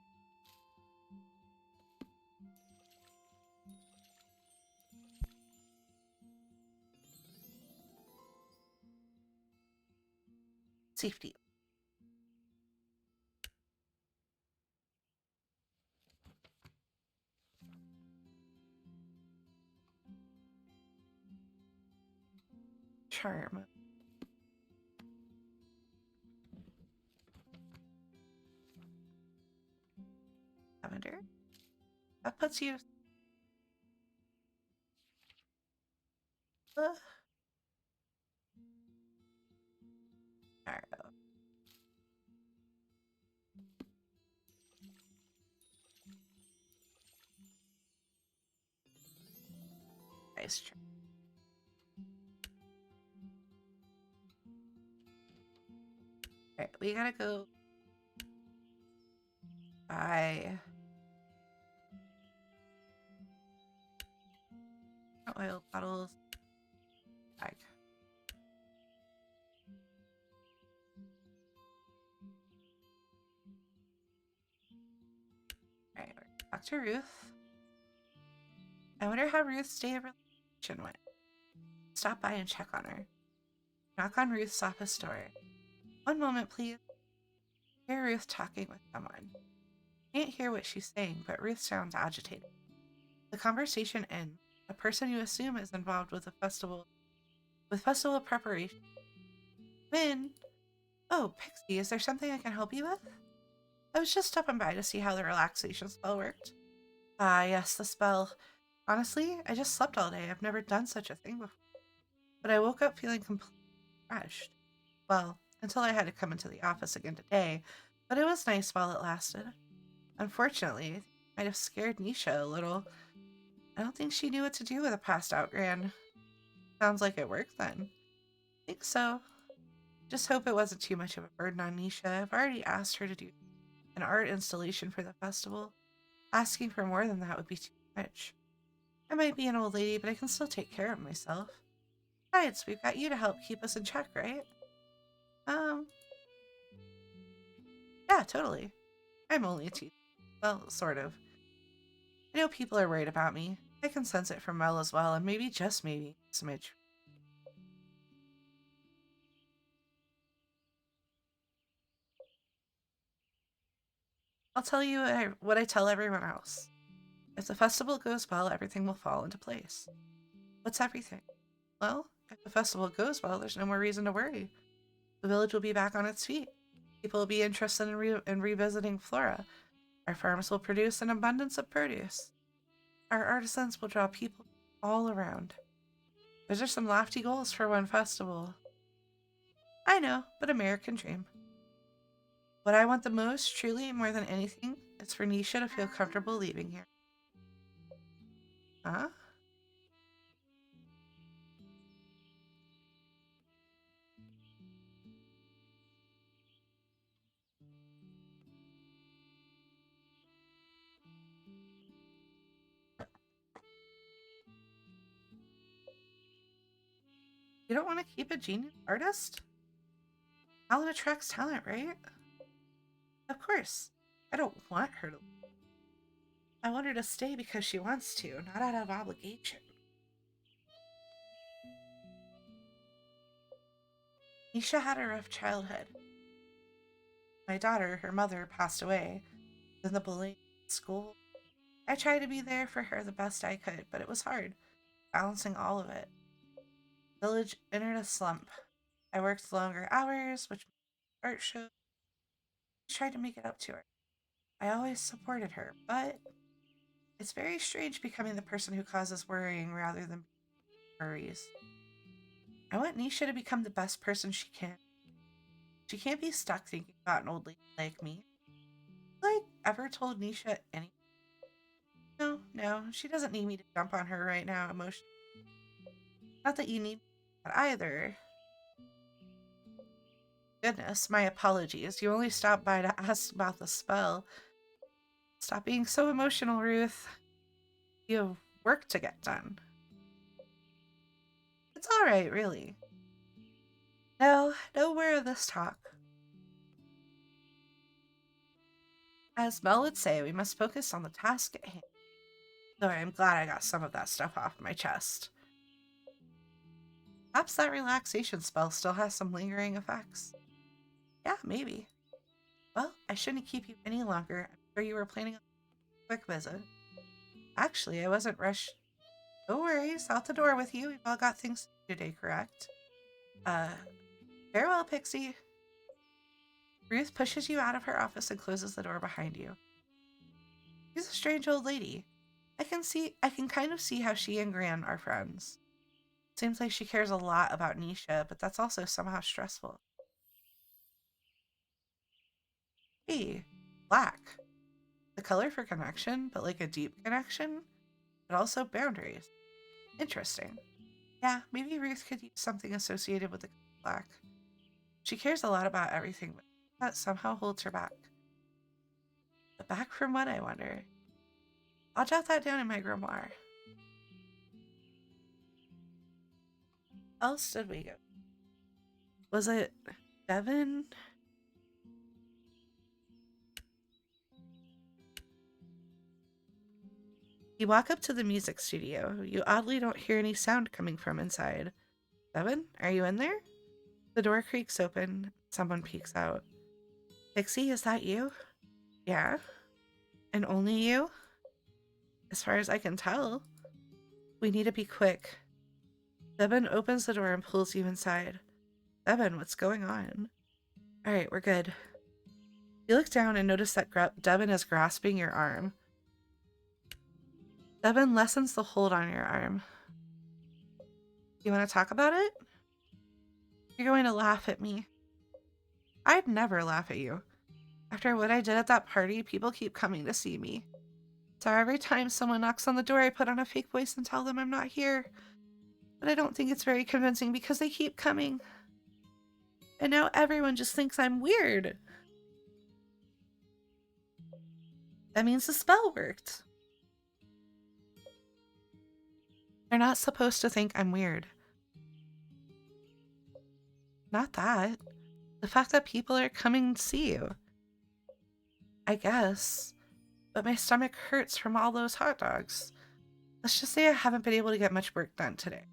S1: Safety. Charm. Lavender. That puts you. Uh, Arrow. Nice charm. Alright, we gotta go buy oil bottles. Bag. Alright, talk to Ruth. I wonder how Ruth's day of relation went. Stop by and check on her. Knock on Ruth's office door. One moment, please. Hear Ruth talking with someone. Can't hear what she's saying, but Ruth sounds agitated. The conversation ends. A person you assume is involved with festival preparation. Min! Oh, Pixie, is there something I can help you with? I was just stopping by to see how the relaxation spell worked. Ah, yes, the spell. Honestly, I just slept all day. I've never done such a thing before. But I woke up feeling completely refreshed. Well, until I had to come into the office again today, but it was nice while it lasted. Unfortunately, it might have scared Nisha a little. I don't think she knew what to do with a passed out Gran. Sounds like it worked then. Think so. Just hope it wasn't too much of a burden on Nisha. I've already asked her to do an art installation for the festival. Asking for more than that would be too much. I might be an old lady, but I can still take care of myself. Besides, we've got you to help keep us in check, right? Um, yeah, totally. I'm only a teacher. Well, sort of. I know people are worried about me. I can sense it from Mel as well, and maybe, just maybe, a smidge. I'll tell you what I tell everyone else. If the festival goes well, everything will fall into place. What's everything? Well, if the festival goes well, there's no more reason to worry. The village will be back on its feet. People will be interested in revisiting Flora. Our farms will produce an abundance of produce. Our artisans will draw people all around. Those are some lofty goals for one festival. I know, but American dream. What I want the most, truly, more than anything, is for Nisha to feel comfortable leaving here. Huh? You don't want to keep a genius artist? Talent attracts talent, right? Of course. I don't want her to. I want her to stay because she wants to, not out of obligation. Nisha had a rough childhood. My daughter, her mother, passed away. Then the bullying at school. I tried to be there for her the best I could, but it was hard, balancing all of it. Village entered a slump. I worked longer hours, which art show. I tried to make it up to her. I always supported her, but it's very strange becoming the person who causes worrying rather than worries. I want Nisha to become the best person she can. She can't be stuck thinking about an old lady like me. Like, ever told Nisha any? No, no, she doesn't need me to jump on her right now emotionally. Not that you need that either. Goodness, my apologies. You only stopped by to ask about the spell. Stop being so emotional, Ruth. You have work to get done. It's alright, really. No, no more of this talk. As Mel would say, we must focus on the task at hand. Though I'm glad I got some of that stuff off my chest. Perhaps that relaxation spell still has some lingering effects. Yeah, maybe. Well, I shouldn't keep you any longer. I'm sure you were planning a quick visit. Actually, I wasn't rushed. No worries, out the door with you. We've all got things to do today, correct? Uh, Farewell, Pixie. Ruth pushes you out of her office and closes the door behind you. She's a strange old lady. I can kind of see how she and Gran are friends. Seems like she cares a lot about Nisha, but that's also somehow stressful. Hey, black. The color for connection, but like a deep connection, but also boundaries. Interesting. Yeah, maybe Ruth could use something associated with the color black. She cares a lot about everything, but that somehow holds her back. But back from what, I wonder? I'll jot that down in my grimoire. Else did we go? Was it Devin? You walk up to the music studio. You oddly don't hear any sound coming from inside. Devin, are you in there? The door creaks open. Someone peeks out. Pixie, is that you? Yeah. And only you? As far as I can tell. We need to be quick. Devin opens the door and pulls you inside. Devin, what's going on? Alright, we're good. You look down and notice that Devin is grasping your arm. Devin lessens the hold on your arm. You want to talk about it? You're going to laugh at me. I'd never laugh at you. After what I did at that party, people keep coming to see me. So every time someone knocks on the door, I put on a fake voice and tell them I'm not here. But I don't think it's very convincing because they keep coming. And now everyone just thinks I'm weird. That means the spell worked. They're not supposed to think I'm weird. Not that. The fact that people are coming to see you. I guess. But my stomach hurts from all those hot dogs. Let's just say I haven't been able to get much work done today.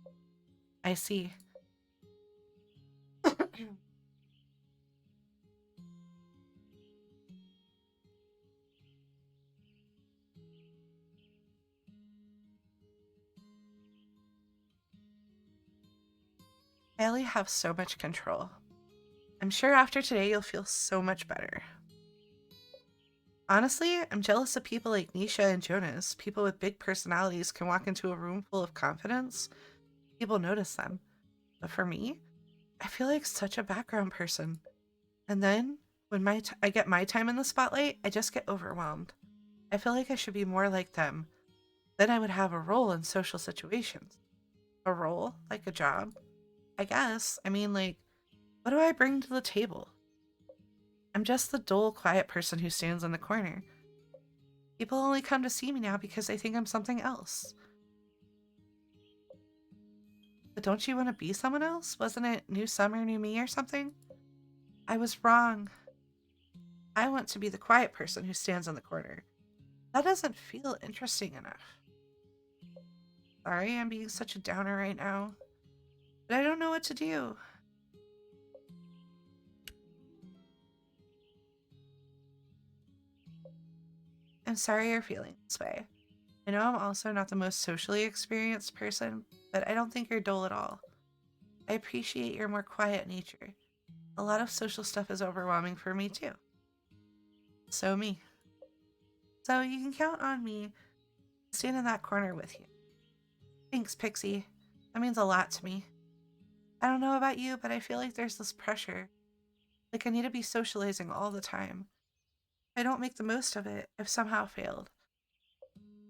S1: I see. I only have so much control. I'm sure after today you'll feel so much better. Honestly, I'm jealous of people like Nisha and Jonas. People with big personalities can walk into a room full of confidence. People notice them. But for me, I feel like such a background person. And then, when I get my time in the spotlight, I just get overwhelmed. I feel like I should be more like them. Then I would have a role in social situations. A role? Like a job? I guess. I mean, like, what do I bring to the table? I'm just the dull, quiet person who stands in the corner. People only come to see me now because they think I'm something else. But don't you want to be someone else? Wasn't it new summer, new me or something? I was wrong. I want to be the quiet person who stands in the corner. That doesn't feel interesting enough. Sorry, I'm being such a downer right now. But I don't know what to do. I'm sorry you're feeling this way. I know I'm also not the most socially experienced person, but I don't think you're dull at all. I appreciate your more quiet nature. A lot of social stuff is overwhelming for me too. So me. So you can count on me to stand in that corner with you. Thanks, Pixie. That means a lot to me. I don't know about you, but I feel like there's this pressure. Like I need to be socializing all the time. If I don't make the most of it, I've somehow failed.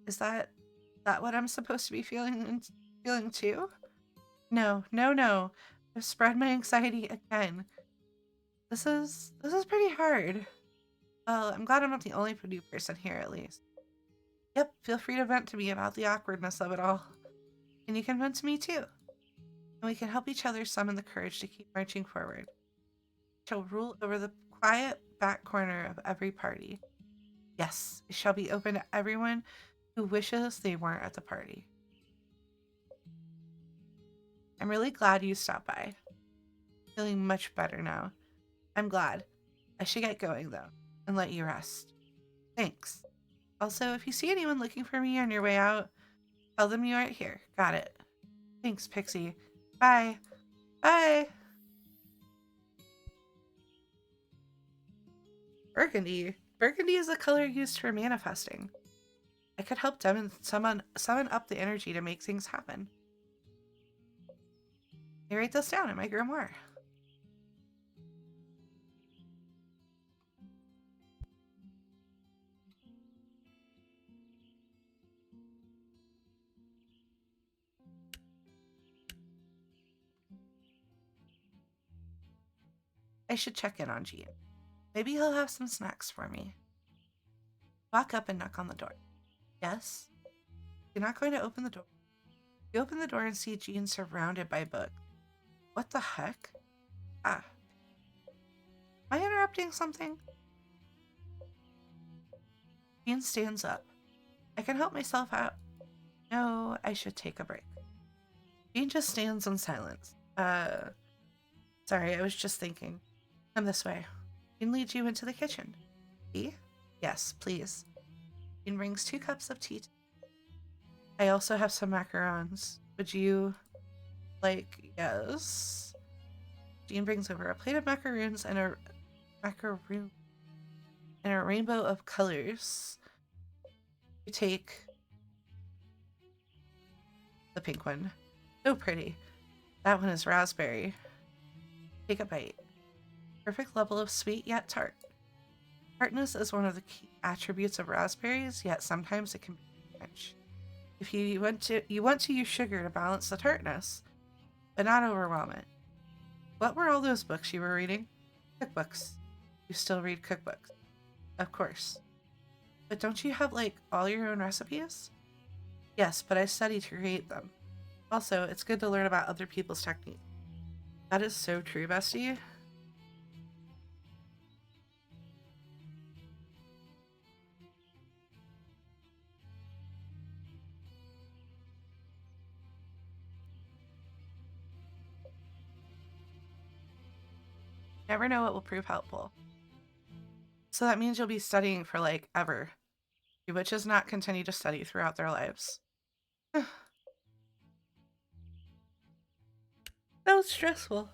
S1: Is that what I'm supposed to be feeling too? No, no, no. I've spread my anxiety again. This is pretty hard. Well, I'm glad I'm not the only new person here at least. Yep, feel free to vent to me about the awkwardness of it all. And you can vent to me too. And we can help each other summon the courage to keep marching forward. I shall rule over the quiet back corner of every party. Yes, it shall be open to everyone who wishes they weren't at the party. I'm really glad you stopped by. Feeling much better now. I'm glad. I should get going though, and let you rest. Thanks. Also, if you see anyone looking for me on your way out, tell them you aren't here. Got it. Thanks, Pixie. Bye. Bye. Burgundy. Burgundy is the color used for manifesting. I could help summon up the energy to make things happen. I write this down in my grimoire. I should check in on Jean. Maybe he'll have some snacks for me. Walk up and knock on the door. Yes? You're not going to open the door. You open the door and see Jean surrounded by books. What the heck? Ah. Am I interrupting something? Jean stands up. I can help myself out. No, I should take a break. Jean just stands in silence. Sorry, I was just thinking. Come this way. Jean leads you into the kitchen. Tea? Yes, please. Jean brings 2 cups of tea. I also have some macarons. Would you like? Yes. Jean brings over a plate of macaroons and a rainbow of colors. You take the pink one. So pretty. That one is raspberry. Take a bite. Perfect level of sweet yet tart. Tartness is one of the key attributes of raspberries, yet sometimes it can be rich. If you want to use sugar to balance the tartness, but not overwhelm it. What were all those books you were reading? Cookbooks. You still read cookbooks? Of course. But don't you have, like, all your own recipes? Yes, but I study to create them. Also, it's good to learn about other people's techniques. That is so true, bestie. Never know what will prove helpful. So that means you'll be studying for, like, ever. Do witches not continue to study throughout their lives? That was stressful.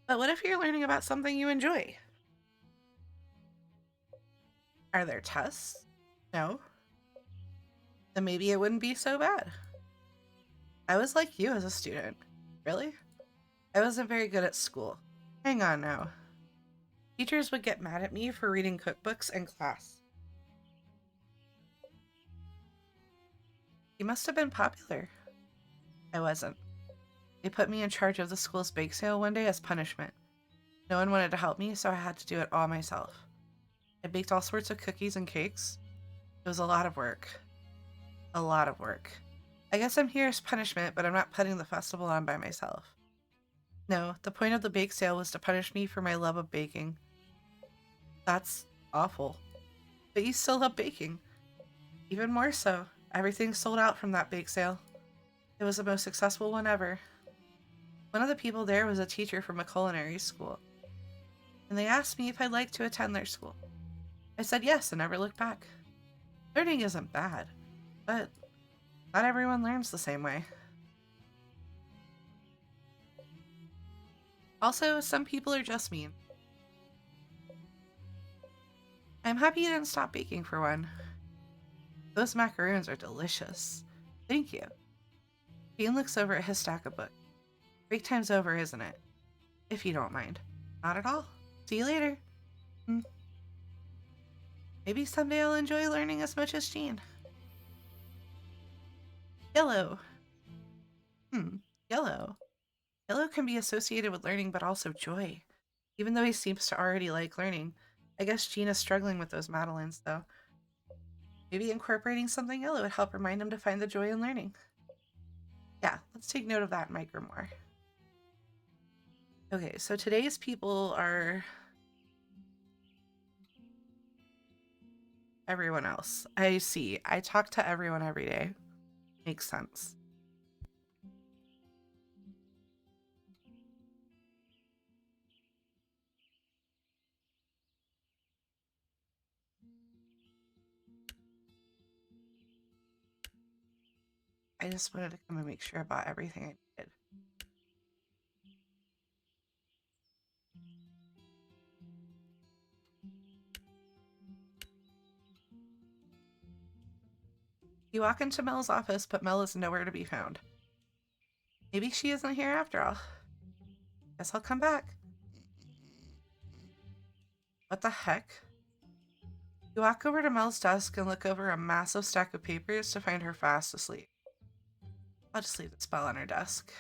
S1: But what if you're learning about something you enjoy? Are there tests? No? Then maybe it wouldn't be so bad. I was like you as a student. Really? I wasn't very good at school. Hang on now. Teachers would get mad at me for reading cookbooks in class. You must have been popular. I wasn't. They put me in charge of the school's bake sale one day as punishment. No one wanted to help me, so I had to do it all myself. I baked all sorts of cookies and cakes. It was a lot of work. A lot of work. I guess I'm here as punishment, but I'm not putting the festival on by myself. No, the point of the bake sale was to punish me for my love of baking. That's awful. But you still love baking. Even more so. Everything sold out from that bake sale. It was the most successful one ever. One of the people there was a teacher from a culinary school, and they asked me if I'd like to attend their school. I said yes and never looked back. Learning isn't bad, but not everyone learns the same way. Also, some people are just mean. I'm happy you didn't stop baking for one. Those macaroons are delicious. Thank you. Dean looks over at his stack of books. Break time's over, isn't it? If you don't mind. Not at all. See you later. Maybe someday I'll enjoy learning as much as Jean. Yellow. Yellow. Yellow can be associated with learning, but also joy. Even though he seems to already like learning. I guess Jean is struggling with those Madeleines, though. Maybe incorporating something yellow would help remind him to find the joy in learning. Yeah, let's take note of that in my grimoire. Okay, so today's people are everyone else. I see. I talk to everyone every day. Makes sense. I just wanted to come and make sure about everything I did. You walk into Mel's office, but Mel is nowhere to be found. Maybe she isn't here after all. Guess I'll come back. What the heck? You walk over to Mel's desk and look over a massive stack of papers to find her fast asleep. I'll just leave the spell on her desk.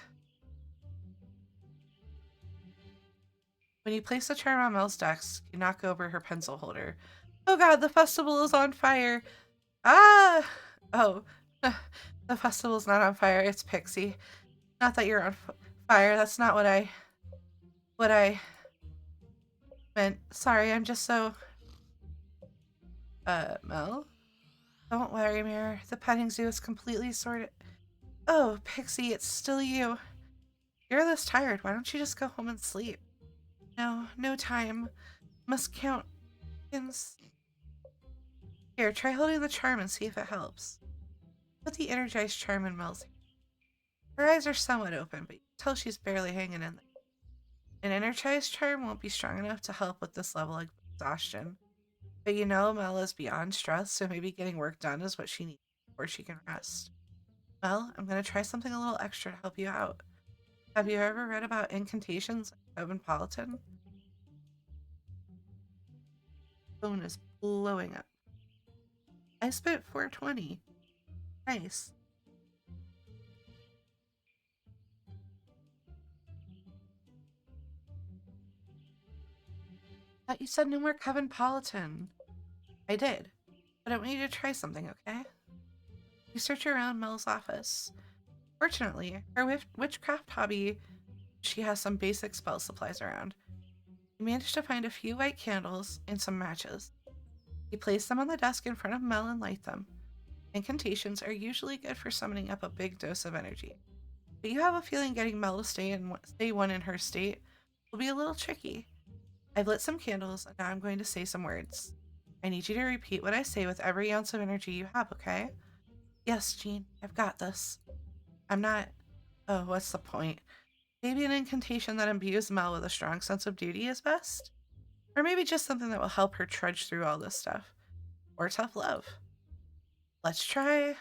S1: When you place the charm on Mel's desk, you knock over her pencil holder. Oh god, the festival is on fire! Ah! Oh, the festival's not on fire, it's Pixie. Not that you're on fire, that's not what I meant. Sorry, I'm just so... Mel? Don't worry, Mirror. The petting zoo is completely sorted. Oh, Pixie, it's still you. You're this tired. Why don't you just go home and sleep? No, no time. Must count. Here, try holding the charm and see if it helps. Put the energized charm in Mel's hand. Her eyes are somewhat open, but you can tell she's barely hanging in there. An energized charm won't be strong enough to help with this level of exhaustion. But you know Mel is beyond stress, so maybe getting work done is what she needs before she can rest. Well, I'm gonna try something a little extra to help you out. Have you ever read about incantations of Comfython? Phone is blowing up. I spent 420. Nice. Thought you said no more Comfython. I did, but I want you to try something, okay? You search around Mel's office. Fortunately, her witchcraft hobby, she has some basic spell supplies around. You managed to find a few white candles and some matches. You place them on the desk in front of Mel and light them. Incantations are usually good for summoning up a big dose of energy, but you have a feeling getting Mel to stay one in her state will be a little tricky. I've lit some candles, and now I'm going to say some words. I need you to repeat what I say with every ounce of energy you have, okay? Yes, Jean, I've got this. I'm not. Oh, what's the point? Maybe an incantation that imbues Mel with a strong sense of duty is best? Or maybe just something that will help her trudge through all this stuff. Or tough love. Let's try.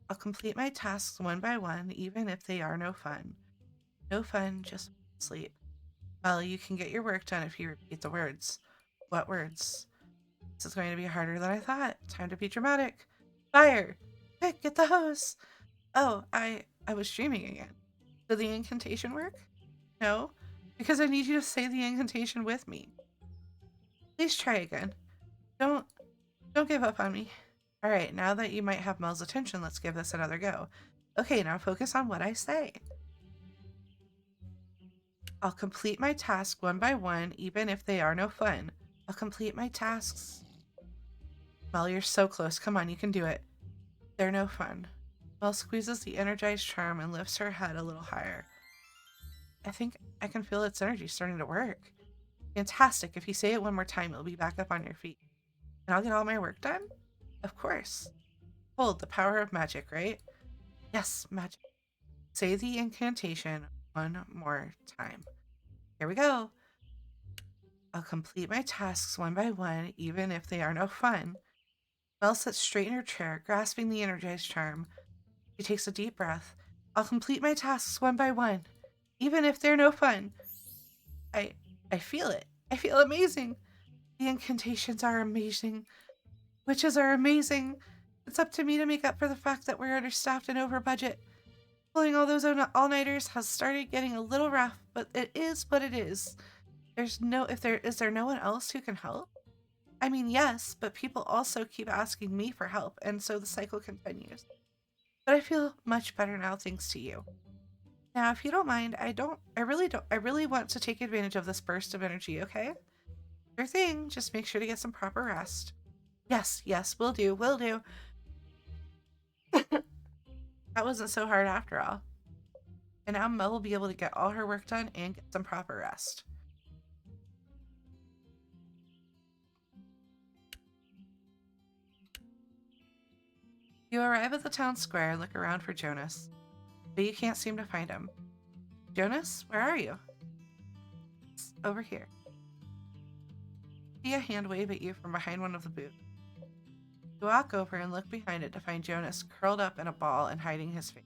S1: I'll complete my tasks one by one, even if they are no fun. No fun, just sleep. Well, you can get your work done if you repeat the words. What words? This is going to be harder than I thought. Time to be dramatic. Fire! Quick, get the hose! Oh, I was dreaming again. Did the incantation work? No, because I need you to say the incantation with me. Please try again. Don't don't give up on me. All right, now that you might have Mel's attention, let's give this another go. Okay, now focus on what I say. I'll complete my tasks one by one, even if they are no fun. I'll complete my tasks. Mel, you're so close. Come on, you can do it. They're no fun. Mel squeezes the energized charm and lifts her head a little higher. I think I can feel its energy starting to work. Fantastic. If you say it one more time, you'll be back up on your feet. And I'll get all my work done? Of course. Hold the power of magic, right? Yes, magic. Say the incantation one more time. Here we go. I'll complete my tasks one by one, even if they are no fun. Mel sits straight in her chair, grasping the energized charm. She takes a deep breath. I'll complete my tasks one by one, even if they're no fun. I I feel it. I feel amazing. The incantations are amazing. Witches are amazing. It's up to me to make up for the fact that we're understaffed and over budget. Pulling all those all-nighters has started getting a little rough, but it is what it is. Is there no one else who can help? I mean, yes, but people also keep asking me for help, and so the cycle continues. But I feel much better now thanks to you. Now, if you don't mind, I really want to take advantage of this burst of energy, okay? Sure thing, just make sure to get some proper rest. Yes, yes, will do. That wasn't so hard after all. And now Mel will be able to get all her work done and get some proper rest. You arrive at the town square and look around for Jonas, but you can't seem to find him. Jonas, where are you? It's over here. See a hand wave at you from behind one of the booths. You walk over and look behind it to find Jonas curled up in a ball and hiding his face.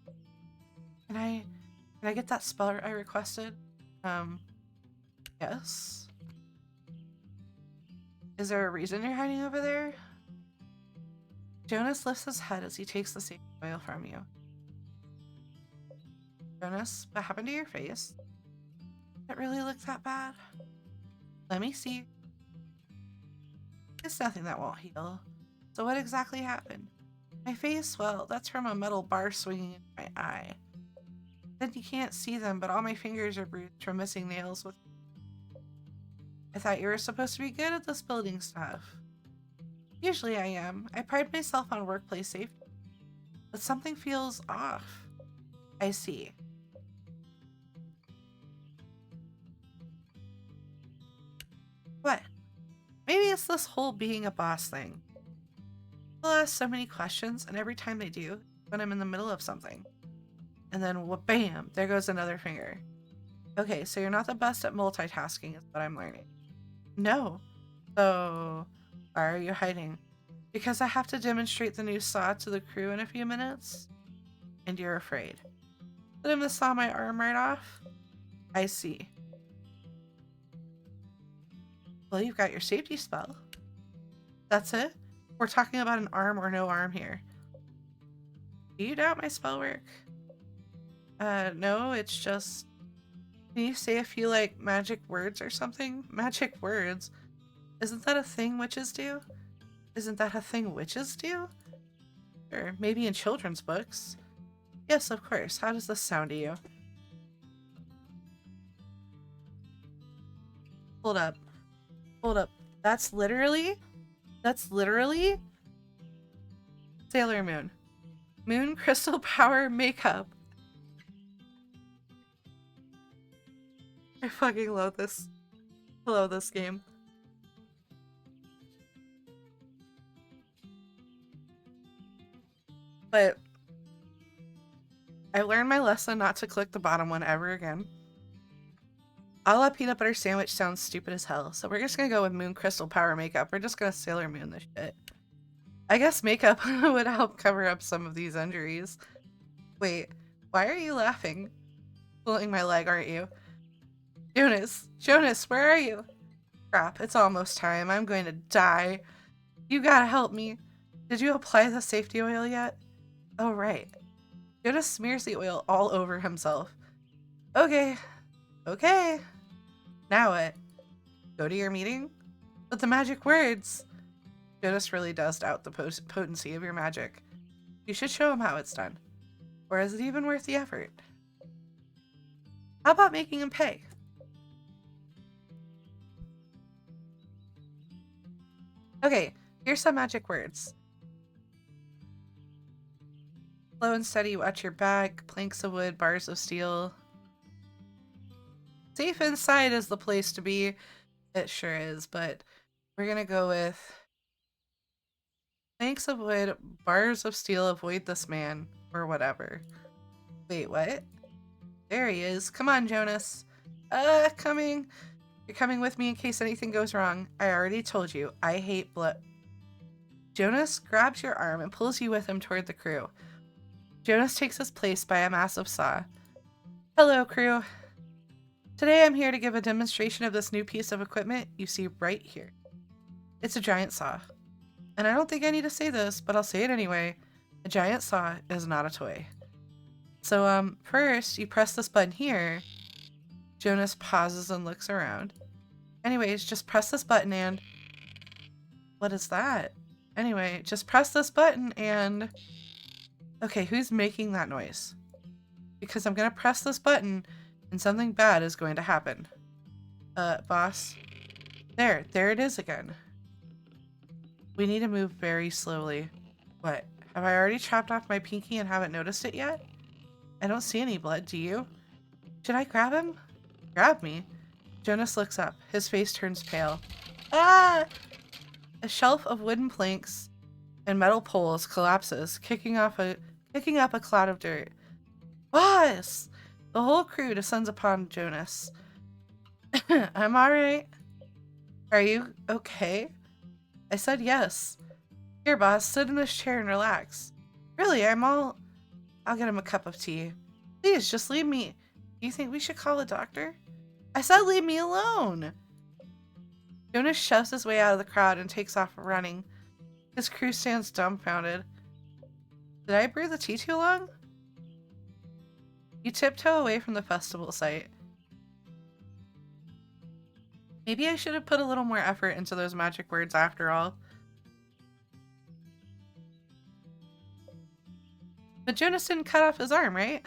S1: Can I get that spell I requested? Yes. Is there a reason you're hiding over there? Jonas lifts his head as he takes the sacred oil from you. Jonas, what happened to your face? It really looks that bad? Let me see. It's nothing that won't heal. So what exactly happened? My face? Well, that's from a metal bar swinging in my eye. Then you can't see them, but all my fingers are bruised from missing nails with... I thought you were supposed to be good at this building stuff. Usually I am. I pride myself on workplace safety. But something feels off. I see. What? Maybe it's this whole being a boss thing. They'll ask so many questions, and every time they do, when I'm in the middle of something. And then, bam, there goes another finger. Okay, so you're not the best at multitasking is what I'm learning. No. So, why are you hiding? Because I have to demonstrate the new saw to the crew in a few minutes, and you're afraid that I'm gonna saw my arm right off? I see. Well, you've got your safety spell. That's it? We're talking about an arm or no arm here. Do you doubt my spell work? No, it's just... Can you say a few, like, magic words or something? Magic words? Isn't that a thing witches do? Isn't that a thing witches do? Sure, maybe in children's books. Yes, of course. How does this sound to you? Hold up. Hold up. That's literally Sailor Moon. Moon Crystal Power Makeup. I fucking love this. I love this game. But I learned my lesson not to click the bottom one ever again. A la peanut butter sandwich sounds stupid as hell, so we're just gonna go with Moon Crystal Power Makeup. We're just gonna Sailor Moon this shit. I guess makeup would help cover up some of these injuries. Wait, why are you laughing? Pulling my leg, aren't you? Jonas, where are you? Crap, it's almost time. I'm going to die. You gotta help me. Did you apply the safety oil yet? Oh, right. Jonas smears the oil all over himself. Okay. Now what? Go to your meeting? But the magic words! Jonas really does doubt the potency of your magic. You should show him how it's done. Or is it even worth the effort? How about making him pay? Okay, here's some magic words. Slow and steady, watch your back, planks of wood, bars of steel. Safe inside is the place to be. It sure is, but we're gonna go with planks of wood, bars of steel, avoid this man, or whatever. Wait, what? There he is. Come on, Jonas. Coming. You're coming with me in case anything goes wrong. I already told you, I hate blood. Jonas grabs your arm and pulls you with him toward the crew. Jonas takes his place by a massive saw. Hello, crew. Today I'm here to give a demonstration of this new piece of equipment you see right here. It's a giant saw. And I don't think I need to say this, but I'll say it anyway. A giant saw is not a toy. So, first you press this button here. Jonas pauses and looks around. Anyways, just press this button and... What is that? Anyway, just press this button and... Okay, who's making that noise? Because I'm gonna press this button and something bad is going to happen. Boss. There it is again. We need to move very slowly. What? Have I already chopped off my pinky and haven't noticed it yet? I don't see any blood, do you? Should I grab him? Grab me? Jonas looks up. His face turns pale. Ah! A shelf of wooden planks and metal poles collapses, kicking up a cloud of dirt. Boss! The whole crew descends upon Jonas. I'm alright. Are you okay? I said yes. Here, boss, sit in this chair and relax. Really, I'll get him a cup of tea. Please, just leave me. Do you think we should call a doctor? I said leave me alone. Jonas shoves his way out of the crowd and takes off running. His crew stands dumbfounded. Did I brew the tea too long? You tiptoe away from the festival site. Maybe I should have put a little more effort into those magic words after all. But Jonas didn't cut off his arm, right?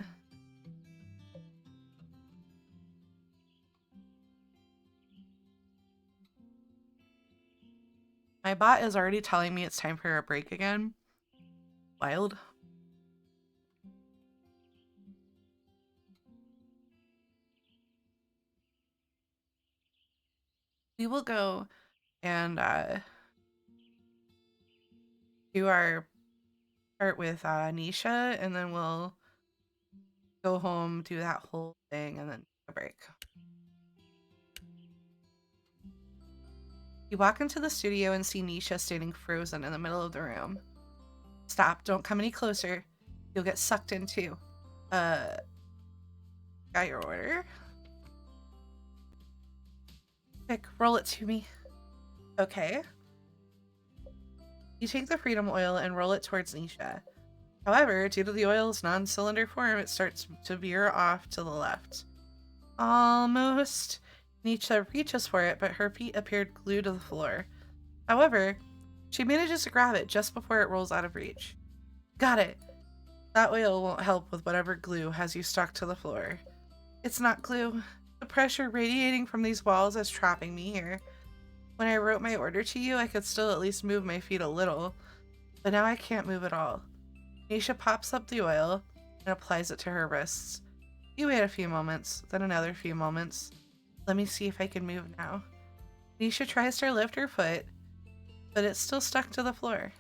S1: My bot is already telling me it's time for a break again. Wild. We will go and do our part with Nisha, and then we'll go home, do that whole thing, and then take a break. You walk into the studio and see Nisha standing frozen in the middle of the room. Stop, don't come any closer. You'll get sucked in too. Got your order? Quick, roll it to me. Okay. You take the freedom oil and roll it towards Nisha. However, due to the oil's non-cylinder form, it starts to veer off to the left. Almost. Nisha reaches for it, but her feet appeared glued to the floor. However, she manages to grab it just before it rolls out of reach. Got it. That oil won't help with whatever glue has you stuck to the floor. It's not glue. The pressure radiating from these walls is trapping me here. When I wrote my order to you, I could still at least move my feet a little, but now I can't move at all. Nisha pops up the oil and applies it to her wrists. You wait a few moments, then another few moments. Let me see if I can move now. Nisha tries to lift her foot, but it's still stuck to the floor.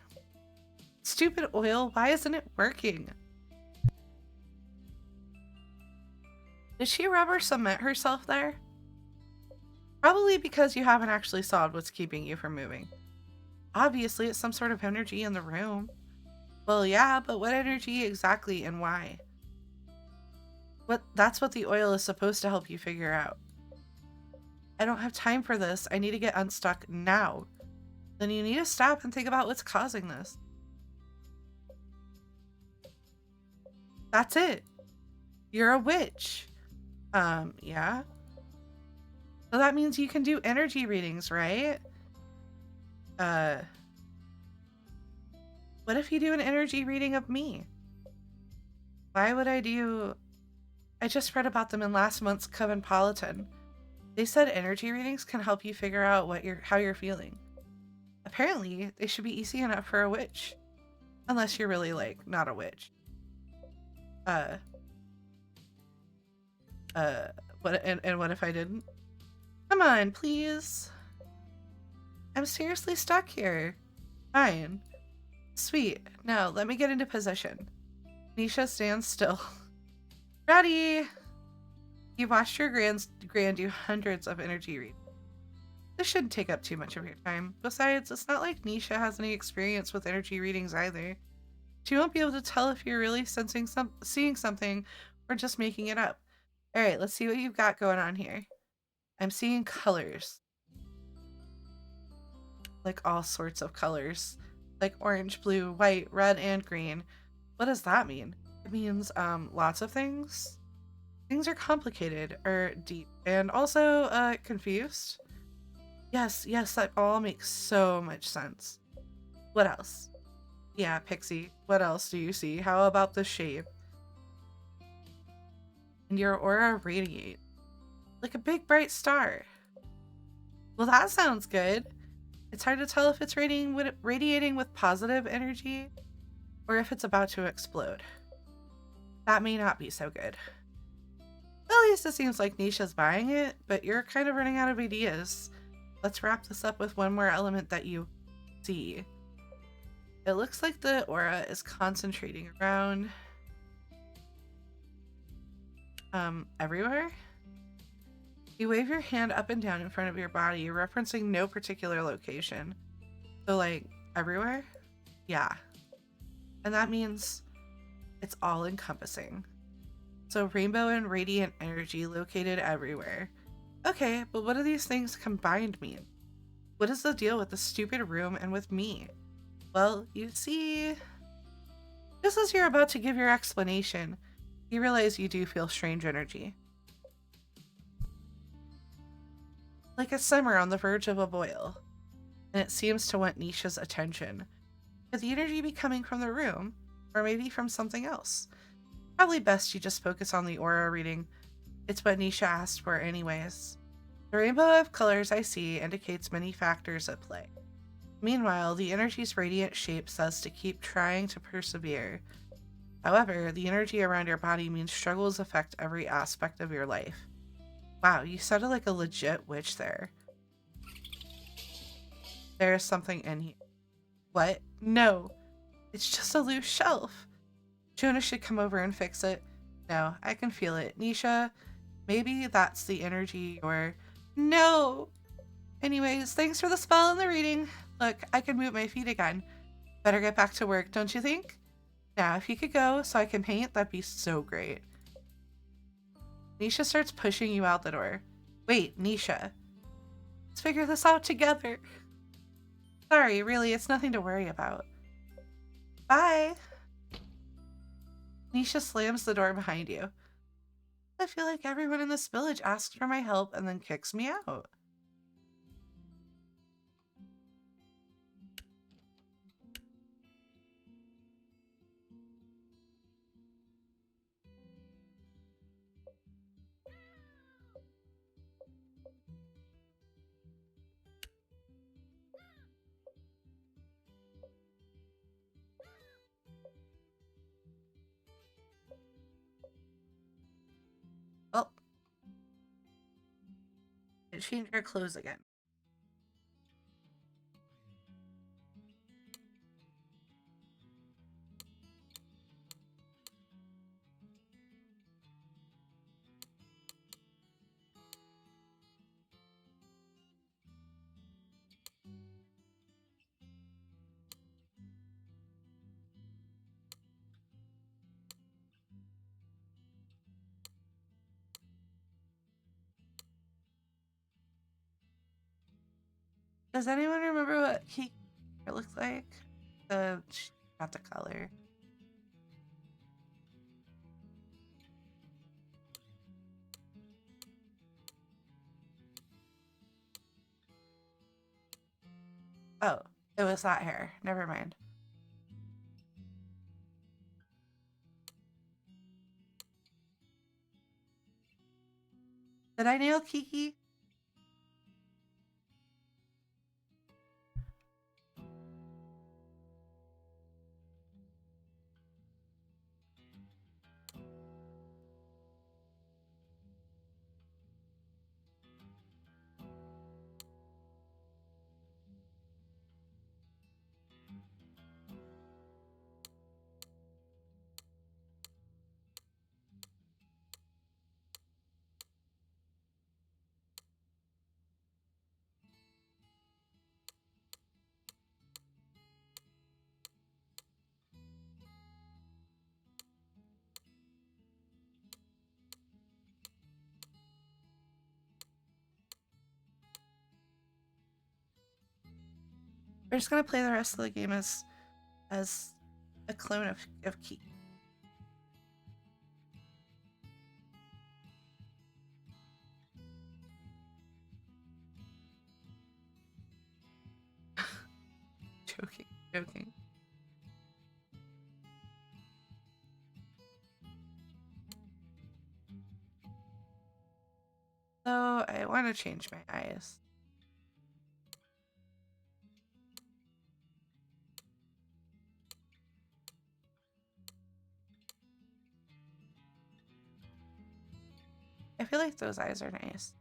S1: Stupid oil, why isn't it working? Did she rub or cement herself there? Probably because you haven't actually solved what's keeping you from moving. Obviously, it's some sort of energy in the room. Well, yeah, but what energy exactly and why? That's what the oil is supposed to help you figure out. I don't have time for this. I need to get unstuck now. Then you need to stop and think about what's causing this. That's it. You're a witch. Yeah. So that means you can do energy readings, right? What if you do an energy reading of me? Why would I do... I just read about them in last month's Comfython. They said energy readings can help you figure out how you're feeling. Apparently, they should be easy enough for a witch. Unless you're really, like, not a witch. What if I didn't? Come on, please. I'm seriously stuck here. Fine. Sweet. Now, let me get into position. Nisha stands still. Ready! You've watched your grand do hundreds of energy readings. This shouldn't take up too much of your time. Besides, it's not like Nisha has any experience with energy readings either. She won't be able to tell if you're really seeing something or just making it up. Alright, let's see what you've got going on here. I'm seeing colors. Like all sorts of colors. Like orange, blue, white, red, and green. What does that mean? It means lots of things. Things are complicated or deep and also confused. Yes, that all makes so much sense. What else? Yeah, Pixie, what else do you see? How about the shape? And your aura radiates like a big bright star. Well, that sounds good. It's hard to tell if it's radiating with positive energy or if it's about to explode. That may not be so good. At least it seems like Nisha's buying it, but you're kind of running out of ideas. Let's wrap this up with one more element that you see. It looks like the aura is concentrating around everywhere. You wave your hand up and down in front of your body, referencing no particular location. So, like, everywhere? Yeah. And that means it's all encompassing. So rainbow and radiant energy located everywhere. Okay, but what do these things combined mean? What is the deal with the stupid room and with me? Well, you see... Just as you're about to give your explanation, you realize you do feel strange energy. Like a simmer on the verge of a boil. And it seems to want Nisha's attention. Could the energy be coming from the room? Or maybe from something else? Probably best you just focus on the aura reading. It's what Nisha asked for anyways. The rainbow of colors I see indicates many factors at play. Meanwhile, the energy's radiant shape says to keep trying to persevere. However, the energy around your body means struggles affect every aspect of your life. Wow, you sounded like a legit witch there. There's something in here. What? No. It's just a loose shelf. Jonah should come over and fix it. No, I can feel it. Nisha, maybe that's the energy or... No! Anyways, thanks for the spell and the reading. Look, I can move my feet again. Better get back to work, don't you think? Now, if you could go so I can paint, that'd be so great. Nisha starts pushing you out the door. Wait, Nisha. Let's figure this out together. Sorry, really, it's nothing to worry about. Bye. Nisha slams the door behind you. I feel like everyone in this village asks for my help and then kicks me out. Well, change your clothes again. Does anyone remember what he looks like? Not the color. Oh, it was that hair. Never mind. Did I nail Kiki? We're just gonna play the rest of the game as a clone of Kiki. Joking, joking. So I want to change my eyes. I feel like those eyes are nice.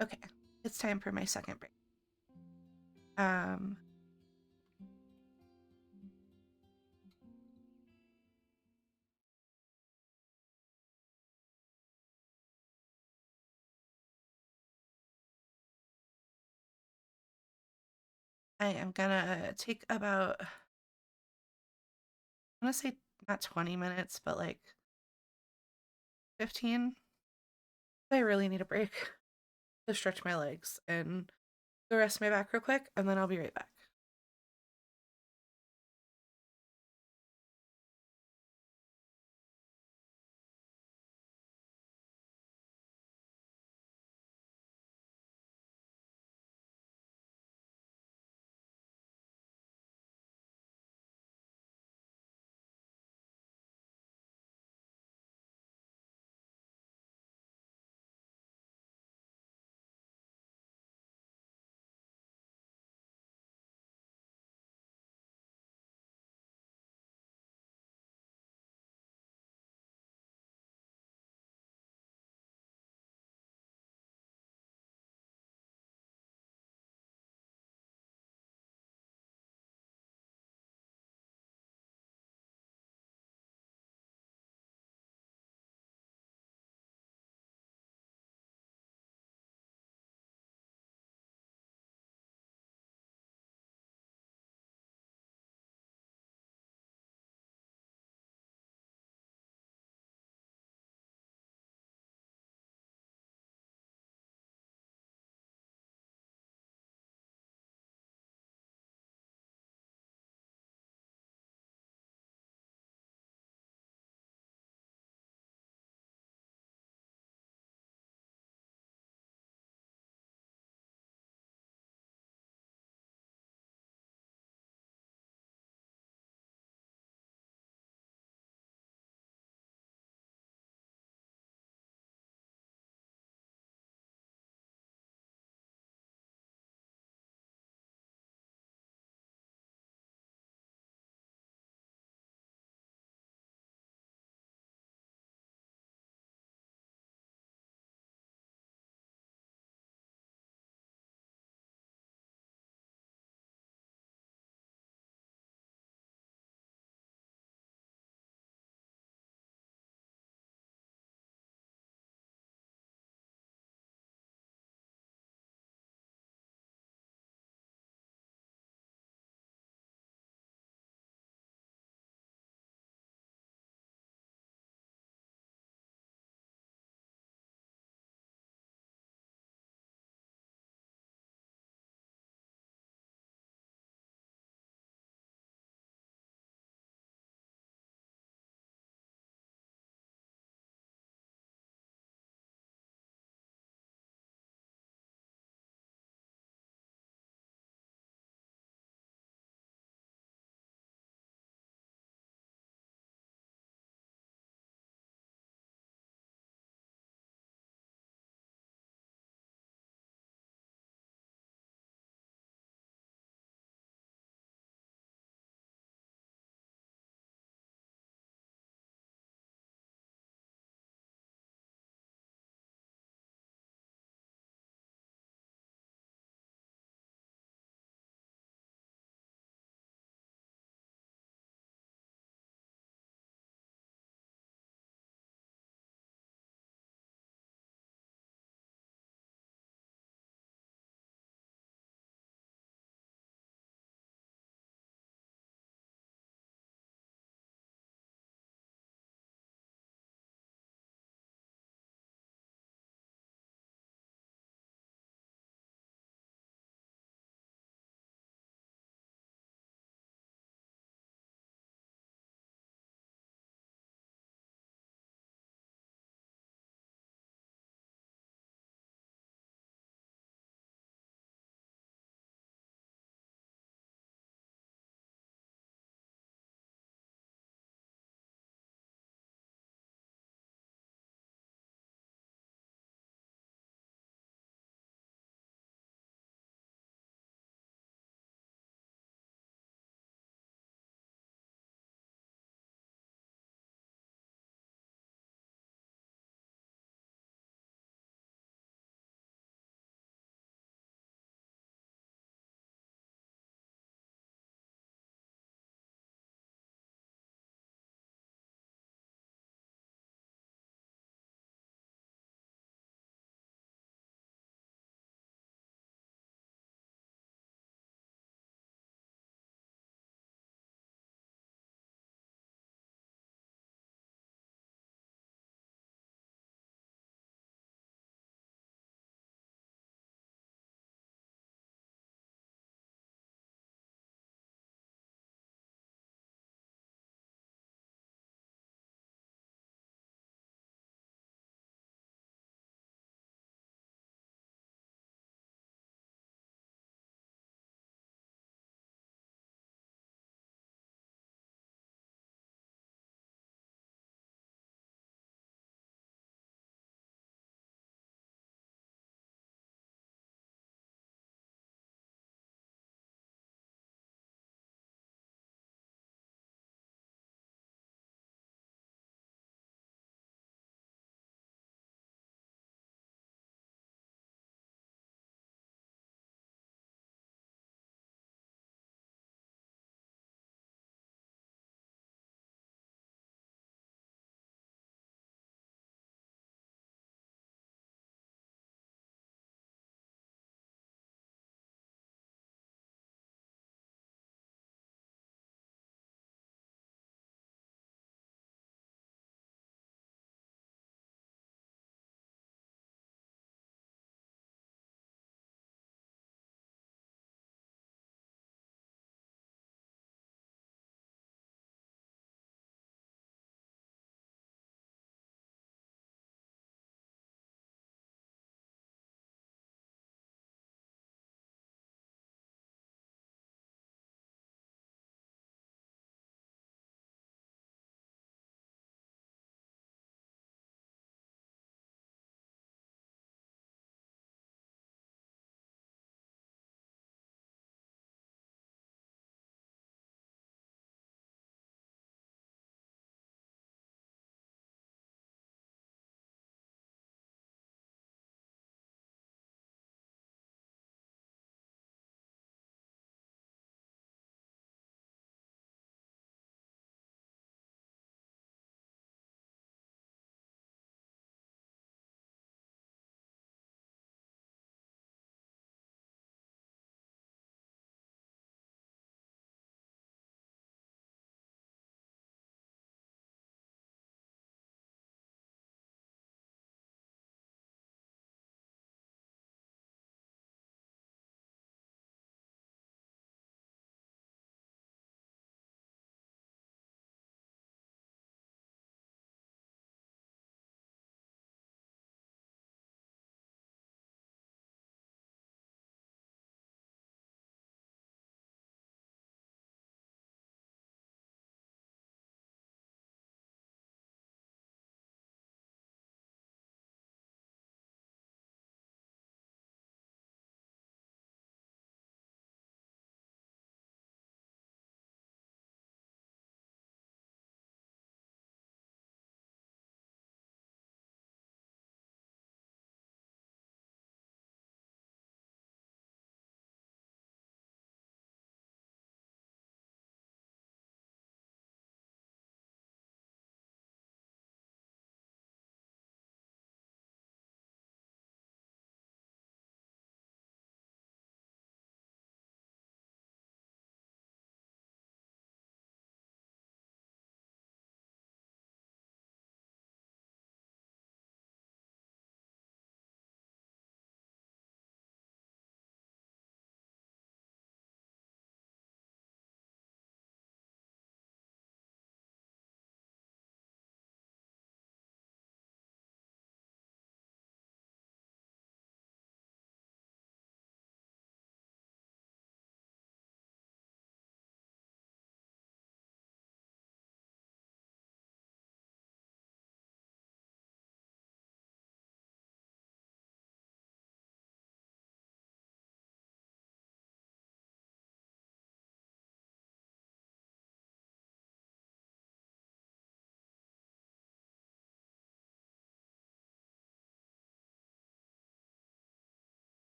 S1: Okay, it's time for my second break. Um, I am gonna take about, I want to say not 20 minutes, but like 15. I really need a break to stretch my legs and the rest of my back real quick, and then I'll be right back.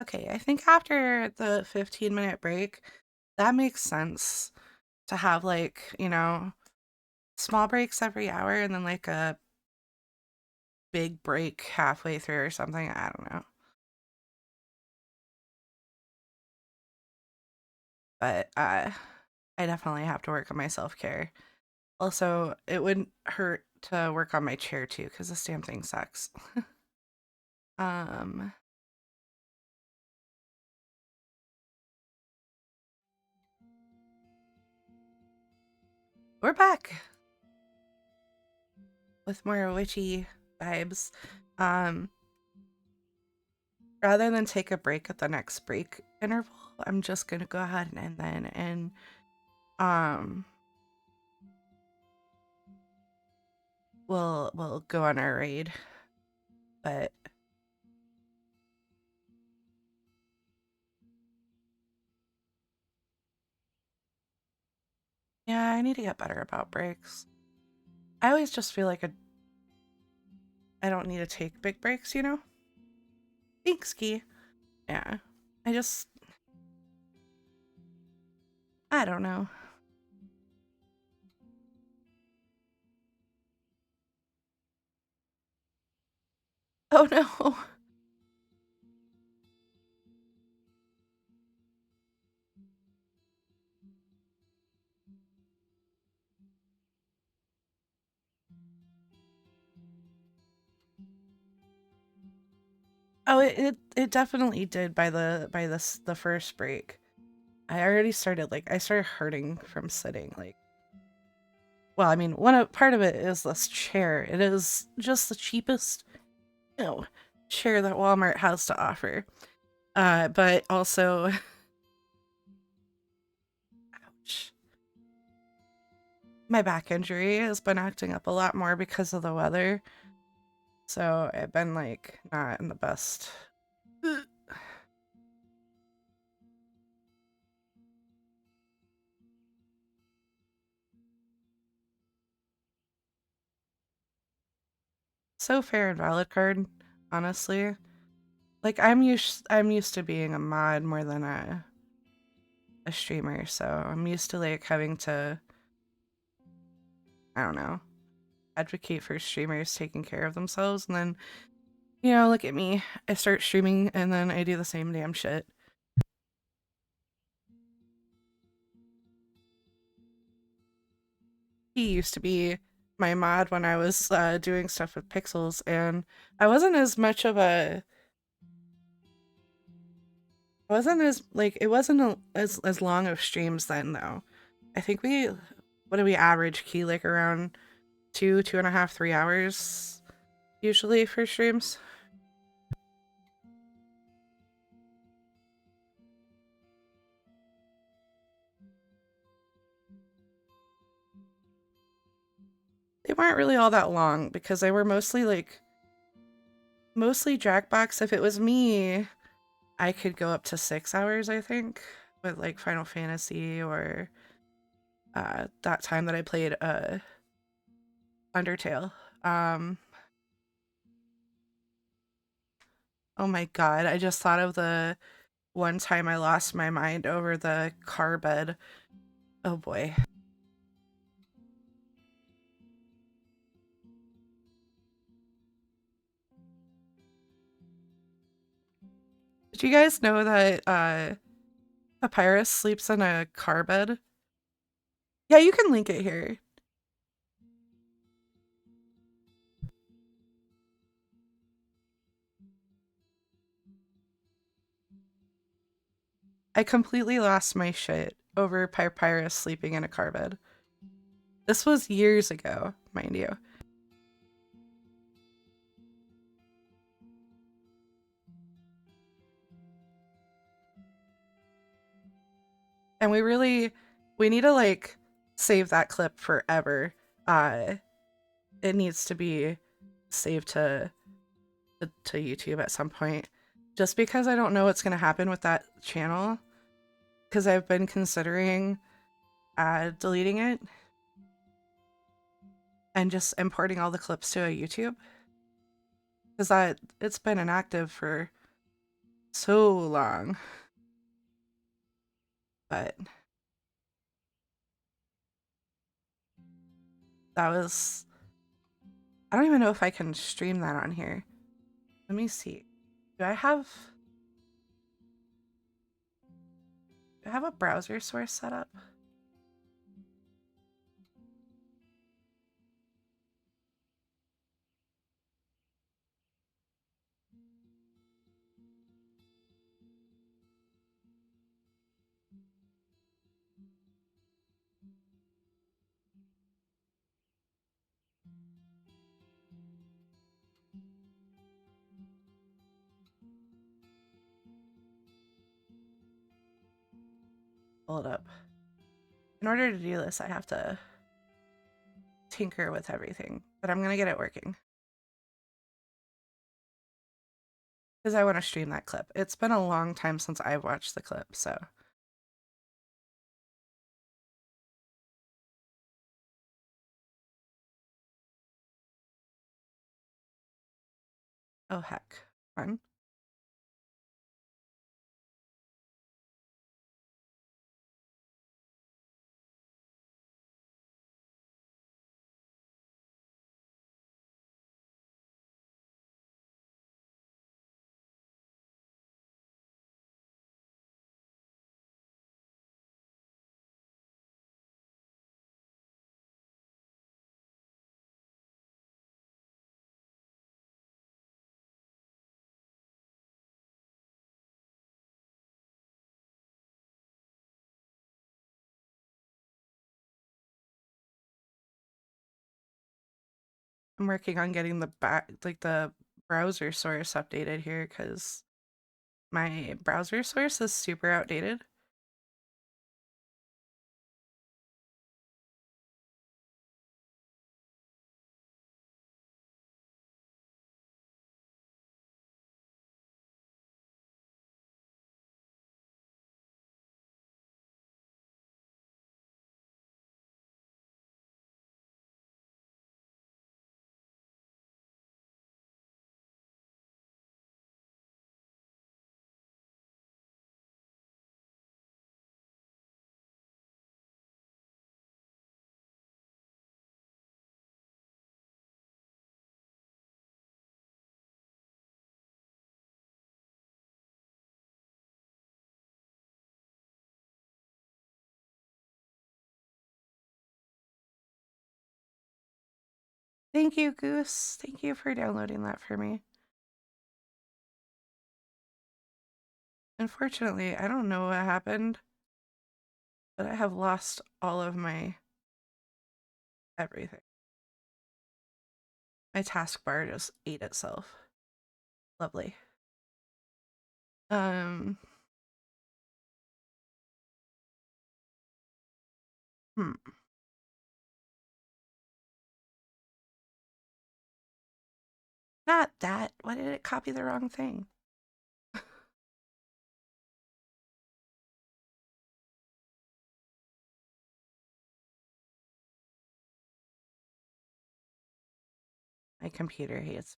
S1: Okay, I think after the 15-minute break, that makes sense to have like, small breaks every hour and then like a big break halfway through or something. I don't know. But I definitely have to work on my self-care. Also, it wouldn't hurt to work on my chair too cuz this damn thing sucks. Um we're back with more witchy vibes. Um Rather than take a break at the next break interval, I'm just going to go ahead and end then and um we'll go on our raid. But yeah, I need to get better about breaks. I always just feel like I don't need to take big breaks. Thanks, Key. Yeah. I just, I don't know. Oh no. Oh, it definitely did by the first break. I already started I started hurting from sitting. Well, I mean, part of it is this chair. It is just the cheapest, you know, chair that Walmart has to offer. But also, ouch, my back injury has been acting up a lot more because of the weather. So I've been not in the best. So fair and valid card, honestly. I'm used to being a mod more than a streamer, so I'm used to having to, I don't know, advocate for streamers taking care of themselves, and then look at me. I start streaming and then I do the same damn shit. He used to be my mod when I was doing stuff with Pixels, and I wasn't as much of a wasn't as it wasn't as long of streams then though. I think what do we average key around 2.5, 3 hours usually for streams. They weren't really all that long because they were mostly Jackbox. If it was me, I could go up to 6 hours, I think, with Final Fantasy or that time that I played Undertale. Um, oh my god, I just thought of the one time I lost my mind over the car bed. Oh boy. Did you guys know that Papyrus sleeps in a car bed? Yeah, you can link it here. I completely lost my shit over Papyrus sleeping in a car bed. This was years ago, mind you. And we need to save that clip forever. Uh it needs to be saved to YouTube at some point. Just because I don't know what's going to happen with that channel because I've been considering deleting it and just importing all the clips to a YouTube because it's been inactive for so long, but that was, I don't even know if I can stream that on here. Let me see. Do I have do I have a browser source set up? Hold up. In order to do this, I have to tinker with everything, but I'm gonna get it working because I want to stream that clip. It's been a long time since I've watched the clip, so. Oh heck. Fun. I'm working on getting the back, like the browser source updated here because my browser source is super outdated. Thank you, Goose. Thank you for downloading that for me. Unfortunately, I don't know what happened, but I have lost all of my everything. My taskbar just ate itself. Lovely. Um, hmm. Not that. Why did it copy the wrong thing? My computer hates.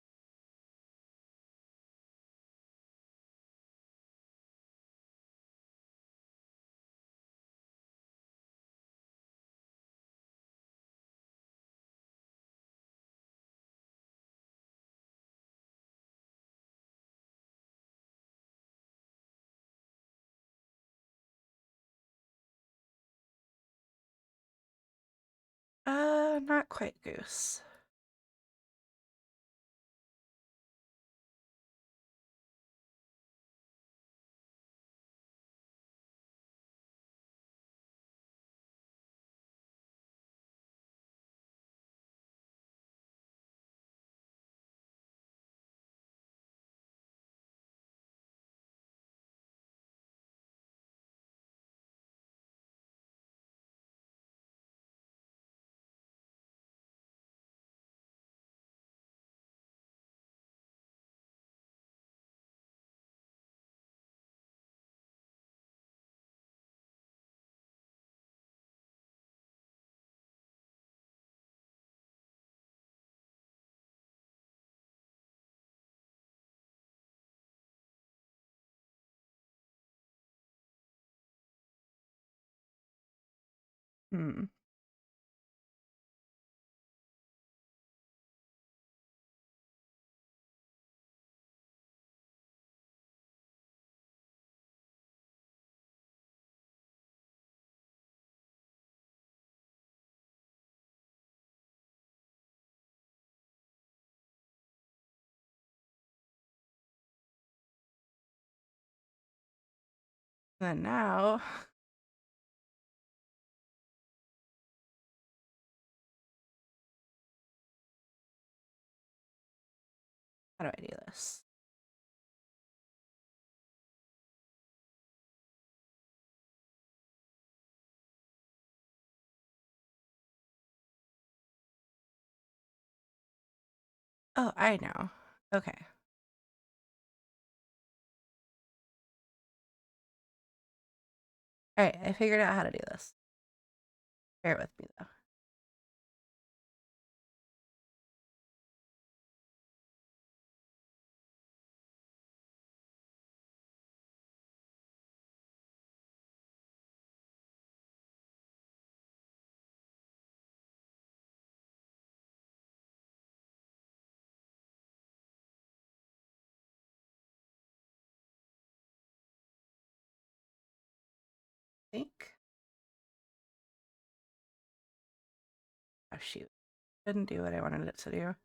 S1: Not quite, Goose. Hmm. Then now, how do I do this? Oh, I know. Okay. All right, I figured out how to do this. Bear with me though. I think. Oh shoot. Didn't do what I wanted it to do.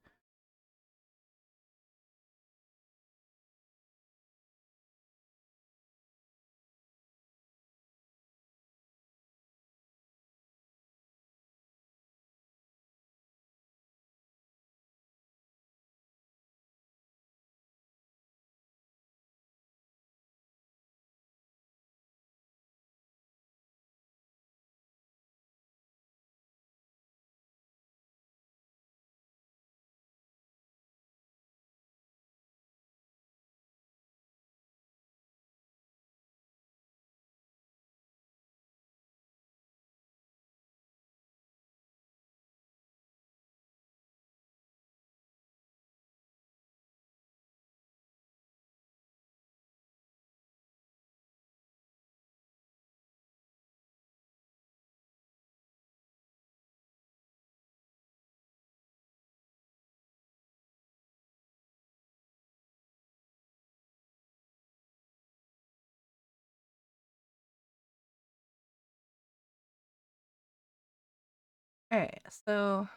S1: All right, so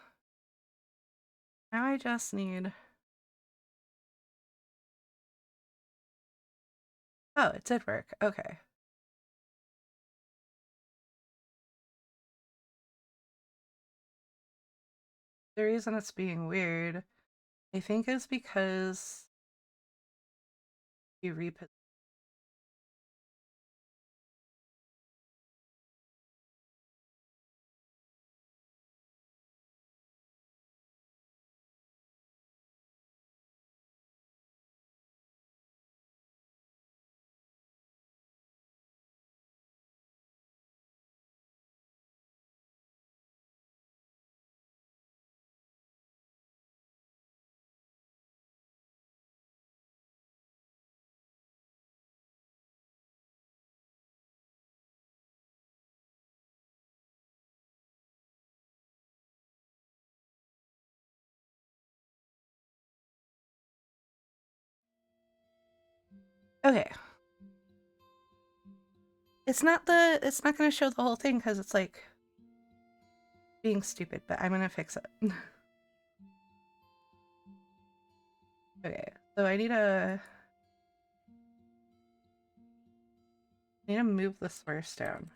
S1: now I just need. Oh, it did work. Okay. The reason it's being weird, I think, is because you reposition. Okay. It's not gonna show the whole thing because it's like being stupid, but I'm gonna fix it. Okay, so I need to move the source down.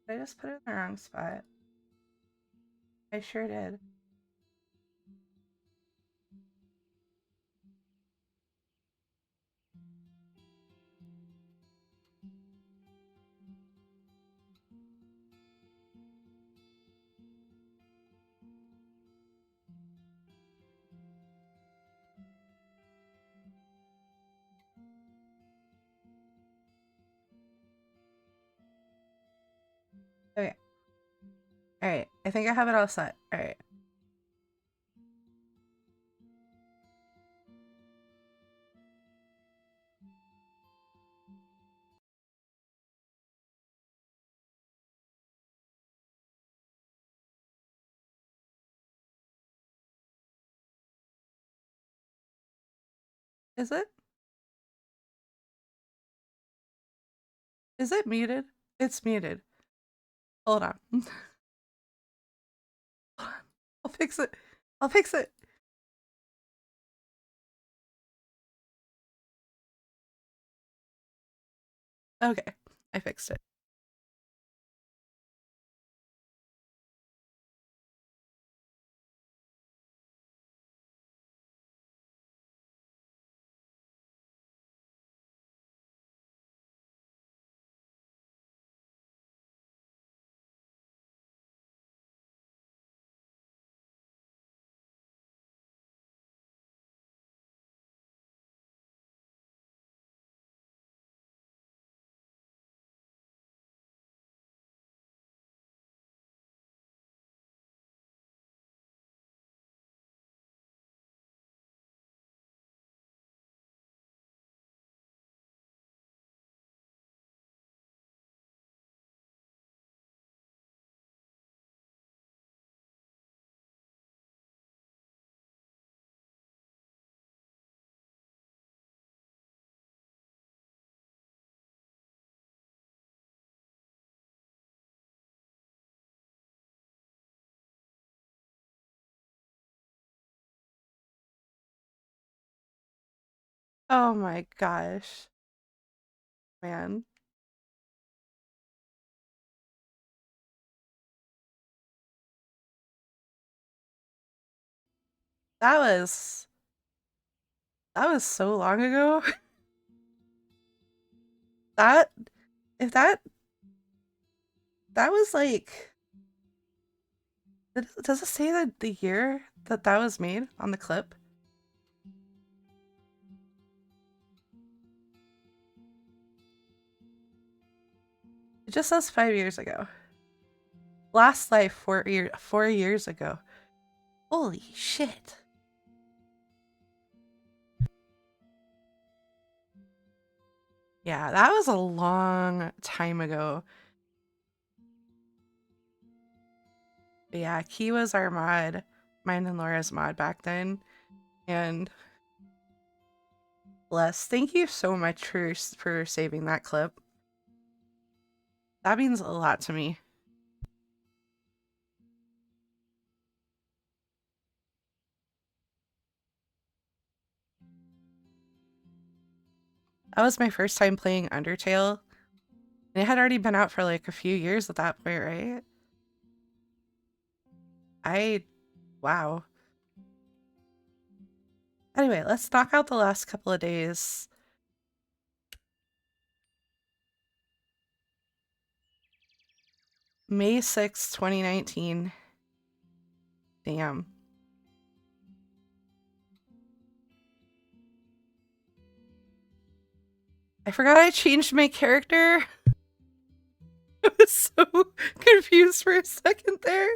S1: Did I just put it in the wrong spot? I sure did. Alright, I think I have it all set. Alright. Is it? Is it muted? It's muted. Hold on. I'll fix it. I'll fix it. Okay, I fixed it. Oh my gosh. Man. That was so long ago. That if that was like does it say that the year that that was made on the clip? It just says 5 years ago. Last Life 4 years ago. Holy shit. Yeah, that was a long time ago. But yeah, Key was our mod, mine and Laura's mod back then. And bless, thank you so much for saving that clip. That means a lot to me. That was my first time playing Undertale. And it had already been out for like a few years at that point, right? I wow. Anyway, let's knock out the last couple of days. May 6th, 2019. Damn. I forgot I changed my character. I was so confused for a second there.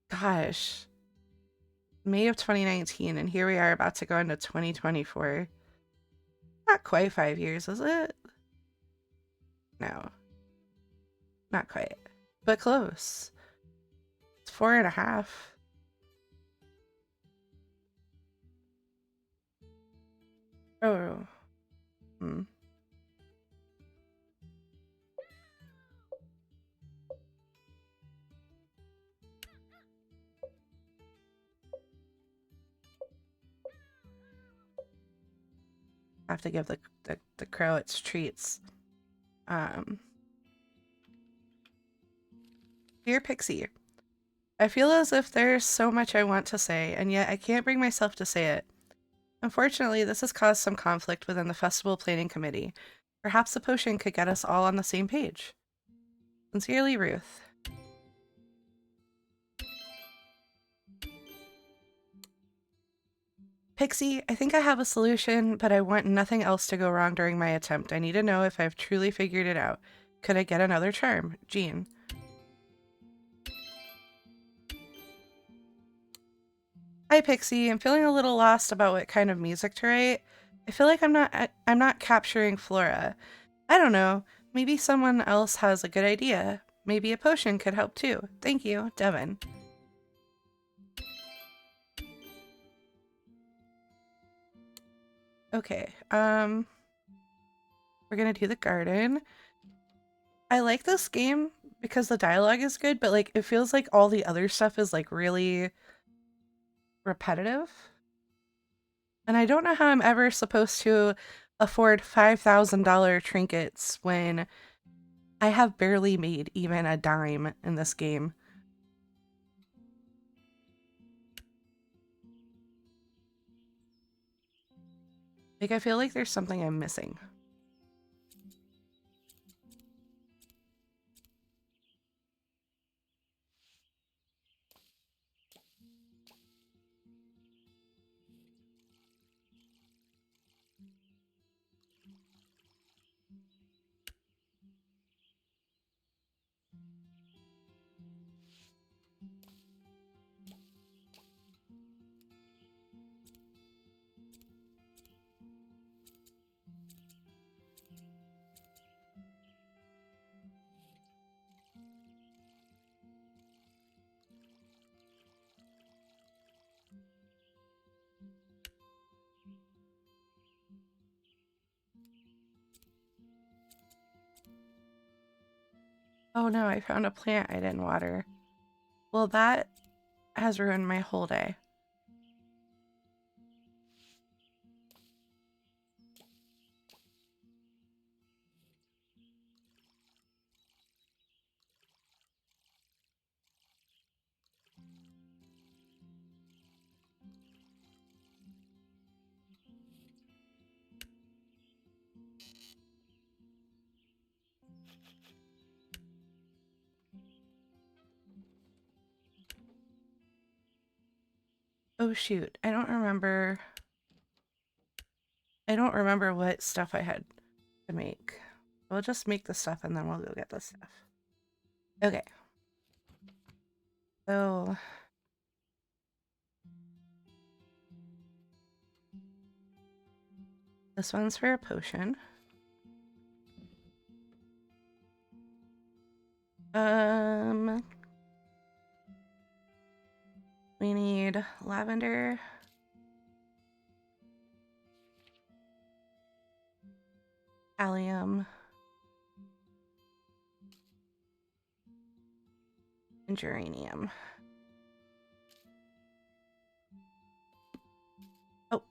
S1: Gosh. May of 2019, and here we are about to go into 2024. Not quite 5 years, is it? No, not quite, but close. It's 4.5. Oh, hmm. I have to give the crow its treats. Um, Dear Pixie, I feel as if there's so much I want to say, and yet I can't bring myself to say it. Unfortunately, this has caused some conflict within the festival planning committee. Perhaps the potion could get us all on the same page. Sincerely, Ruth. Pixie, I think I have a solution, but I want nothing else to go wrong during my attempt. I need to know if I've truly figured it out. Could I get another charm? Jean. Hi, Pixie. I'm feeling a little lost about what kind of music to write. I feel like I'm not capturing Flora. I don't know. Maybe someone else has a good idea. Maybe a potion could help too. Thank you, Devin. Okay. We're gonna do the garden. I like this game because the dialogue is good, but like it feels like all the other stuff is like really repetitive. And I don't know how I'm ever supposed to afford $5,000 trinkets when I have barely made even a dime in this game. Like, I feel like there's something I'm missing. Oh no, I found a plant I didn't water. Well, that has ruined my whole day. Oh shoot, I don't remember what stuff I had to make. We'll just make the stuff and then we'll go get the stuff. Okay. So this one's for a potion. We need lavender, allium, and geranium. Oh,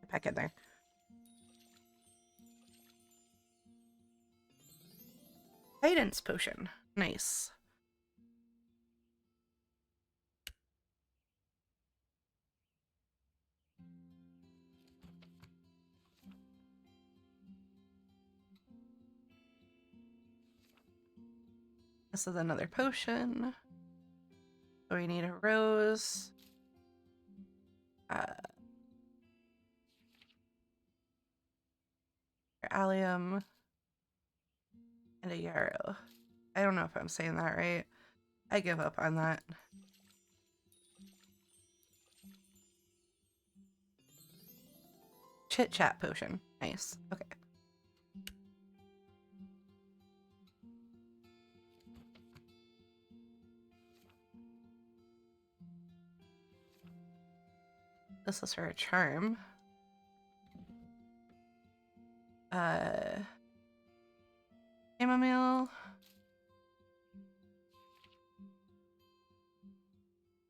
S1: get back in there. Guidance potion. Nice. This is another potion. So we need a rose. Allium. And a yarrow. I don't know if I'm saying that right. I give up on that. Chit chat potion. Nice. Okay. This is for a charm. Chamomile.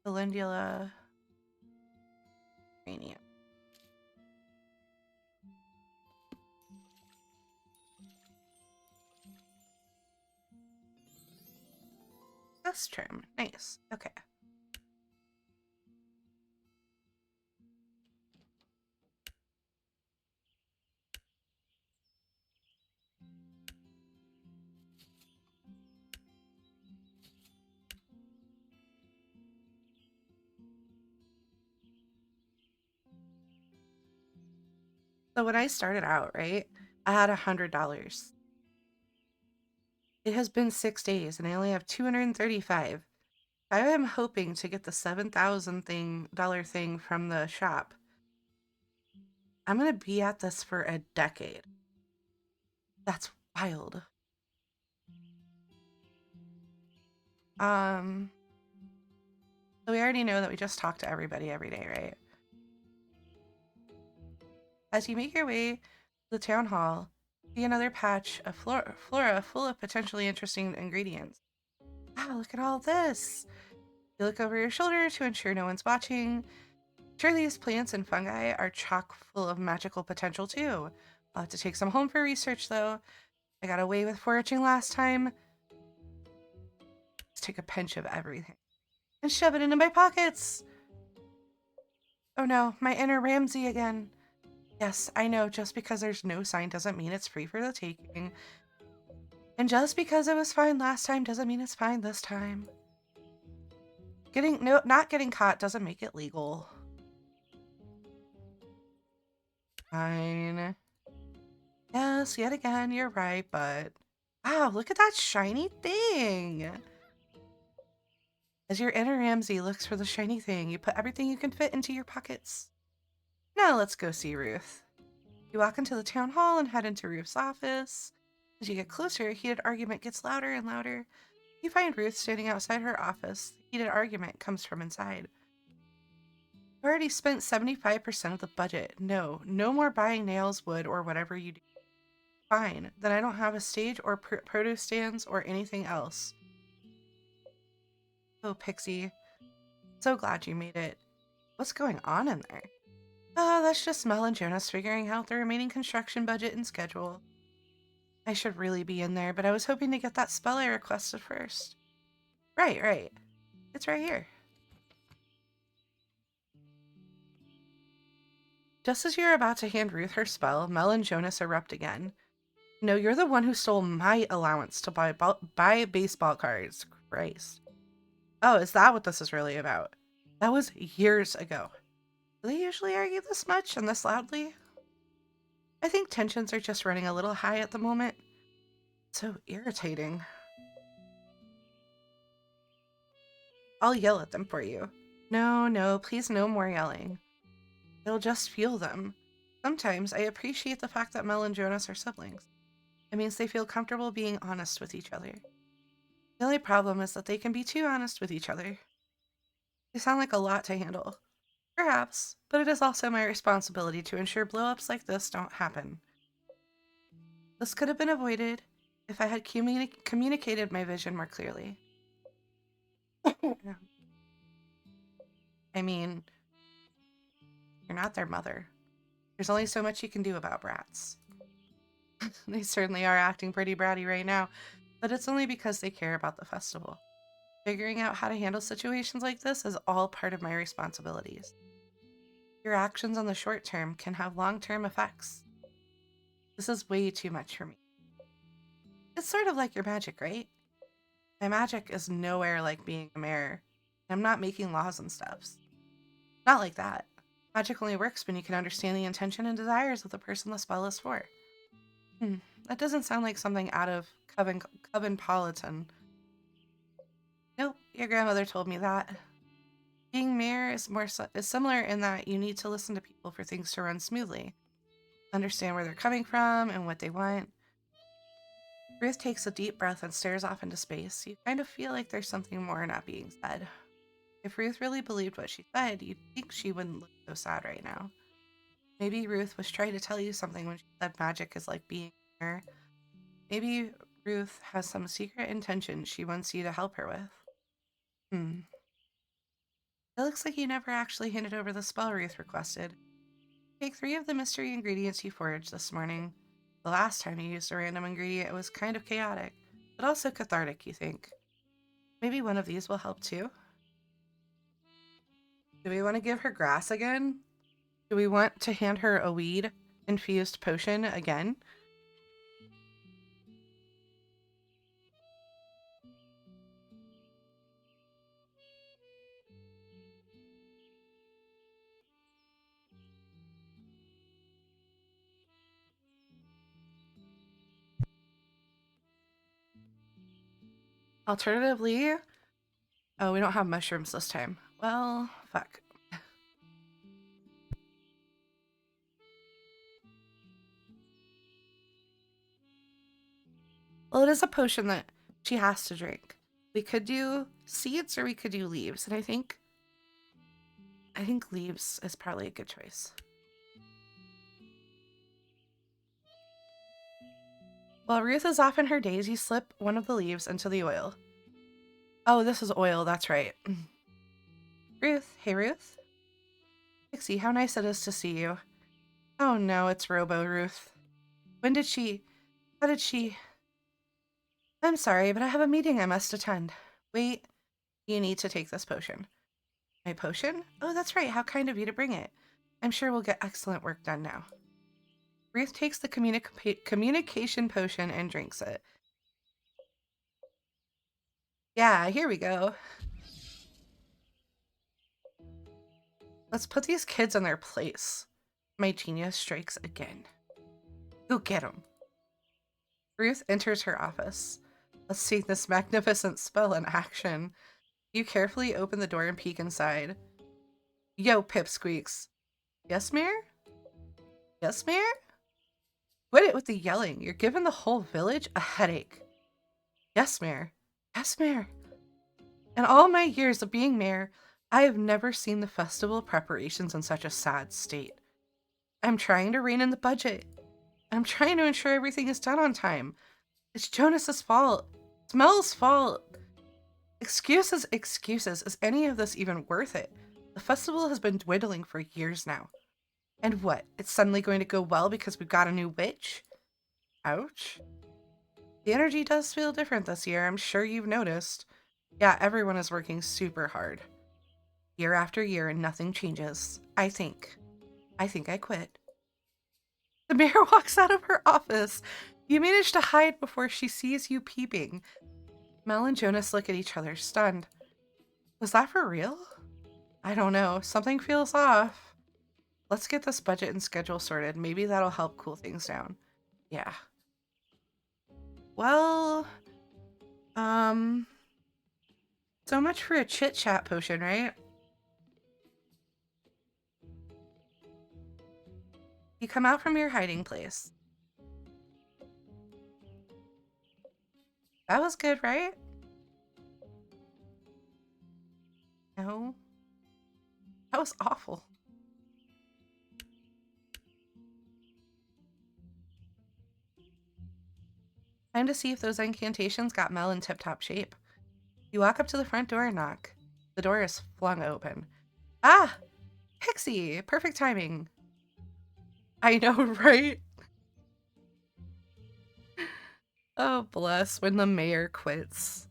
S1: Calendula. Uranium. Dust charm. Nice. Okay. So when I started out, right, I had $100. It has been 6 days and I only have 235. I am hoping to get the $7,000 thing from the shop. I'm gonna be at this for a decade. That's wild. Um, so we already know that we just talk to everybody every day, right? As you make your way to the town hall, see another patch of flora full of potentially interesting ingredients. Wow, look at all this! You look over your shoulder to ensure no one's watching. Sure, these plants and fungi are chock full of magical potential too. I'll have to take some home for research though. I got away with foraging last time. Let's take a pinch of everything and shove it into my pockets. Oh no, my inner Ramsay again. Yes, I know, just because there's no sign doesn't mean it's free for the taking. And just because it was fine last time doesn't mean it's fine this time. Not getting caught doesn't make it legal. Fine. Yes, yet again, you're right, but wow, look at that shiny thing. As your inner Ramsay looks for the shiny thing, you put everything you can fit into your pockets. Now let's go see Ruth. You walk into the town hall and head into Ruth's office. As you get closer, a heated argument gets louder and louder. You find Ruth standing outside her office. The heated argument comes from inside. You already spent 75% of the budget. No more buying nails, wood, or whatever you do. Fine, then I don't have a stage or produce stands or anything else. Oh, Pixie. So glad you made it. What's going on in there? That's just Mel and Jonas figuring out the remaining construction budget and schedule. I should really be in there, but I was hoping to get that spell I requested first. Right. It's right here. Just as you're about to hand Ruth her spell, Mel and Jonas erupt again. No, you're the one who stole my allowance to buy baseball cards. Christ. Oh, is that what this is really about? That was years ago. Do they usually argue this much and this loudly? I think tensions are just running a little high at the moment. So irritating. I'll yell at them for you. No, please no more yelling. It'll just fuel them. Sometimes I appreciate the fact that Mel and Jonas are siblings. It means they feel comfortable being honest with each other. The only problem is that they can be too honest with each other. They sound like a lot to handle. Perhaps, but it is also my responsibility to ensure blowups like this don't happen. This could have been avoided if I had communicated my vision more clearly. I mean, you're not their mother. There's only so much you can do about brats. They certainly are acting pretty bratty right now, but it's only because they care about the festival. Figuring out how to handle situations like this is all part of my responsibilities. Your actions on the short term can have long-term effects. This is way too much for me. It's sort of like your magic, right? My magic is nowhere like being a mayor. I'm not making laws and stuff. Not like that. Magic only works when you can understand the intention and desires of the person the spell is for. That doesn't sound like something out of Covenpolitan. Nope, your grandmother told me that. Being mayor is similar in that you need to listen to people for things to run smoothly, understand where they're coming from and what they want. Ruth takes a deep breath and stares off into space. You kind of feel like there's something more not being said. If Ruth really believed what she said, you'd think she wouldn't look so sad right now. Maybe Ruth was trying to tell you something when she said magic is like being here. Maybe Ruth has some secret intention she wants you to help her with. It looks like you never actually handed over the spell Ruth requested. Take 3 of the mystery ingredients you foraged this morning. The last time you used a random ingredient, it was kind of chaotic, but also cathartic, you think. Maybe one of these will help too? Do we want to give her grass again? Do we want to hand her a weed-infused potion again? Alternatively, oh, we don't have mushrooms this time. Well, fuck. Well, it is a potion that she has to drink. We could do seeds or we could do leaves, and I think leaves is probably a good choice. While Ruth is off in her days, you slip one of the leaves into the oil. Oh, this is oil, that's right. Ruth, hey Ruth. Pixie, how nice it is to see you. Oh no, it's Robo Ruth. How did she? I'm sorry, but I have a meeting I must attend. Wait, you need to take this potion. My potion? Oh, that's right, how kind of you to bring it. I'm sure we'll get excellent work done now. Ruth takes the communication potion and drinks it. Yeah, here we go. Let's put these kids in their place. My genius strikes again. Go get 'em. Ruth enters her office. Let's see this magnificent spell in action. You carefully open the door and peek inside. Yo, Pipsqueaks. Yes, Mayor? Yes, Mayor? Quit it with the yelling. You're giving the whole village a headache. Yes, Mayor. Yes, Mayor. In all my years of being mayor, I have never seen the festival preparations in such a sad state. I'm trying to rein in the budget. I'm trying to ensure everything is done on time. It's Jonas's fault. It's Mel's fault. Excuses, excuses. Is any of this even worth it? The festival has been dwindling for years now. And what? It's suddenly going to go well because we've got a new witch? Ouch. The energy does feel different this year. I'm sure you've noticed. Yeah, everyone is working super hard. Year after year and nothing changes. I think I quit. The mayor walks out of her office. You manage to hide before she sees you peeping. Mel and Jonas look at each other, stunned. Was that for real? I don't know. Something feels off. Let's get this budget and schedule sorted. Maybe that'll help cool things down. Yeah. Well, um, so much for a chit-chat potion, right? You come out from your hiding place. That was good, right? No. That was awful. Time to see if those incantations got Mel in tip-top shape. You walk up to the front door and knock. The door is flung open. Ah! Pixie! Perfect timing. I know, right? Oh, bless, when the mayor quits.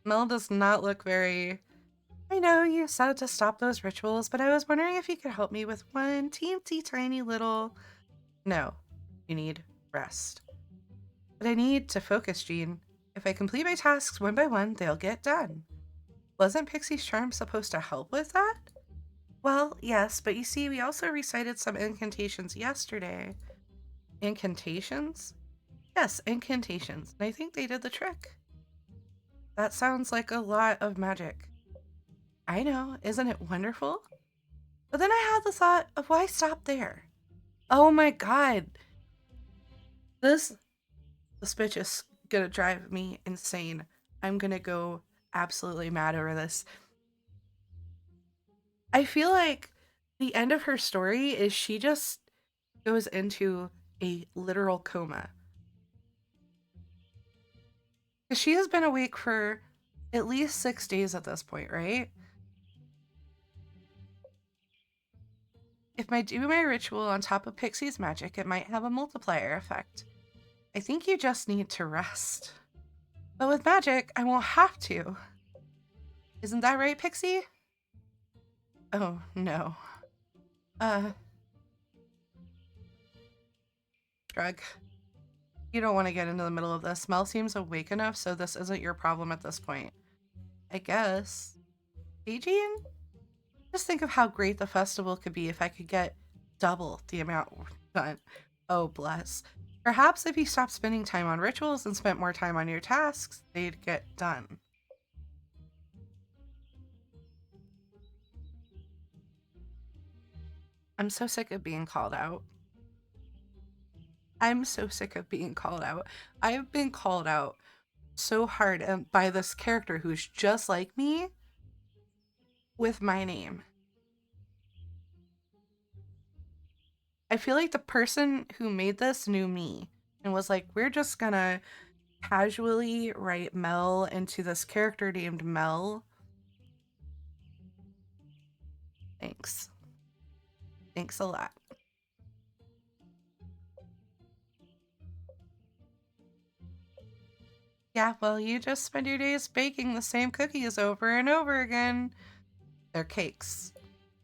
S1: Mel does not look very... I know you said to stop those rituals, but I was wondering if you could help me with one teensy tiny little... No, you need rest. But I need to focus, Jean. If I complete my tasks one by one, they'll get done. Wasn't Pixie's charm supposed to help with that? Well, yes, but you see, we also recited some incantations yesterday. Incantations? Yes, incantations. And I think they did the trick. That sounds like a lot of magic. I know, isn't it wonderful? But then I had the thought of why stop there? Oh my god. This bitch is gonna drive me insane. I'm gonna go absolutely mad over this. I feel like the end of her story is she just goes into a literal coma. She has been awake for at least 6 days at this point, right? If I do my ritual on top of Pixie's magic, it might have a multiplier effect. I think you just need to rest. But with magic, I won't have to. Isn't that right, Pixie? Oh, no. Uh, Shrug. You don't want to get into the middle of this. Mel seems awake enough, so this isn't your problem at this point. I guess. Hey, Jean? Just think of how great the festival could be if I could get double the amount done. Oh, bless. Perhaps if you stopped spending time on rituals and spent more time on your tasks, they'd get done. I'm so sick of being called out. I'm so sick of being called out. I've been called out so hard by this character who's just like me with my name. I feel like the person who made this knew me and was like, we're just gonna casually write Mel into this character named Mel. Thanks. Thanks a lot. Yeah, well, you just spend your days baking the same cookies over and over again. They're cakes.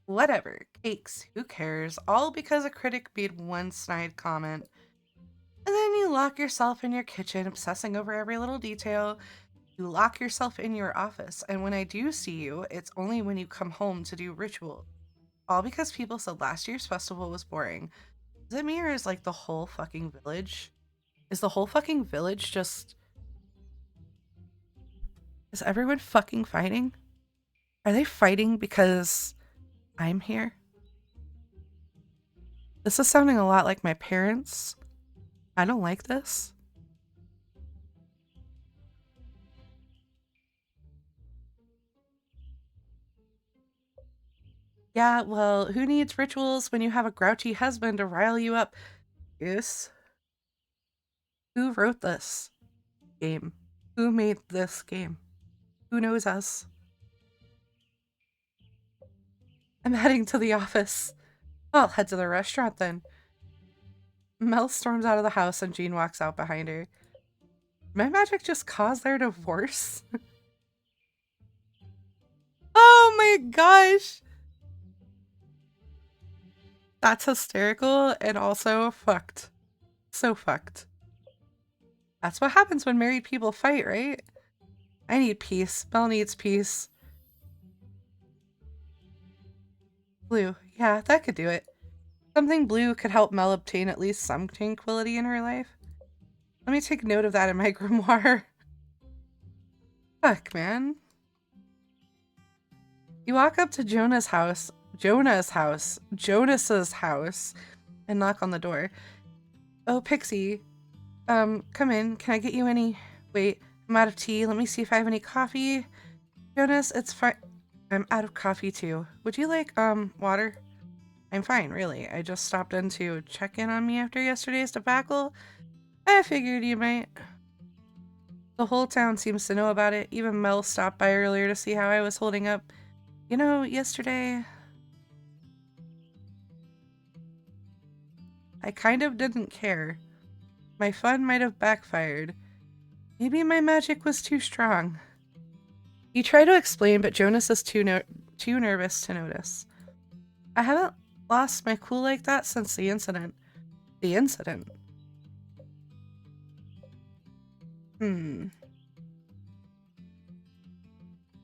S1: Whatever. Cakes. Who cares? All because a critic made one snide comment. And then you lock yourself in your kitchen, obsessing over every little detail. You lock yourself in your office, and when I do see you, it's only when you come home to do ritual. All because people said last year's festival was boring. Is it me or is like the whole fucking village? Is the whole fucking village just. Is everyone fucking fighting? Are they fighting because I'm here? This is sounding a lot like my parents. I don't like this. Yeah, well, who needs rituals when you have a grouchy husband to rile you up? Yes. Who wrote this game? Who made this game? Who knows us? I'm heading to the office. I'll head to the restaurant then. Mel storms out of the house and Jean walks out behind her. My magic just caused their divorce? Oh my gosh! That's hysterical and also fucked. So fucked. That's what happens when married people fight, right? I need peace. Mel needs peace. Blue. Yeah, that could do it. Something blue could help Mel obtain at least some tranquility in her life. Let me take note of that in my grimoire. Fuck, man. You walk up to Jonah's house, Jonas's house, and knock on the door. Oh, Pixie. Come in. Can I get you any? Wait, I'm out of tea. Let me see if I have any coffee. Jonas, it's fine. I'm out of coffee too. Would you like, water? I'm fine, really. I just stopped in to check in on me after yesterday's debacle. I figured you might. The whole town seems to know about it. Even Mel stopped by earlier to see how I was holding up. You know, yesterday, I kind of didn't care. My fun might have backfired. Maybe my magic was too strong. You try to explain, but Jonas is too nervous to notice. I haven't lost my cool like that since the incident. The incident? Hmm.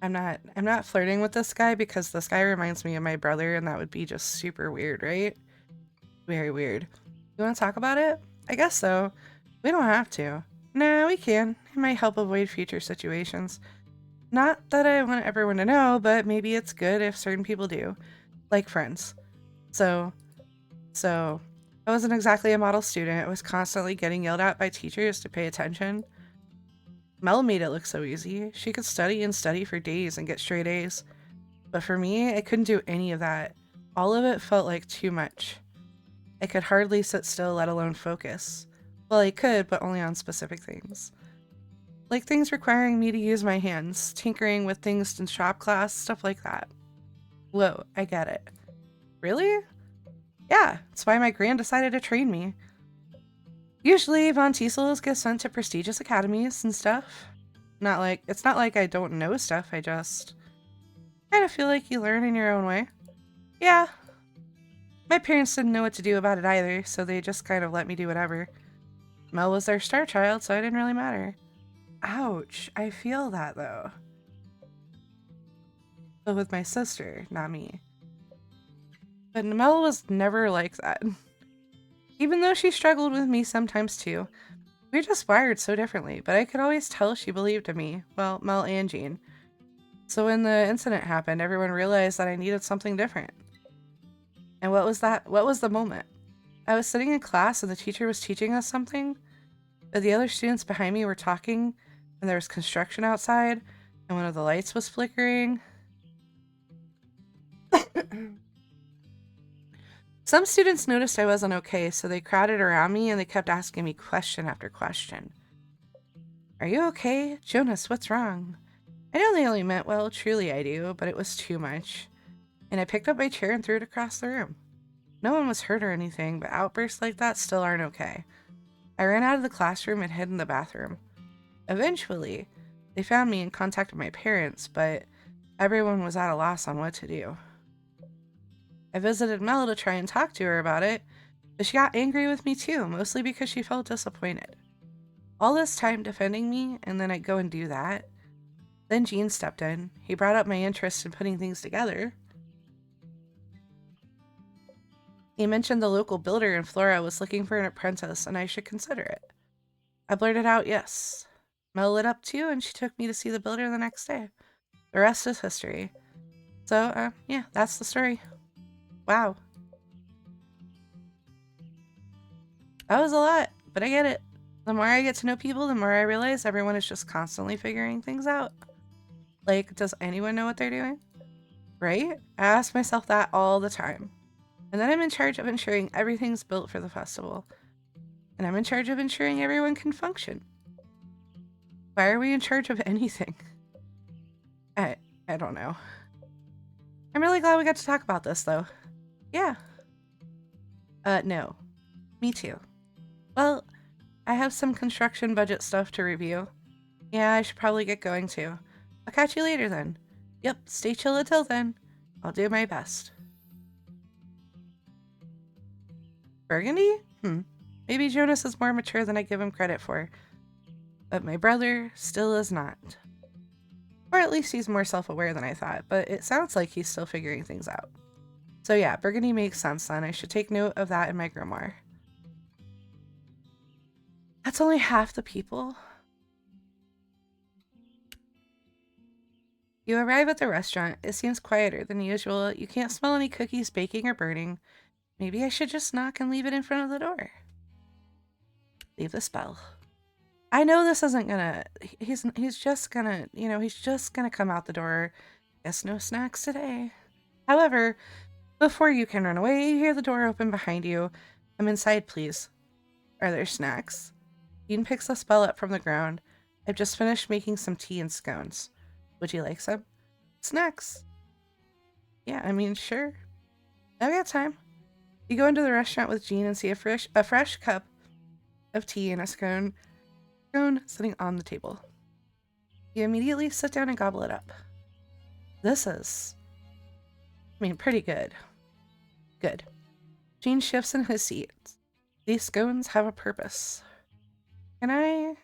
S1: I'm not flirting with this guy because this guy reminds me of my brother and that would be just super weird, right? Very weird. You want to talk about it? I guess so. We don't have to. No, we can. It might help avoid future situations. Not that I want everyone to know, but maybe it's good if certain people do. Like friends. So, so, I wasn't exactly a model student. I was constantly getting yelled at by teachers to pay attention. Mel made it look so easy. She could study and study for days and get straight A's. But for me, I couldn't do any of that. All of it felt like too much. I could hardly sit still, let alone focus. Well, I could, but only on specific things. Like things requiring me to use my hands, tinkering with things in shop class, stuff like that. Whoa, I get it. Really? Yeah, that's why my gran decided to train me. Usually, Von Tiesels get sent to prestigious academies and stuff. It's not like I don't know stuff, I just kind of feel like you learn in your own way. Yeah. My parents didn't know what to do about it either, so they just kind of let me do whatever. Mel was their star child, so it didn't really matter. Ouch, I feel that though. But with my sister, not me. But Mel was never like that. Even though she struggled with me sometimes too. We're just wired so differently, but I could always tell she believed in me. Well, Mel and Jean. So when the incident happened, everyone realized that I needed something different. And what was that? What was the moment? I was sitting in class and the teacher was teaching us something, but the other students behind me were talking, and there was construction outside, and one of the lights was flickering. Some students noticed I wasn't okay, so they crowded around me and they kept asking me question after question. Are you okay? Jonas, what's wrong? I know they only meant well, truly I do, but it was too much. And I picked up my chair and threw it across the room. No one was hurt or anything, but outbursts like that still aren't okay. I ran out of the classroom and hid in the bathroom. Eventually, they found me and contacted my parents, but everyone was at a loss on what to do. I visited Mel to try and talk to her about it, but she got angry with me too, mostly because she felt disappointed. All this time defending me, and then I'd go and do that. Then Gene stepped in. He brought up my interest in putting things together. He mentioned the local builder in Flora was looking for an apprentice and I should consider it. I blurted out yes. Mel lit up too, and she took me to see the builder the next day. The rest is history. So, yeah, that's the story. Wow. That was a lot, but I get it. The more I get to know people, the more I realize everyone is just constantly figuring things out. Like, does anyone know what they're doing? Right? I ask myself that all the time. And then I'm in charge of ensuring everything's built for the festival. And I'm in charge of ensuring everyone can function. Why are we in charge of anything? I don't know. I'm really glad we got to talk about this, though. Yeah. No. Me too. Well, I have some construction budget stuff to review. Yeah, I should probably get going too. I'll catch you later then. Yep, stay chill until then. I'll do my best. Burgundy? Maybe Jonas is more mature than I give him credit for. But my brother still is not. Or at least he's more self-aware than I thought, but it sounds like he's still figuring things out. So yeah, Burgundy makes sense then. I should take note of that in my grimoire. That's only half the people. You arrive at the restaurant. It seems quieter than usual. You can't smell any cookies baking or burning. Maybe I should just knock and leave it in front of the door. Leave the spell. I know this isn't gonna... He's just gonna... he's just gonna come out the door. Guess no snacks today. However, before you can run away, you hear the door open behind you. Come inside, please. Are there snacks? Dean picks the spell up from the ground. I've just finished making some tea and scones. Would you like some? Snacks. Yeah, I mean, sure. I've got time. You go into the restaurant with Jean and see a fresh cup of tea and a scone sitting on the table. You immediately sit down and gobble it up. This is, pretty good. Good. Jean shifts in his seat. These scones have a purpose. Can I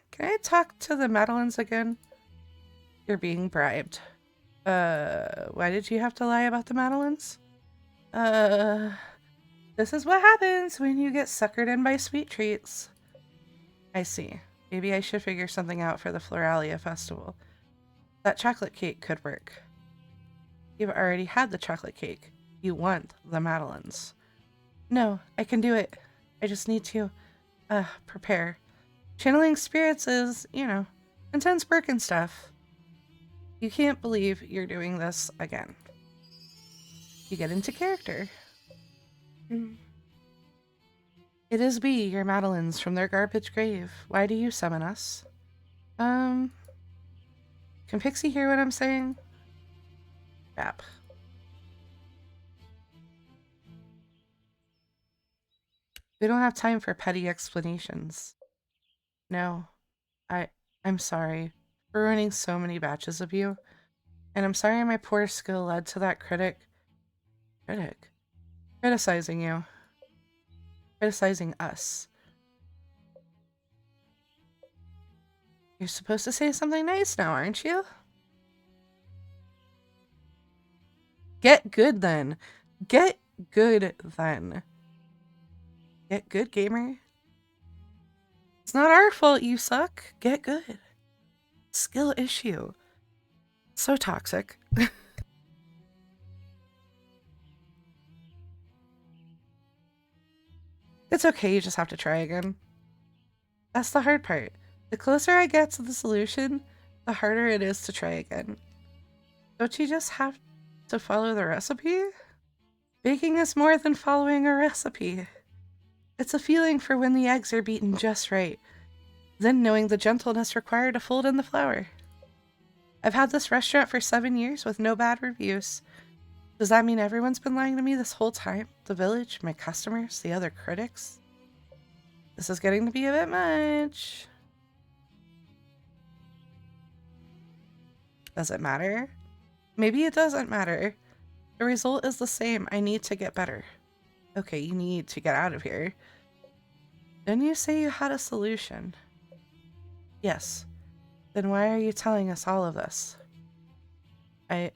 S1: talk to the Madeleines again? You're being bribed. Why did you have to lie about the Madeleines? This is what happens when you get suckered in by sweet treats. I see. Maybe I should figure something out for the Floralia Festival. That chocolate cake could work. You've already had the chocolate cake. You want the Madeleines. No, I can do it. I just need to, prepare. Channeling spirits is, intense work and stuff. You can't believe you're doing this again. You get into character. It is we, your Madeleines, from their garbage grave. Why do you summon us? Can Pixie hear what I'm saying? Crap. We don't have time for petty explanations. No, I'm sorry for ruining so many batches of you. And I'm sorry my poor skill led to that criticizing you. Criticizing us. You're supposed to say something nice now, aren't you? Get good then. Get good then. Get good, gamer. It's not our fault you suck. Get good. Skill issue. So toxic. It's okay, you just have to try again. That's the hard part. The closer I get to the solution, the harder it is to try again. Don't you just have to follow the recipe? Baking is more than following a recipe. It's a feeling for when the eggs are beaten just right, then knowing the gentleness required to fold in the flour. I've had this restaurant for 7 years with no bad reviews. Does that mean everyone's been lying to me this whole time? The village, my customers, the other critics? This is getting to be a bit much. Does it matter? Maybe it doesn't matter. The result is the same. I need to get better. Okay, you need to get out of here. Didn't you say you had a solution? Yes. Then why are you telling us all of this? I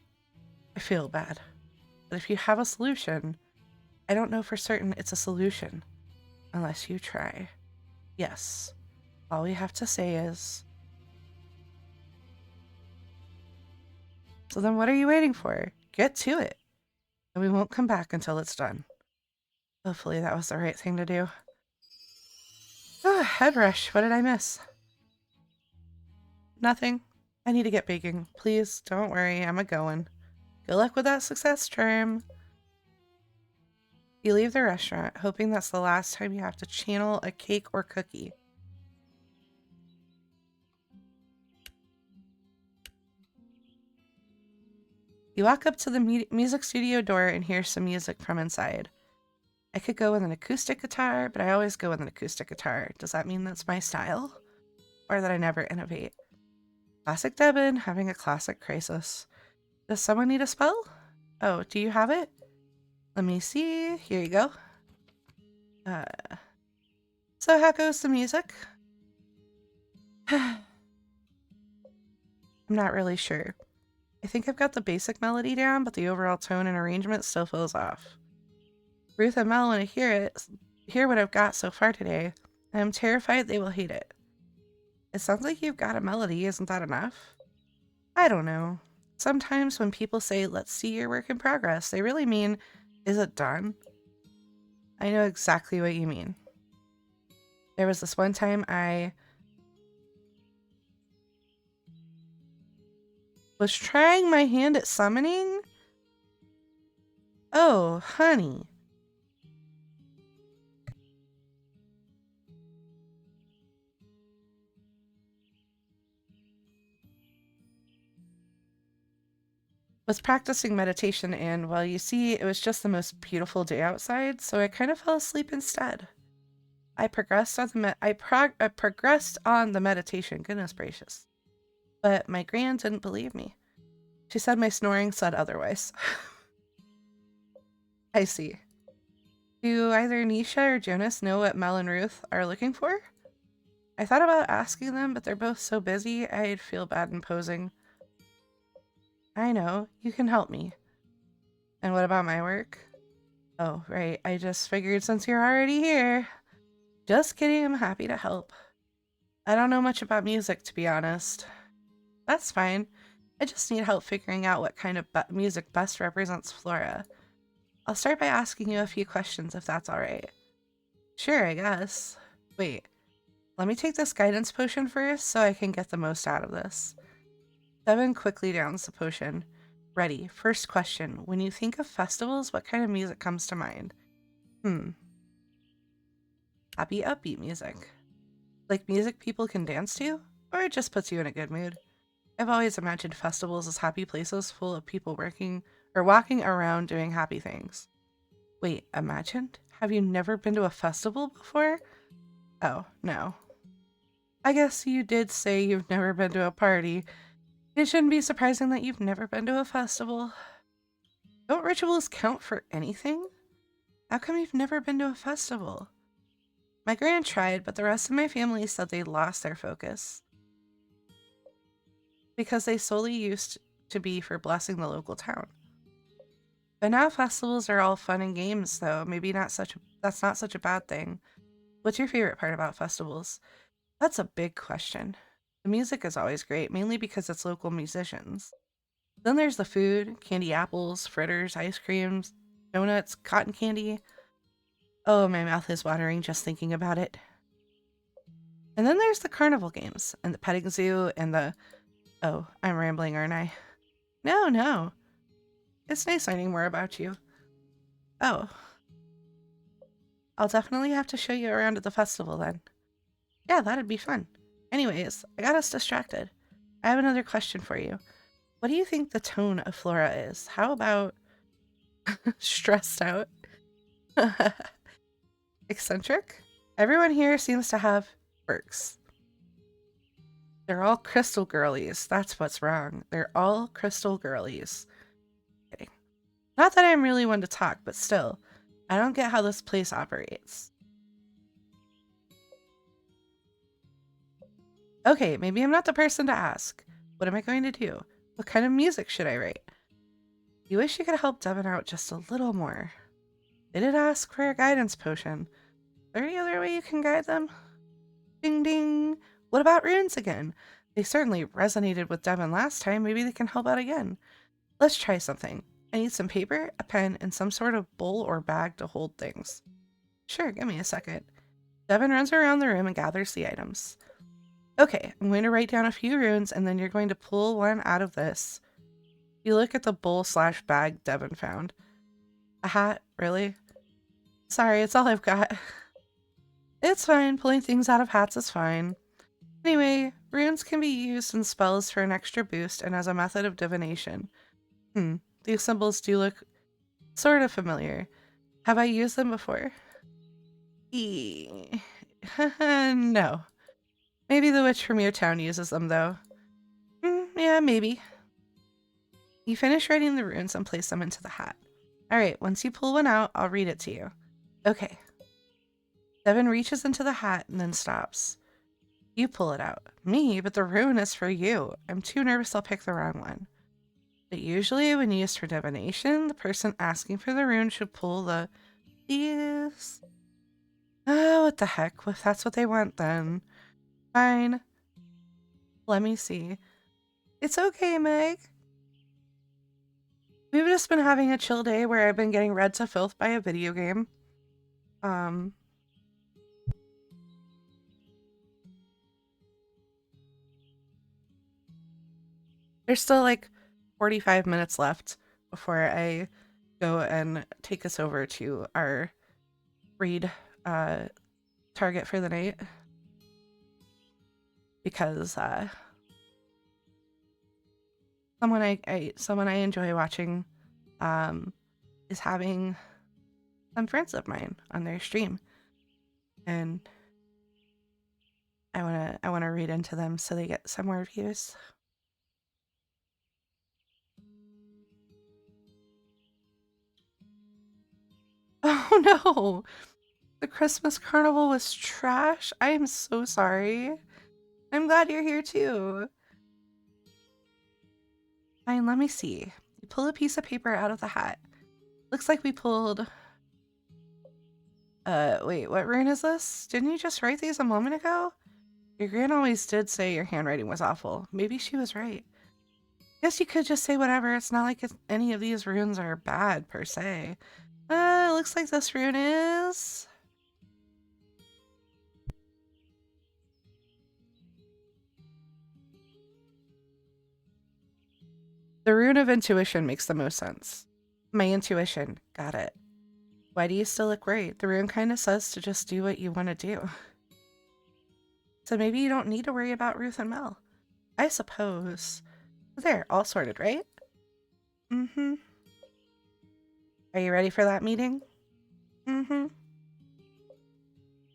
S1: feel bad. But if you have a solution, I don't know for certain it's a solution. Unless you try. Yes. All we have to say is... So then what are you waiting for? Get to it. And we won't come back until it's done. Hopefully that was the right thing to do. Oh, head rush. What did I miss? Nothing. I need to get baking. Please, don't worry. I'm a-going. Good luck with that success charm. You leave the restaurant, hoping that's the last time you have to channel a cake or cookie. You walk up to the music studio door and hear some music from inside. I could go with an acoustic guitar, but I always go with an acoustic guitar. Does that mean that's my style? Or that I never innovate? Classic Devin, having a classic crisis. Does someone need a spell? Oh, do you have it? Let me see. Here you go. So how goes the music? I'm not really sure. I think I've got the basic melody down, but the overall tone and arrangement still feels off. Ruth and Mel want to hear what I've got so far today. I'm terrified they will hate it. It sounds like you've got a melody, isn't that enough? I don't know. Sometimes when people say, let's see your work in progress, they really mean, is it done? I know exactly what you mean. There was this one time I was trying my hand at summoning. Oh, honey. Was practicing meditation, and well, you see, it was just the most beautiful day outside, so I kind of fell asleep instead. I progressed on the meditation. Goodness gracious. But my gran didn't believe me. She said my snoring said otherwise. I see. Do either Nisha or Jonas know what Mel and Ruth are looking for? I thought about asking them, but they're both so busy, I'd feel bad imposing. I know. You can help me. And what about my work? Oh, right. I just figured since you're already here. Just kidding. I'm happy to help. I don't know much about music, to be honest. That's fine. I just need help figuring out what kind of music best represents Flora. I'll start by asking you a few questions if that's alright. Sure, I guess. Wait, let me take this guidance potion first so I can get the most out of this. Devin quickly downs the potion. Ready. First question. When you think of festivals, what kind of music comes to mind? Happy upbeat music. Like music people can dance to? Or it just puts you in a good mood? I've always imagined festivals as happy places full of people working or walking around doing happy things. Wait, imagined? Have you never been to a festival before? Oh, no. I guess you did say you've never been to a party. It shouldn't be surprising that you've never been to a festival. Don't rituals count for anything? How come you've never been to a festival? My gran tried, but the rest of my family said they lost their focus. Because they solely used to be for blessing the local town. But now festivals are all fun and games, though. Maybe that's not such a bad thing. What's your favorite part about festivals? That's a big question. The music is always great, mainly because it's local musicians. Then there's the food, candy apples, fritters, ice creams, donuts, cotton candy. Oh, my mouth is watering just thinking about it. And then there's the carnival games, and the petting zoo, and the. Oh, I'm rambling, aren't I? No, no. It's nice learning more about you. Oh, I'll definitely have to show you around at the festival then. Yeah, that'd be fun. Anyways, I got us distracted. I have another question for you. What do you think the tone of Flora is? How about stressed out? Eccentric? Everyone here seems to have quirks. They're all crystal girlies. That's what's wrong. They're all crystal girlies. Kidding. Not that I'm really one to talk, but still, I don't get how this place operates. Okay, maybe I'm not the person to ask. What am I going to do? What kind of music should I write? You wish you could help Devin out just a little more. They did ask for a guidance potion. Is there any other way you can guide them? Ding ding. What about runes again? They certainly resonated with Devin last time. Maybe they can help out again. Let's try something. I need some paper, a pen, and some sort of bowl or bag to hold things. Sure, give me a second. Devin runs around the room and gathers the items. Okay, I'm going to write down a few runes, and then you're going to pull one out of this. You look at the bowl/bag Devin found. A hat? Really? Sorry, it's all I've got. It's fine. Pulling things out of hats is fine. Anyway, runes can be used in spells for an extra boost and as a method of divination. These symbols do look sort of familiar. Have I used them before? No. Maybe the witch from your town uses them, though. Yeah, maybe. You finish writing the runes and place them into the hat. Alright, once you pull one out, I'll read it to you. Okay. Devin reaches into the hat and then stops. You pull it out. Me? But the rune is for you. I'm too nervous I'll pick the wrong one. But usually when used for divination, the person asking for the rune should pull the these. Oh, what the heck? If that's what they want, then fine. Let me see. It's okay, Meg. We've just been having a chill day where I've been getting read to filth by a video game. There's still like 45 minutes left before I go and take us over to our read target for the night. Because someone I enjoy watching is having some friends of mine on their stream, and I wanna read into them so they get some more views. Oh no! The Christmas carnival was trash. I am so sorry. I'm glad you're here too. Fine, let me see. You pull a piece of paper out of the hat. Looks like we pulled. Wait, what rune is this? Didn't you just write these a moment ago? Your gran always did say your handwriting was awful. Maybe she was right. Guess you could just say whatever. It's not like any of these runes are bad, per se. Looks like this rune is... The rune of intuition makes the most sense. My intuition. Got it. Why do you still look worried? The rune kind of says to just do what you want to do. So maybe you don't need to worry about Ruth and Mel. I suppose. There, all sorted, right? Mm-hmm. Are you ready for that meeting? Mm-hmm.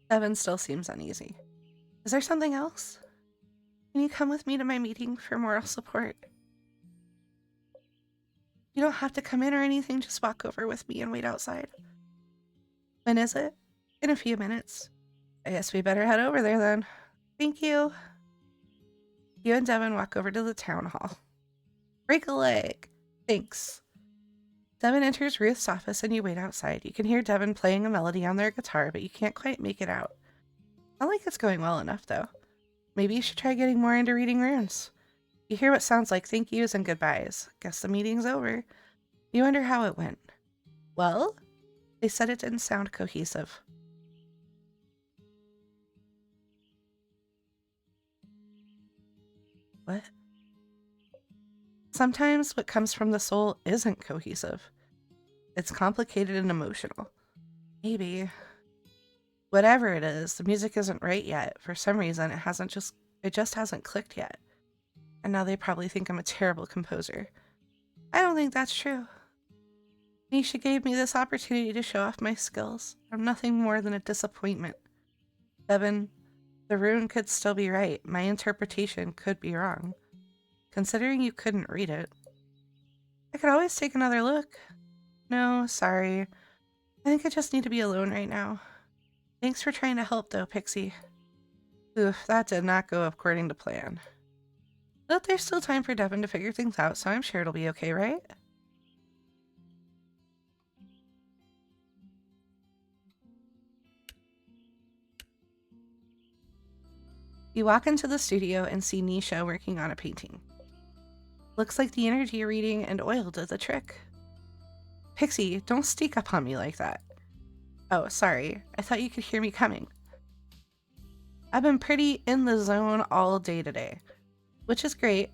S1: Devin still seems uneasy. Is there something else? Can you come with me to my meeting for moral support? You don't have to come in or anything, just walk over with me and wait outside. When is it? In a few minutes. I guess we better head over there then. Thank you. You and Devin walk over to the town hall. Break a leg. Thanks. Devin enters Ruth's office and you wait outside. You can hear Devin playing a melody on their guitar, but you can't quite make it out. Not like it's going well enough, though. Maybe you should try getting more into reading runes. You hear what sounds like thank yous and goodbyes. Guess the meeting's over. You wonder how it went. Well, they said it didn't sound cohesive. What? Sometimes what comes from the soul isn't cohesive. It's complicated and emotional. Maybe. Whatever it is, the music isn't right yet. For some reason, it just hasn't clicked yet. And now they probably think I'm a terrible composer. I don't think that's true. Nisha gave me this opportunity to show off my skills. I'm nothing more than a disappointment. Devin, the rune could still be right. My interpretation could be wrong. Considering you couldn't read it. I could always take another look. No, sorry. I think I just need to be alone right now. Thanks for trying to help, though, Pixie. Oof, that did not go according to plan. But there's still time for Devin to figure things out, so I'm sure it'll be okay, right? You walk into the studio and see Nisha working on a painting. Looks like the energy reading and oil did the trick. Pixie, don't sneak up on me like that. Oh, sorry. I thought you could hear me coming. I've been pretty in the zone all day today, which is great,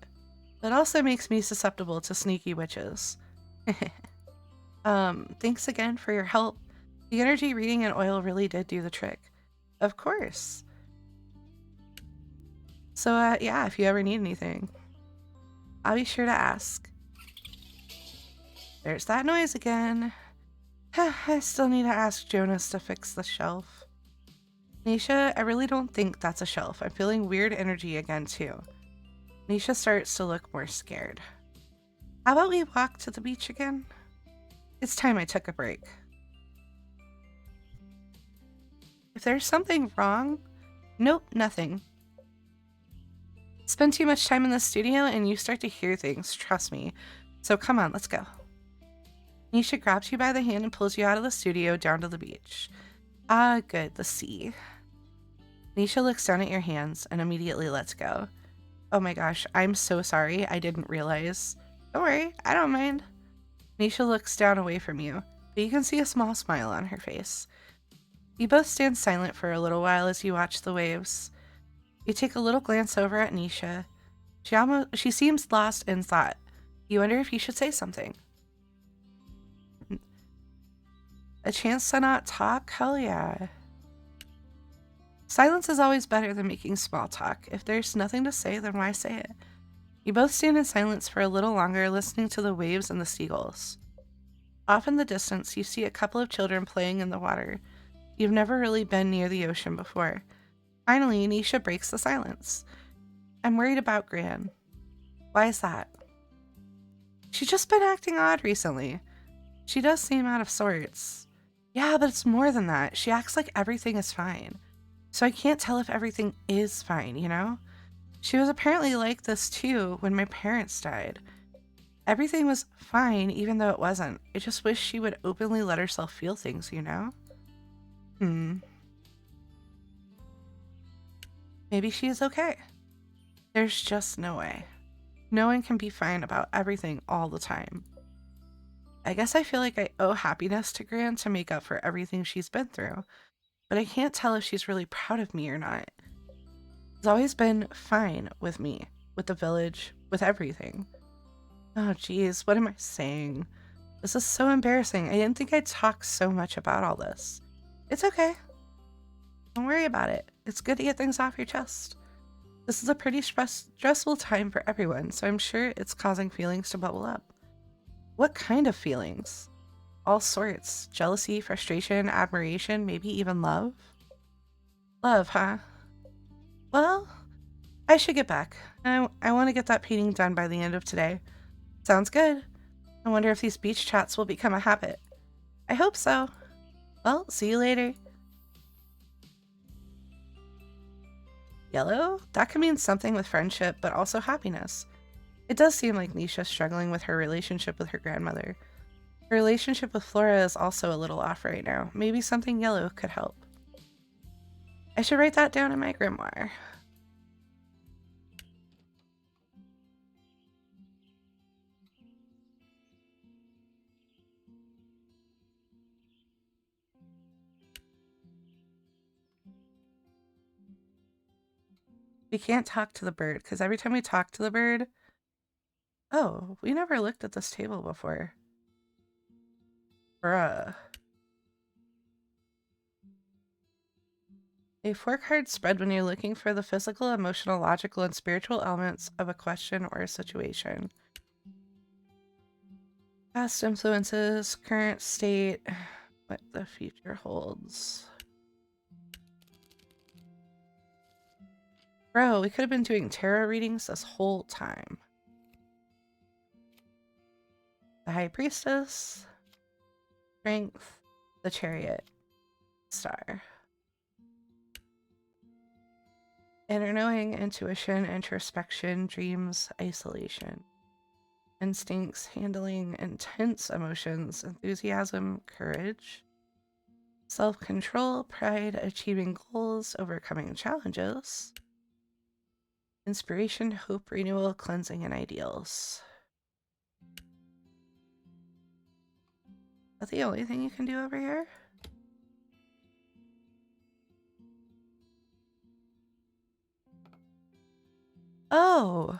S1: but also makes me susceptible to sneaky witches. Thanks again for your help. The energy reading and oil really did do the trick. Of course. So, yeah, if you ever need anything, I'll be sure to ask. There's that noise again. I still need to ask Jonas to fix the shelf. Nisha, I really don't think that's a shelf. I'm feeling weird energy again, too. Nisha starts to look more scared. How about we walk to the beach again? It's time I took a break. If there's something wrong... Nope, nothing. Spend too much time in the studio and you start to hear things, trust me. So come on, let's go. Nisha grabs you by the hand and pulls you out of the studio down to the beach. Ah, good, the sea. Nisha looks down at your hands and immediately lets go. Oh my gosh, I'm so sorry, I didn't realize. Don't worry, I don't mind. Nisha looks down away from you, but you can see a small smile on her face. You both stand silent for a little while as you watch the waves. You take a little glance over at Nisha. She seems lost in thought. You wonder if you should say something. A chance to not talk? Hell yeah. Silence is always better than making small talk. If there's nothing to say, then why say it? You both stand in silence for a little longer, listening to the waves and the seagulls. Off in the distance, you see a couple of children playing in the water. You've never really been near the ocean before. Finally, Nisha breaks the silence. I'm worried about Gran. Why is that? She's just been acting odd recently. She does seem out of sorts. Yeah, but it's more than that. She acts like everything is fine. So I can't tell if everything is fine, you know? She was apparently like this too when my parents died. Everything was fine even though it wasn't. I just wish she would openly let herself feel things, you know? Maybe she is okay. There's just no way. No one can be fine about everything all the time. I guess I feel like I owe happiness to Gran to make up for everything she's been through, but I can't tell if she's really proud of me or not. She's always been fine with me, with the village, with everything. Oh geez, what am I saying? This is so embarrassing. I didn't think I'd talk so much about all this. It's okay. Don't worry about it. It's good to get things off your chest. This is a pretty stressful time for everyone, so I'm sure it's causing feelings to bubble up. What kind of feelings? All sorts. Jealousy, frustration, admiration, maybe even love? Love, huh? Well, I should get back. I want to get that painting done by the end of today. Sounds good. I wonder if these beach chats will become a habit. I hope so. Well, see you later. Yellow? That could mean something with friendship, but also happiness. It does seem like Nisha's struggling with her relationship with her grandmother. Her relationship with Flora is also a little off right now. Maybe something yellow could help. I should write that down in my grimoire. We can't talk to the bird, because every time we talk to the bird... Oh, we never looked at this table before. Bruh. A 4-card spread when you're looking for the physical, emotional, logical, and spiritual elements of a question or a situation. Past influences, current state, what the future holds. Bro, we could have been doing tarot readings this whole time. The High Priestess, Strength, the Chariot, Star. Inner knowing, intuition, introspection, dreams, isolation. Instincts, handling intense emotions, enthusiasm, courage. Self-control, pride, achieving goals, overcoming challenges. Inspiration, hope, renewal, cleansing, and ideals. Is that the only thing you can do over here? Oh!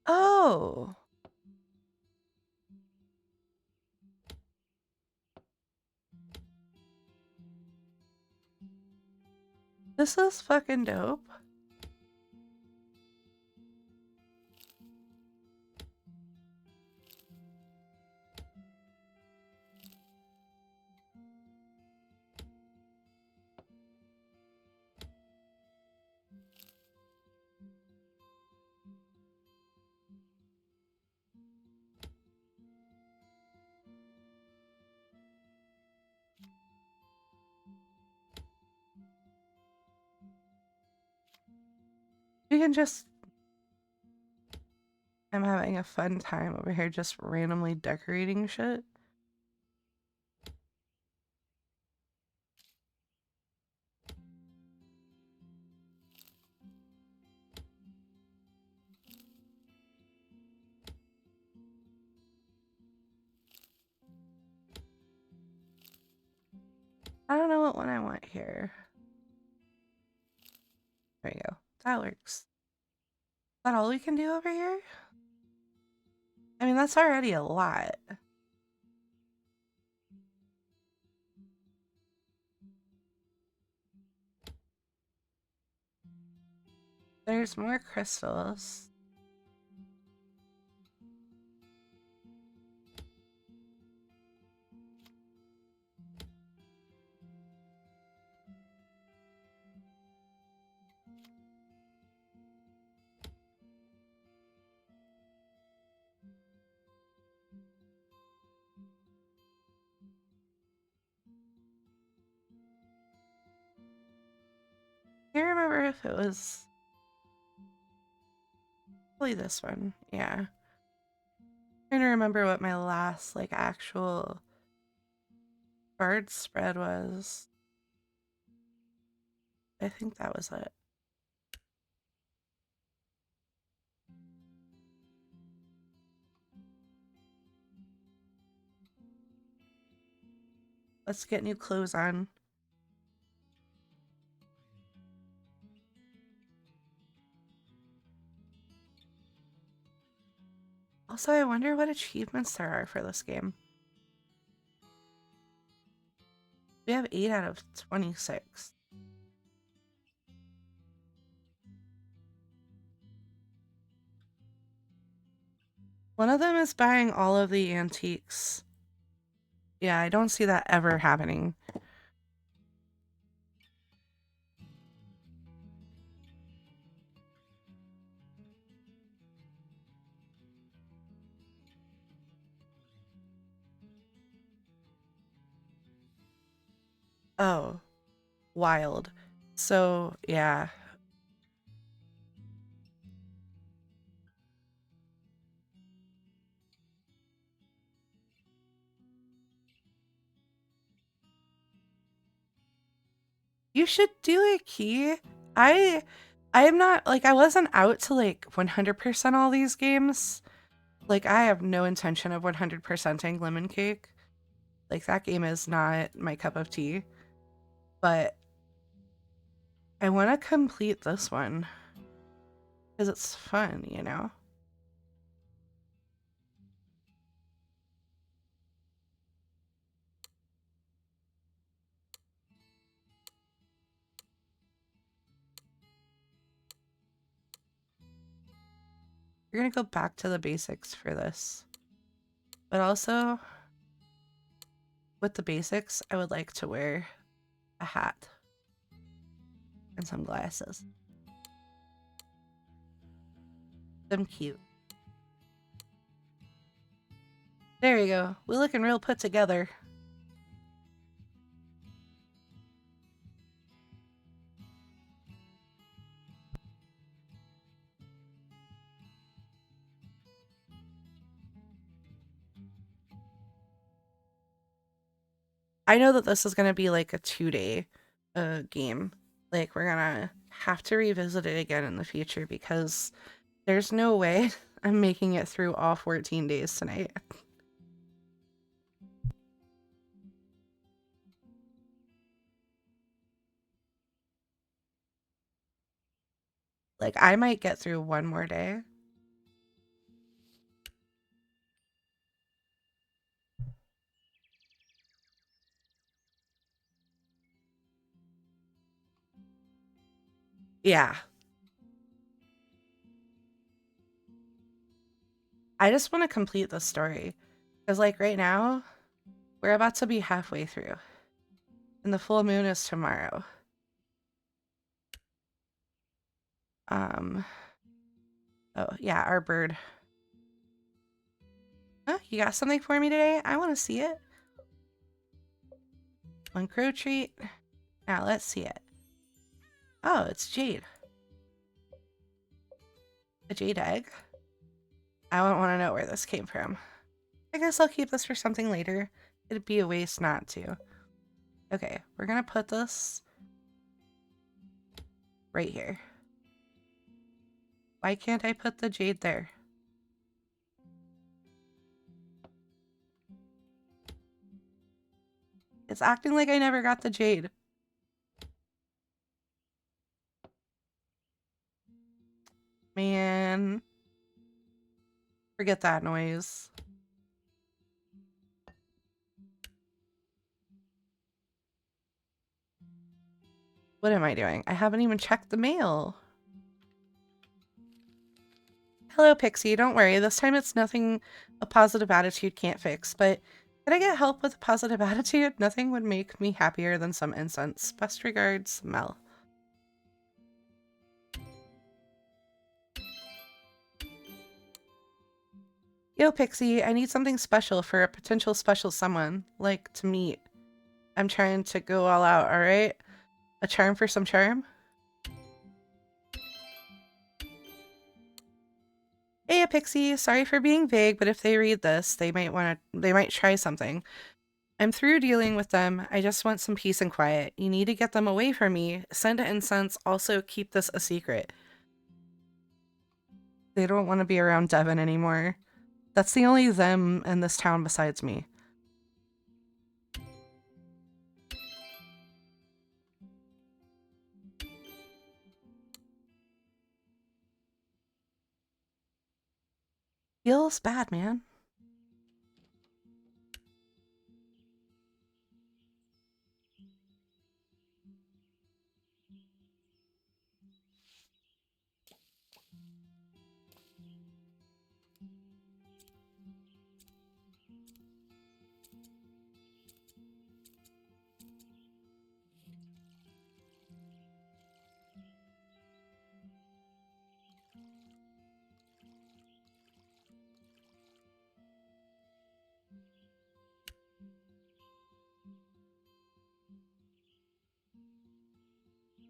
S1: Oh! This is fucking dope. We can just... I'm having a fun time over here just randomly decorating shit. I don't know what one I want here. There we go. That works. Is that all we can do over here? I mean, that's already a lot. There's more crystals. I can't remember if it was... Probably this one. Yeah. Trying to remember what my last, like, actual card spread was. I think that was it. Let's get new clothes on. Also, I wonder what achievements there are for this game. We have 8 out of 26. One of them is buying all of the antiques. Yeah, I don't see that ever happening. Oh, wild. So, yeah. You should do it, Key. I I am not like I wasn't out to like 100% all these games. Like I have no intention of 100%ing Lemon Cake. Like that game is not my cup of tea, but I want to complete this one because it's fun, you know? You're going to go back to the basics for this. But also, with the basics, I would like to wear a hat and some glasses. Them cute. There you go. We're looking real put together. I know that this is going to be like a 2-day game. Like, we're going to have to revisit it again in the future because there's no way I'm making it through all 14 days tonight. Like, I might get through one more day. Yeah. I just want to complete the story. Because, like, right now, we're about to be halfway through. And the full moon is tomorrow. Um, oh, yeah, our bird. Huh? You got something for me today? I want to see it. One crow treat. Now, let's see it. Oh, it's jade. A jade egg? I won't want to know where this came from. I guess I'll keep this for something later. It'd be a waste not to. Okay, we're gonna put this right here. Why can't I put the jade there? It's acting like I never got the jade. Man. Forget that noise. What am I doing? I haven't even checked the mail. Hello, Pixie. Don't worry. This time it's nothing a positive attitude can't fix. But could I get help with a positive attitude? Nothing would make me happier than some incense. Best regards, Mel. Yo, Pixie, I need something special for a potential special someone, like to meet. I'm trying to go all out, alright? A charm for some charm? Hey, Pixie, sorry for being vague, but if they read this, they might try something. I'm through dealing with them. I just want some peace and quiet. You need to get them away from me. Send incense. Also, keep this a secret. They don't want to be around Devin anymore. That's the only them in this town besides me. Feels bad, man.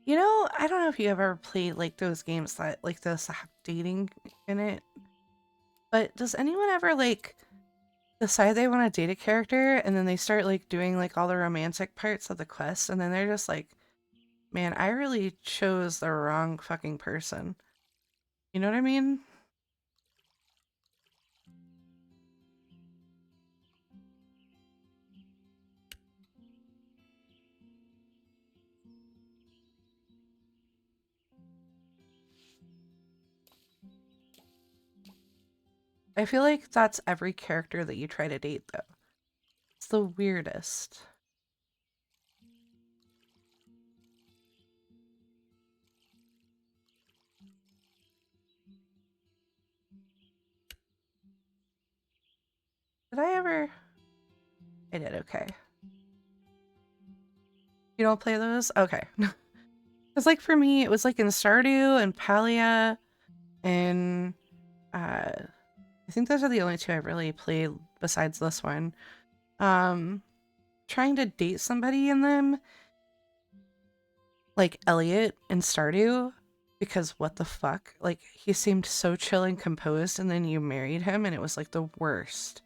S1: You know, I don't know if you ever played like those games that like this have dating in it, but does anyone ever like decide they want to date a character and then they start like doing like all the romantic parts of the quest and then they're just like, man, I really chose the wrong fucking person. You know what I mean? I feel like that's every character that you try to date though. It's the weirdest. Did I ever? I did, okay. You don't play those? Okay. Because like for me, it was like in Stardew and Palia and I think those are the only two I've really played besides this one. Um, Trying to date somebody in them, like Elliot in Stardew, because what the fuck? Like he seemed so chill and composed, and then you married him, and it was like the worst.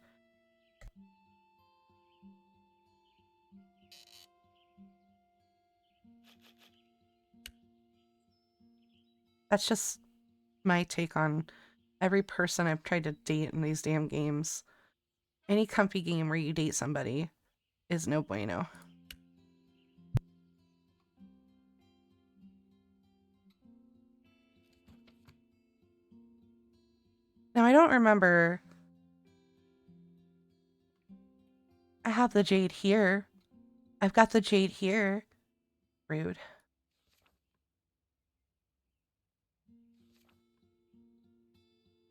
S1: That's just my take on every person I've tried to date in these damn games. Any comfy game where you date somebody is no bueno. Now I don't remember. I have the jade here. I've got the jade here. Rude.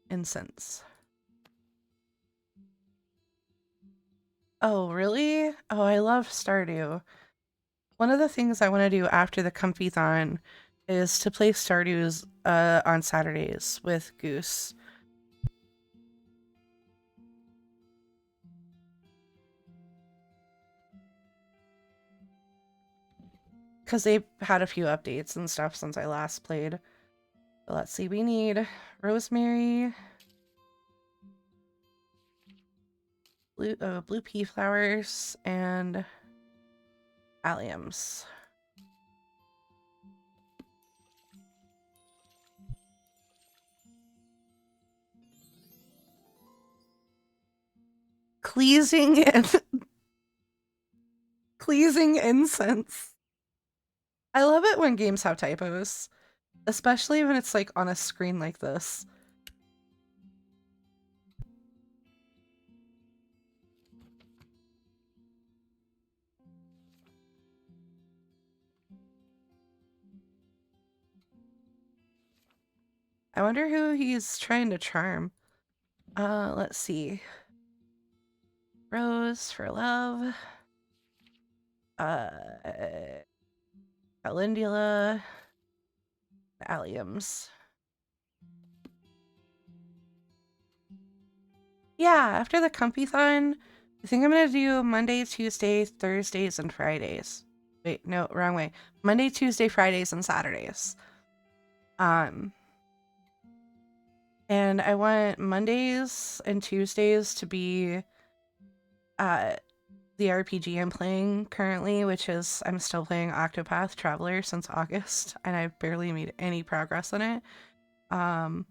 S1: Incense. Oh, really? Oh, I love Stardew. One of the things I want to do after the Comfython is to play Stardew's on Saturdays with Goose. Because they've had a few updates and stuff since I last played. But let's see, we need rosemary, blue pea flowers, and alliums. Pleasing and pleasing incense. I love it when games have typos, especially when it's like on a screen like this. I wonder who he's trying to charm. Let's see. Rose for love. Uh, Calendula. Alliums. Yeah, after the Comfython, I think I'm gonna do Monday, Tuesday, Thursdays, and Fridays. Wait, no, wrong way. Monday, Tuesday, Fridays, and Saturdays. Um, and I want Mondays and Tuesdays to be uh the RPG I'm playing currently, which is I'm still playing Octopath Traveler since August, and I've barely made any progress in it. Um,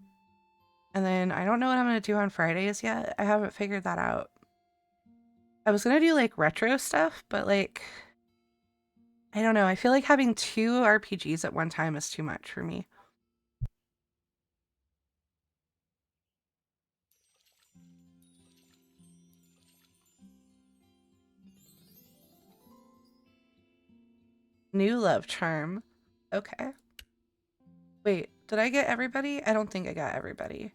S1: and then I don't know what I'm gonna do on Fridays yet. I haven't figured that out. I was gonna do like retro stuff, but like I don't know. I feel like having two RPGs at one time is too much for me. New love charm. Okay. Wait, did I get everybody? I don't think I got everybody.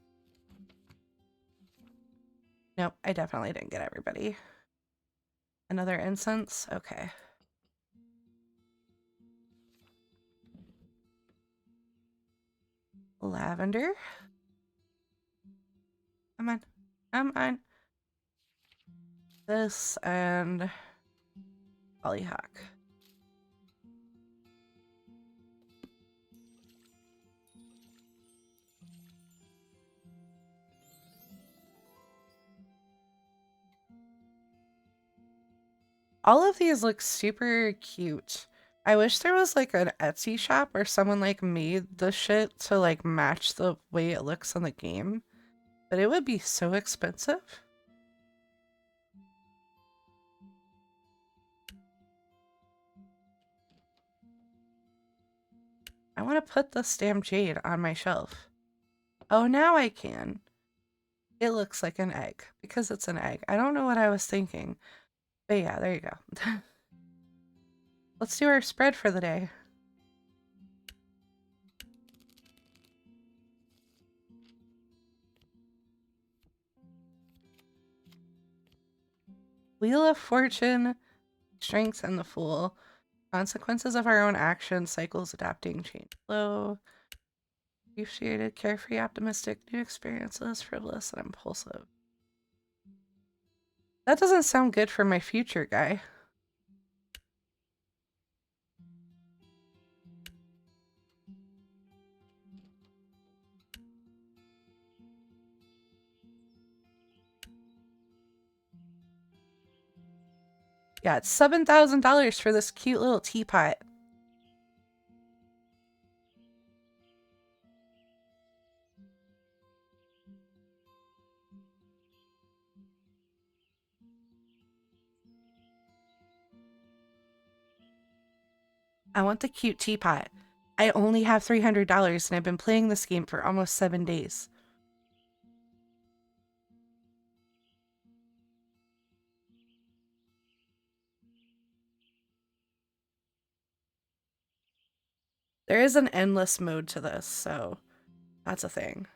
S1: Nope, I definitely didn't get everybody. Another incense? Okay. Lavender. Come on. Come on. This and hollyhock. All of these look super cute. I wish there was like an Etsy shop where someone like made the shit to like match the way it looks in the game, but it would be so expensive. I want to put this damn jade on my shelf. Oh, now I can. It looks like an egg because it's an egg. I don't know what I was thinking. But yeah, there you go. Let's do our spread for the day. Wheel of Fortune, Strength, and the Fool. Consequences of our own actions, cycles, adapting, change, flow. Appreciated, carefree, optimistic, new experiences, frivolous, and impulsive. That doesn't sound good for my future, guy. Yeah, it's $7,000 for this cute little teapot. I want the cute teapot. I only have $300 and I've been playing this game for almost 7 days. There is an endless mode to this, so that's a thing.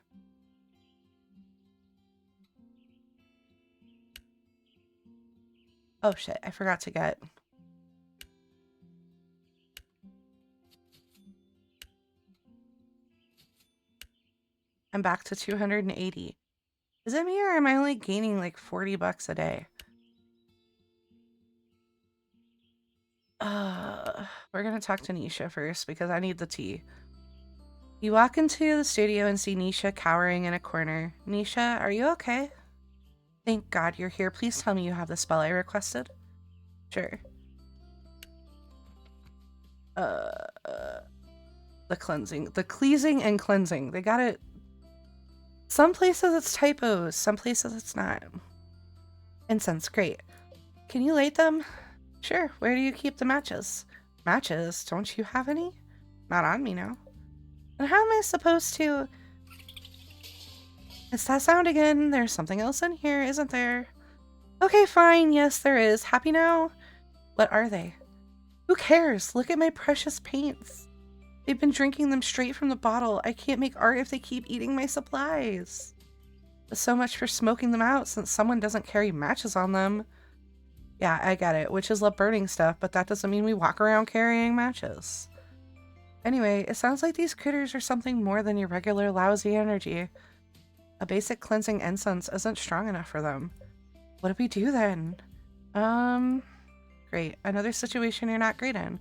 S1: Oh shit, I forgot to get... I'm back to 280. Is it me or am I only gaining like 40 bucks a day? We're gonna talk to Nisha first because I need the tea. You walk into the studio and see Nisha cowering in a corner. Nisha, are you okay? Thank God you're here. Please tell me you have the spell I requested. Sure. The cleansing. The cleansing and cleansing. They got it. Some places it's typos, some places it's not. Incense, great. Can you light them? Sure. Where do you keep the matches? Matches? Don't you have any? Not on me now. And how am I supposed to... It's that sound again. There's something else in here, isn't there? Okay, fine. Yes, there is. Happy now? What are they? Who cares? Look at my precious paints. They've been drinking them straight from the bottle. I can't make art if they keep eating my supplies. So much for smoking them out since someone doesn't carry matches on them. Yeah, I get it. Witches love burning stuff, but that doesn't mean we walk around carrying matches. Anyway, it sounds like these critters are something more than your regular lousy energy. A basic cleansing incense isn't strong enough for them. What do we do then? Great. Another situation you're not great in.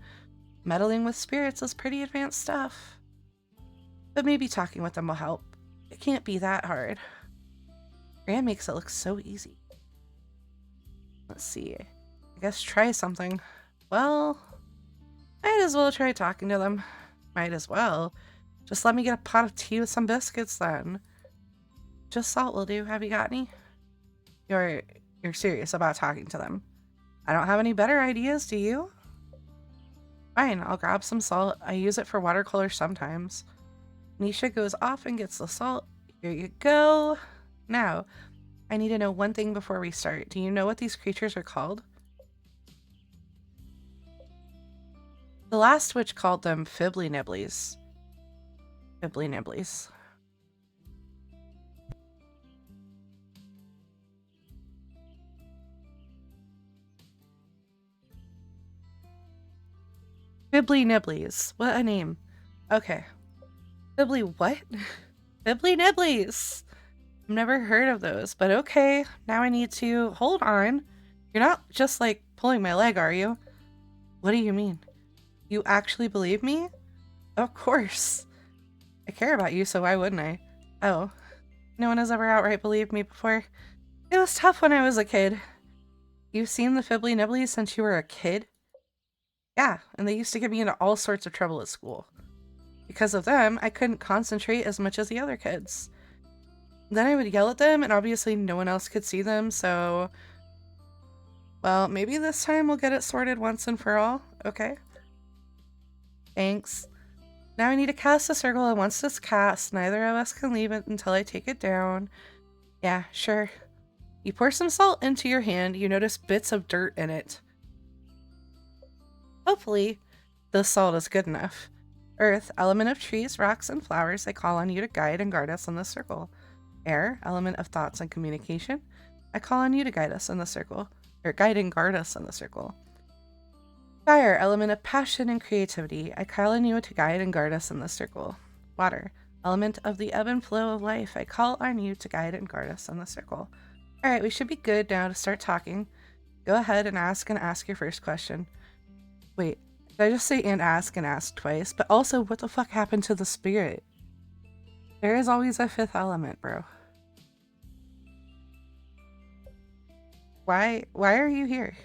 S1: Meddling with spirits is pretty advanced stuff. But maybe talking with them will help. It can't be that hard. Gran makes it look so easy. Let's see. I guess try something. Well, might as well try talking to them. Might as well. Just let me get a pot of tea with some biscuits then. Just salt will do. Have you got any? You're serious about talking to them. I don't have any better ideas, do you? Fine, I'll grab some salt. I use it for watercolor sometimes. Nisha goes off and gets the salt. Here you go. Now, I need to know one thing before we start. Do you know what these creatures are called? The last witch called them Fibbly Nibblies. Fibbly Nibblies. Fibbly Nibblies. What a name. Okay. Fibbly what? Fibbly Nibblies. I've never heard of those, but okay. Now I need to... Hold on. You're not just, like, pulling my leg, are you? What do you mean? You actually believe me? Of course. I care about you, so why wouldn't I? Oh. No one has ever outright believed me before. It was tough when I was a kid. You've seen the Fibbly Nibblies since you were a kid? Yeah, and they used to get me into all sorts of trouble at school. Because of them, I couldn't concentrate as much as the other kids. Then I would yell at them, and obviously no one else could see them, so... Well, maybe this time we'll get it sorted once and for all, okay? Thanks. Now I need to cast a circle, and once it's cast, neither of us can leave it until I take it down. Yeah, sure. You pour some salt into your hand, you notice bits of dirt in it. Hopefully, the salt is good enough. Earth, element of trees, rocks, and flowers, I call on you to guide and guard us in the circle. Air, element of thoughts and communication, I call on you to guide us in the circle. Or guide and guard us in the circle. Fire, element of passion and creativity, I call on you to guide and guard us in the circle. Water, element of the ebb and flow of life, I call on you to guide and guard us in the circle. Alright, we should be good now to start talking. Go ahead and ask your first question. Wait, did I just say and ask twice? But also, what the fuck happened to the spirit? There is always a fifth element, bro. Why are you here?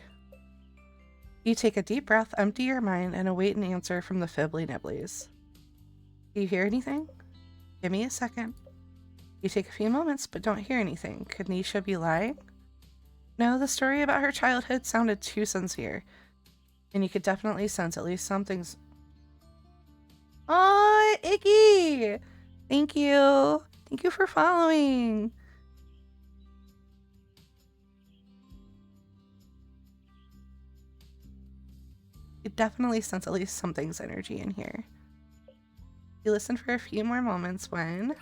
S1: You take a deep breath, empty your mind, and await an answer from the Fibbly Nibblies. Do you hear anything? Give me a second. You take a few moments, but don't hear anything. Could Nisha be lying? No, the story about her childhood sounded too sincere. And you could definitely sense at least something's... Aw, Icky! Thank you. Thank you for following. You definitely sense at least something's energy in here. You listen for a few more moments when...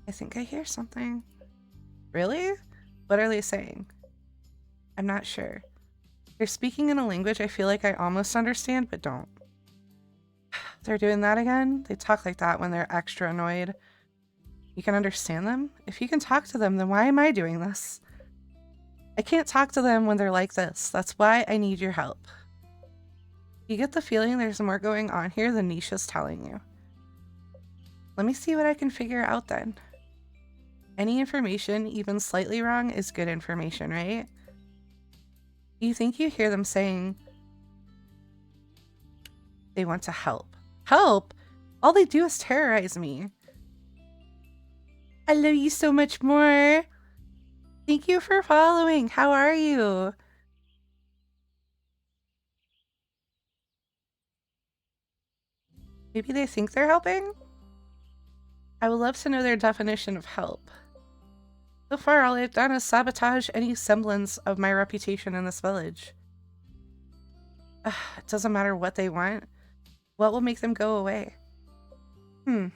S1: I think I hear something. Really? What are they saying? I'm not sure. They're speaking in a language I feel like I almost understand, but don't. They're doing that again? They talk like that when they're extra annoyed. You can understand them? If you can talk to them, then why am I doing this? I can't talk to them when they're like this. That's why I need your help. You get the feeling there's more going on here than Nisha's telling you. Let me see what I can figure out then. Any information, even slightly wrong, is good information, right? You think you hear them saying they want to help. Help? All they do is terrorize me. I love you so much more. Thank you for following. How are you? Maybe they think they're helping? I would love to know their definition of help. So far, all I've done is sabotage any semblance of my reputation in this village. It doesn't matter what they want. What will make them go away? You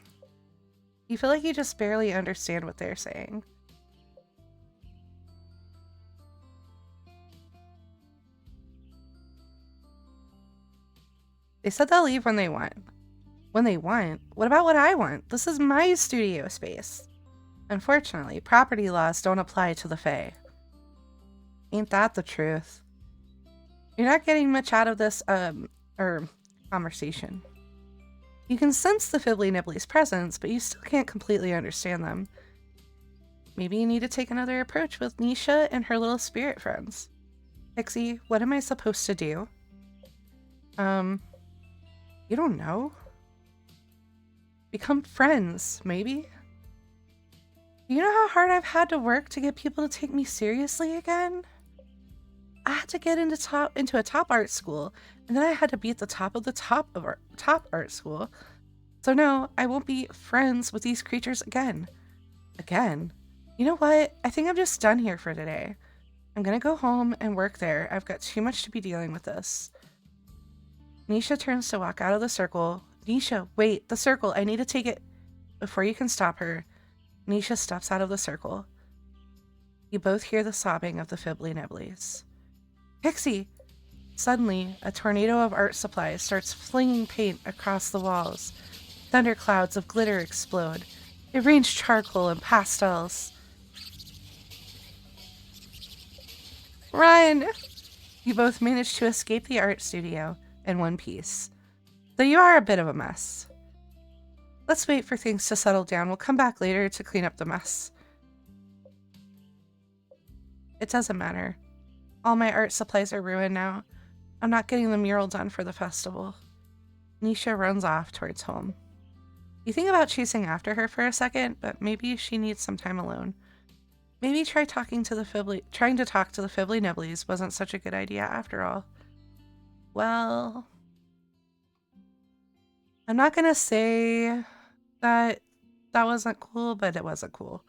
S1: feel like you just barely understand what they're saying. They said they'll leave when they want. When they want? What about what I want? This is my studio space. Unfortunately, property laws don't apply to the Fae. Ain't that the truth? You're not getting much out of this, conversation. You can sense the Fibbly Nibblies' presence, but you still can't completely understand them. Maybe you need to take another approach with Nisha and her little spirit friends. Pixie, what am I supposed to do? You don't know? Become friends, maybe? You know how hard I've had to work to get people to take me seriously again? I had to get into a top art school, and then I had to be at the top of the top art school. So no, I won't be friends with these creatures again. Again? You know what? I think I'm just done here for today. I'm gonna go home and work there. I've got too much to be dealing with this. Nisha turns to walk out of the circle. Nisha, wait, the circle. I need to take it before you can stop her. Nisha steps out of the circle. You both hear the sobbing of the Fibbly Nibblies. Pixie! Suddenly, a tornado of art supplies starts flinging paint across the walls. Thunderclouds of glitter explode. It rains charcoal and pastels. Run! You both manage to escape the art studio in one piece. Though you are a bit of a mess. Let's wait for things to settle down. We'll come back later to clean up the mess. It doesn't matter. All my art supplies are ruined now. I'm not getting the mural done for the festival. Nisha runs off towards home. You think about chasing after her for a second, but maybe she needs some time alone. Maybe trying to talk to the Fibbly Nibblies wasn't such a good idea after all. Well, I'm not gonna say that that wasn't cool, but it wasn't cool.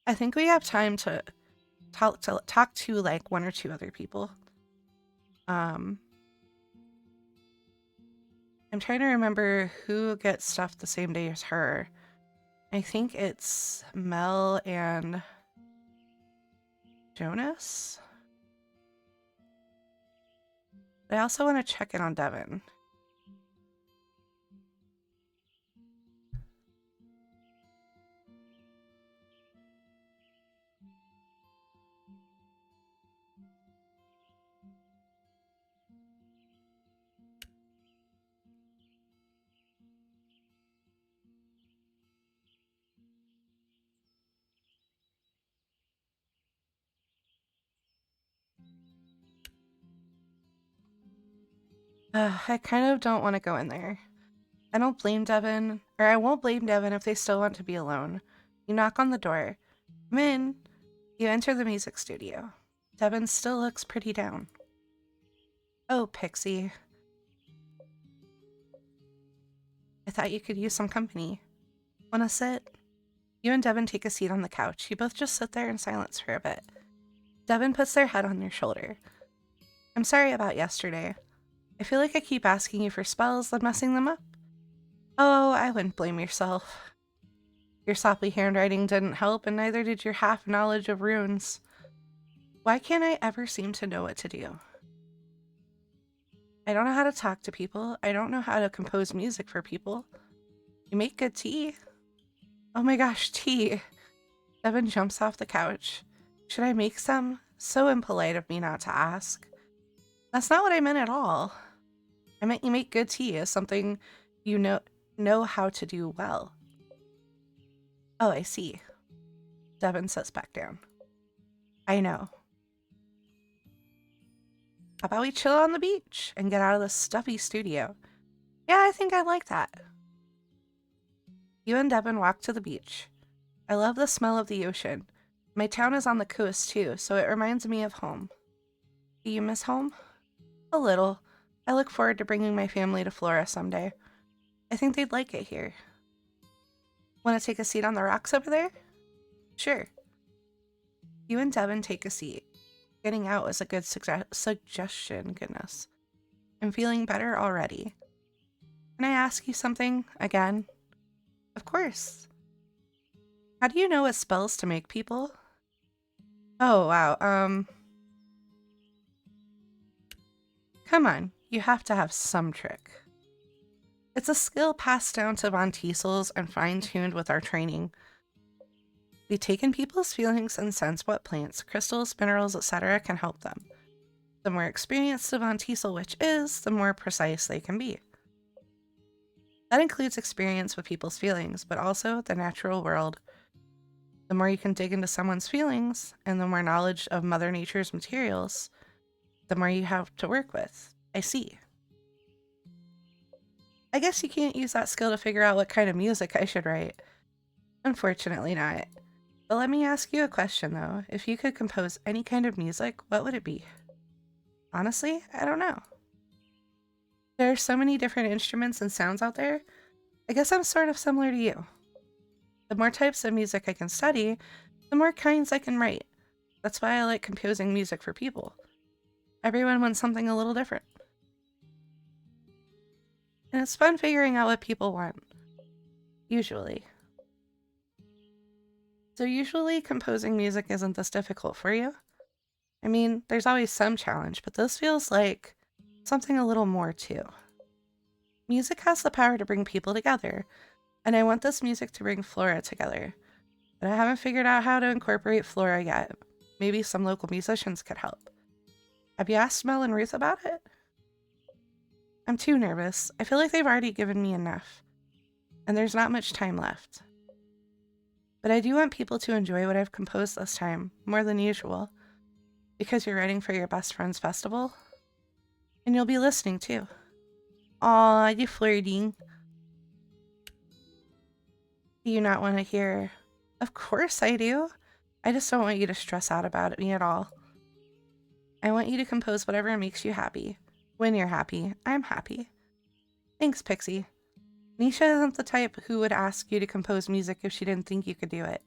S1: I think we have time to talk to like one or two other people. Um, I'm trying to remember who gets stuff the same day as her. I think it's Mel and Jonas. I also want to check in on Devin. I kind of don't want to go in there. I don't blame Devin, or I won't blame Devin if they still want to be alone. You knock on the door. Come in. You enter the music studio. Devin still looks pretty down. Oh, Pixie. I thought you could use some company. Wanna sit? You and Devin take a seat on the couch. You both just sit there in silence for a bit. Devin puts their head on your shoulder. I'm sorry about yesterday. I feel like I keep asking you for spells and messing them up. Oh, I wouldn't blame yourself. Your soppy handwriting didn't help, and neither did your half knowledge of runes. Why can't I ever seem to know what to do? I don't know how to talk to people. I don't know how to compose music for people. You make good tea. Oh my gosh, tea. Devin jumps off the couch. Should I make some? So impolite of me not to ask. That's not what I meant at all. I meant you make good tea as something you know how to do well. Oh, I see. Devin sits back down. I know. How about we chill on the beach and get out of this stuffy studio? Yeah, I think I'd like that. You and Devin walk to the beach. I love the smell of the ocean. My town is on the coast too, so it reminds me of home. Do you miss home? A little. I look forward to bringing my family to Flora someday. I think they'd like it here. Want to take a seat on the rocks over there? Sure. You and Devin take a seat. Getting out was a good suggestion, goodness. I'm feeling better already. Can I ask you something again? Of course. How do you know what spells to make people? Oh, wow, come on, you have to have some trick. It's a skill passed down to Von Teasels and fine-tuned with our training. We take in people's feelings and sense what plants, crystals, minerals, etc. can help them. The more experienced a Von Teasel witch is, the more precise they can be. That includes experience with people's feelings, but also the natural world. The more you can dig into someone's feelings, and the more knowledge of Mother Nature's materials, the more you have to work with. I see. I guess you can't use that skill to figure out what kind of music I should write. Unfortunately not. But let me ask you a question though. If you could compose any kind of music, what would it be? Honestly, I don't know. There are so many different instruments and sounds out there. I guess I'm sort of similar to you. The more types of music I can study, the more kinds I can write. That's why I like composing music for people. Everyone wants something a little different. And it's fun figuring out what people want. Usually. So usually composing music isn't this difficult for you? I mean, there's always some challenge, but this feels like something a little more too. Music has the power to bring people together. And I want this music to bring Flora together. But I haven't figured out how to incorporate Flora yet. Maybe some local musicians could help. Have you asked Mel and Ruth about it? I'm too nervous. I feel like they've already given me enough. And there's not much time left. But I do want people to enjoy what I've composed this time, more than usual. Because you're writing for your best friend's festival. And you'll be listening too. Aw, you flirting. Do you not want to hear? Of course I do. I just don't want you to stress out about me at all. I want you to compose whatever makes you happy. When you're happy, I'm happy. Thanks, Pixie. Nisha isn't the type who would ask you to compose music if she didn't think you could do it.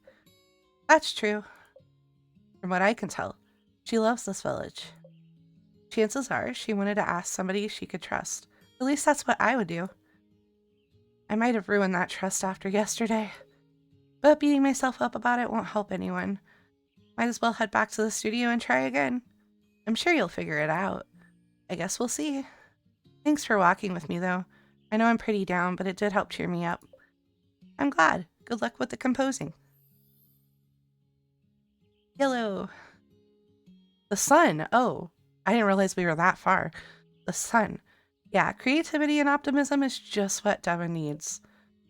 S1: That's true. From what I can tell, she loves this village. Chances are she wanted to ask somebody she could trust. At least that's what I would do. I might have ruined that trust after yesterday. But beating myself up about it won't help anyone. Might as well head back to the studio and try again. I'm sure you'll figure it out. I guess we'll see. Thanks for walking with me, though. I know I'm pretty down, but it did help cheer me up. I'm glad. Good luck with the composing. Hello. The sun. Oh, I didn't realize we were that far. The sun. Yeah, creativity and optimism is just what Devin needs.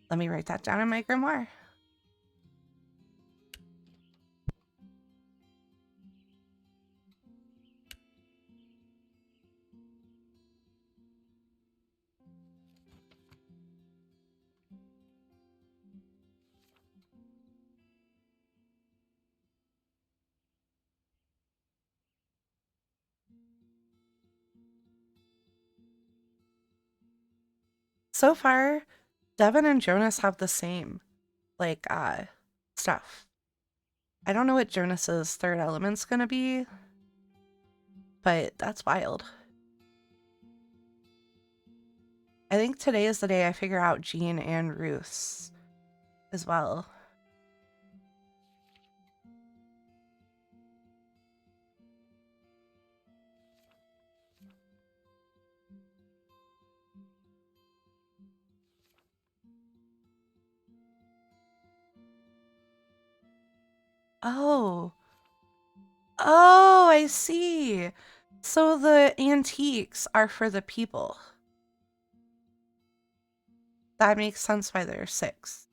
S1: Let me write that down in my grimoire. So far, Devin and Jonas have the same, like, stuff. I don't know what Jonas's third element's gonna be, but that's wild. I think today is the day I figure out Jean and Ruth's as well. Oh. Oh, I see. So the antiques are for the people. That makes sense why there are 6.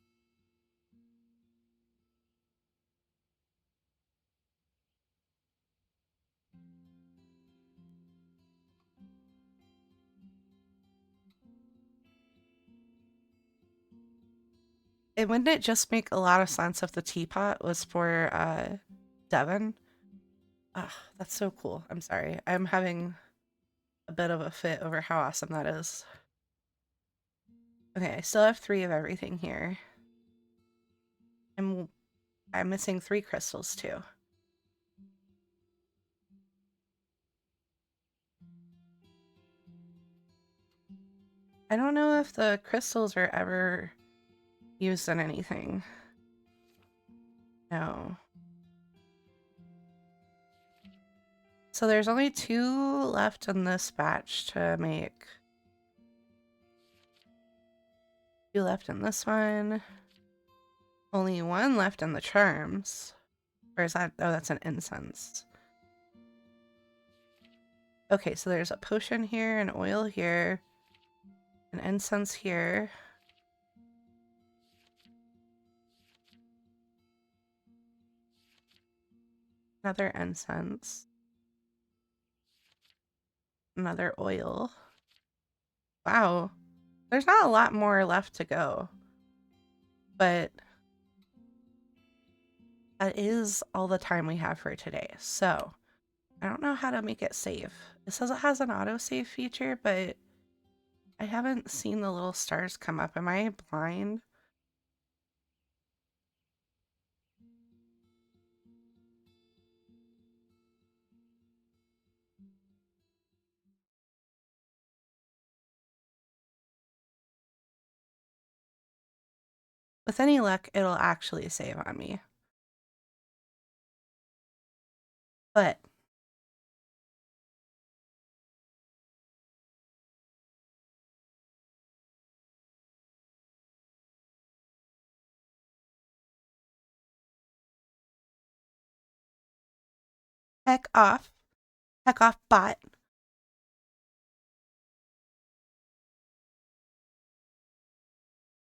S1: And wouldn't it just make a lot of sense if the teapot was for Devin? Ah, that's so cool. I'm sorry. I'm having a bit of a fit over how awesome that is. Okay, I still have 3 of everything here. I'm missing 3 crystals too. I don't know if the crystals are ever used in anything. No. So there's only 2 left in this batch to make. 2 left in this one. Only 1 left in the charms. Or is that? Oh, that's an incense. Okay, so there's a potion here, an oil here, an incense here. Another incense. Another oil. Wow. There's not a lot more left to go. But that is all the time we have for today. So I don't know how to make it save. It says it has an autosave feature, but I haven't seen the little stars come up. Am I blind? With any luck, it'll actually save on me. But Heck off. Heck off, bot.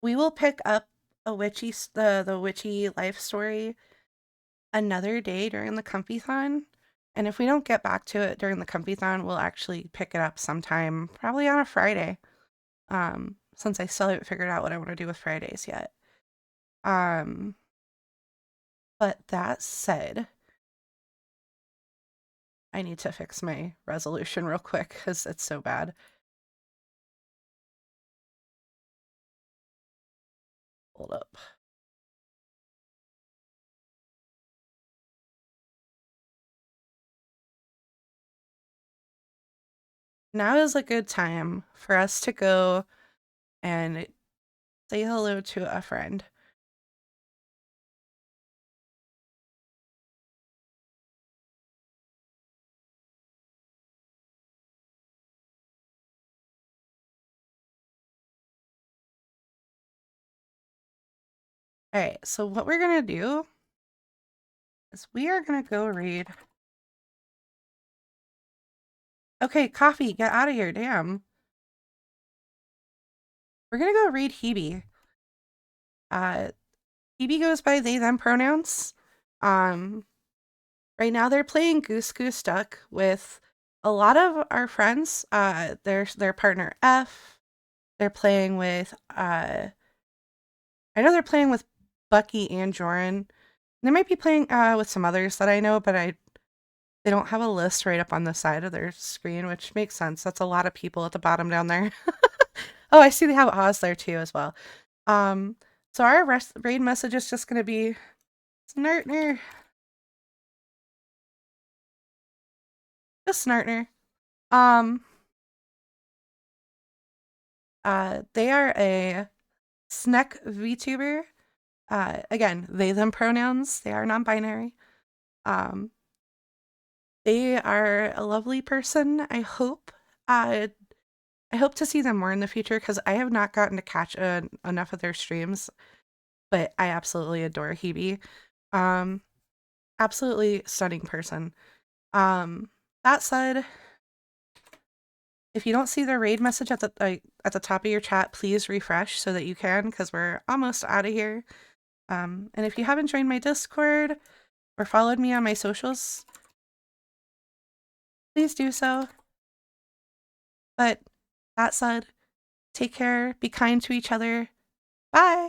S1: We will pick up the witchy life story another day during the Comfython. And if we don't get back to it during the Comfython, we'll actually pick it up sometime, probably on a Friday. Since I still haven't figured out what I want to do with Fridays yet. Um, but that said, I need to fix my resolution real quick because it's so bad. Hold up. Now is a good time for us to go and say hello to a friend. All right, so what we're gonna do is we are gonna go read. Okay, coffee, get out of here, damn. We're gonna go read Hebe. Hebe goes by they them pronouns. Um, right now they're playing Goose Goose Duck with a lot of our friends. Their partner F. They're playing with I know they're playing with Bucky and Joran. They might be playing with some others that I know, but they don't have a list right up on the side of their screen, which makes sense. That's a lot of people at the bottom down there. Oh, I see they have Oz there too as well. So our raid message is just gonna be Snartner. Just Snartner. They are a snack VTuber. Again, they them pronouns. They are non-binary. Um, they are a lovely person. I hope to see them more in the future because I have not gotten to catch enough of their streams, but I absolutely adore Hebe. Um, Absolutely stunning person. That said, if you don't see the raid message at the top of your chat, please refresh so that you can, because we're almost out of here. And if you haven't joined my Discord or followed me on my socials, please do so. But that said, take care, be kind to each other. Bye!